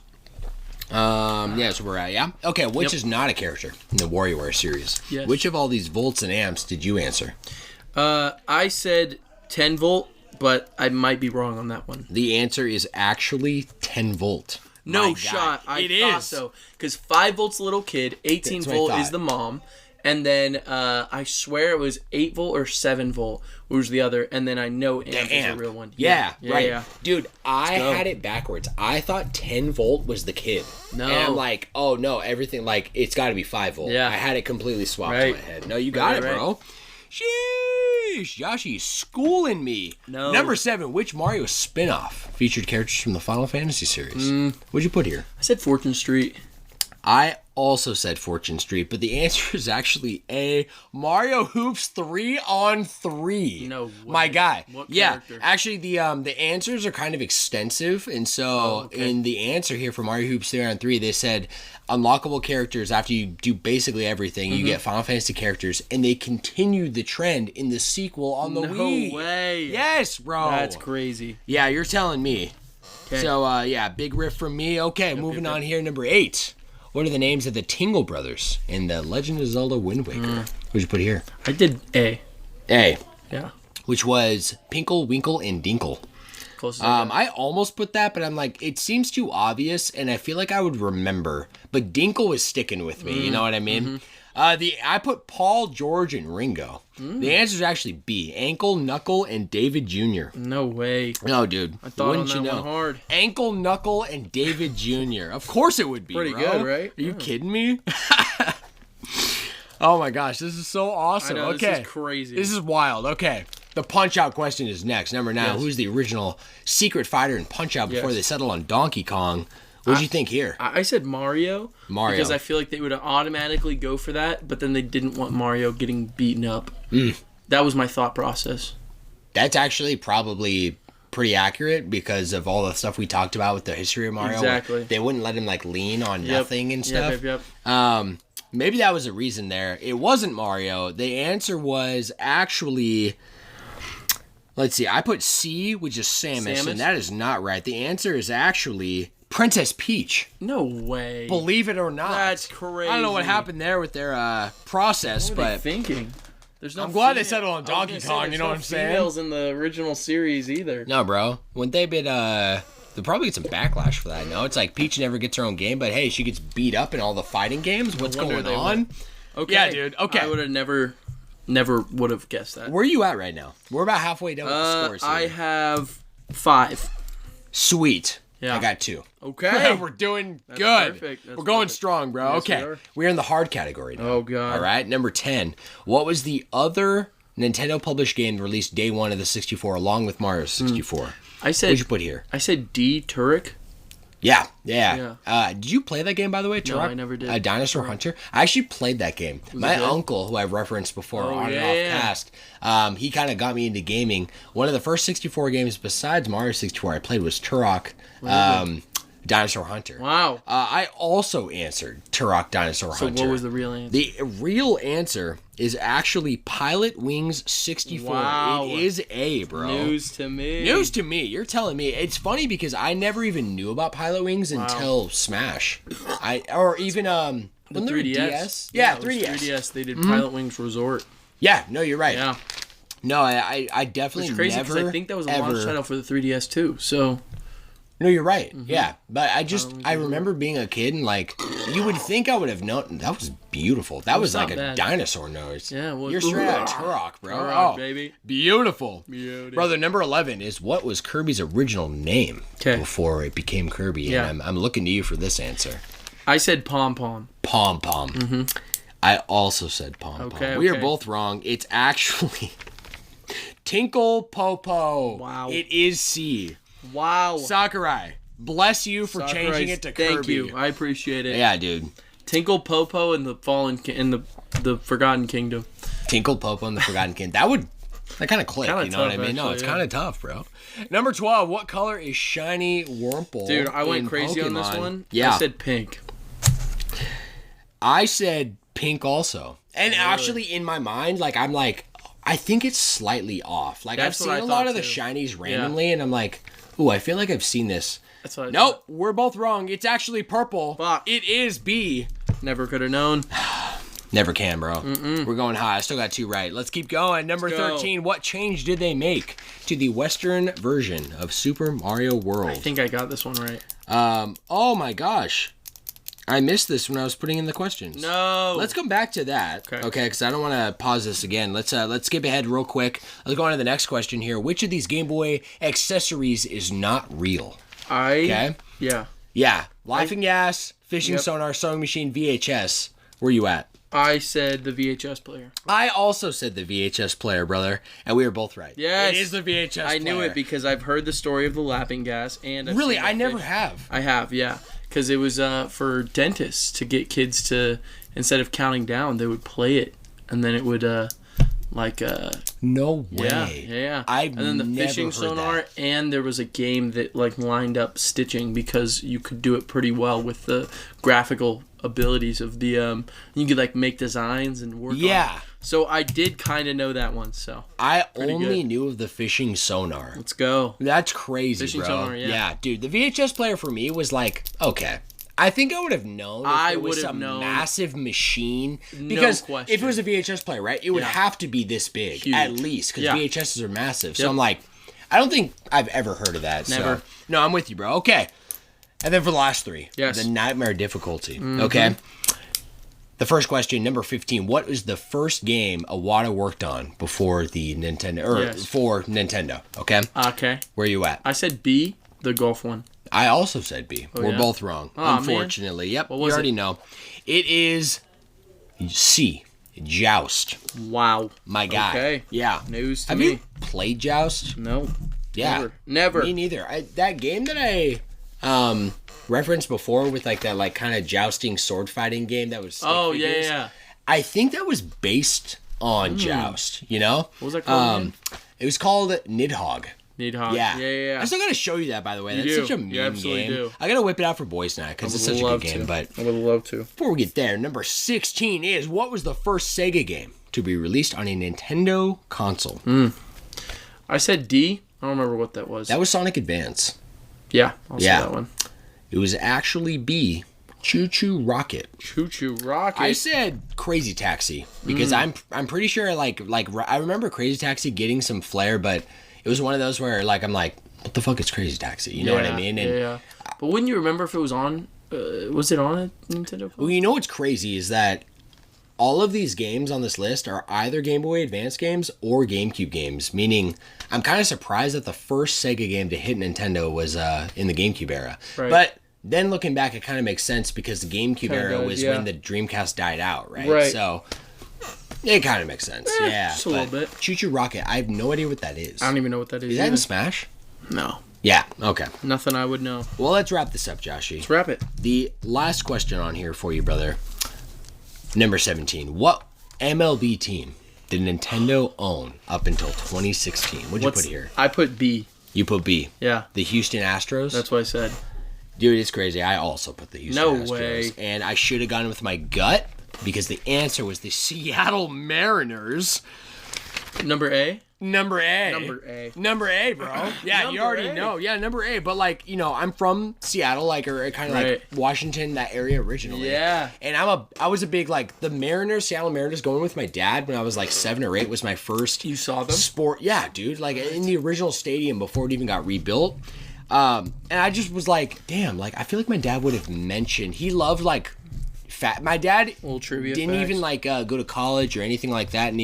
that's where we're at, yeah? Okay, which is not a character in the WarioWare series? Yes. Which of all these volts and amps did you answer? I said 10 volt, but I might be wrong on that one. The answer is actually 10 volt. No shot. I thought so. Because 5 volt's the little kid, 18 volt is the mom, and then I swear it was 8 volt or 7 volt was the other, and then I know amp is a real one. Yeah, right. Yeah. Dude, I had it backwards. I thought 10 volt was the kid. No. And I'm like, oh no, everything, like, it's got to be 5 volt. Yeah. I had it completely swapped in my head. No, you got it, bro. Sheesh, Yoshi's schooling me. No. Number 7, which Mario spin-off featured characters from the Final Fantasy series? What'd you put here? I said Fortune Street. I also said Fortune Street, but the answer is actually A, Mario Hoops 3-on-3. No way. My guy. What character? Actually, the answers are kind of extensive, and so in the answer here for Mario Hoops 3-on-3, they said unlockable characters after you do basically everything. You get Final Fantasy characters, and they continued the trend in the sequel on the Wii. No way. Yes, bro. That's crazy. Yeah, you're telling me. Okay. So, big riff from me. Okay, moving on here, number 8. What are the names of the Tingle brothers in The Legend of Zelda Wind Waker? What'd you put here? I did A. A. Yeah. Which was Pinkle, Winkle, and Dinkle. I almost put that, but I'm like, it seems too obvious, and I feel like I would remember. But Dinkle was sticking with me, you know what I mean? I put Paul, George, and Ringo. The answer is actually B, Ankle, Knuckle, and David Jr. No way. No, dude. I thought on that one hard. Ankle, Knuckle, and David Jr. Of course it would be, pretty good, right? Are you kidding me? Oh my gosh, this is so awesome. I know, okay. This is crazy. This is wild. Okay. The Punch-Out question is next. Number 9, who's the original secret fighter in Punch-Out before they settled on Donkey Kong? What did you think here? I said Mario. Because I feel like they would automatically go for that, but then they didn't want Mario getting beaten up. That was my thought process. That's actually probably pretty accurate because of all the stuff we talked about with the history of Mario. Exactly. They wouldn't let him like lean on nothing and stuff. Yep. Maybe that was a reason there. It wasn't Mario. The answer was actually... Let's see. I put C, which is Samus, and that is not right. The answer is actually... Princess Peach. No way. Believe it or not. That's crazy. I don't know what happened there with their process, what but are they thinking? There's no I'm glad they settled on Donkey Kong, you know what I'm saying? Females in the original series either. No, bro. Wouldn't they be they'll probably get some backlash for that. No, it's like Peach never gets her own game, but hey, she gets beat up in all the fighting games. What's going on? Okay. Yeah, dude. Okay. I would have never would have guessed that. Where are you at right now? We're about halfway done with the scores here. I have 5. Sweet. Yeah. I got 2. Okay. We're doing good. Perfect. We're going strong, bro. Yes, okay. We're in the hard category now. Oh, God. All right. Number 10. What was the other Nintendo published game released day 1 of the 64 along with Mario 64? I said... What did you put here? I said D, Turok. Yeah. Did you play that game, by the way, Turok? No, I never did. Dinosaur Hunter? I actually played that game. My uncle, who I've referenced before on and off cast, he kind of got me into gaming. One of the first 64 games besides Mario 64 I played was Turok. Dinosaur Hunter. Wow. I also answered Turok Dinosaur Hunter. So what was the real answer? The real answer is actually Pilot Wings 64. Wow. It is A, bro. News to me. News to me. You're telling me. It's funny because I never even knew about Pilot Wings until Smash. Or even the 3DS. Yeah, 3DS. 3DS. They did Pilot Wings Resort. Yeah, no, you're right. Yeah. No, I definitely It's crazy because I think that was a launch title for the 3DS too. So... No, you're right. Yeah, but I remember being a kid and like you would think I would have known. That was beautiful. That was like a dinosaur nose. Yeah, well, you're straight out of Turok, bro. Turok, baby. Beautiful. Brother, number 11 is what was Kirby's original name before it became Kirby? Yeah. And I'm looking to you for this answer. I said Pom Pom. Pom Pom. I also said Pom Pom. We are both wrong. It's actually Tinkle Popo. Wow. It is C. Wow. Sakurai, bless you for changing it to Kirby. Thank you. I appreciate it. Yeah, dude. Tinkle Popo and the the Forgotten Kingdom. Tinkle Popo and the Forgotten Kingdom. That kind of click, you know what I mean? Actually, no, it's kind of tough, bro. Number 12, what color is Shiny Wurmple? Dude, I went crazy Pokemon? On this one. Yeah. I said pink. I said pink also. And actually, in my mind, like, I'm like, I think it's slightly off. Like, I've seen a lot of the shinies randomly, and I'm like, ooh, I feel like I've seen this. That's what I Nope, we're both wrong. It's actually purple. Fuck. It is B. Never could have known. Never can, bro. We're going high. I still got 2 right. Let's keep going. Number 13, what change did they make to the Western version of Super Mario World? I think I got this one right. Oh my gosh. I missed this when I was putting in the questions. No. Let's come back to that. Okay, because I don't want to pause this again. Let's skip ahead real quick. Let's go on to the next question here. Which of these Game Boy accessories is not real? Okay. Yeah. Laughing gas, fishing sonar, sewing machine, VHS. Where you at? I said the VHS player. I also said the VHS player, brother, and we were both right. Yes. It is the VHS player. I knew it because I've heard the story of the laughing gas and I've really, I never have. I have, yeah. Because it was for dentists to get kids to, instead of counting down, they would play it, and then it would no way. Yeah. I've and then the never fishing heard sonar, that. and there was a game that like lined up stitching because you could do it pretty well with the graphical abilities of the you could like make designs and work on it. So I did kind of know that one, so I only knew of the fishing sonar. Let's go. That's crazy, fishing bro. Sonar, yeah, dude, the VHS player for me was like, okay, I think I would have known if it was a massive machine. Because if it was a VHS player, right, it would have to be this big, huge. At least, because VHSs are massive. So I'm like, I don't think I've ever heard of that. Never. So. No, I'm with you, bro. Okay. And then for the last 3, the nightmare difficulty. Okay. The first question, number 15. What was the first game Iwata worked on before the Nintendo, for Nintendo? Okay. Okay. Where you at? I said B, the golf one. I also said B. We're both wrong, unfortunately. Man. Yep, you already know. It is C, Joust. Wow. My guy. Okay. Yeah. News to me. Have you played Joust? No. Yeah. Never. Me neither. That game that I referenced before with like that like kind of jousting sword fighting game that was figures, yeah. I think that was based on Joust, you know? What was that called? It was called Nidhogg. Nidhogg. Yeah. I still gotta show you that, by the way. That's such a mean game. Do. I gotta whip it out for boys now because it's such a good game. But I would love to. Before we get there, number 16 is what was the first Sega game to be released on a Nintendo console? I said D. I don't remember what that was. That was Sonic Advance. Yeah, I'll say that one. It was actually B. Choo Choo Rocket. Choo Choo Rocket. I said Crazy Taxi because I'm pretty sure like I remember Crazy Taxi getting some flair, but it was one of those where like I'm like, what the fuck is Crazy Taxi? You know what I mean? And, But wouldn't you remember if it was on? Was it on a Nintendo phone? Well, you know what's crazy is that all of these games on this list are either Game Boy Advance games or GameCube games, meaning I'm kind of surprised that the first Sega game to hit Nintendo was in the GameCube era. Right. But then looking back, it kind of makes sense because the GameCube era was when the Dreamcast died out, right? So it kind of makes sense. Just a little bit. Choo Choo Rocket, I have no idea what that is. I don't even know what that is. Is that in Smash? No. Yeah, okay. Nothing I would know. Well, let's wrap this up, Joshy. Let's wrap it. The last question on here for you, brother. Number 17. What MLB team did Nintendo own up until 2016? What'd you put here? I put B. You put B? Yeah. The Houston Astros? That's what I said. Dude, it's crazy. I also put the Houston Astros. No way. And I should have gone with my gut because the answer was the Seattle Mariners. Number A? Number A. Number A, bro. Yeah, you already know. Yeah, number A. But, like, you know, I'm from Seattle, like, or kind of like Washington, that area originally. Yeah. And I was a big, like, the Mariners, Seattle Mariners, going with my dad when I was, like, 7 or 8 was my first. You saw them? Sport. Yeah, dude. Like, in the original stadium before it even got rebuilt. And I just was like, damn, like, I feel like my dad would have mentioned, he loved, like, my dad didn't even like go to college or anything like that, and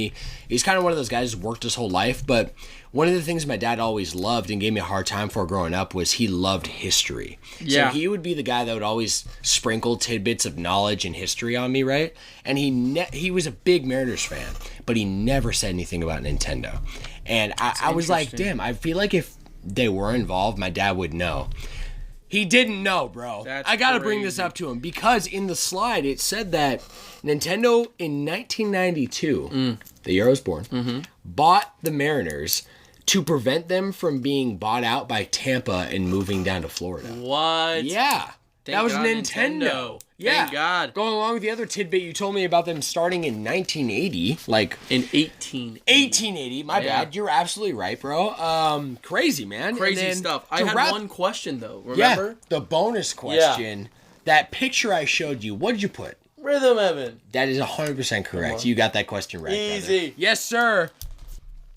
he's kind of one of those guys who worked his whole life. But one of the things my dad always loved and gave me a hard time for growing up was he loved history. So he would be the guy that would always sprinkle tidbits of knowledge and history on me, right? And he was a big Mariners fan, but he never said anything about Nintendo. And I was like, damn, I feel like if they were involved, my dad would know. He didn't know, bro. I got to bring this up to him because in the slide it said that Nintendo in 1992, the year I was born, bought the Mariners to prevent them from being bought out by Tampa and moving down to Florida. What? Yeah. That was Nintendo. Yeah. Thank God. Going along with the other tidbit you told me about them starting in 1980. Like in 1880. My bad. You're absolutely right, bro. Crazy, man. Crazy stuff. I had one question, though. Remember? Yeah, the bonus question. Yeah. That picture I showed you, what did you put? Rhythm Heaven. That is 100% correct. You got that question right. Easy. Brother. Yes, sir.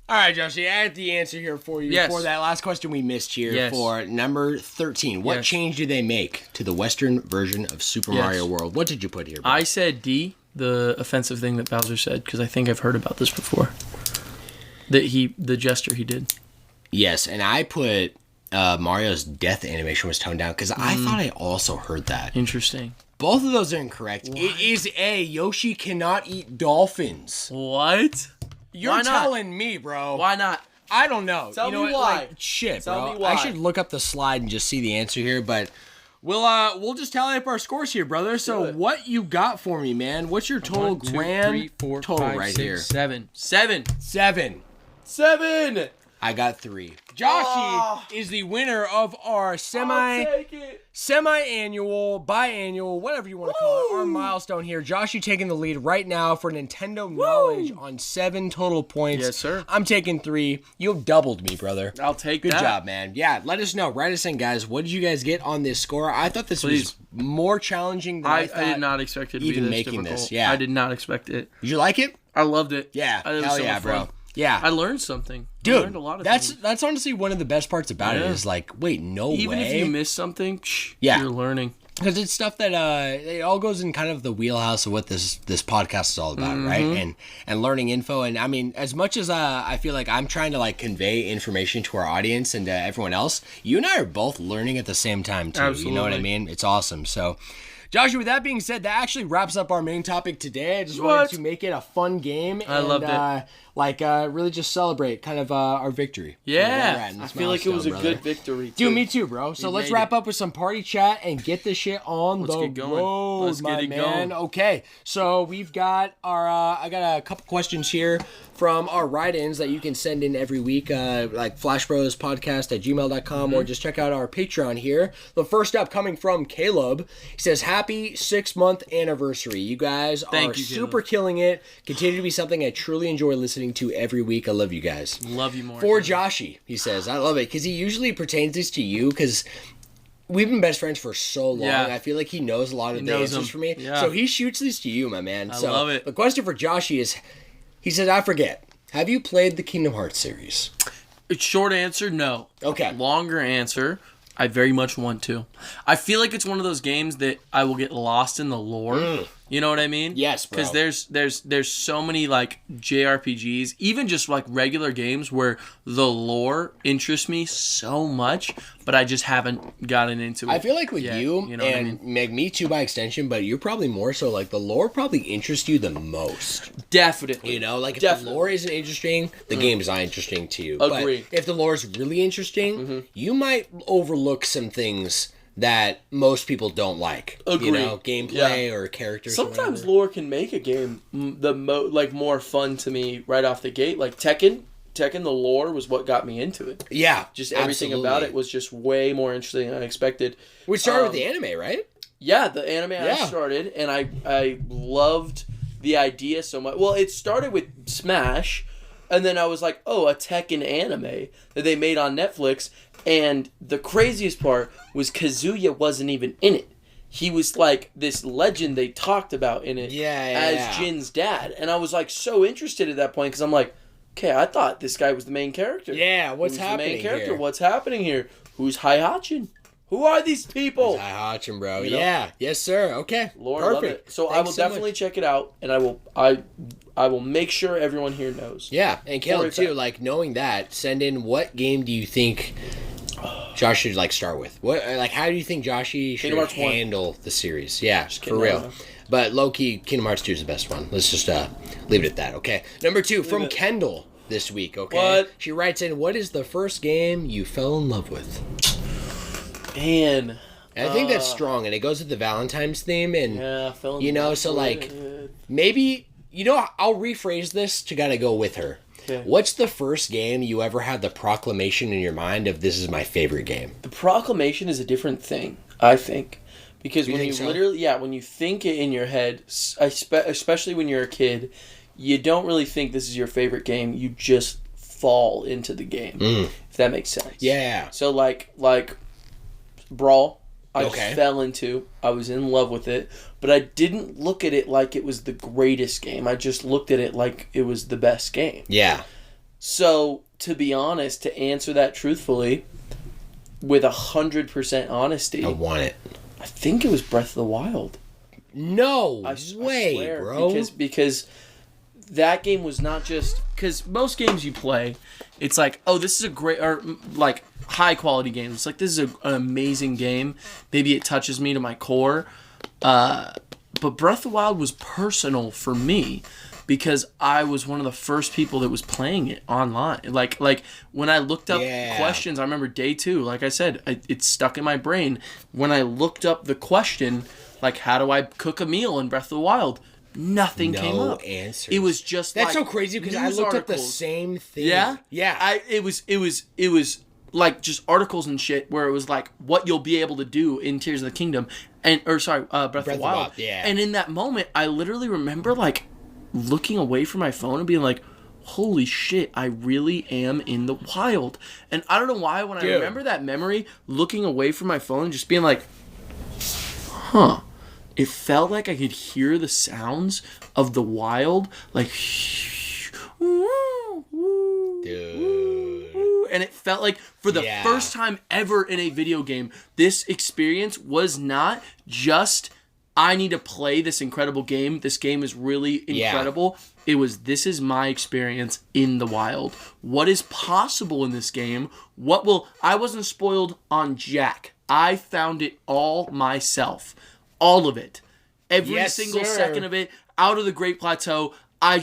All right, Joshy, I have the answer here for you for that last question we missed here for number 13. What change did they make to the Western version of Super Mario World? What did you put here, bro? I said D, the offensive thing that Bowser said, because I think I've heard about this before. The gesture he did. Yes, and I put Mario's death animation was toned down because I thought I also heard that. Interesting. Both of those are incorrect. What? It is A, Yoshi cannot eat dolphins. What? You're telling me, bro. Why not? I don't know. Tell me why. Shit, bro. Tell me why. I should look up the slide and just see the answer here, but we'll just tally up our scores here, brother. So what you got for me, man? What's your total grand total right here? 7. I got 3. Joshy is the winner of our semi-annual, biannual, whatever you want to call it, our milestone here. Joshy taking the lead right now for Nintendo knowledge on 7 total points. Yes, sir. I'm taking 3. You've doubled me, brother. I'll take that. Good job, man. Yeah, let us know. Write us in, guys. What did you guys get on this score? I thought this was more challenging than I thought. I did not expect it to be this making difficult. This. Yeah. I did not expect it. Did you like it? I loved it. Yeah. Hell yeah, bro. Yeah. I learned something. Dude, I learned a lot of things. That's honestly one of the best parts about it is like, wait, Even if you miss something, you're learning. Because it's stuff that it all goes in kind of the wheelhouse of what this podcast is all about, right? And learning info. And I mean, as much as I feel like I'm trying to like convey information to our audience and to everyone else, you and I are both learning at the same time too. Absolutely. You know what I mean? It's awesome. So Joshua, with that being said, that actually wraps up our main topic today. I just wanted to make it a fun game. I loved it. Really just celebrate kind of our victory. Yeah. I feel like it was a good victory, too. Dude, me too, bro. So let's wrap up with some party chat and get this shit on the road, Let's get it going. Okay, so we've got our, I got a couple questions here from our write-ins that you can send in every week, like flashbrospodcast@gmail.com, or just check out our Patreon here. The first up coming from Caleb. He says, happy 6-month anniversary. You guys are super killing it. Continue to be something I truly enjoy listening to every week. I love you guys. Love you more. For Joshy, he says, I love it because he usually pertains this to you because we've been best friends for so long. Yeah. I feel like he knows a lot of the answers for me. Yeah. So he shoots these to you, my man. I love it. The question for Joshy is, he says, I forget. Have you played the Kingdom Hearts series? Short answer, no. Okay. Longer answer, I very much want to. I feel like it's one of those games that I will get lost in the lore. You know what I mean? Yes, bro. Because there's so many like JRPGs, even just like regular games where the lore interests me so much, but I just haven't gotten into it. I feel like with you know and me too by extension, but you're probably more so like the lore probably interests you the most. Definitely. You know, like if the lore isn't interesting, the game is not interesting to you. Agree. But if the lore is really interesting, you might overlook some things that most people don't like. Agree. You know, gameplay or characters. Sometimes lore can make a game more fun to me right off the gate. Like Tekken, the lore was what got me into it. Yeah, just everything about it was just way more interesting than I expected. We started with the anime, right? Yeah, the anime I started, and I loved the idea so much. Well, it started with Smash, and then I was like, oh, a Tekken anime that they made on Netflix. And the craziest part was Kazuya wasn't even in it. He was like this legend they talked about in it as Jin's dad. And I was like so interested at that point because I'm like, okay, I thought this guy was the main character. Yeah, what's happening the main character? here? What's happening here? Who's Haihachin? Who are these people? Haihachin, bro. You know? Yeah. Yes, sir. Okay. Lord, love it. So I will definitely check it out, and I will make sure everyone here knows. Yeah, and Caleb too. Like knowing that, send in what game do you think Josh should like start with? What how do you think Joshy should handle the series? Yeah, for real. But low key, Kingdom Hearts 2 is the best one. Let's just leave it at that. Okay. Number 2 from Kendall this week. Okay. What? She writes in, what is the first game you fell in love with? Man. And I think that's strong, and it goes with the Valentine's theme, and so like maybe I'll rephrase this to gotta go with her. Okay. What's the first game you ever had the proclamation in your mind of this is my favorite game? The proclamation is a different thing, I think, because when you literally, when you think it in your head, especially when you're a kid, you don't really think this is your favorite game. You just fall into the game, if that makes sense. Yeah. So like Brawl. I just fell into. I was in love with it, but I didn't look at it like it was the greatest game. I just looked at it like it was the best game. Yeah. So, to be honest, to answer that truthfully, with 100% honesty, I want it. I think it was Breath of the Wild. No way, I swear, bro. Because that game was not just... Because most games you play, it's like, oh, this is a great... Or, like, high-quality game. It's like, this is an amazing game. Maybe it touches me to my core. But Breath of the Wild was personal for me because I was one of the first people that was playing it online. Like when I looked up questions, I remember day 2, like I said, it's stuck in my brain. When I looked up the question, like, how do I cook a meal in Breath of the Wild? Nothing came up. No answers. It was just That's so crazy because I looked up the same thing. Yeah? Yeah. It was like just articles and shit where it was like what you'll be able to do in Tears of the Kingdom Breath of the Wild. Yeah. And in that moment, I literally remember like looking away from my phone and being like, holy shit, I really am in the wild. And I don't know why when I remember that memory, looking away from my phone and just being like, huh. It felt like I could hear the sounds of the wild, like, dude. And it felt like for the first time ever in a video game, this experience was not just, I need to play this incredible game. This game is really incredible. It was, this is my experience in the wild. What is possible in this game? I wasn't spoiled on jack. I found it all myself. All of it. Every single second of it. Out of the Great Plateau. I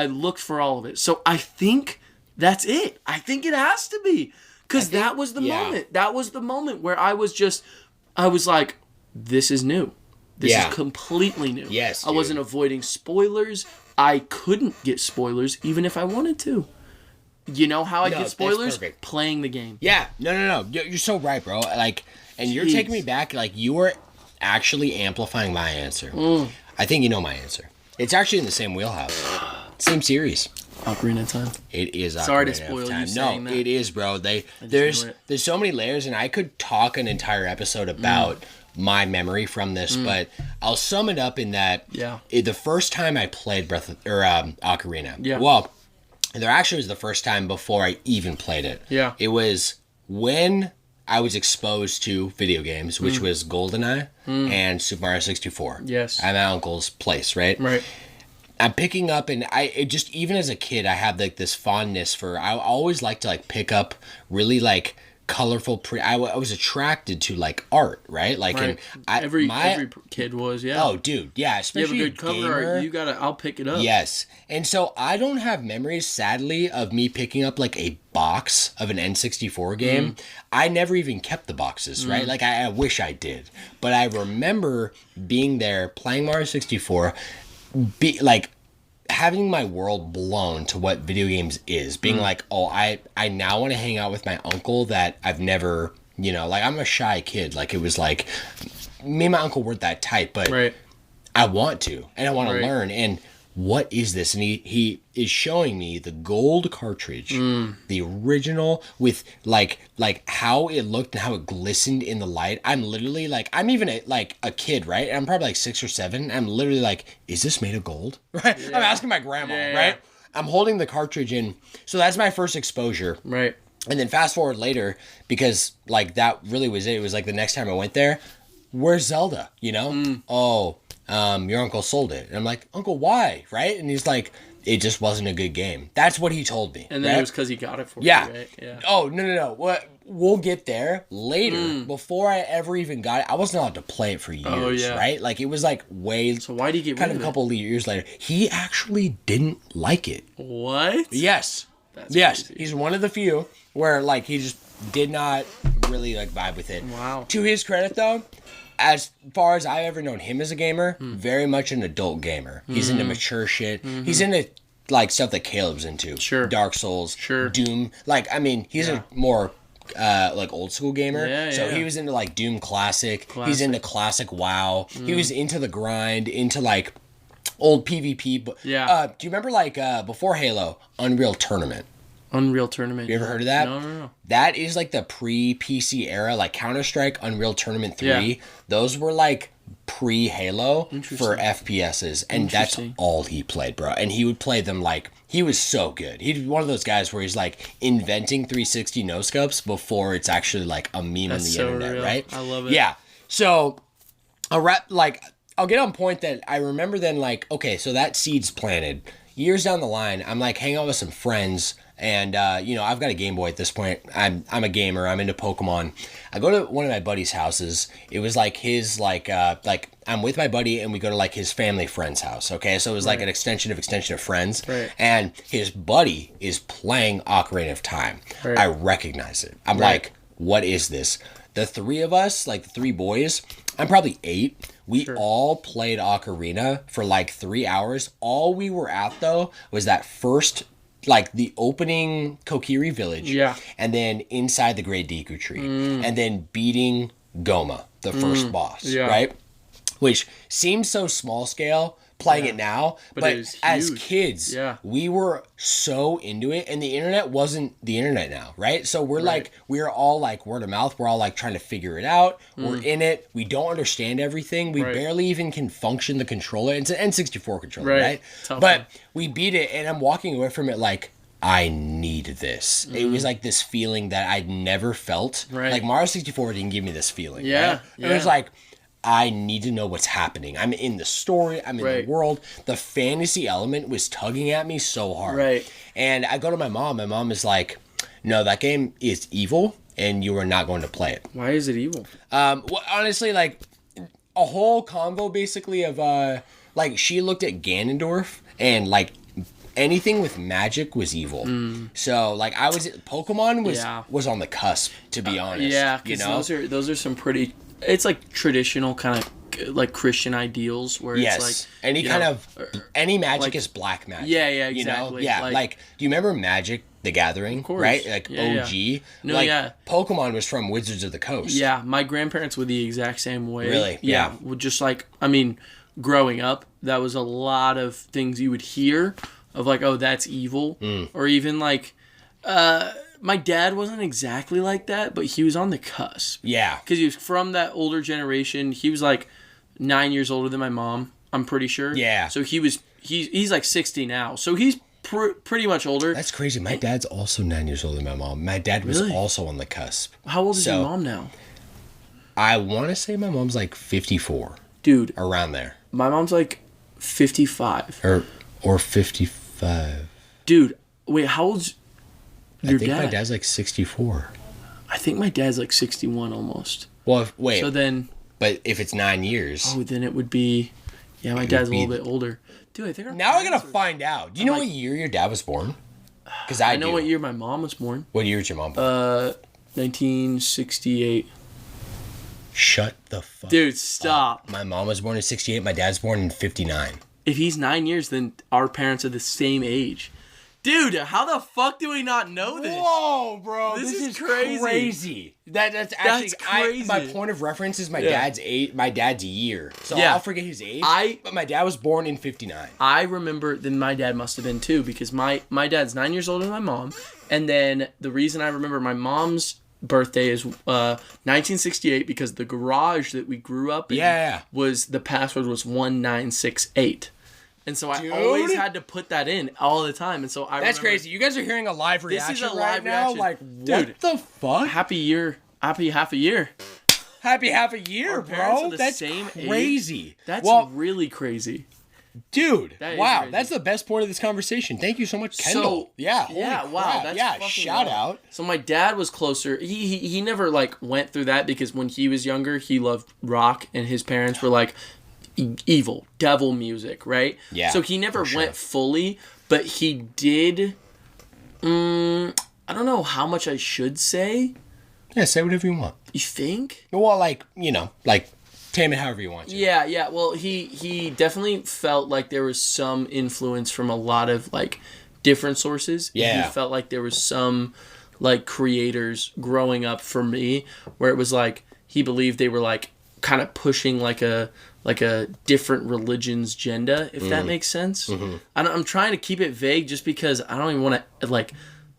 looked for all of it. So I think that's it. I think it has to be. Because that was the moment. That was the moment where I was like, this is new. This is completely new. Yes, I wasn't avoiding spoilers. I couldn't get spoilers even if I wanted to. You know how I get spoilers? Playing the game. Yeah. No. You're so right, bro. Like, and you're taking me back. Like, you were actually amplifying my answer. I think you know my answer. It's actually in the same wheelhouse. Same series. Ocarina of Time. It is Ocarina of Time. Sorry to spoil you saying that. It is, bro. There's so many layers, and I could talk an entire episode about my memory from this, but I'll sum it up in that the first time I played Ocarina, well, there actually was the first time before I even played it. Yeah. It was when I was exposed to video games, which was GoldenEye and Super Mario 64. Yes. At my uncle's place, right? Right. I'm picking up, and even as a kid, I had like this fondness for, I always like to like pick up really like colorful, I was attracted to like art, right? Like, right. And every kid was, Oh, dude, yeah. Especially you have a good cover art, I'll pick it up. Yes. And so I don't have memories, sadly, of me picking up like a box of an N64 game. I never even kept the boxes, right? Like, I wish I did. But I remember being there, playing Mario 64, having my world blown to what video games is, being like, oh, I now want to hang out with my uncle that I've never, like, I'm a shy kid. Like, it was like, me and my uncle weren't that tight, but I want to, and I want to learn. And what is this? And he is showing me the gold cartridge, the original, with like how it looked and how it glistened in the light. I'm literally like, I'm even a kid, right? I'm probably like 6 or 7. I'm literally like, is this made of gold? Right? Yeah. I'm asking my grandma, right? I'm holding the cartridge in. So that's my first exposure. Right. And then fast forward later, because like that really was it. It was like the next time I went there, where's Zelda? Oh, your uncle sold it. And I'm like, Uncle, why? Right? And he's like, it just wasn't a good game. That's what he told me. And then it was because he got it for you, right? Yeah. Oh, no. We'll get there later. Before I ever even got it, I wasn't allowed to play it for years, right? Like, it was like way... So why did he get kind of a couple of years later. He actually didn't like it. What? Yes. That's crazy. He's one of the few where, like, he just did not really like vibe with it. Wow. To his credit though, as far as I've ever known him as a gamer, very much an adult gamer. He's into mature shit. He's into like stuff that Caleb's into. Sure. Dark Souls. Sure. Doom. Like, I mean, he's a more like old school gamer. He was into like Doom Classic. He's into classic WoW. He was into the grind, into like old PvP. But do you remember like before Halo, Unreal Tournament? Unreal Tournament. You ever heard of that? No. That is like the pre-PC era, like Counter-Strike, Unreal Tournament 3. Those were like pre-Halo for FPSs, and that's all he played, bro. And he would play them like, he was so good. He's one of those guys where he's like inventing 360 no-scopes before it's actually like a meme on the internet, real. right? I love it. Yeah. So, I'll get on point that I remember then like, okay, so that seed's planted. Years down the line, I'm like hanging out with some friends, and I've got a Game Boy at this point. I'm a gamer. I'm into Pokemon. I go to one of my buddy's houses. It was like his I'm with my buddy, and we go to like his family friend's house. Okay, so it was like an extension of friends. Right. And his buddy is playing Ocarina of Time. Right. I recognize it. I'm like, what is this? The three of us, like the three boys, I'm probably 8. We all played Ocarina for like 3 hours. All we were at though was that first, like the opening Kokiri village. Yeah. And then inside the Great Deku Tree. And then beating Goma, the first boss. Yeah. Right? Which seems so small scale playing it now, but as kids, we were so into it, and the internet wasn't the internet now, right? So we're all like word of mouth. We're all like trying to figure it out. We're in it. We don't understand everything. We barely even can function the controller. It's an N64 controller, right? But we beat it, and I'm walking away from it like, I need this. It was like this feeling that I'd never felt. Like Mario 64 didn't give me this feeling. Right? It was like, I need to know what's happening. I'm in the story. I'm in the world. The fantasy element was tugging at me so hard. Right. And I go to my mom. My mom is like, no, that game is evil, and you are not going to play it. Why is it evil? Well, honestly, like, a whole convo, basically, of, like, she looked at Ganondorf, and, like, anything with magic was evil. So, like, Pokemon was on the cusp, to be honest. Yeah, because those are some pretty... It's like traditional kind of like Christian ideals where it's like any magic is black magic. Yeah, exactly. You know? Yeah, like do you remember Magic the Gathering? Of course. Right? Like OG. No, Pokemon was from Wizards of the Coast. Yeah, my grandparents were the exact same way. Really? Yeah. Just like, I mean, growing up, that was a lot of things you would hear of like, oh, that's evil. Or even like my dad wasn't exactly like that, but he was on the cusp. Yeah. Because he was from that older generation. He was like 9 years older than my mom, I'm pretty sure. Yeah. So he's like 60 now. So he's pretty much older. That's crazy. My dad's also 9 years older than my mom. My dad was also on the cusp. How old is your mom now? I want to say my mom's like 54. Dude. Around there. My mom's like 55. Or 55. Dude, wait, how old's... I think my dad's like 64. I think my dad's like 61 almost. Well, wait. So then... But if it's 9 years... Oh, then it would be... Yeah, my dad's a little bit older. Dude, I think... Now we're going to find out. Do you know what year your dad was born? Because I know what year my mom was born. What year was your mom born? 1968. Shut the fuck Dude, stop. My mom was born in 68. My dad's born in 59. If he's 9 years, then our parents are the same age. Dude, how the fuck do we not know this? Whoa, bro. This is crazy. That's actually crazy. My point of reference is my dad's year. So I'll forget his age. But my dad was born in 59. I remember then my dad must have been too, because my dad's 9 years older than my mom. And then the reason I remember my mom's birthday is 1968 because the garage that we grew up in was the password was 1968. And so I always had to put that in all the time. And so That's crazy. You guys are hearing a live reaction this is a live now? Reaction. Like, what the fuck? Happy year. Happy half a year. Happy half a year, Our bro. The That's same crazy. Age. That's really crazy. Dude, wow. That's the best point of this conversation. Thank you so much, Kendall. Wow. That's shout out. So my dad was closer. He never like went through that because when he was younger, he loved rock and his parents were like evil, devil music, right? Yeah. So he never went fully, but he did. I don't know how much I should say, Yeah, say whatever you want. You think? Well, like, you know, like, tame it however you want to. Yeah. Well, he definitely felt like there was some influence from a lot of, like, different sources. Yeah. He felt like there was some, like, creators growing up for me where it was, like, he believed they were, like, kind of pushing, like a different religion's agenda, if that makes sense. Mm-hmm. I'm trying to keep it vague just because I don't even want to, like...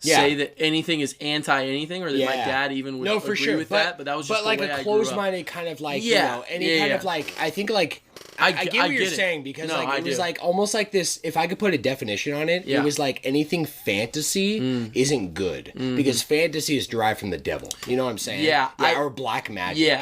say that anything is anti-anything, or that my dad even would agree with that, but that was just the way I grew up. But like a closed-minded kind of like, you know, any kind of like, I think like, I get what you're saying, because like, it was like, almost like this, if I could put a definition on it, it was like anything fantasy isn't good, because fantasy is derived from the devil, you know what I'm saying? Yeah. Or black magic.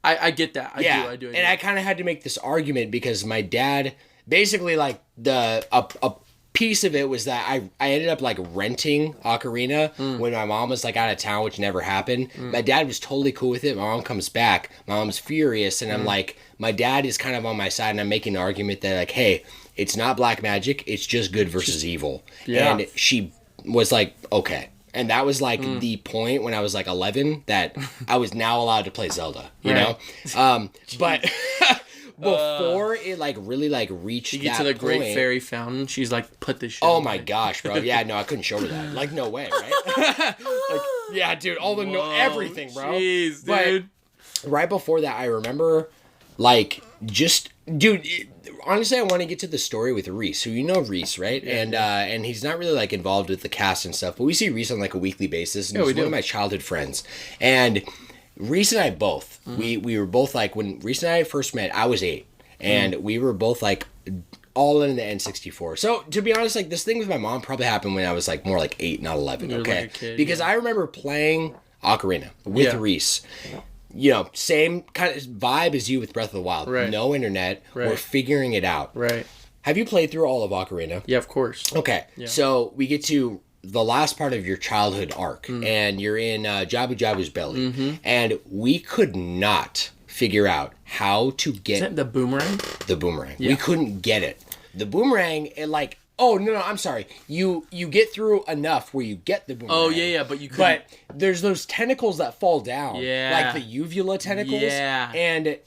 I get that. I do. And I kind of had to make this argument because my dad, basically like a piece of it was that I ended up like renting Ocarina when my mom was like out of town, which never happened. My dad was totally cool with it. My mom comes back. My mom's furious, and I'm like, my dad is kind of on my side, and I'm making an argument that like, hey, it's not black magic. It's just good versus evil. Yeah. And she was like, okay. And that was like the point when I was like 11 that I was now allowed to play Zelda, you know? But... Before it like really like reached that point. You get to the Great Fairy Fountain, she's like, put this shit Oh my gosh, bro. Yeah, no, I couldn't show her that. Like, no way, right? Like, yeah, dude, all the everything, bro. Jeez, dude. But right before that, I remember like just dude, honestly, I want to get to the story with Reese, who you know Reese, right? Yeah, and he's not really like involved with the cast and stuff, but we see Reese on like a weekly basis, and he's one of my childhood friends. And Reese and I both, we were both like, when Reese and I first met, I was 8, and we were both like all in the N64. So to be honest, like this thing with my mom probably happened when I was like more like 8, not 11, okay? Like a kid, because I remember playing Ocarina with Reese. You know, same kind of vibe as you with Breath of the Wild. Right. No internet. Right. We're figuring it out. Right. Have you played through all of Ocarina? Yeah, of course. Okay. Yeah. So we get to the last part of your childhood arc, and you're in Jabu Jabu's belly, and we could not figure out how to get... Is that the boomerang? The boomerang. Yeah. We couldn't get it. The boomerang, it like... Oh, no, I'm sorry. You get through enough where you get the boomerang. Oh, yeah, but you couldn't... But there's those tentacles that fall down. Yeah. Like the uvula tentacles. Yeah. And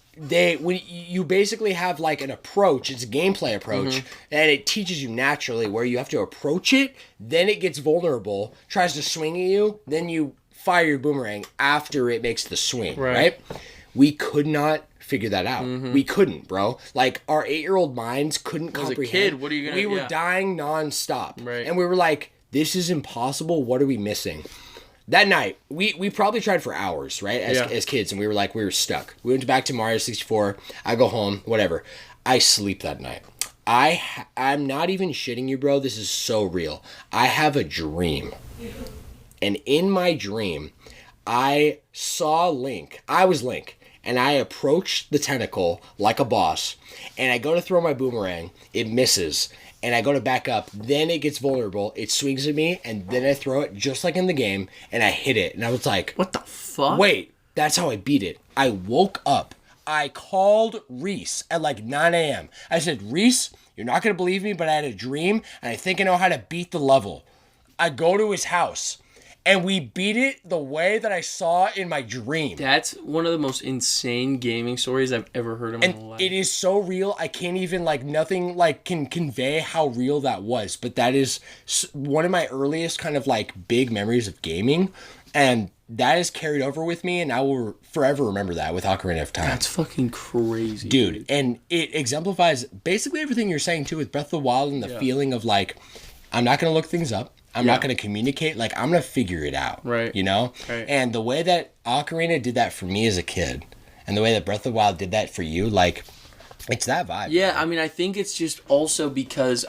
when you basically have like an approach, it's a gameplay approach, and it teaches you naturally where you have to approach it, then it gets vulnerable, tries to swing at you, then you fire your boomerang after it makes the swing, right? We could not figure that out. We couldn't, bro. Like, our 8-year-old minds couldn't comprehend. As a kid, what are you gonna... We were dying nonstop. Right. And we were like, this is impossible. What are we missing? That night, we probably tried for hours, right? As kids, and we were stuck. We went back to Mario 64. I go home, whatever. I sleep that night. I'm not even shitting you, bro. This is so real. I have a dream. And in my dream, I saw Link. I was Link. And I approached the tentacle like a boss. And I go to throw my boomerang. It misses. And I go to back up, then it gets vulnerable, it swings at me, and then I throw it just like in the game, and I hit it. And I was like, what the fuck? Wait, that's how I beat it. I woke up. I called Reese at like 9 a.m. I said, Reese, you're not going to believe me, but I had a dream, and I think I know how to beat the level. I go to his house, and we beat it the way that I saw in my dream. That's one of the most insane gaming stories I've ever heard in my whole life. It is so real. I can't even, like, nothing, like, can convey how real that was. But that is one of my earliest kind of, like, big memories of gaming. And that is carried over with me, and I will forever remember that with Ocarina of Time. That's fucking crazy. Dude, and it exemplifies basically everything you're saying, too, with Breath of the Wild and the feeling of, like, I'm not going to look things up. I'm not going to communicate. Like, I'm going to figure it out. Right. You know? Right. And the way that Ocarina did that for me as a kid, and the way that Breath of the Wild did that for you, like, it's that vibe. Yeah, I mean, I think it's just also because,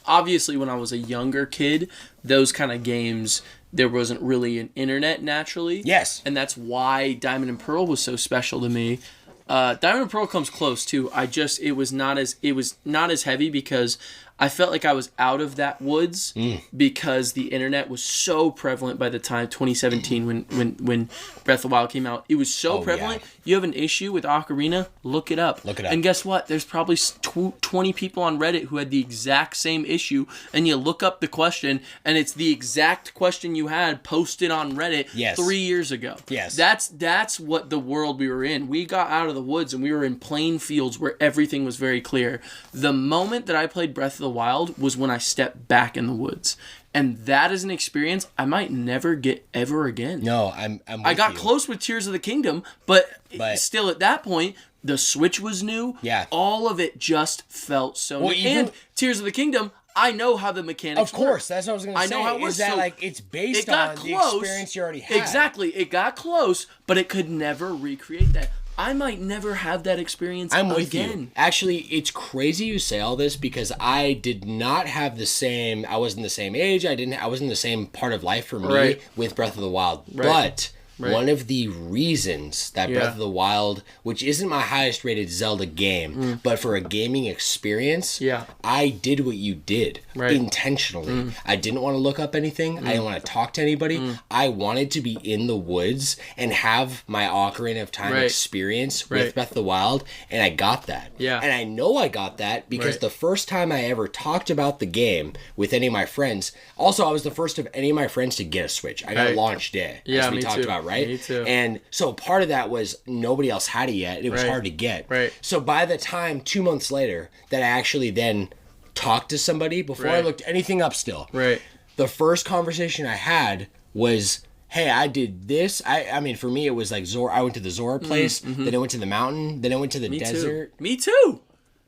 obviously, when I was a younger kid, those kind of games, there wasn't really an internet naturally. Yes. And that's why Diamond and Pearl was so special to me. Diamond and Pearl comes close, too. It was not as heavy because I felt like I was out of that woods because the internet was so prevalent by the time 2017 when Breath of the Wild came out. It was so prevalent. Yeah. You have an issue with Ocarina, look it up. And guess what? There's probably 20 people on Reddit who had the exact same issue, and you look up the question, and it's the exact question you had posted on Reddit 3 years ago. Yes. That's what the world we were in. We got out of the woods, and we were in plain fields where everything was very clear. The moment that I played Breath of the Wild was when I stepped back in the woods. And that is an experience I might never get ever again. No, I got close with Tears of the Kingdom, but still at that point, the Switch was new. Yeah. All of it just felt so new. And Tears of the Kingdom, I know how the mechanics Of course, that's what I was going to say. I know how it works. Is that, like, it's based on the experience you already had. Exactly. It got close, but it could never recreate that. I might never have that experience again. I'm with you. Actually, it's crazy you say all this because I did not have the same... I wasn't the same age. I wasn't the same part of life for me with Breath of the Wild. But... one of the reasons that Breath of the Wild, which isn't my highest rated Zelda game, but for a gaming experience, I did what you did intentionally. I didn't want to look up anything. I didn't want to talk to anybody. I wanted to be in the woods and have my Ocarina of Time experience with Breath of the Wild, and I got that. And I know I got that because the first time I ever talked about the game with any of my friends, also I was the first of any of my friends to get a Switch. I got a launch day, as we talked about, right? Me too. And so part of that was nobody else had it yet. It was hard to get. So by the time 2 months later that I actually then talked to somebody before I looked anything up still. The first conversation I had was, hey, I did this. I mean, for me, it was like Zora. I went to the Zora place. Then I went to the mountain. Then I went to the desert. Me too.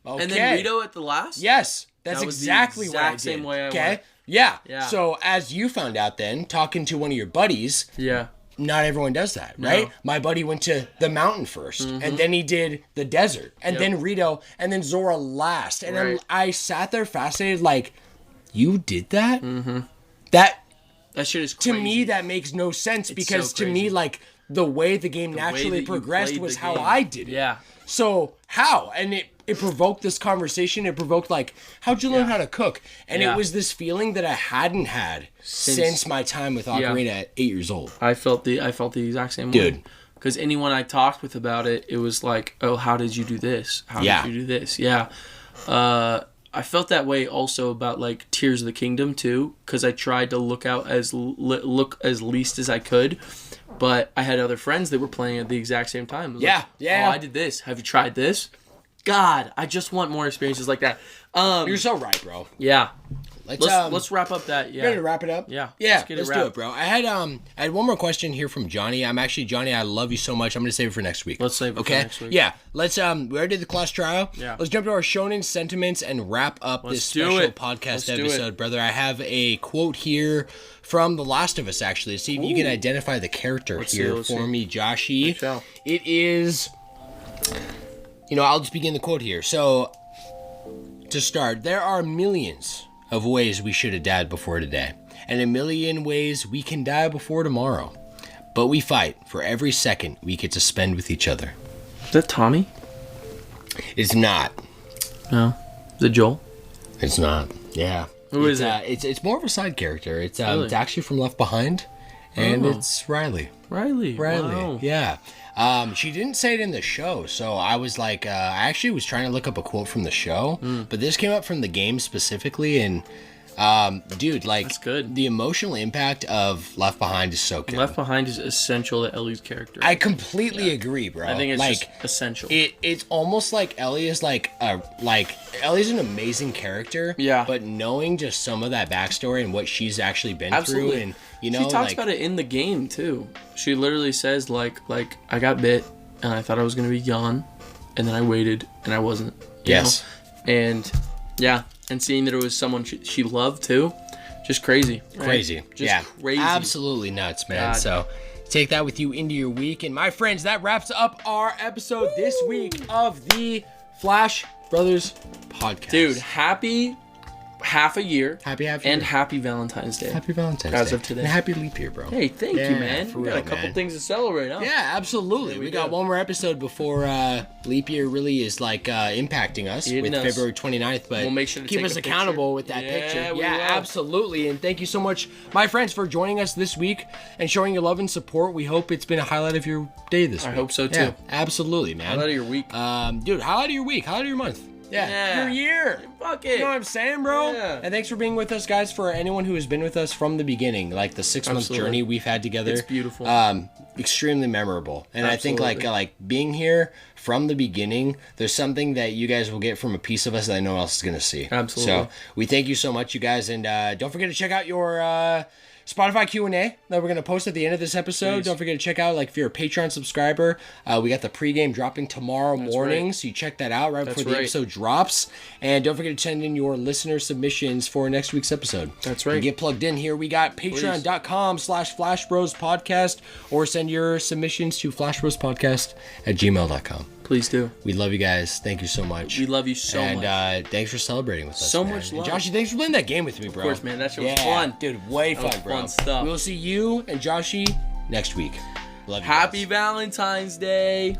Okay. And then Rito at the last? Yes. That's exactly what I did. Same way I went. Yeah. So as you found out then, talking to one of your buddies. Not everyone does that, right? No. My buddy went to the mountain first, and then he did the desert, and then Rito, and then Zora last. And then I sat there fascinated, like, you did that? That shit is crazy. To me, that makes no sense because to me, like, the way the game naturally progressed was how I did it. So, how? And it provoked this conversation. It provoked, like, how'd you learn how to cook? And it was this feeling that I hadn't had since my time with Ocarina at 8 years old. I felt the exact same way. Because anyone I talked with about it, it was like, oh, how did you do this? How did you do this? I felt that way also about, like, Tears of the Kingdom, too. Because I tried to look as least as I could. But I had other friends that were playing at the exact same time. Like, oh, I did this. Have you tried this? God, I just want more experiences like that. You're so right, bro. Yeah. Let's wrap up that. Ready to wrap it up? Yeah. Let's do it, bro. I had one more question here from Johnny. Johnny, I love you so much. I'm gonna save it for next week. Let's save it for next week. Yeah. Let's we already did the class trial. Yeah. Let's jump to our Shonen Sentiments and wrap up this special podcast episode, brother. I have a quote here from The Last of Us, actually. See if you can identify the character for me, Joshy. It is... I'll just begin the quote here. So, to start, there are millions of ways we should have died before today, and a million ways we can die before tomorrow. But we fight for every second we get to spend with each other. Is that Tommy? It's not. No. Is it Joel? It's not. Yeah. Who is it? It's more of a side character. It's actually from Left Behind, and it's Riley. Riley. Wow. Yeah. She didn't say it in the show, so I was like, I actually was trying to look up a quote from the show, but this came up from the game specifically, and dude, like, that's good. The emotional impact of Left Behind is so good. Left Behind is essential to Ellie's character. I completely agree, bro. I think it's just essential. It's almost like Ellie is Ellie's an amazing character. Yeah. But knowing just some of that backstory and what she's actually been through, and she talks about it in the game too. She literally says like I got bit and I thought I was gonna be gone, and then I waited and I wasn't. You know? And yeah. And seeing that it was someone she loved too, just crazy. Right? Crazy. Just crazy. Absolutely nuts, man. God. So take that with you into your week. And my friends, that wraps up our episode this week of the Flash Brothers podcast. Dude, happy half a year. Happy half year. And happy Valentine's Day. Happy Valentine's Day. As of today. And happy leap year, bro. Hey, thank you, man. We got a couple things to celebrate, huh? Yeah, absolutely. We got one more episode before leap year really is like impacting us with February 29th, but we'll make sure to keep us accountable with that picture. Yeah, absolutely. And thank you so much, my friends, for joining us this week and showing your love and support. We hope it's been a highlight of your day this week. I hope so too. Yeah, absolutely, man. Highlight of your week. Dude, highlight of your week, highlight of your month. Yeah. Your year. Fuck it. You know what I'm saying, bro? Yeah. And thanks for being with us, guys, for anyone who has been with us from the beginning, like the 6-month journey we've had together. It's beautiful. Extremely memorable. And I think like being here from the beginning, there's something that you guys will get from a piece of us that no one else is going to see. Absolutely. So we thank you so much, you guys. And don't forget to check out your Spotify Q&A that we're going to post at the end of this episode. Please. Don't forget to check out, like, if you're a Patreon subscriber, we got the pregame dropping tomorrow morning, so you check that out before the episode drops. And don't forget to send in your listener submissions for next week's episode. That's right. And get plugged in here. We got patreon.com/flashbrospodcast, or send your submissions to flashbrospodcast@gmail.com. Please do. We love you guys. Thank you so much. We love you so much. And thanks for celebrating with us. So much love. And Joshy, thanks for playing that game with me, bro. Of course, man. That shit was fun. Dude, way fun, bro. Fun stuff. We will see you and Joshy next week. Love you. Happy Valentine's Day.